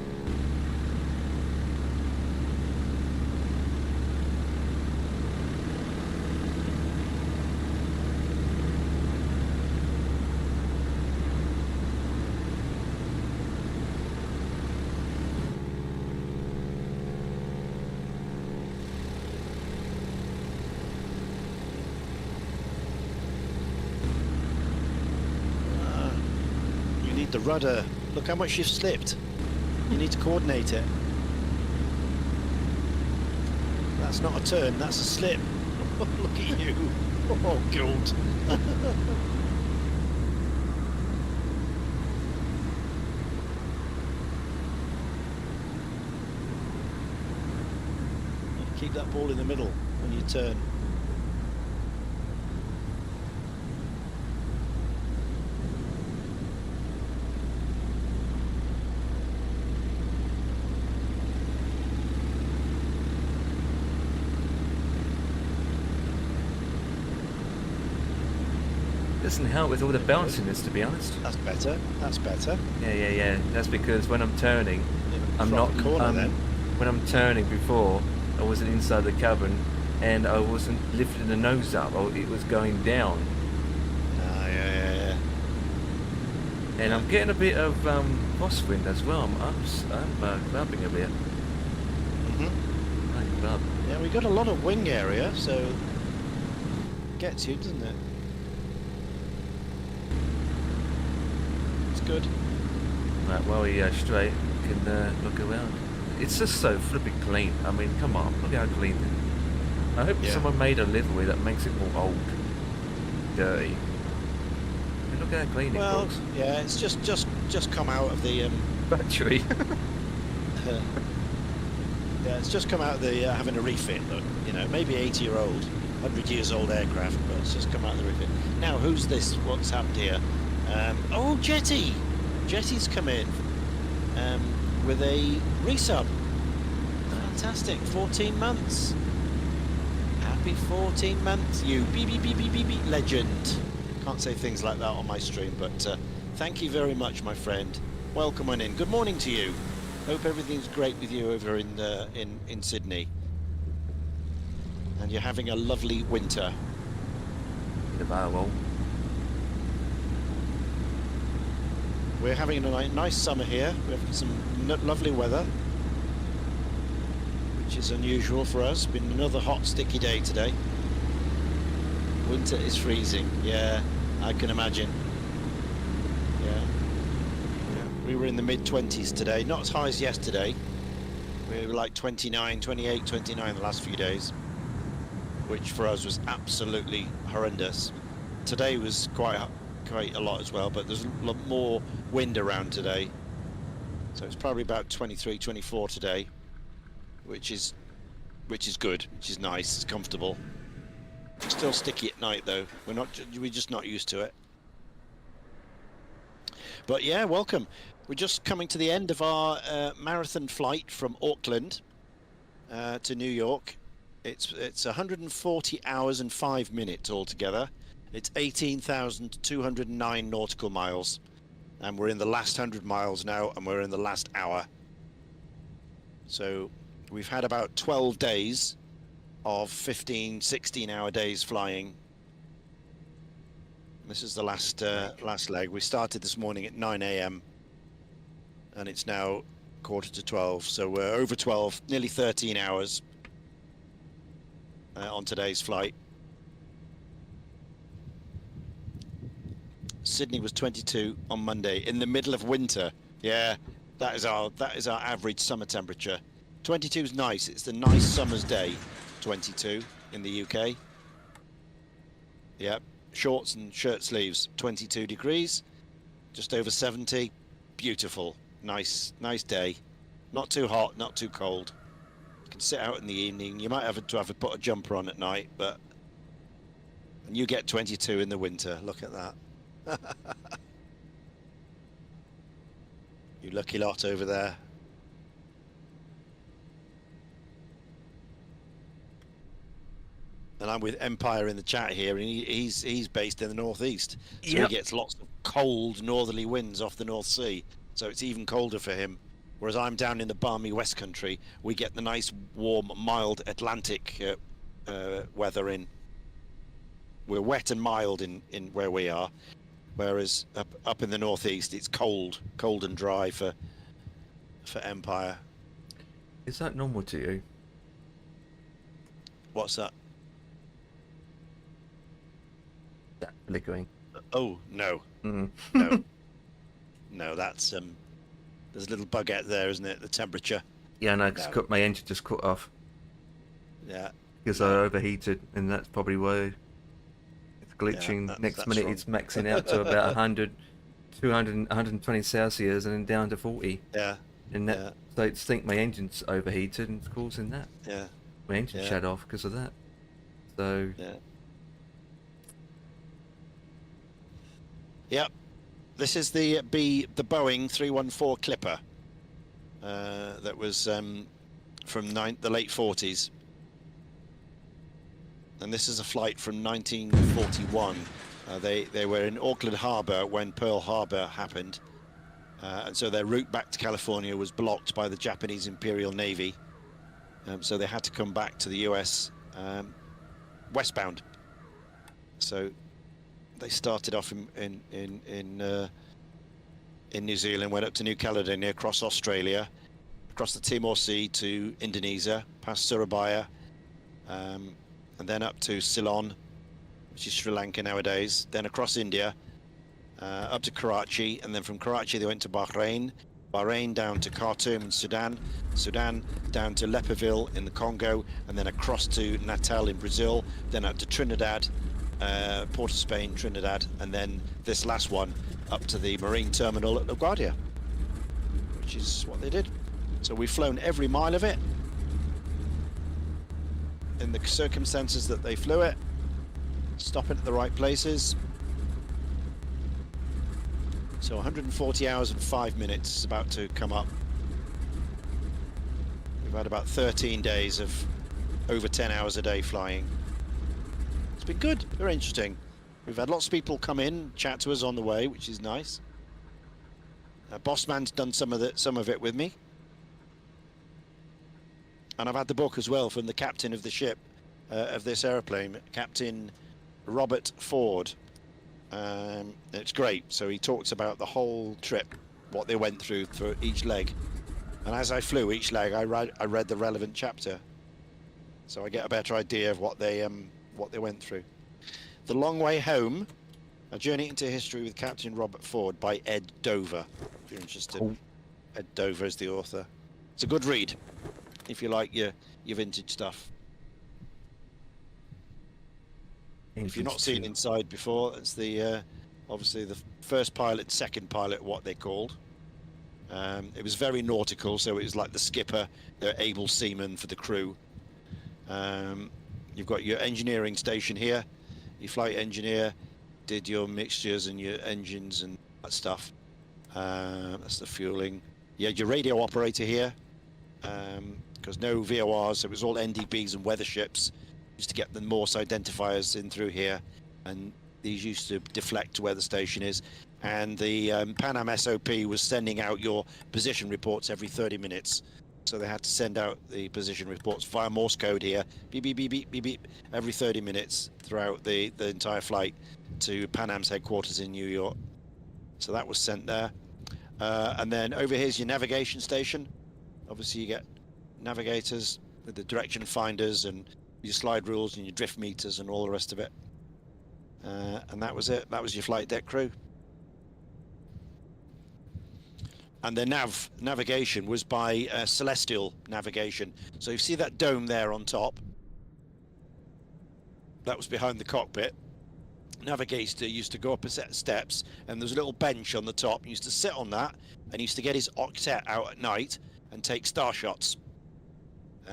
rudder. Look how much you've slipped. You need to coordinate it. That's not a turn, that's a slip. Look at you. Oh, God. Keep that ball in the middle when you turn. Doesn't help with all the bounciness, to be honest. That's better. That's better. Yeah. That's because when I'm turning, I'm Front not. corner then. When I'm turning before, I wasn't inside the cabin, and I wasn't lifting the nose up. It was going down. Ah, yeah. And I'm getting a bit of crosswind as well. I'm clubbing a bit. Mm-hmm. I club. Yeah, we got a lot of wing area, so gets you, doesn't it? It's good. Right, while you're straight, you can look around. It's just so flipping clean. I mean, come on, look how clean it is. I hope Yeah. someone made a livery that makes it more old, dirty. And look how clean it Well, looks. yeah, it's just come out of the Battery. yeah, it's just come out of the having a refit. Look, you know, maybe 80-year-old, 100-years-old aircraft, but it's just come out of the refit. Now, who's this? What's happened here? Oh, Jetty. Jetty's come in with a resub. Fantastic, 14 months. Happy 14 months, you beep legend. Can't say things like that on my stream, but thank you very much, my friend. Welcome on in. Good morning to you. Hope everything's great with you over in Sydney, and you're having a lovely winter. The barrel. We're having a nice summer here. We have some lovely weather, which is unusual for us. Been another hot, sticky day today. Winter is freezing. Yeah, I can imagine. Yeah. We were in the mid-20s today, not as high as yesterday. We were like 29, 28, 29 the last few days, which for us was absolutely horrendous. Today was quite a lot as well, but there's a lot more wind around today, so it's probably about 23, 24 today, which is good, which is nice, it's comfortable. Still sticky at night though. We're just not used to it. But yeah, welcome. We're just coming to the end of our marathon flight from Auckland to New York. It's 140 hours and 5 minutes altogether. It's 18,209 nautical miles, and we're in the last 100 miles now, and we're in the last hour. So we've had about 12 days of 15, 16-hour days flying. This is the last leg. We started this morning at 9 a.m. and it's now 11:45, so we're over 12, nearly 13 hours on today's flight. Sydney was 22 on Monday in the middle of winter. Yeah, that is our average summer temperature. 22 is nice. It's the nice summer's day. 22 in the UK. Yep, shorts and shirt sleeves. 22 degrees, just over 70. Beautiful, nice day. Not too hot, not too cold. You can sit out in the evening. You might have to put a jumper on at night, and you get 22 in the winter. Look at that. You lucky lot over there. And I'm with Empire in the chat here, and he's based in the northeast, so Yep. he gets lots of cold northerly winds off the North Sea, so it's even colder for him. Whereas I'm down in the balmy West Country, we get the nice, warm, mild Atlantic weather in. We're wet and mild in where we are. Whereas up in the northeast, it's cold and dry for Empire. Is that normal to you? What's that? That flickering. Oh no, Mm. no, No, that's there's a little bug out there, isn't it? The temperature. Yeah, no, because No. my engine just cut off Yeah. because I No. overheated, and that's probably why it's glitching. Next that's minute wrong. it's maxing out to about 100, 200, 120 Celsius, and then down to 40. Yeah. And that, Yeah. so it's think my engine's overheated and it's causing that. Yeah. My engine Yeah. shut off because of that. So Yeah. Yep. This is the Boeing 314 Clipper that was from the late 40s. And this is a flight from 1941. They were in Auckland Harbour when Pearl Harbor happened. And so their route back to California was blocked by the Japanese Imperial Navy. So they had to come back to the US westbound. So they started off in New Zealand, went up to New Caledonia, across Australia, across the Timor Sea to Indonesia, past Surabaya, and then up to Ceylon, which is Sri Lanka nowadays, then across India, up to Karachi, and then from Karachi they went to Bahrain down to Khartoum in Sudan, down to Libreville in the Congo, and then across to Natal in Brazil, then up to Trinidad, Port of Spain, Trinidad, and then this last one up to the marine terminal at LaGuardia, which is what they did. So we've flown every mile of it in the circumstances that they flew it, stopping at the right places. So 140 hours and 5 minutes is about to come up. We've had about 13 days of over 10 hours a day flying. It's been good, very interesting. We've had lots of people come in, chat to us on the way, which is nice. Bossman's done some of it with me. And I've had the book as well from the captain of the ship, of this aeroplane, Captain Robert Ford. It's great. So he talks about the whole trip, what they went through for each leg. And as I flew each leg, I read the relevant chapter. So I get a better idea of what they went through. The Long Way Home, A Journey into History with Captain Robert Ford by Ed Dover. If you're interested, Ed Dover is the author. It's a good read if you like your vintage stuff. If you've not seen inside before, it's the obviously the first pilot, second pilot, what they're called. It was very nautical, so it was like the skipper, the able seaman for the crew. You've got your engineering station here. Your flight engineer did your mixtures and your engines and that stuff. That's the fueling. You had your radio operator here, because no VORs, so it was all NDBs and weather ships. Used to get the Morse identifiers in through here, and these used to deflect to where the station is. And the Pan Am SOP was sending out your position reports every 30 minutes. So they had to send out the position reports via Morse code here, beep, beep, beep, beep, beep, beep, every 30 minutes throughout the entire flight to Pan Am's headquarters in New York. So that was sent there. And then over here's your navigation station. Obviously you get navigators with the direction finders and your slide rules and your drift meters and all the rest of it. And that was it. That was your flight deck crew. And the navigation was by Celestial Navigation. So you see that dome there on top? That was behind the cockpit. Navigator used to go up a set of steps, and there was a little bench on the top. He used to sit on that, and he used to get his octet out at night and take star shots.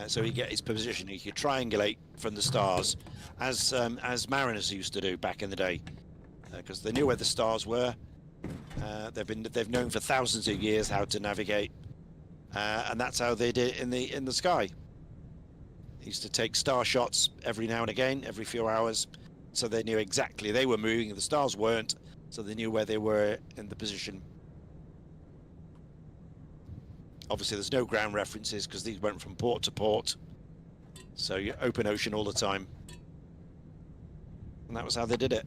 So he'd get his position. He could triangulate from the stars, as mariners used to do back in the day, because they knew where the stars were. They've known for thousands of years how to navigate, and that's how they did it in the sky. He used to take star shots every now and again, every few hours, so they knew exactly they were moving and the stars weren't, so they knew where they were in the position. Obviously there's no ground references because these went from port to port, so you're open ocean all the time, and that was how they did it.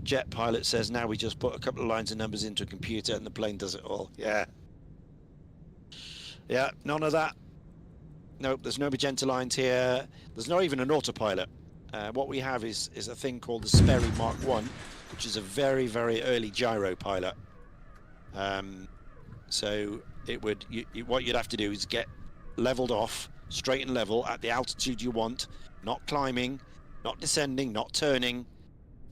Jet pilot says now we just put a couple of lines of numbers into a computer and the plane does it all. Yeah, none of that. Nope, there's no magenta lines here. There's not even an autopilot. What we have is a thing called the Sperry Mark 1, which is a very, very early gyro pilot. So it would, what you'd have to do is get leveled off, straight and level at the altitude you want, not climbing, not descending, not turning,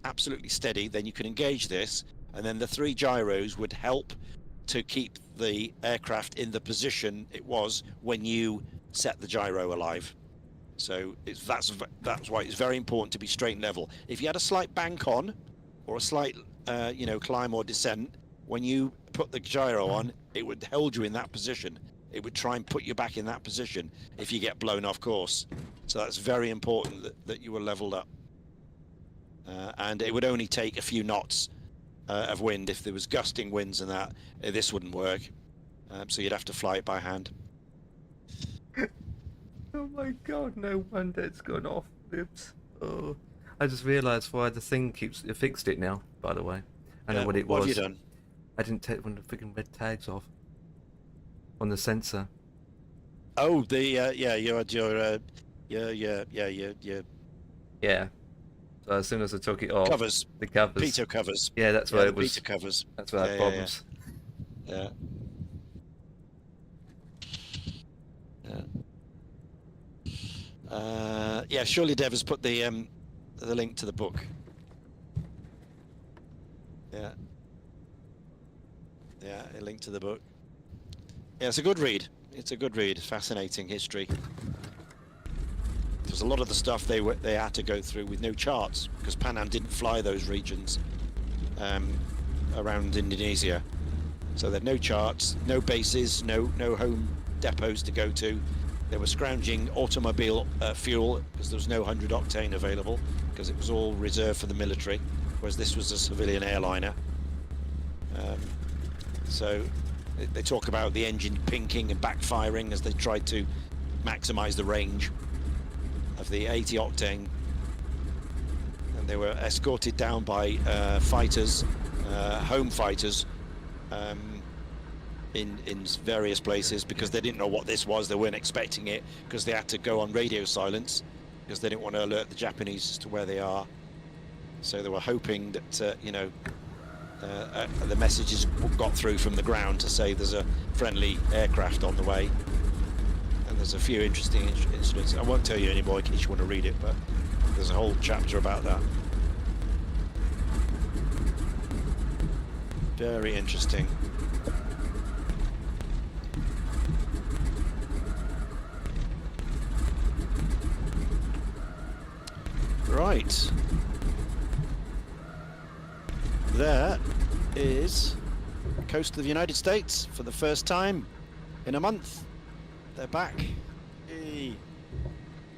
absolutely steady. Then you can engage this, and then the 3 gyros would help to keep the aircraft in the position it was when you set the gyro alive. So that's why it's very important to be straight and level. If you had a slight bank on, or a slight climb or descent, when you put the gyro on, it would hold you in that position. It would try and put you back in that position if you get blown off course. So that's very important that you were leveled up. And it would only take a few knots of wind. If there was gusting winds and that, this wouldn't work. So you'd have to fly it by hand. Oh my god, no wonder it's gone off. Oops. Oh. I just realised why the thing fixed it now, by the way. I know what it was. What have you done? I didn't take one of the freaking red tags off on the sensor. Oh, the Yeah. So as soon as I took it off, covers, the covers. pitot covers. Yeah, that's why it was. Pitot covers. That's why I had problems. Yeah. Yeah. Surely Dev has put the link to the book. Yeah. Yeah, a link to the book. Yeah, it's a good read. It's a good read. Fascinating history. There's a lot of the stuff they had to go through with no charts because Pan Am didn't fly those regions around Indonesia. So they had no charts, no bases, no home depots to go to. They were scrounging automobile fuel because there was no 100 octane available because it was all reserved for the military, whereas this was a civilian airliner. So they talk about the engine pinking and backfiring as they tried to maximize the range of the 80 octane, and they were escorted down by fighters, home fighters, in various places because they didn't know what this was. They weren't expecting it because they had to go on radio silence because they didn't want to alert the Japanese as to where they are. So they were hoping that the messages got through from the ground to say there's a friendly aircraft on the way. And there's a few interesting incidents. I won't tell you any more in case you want to read it, but there's a whole chapter about that. Very interesting. Right. There is the coast of the United States for the first time in a month. They're back. Yay.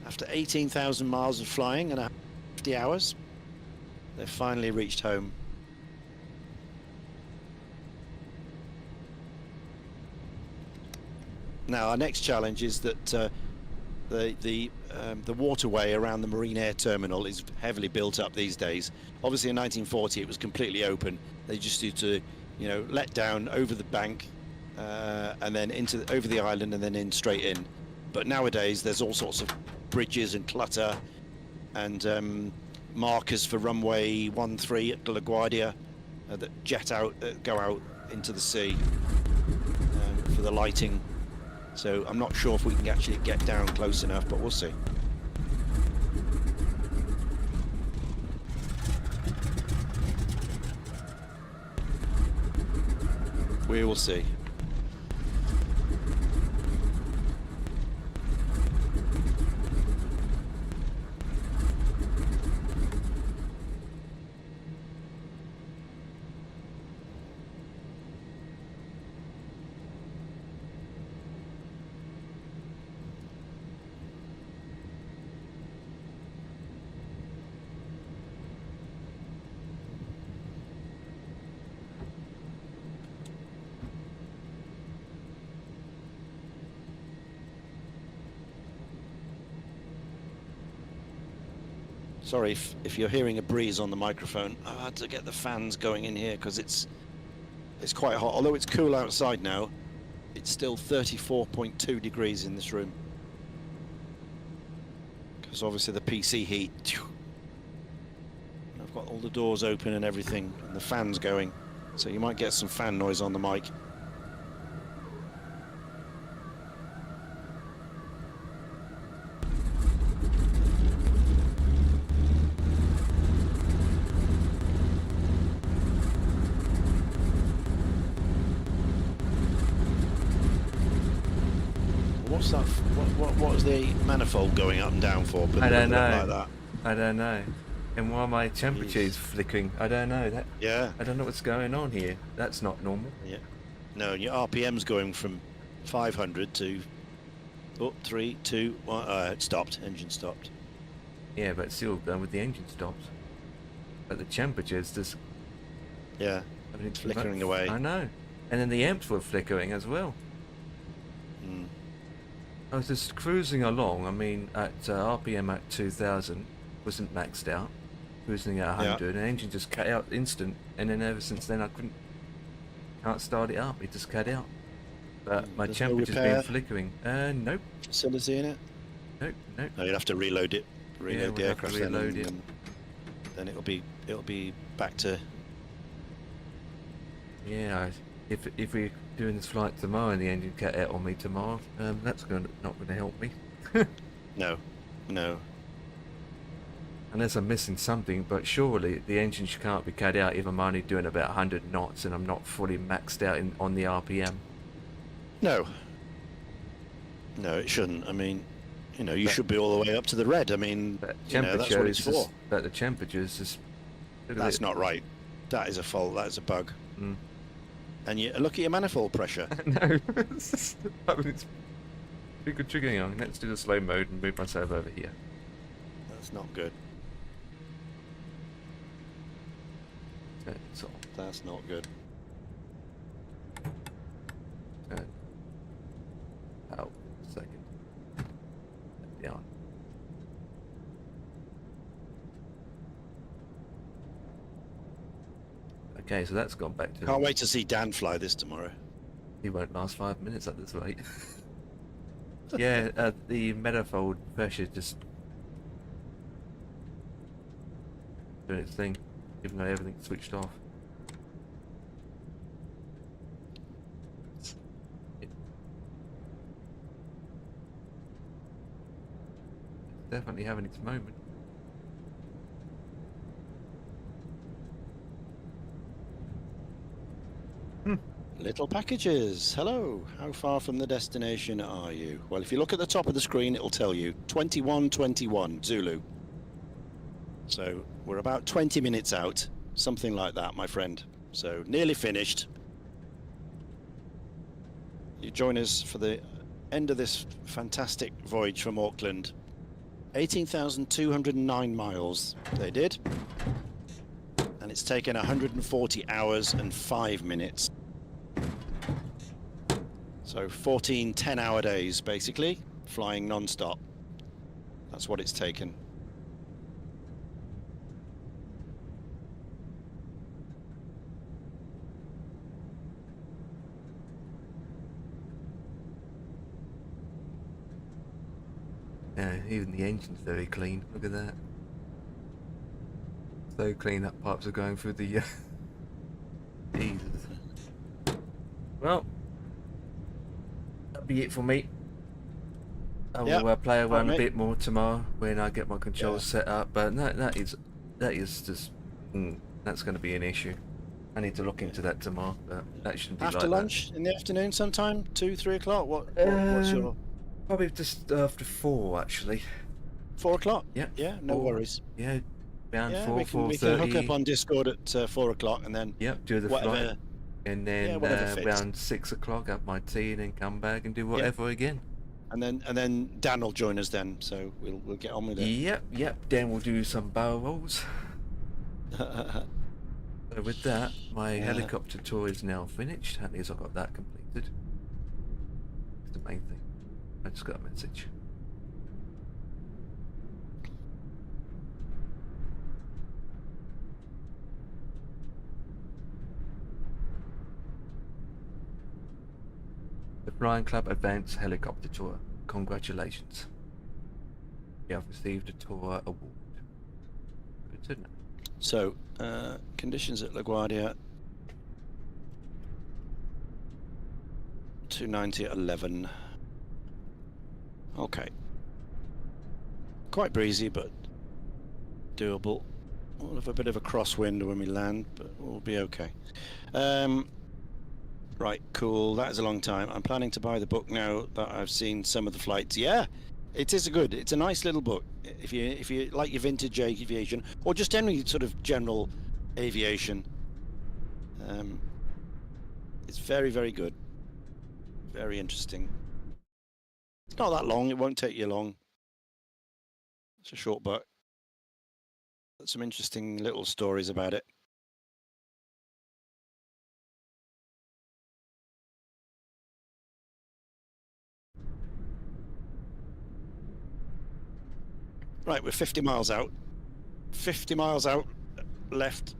After 18,000 miles of flying and 50 hours, they've finally reached home. Now our next challenge is that the waterway around the Marine Air Terminal is heavily built up these days. Obviously in 1940 it was completely open. They just used to, let down over the bank and then over the island and then in straight in. But nowadays there's all sorts of bridges and clutter and markers for runway 13 at LaGuardia that go out into the sea for the lighting. So I'm not sure if we can actually get down close enough, but we'll see. We will see. Sorry if you're hearing a breeze on the microphone. I had to get the fans going in here because it's quite hot. Although it's cool outside now, it's still 34.2 degrees in this room. Because obviously the PC heat. I've I've got all the doors open and everything, and the fans going, so you might get some fan noise on the mic. What's that? What is the manifold going up and down for? I don't know. Like that. I don't know. And why my temperature is flickering, I don't know. That Yeah. I don't know what's going on here. That's not normal. Yeah. No, and your RPM's going from 500 to 3, 2, 1. It stopped. Engine stopped. Yeah, but still going with the engine stops. But the temperature's just Yeah. it's Flickering away. I know. And then the amps were flickering as well. Mm. I was just cruising along. I mean, at RPM at 2000, wasn't maxed out. Cruising at 100, and the engine just cut out instant. And then ever since then, can't start it up. It just cut out. But my There's no temperature's repair? been flickering. Nope, Facility in it? nope, nope. No, you'll have to reload it. Reload the we'll have to aircraft then, reload and it. then it'll be back to. Yeah, if we're doing this flight tomorrow and the engine cut out on me tomorrow, that's not going to help me. No. Unless I'm missing something, but surely the engine can't be cut out if I'm only doing about 100 knots and I'm not fully maxed out on the RPM. No, it shouldn't. I mean, you should be all the way up to the red. I mean, But that's what it's for. But the temperature is just... That's not right. That is a fault. That is a bug. Mm. And you look at your manifold pressure. No, it's pretty good triggering on. Let's do the slow mode and move myself over here. That's not good. So, That's not good. out a second. Down. Okay, so that's gone back to... Can't wait to see Dan fly this tomorrow. He won't last 5 minutes at this rate. Yeah, the manifold pressure just doing its thing, even though everything's switched off. It's definitely having its moment. Little packages. Hello. How far from the destination are you? Well, if you look at the top of the screen, it'll tell you 2121 Zulu. So we're about 20 minutes out, something like that, my friend. So nearly finished. You join us for the end of this fantastic voyage from Auckland. 18,209 miles they did. And it's taken 140 hours and 5 minutes. So 14 10-hour days, basically, flying non-stop. That's what it's taken. Yeah, even the engine's very clean. Look at that. So clean that pipes are going through the... Jesus. Well, that'll be it for me. I will play around a bit more tomorrow when I get my controls set up. But that is just... that's going to be an issue. I need to look into that tomorrow, but that shouldn't be After like lunch in the afternoon sometime? 2, 3 o'clock? What's your... Probably just after 4, actually. 4 o'clock? Yeah. Yeah, no 4. worries. Yeah, around Yeah, 4, we 4:30. can hook up on Discord at 4 o'clock and then Yep, do the whatever. flight. And then whatever fits. around 6 o'clock, have my tea, and then come back and do whatever again. And then Dan will join us then, so we'll get on with it. Yep. Then we'll do some barrel rolls. So with that, my helicopter tour is now finished. At least I got that completed. It's the main thing. I just got a message. The Flying Club Advanced Helicopter Tour. Congratulations. You have received a tour award. Good to know. So, conditions at LaGuardia. 290 at 11. Okay. Quite breezy, but doable. We'll have a bit of a crosswind when we land, but we'll be okay. Right, cool. That is a long time. I'm planning to buy the book now that I've seen some of the flights. Yeah, it is good. It's a nice little book. If you like your vintage aviation, or just any sort of general aviation, it's very, very good. Very interesting. It's not that long. It won't take you long. It's a short book. Some interesting little stories about it. Right, we're 50 miles out. 50 miles out left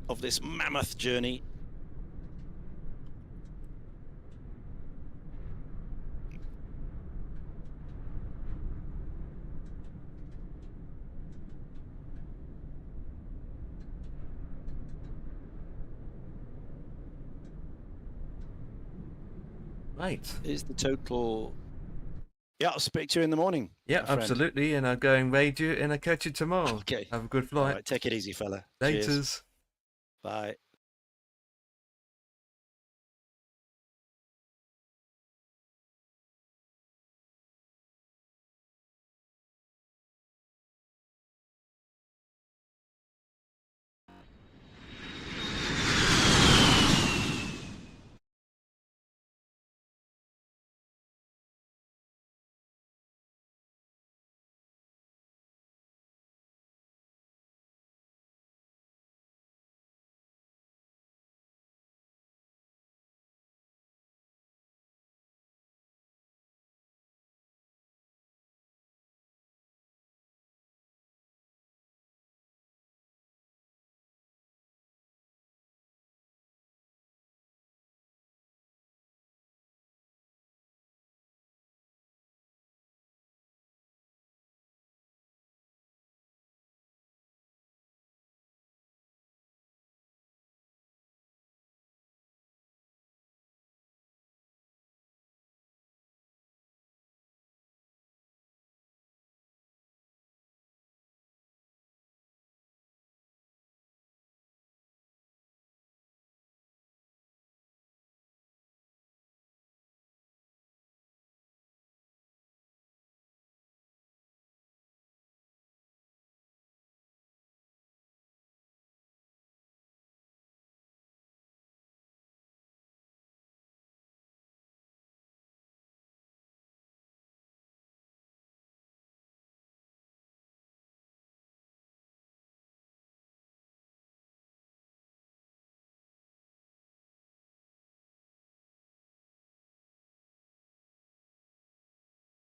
of this mammoth journey. Right. Is the total... Yeah, I'll speak to you in the morning. Yeah, my friend. absolutely. And I'll go and raid you and I'll catch you tomorrow. Okay. Have a good All flight. right, take it easy, fella. Cheers. Laters. Bye.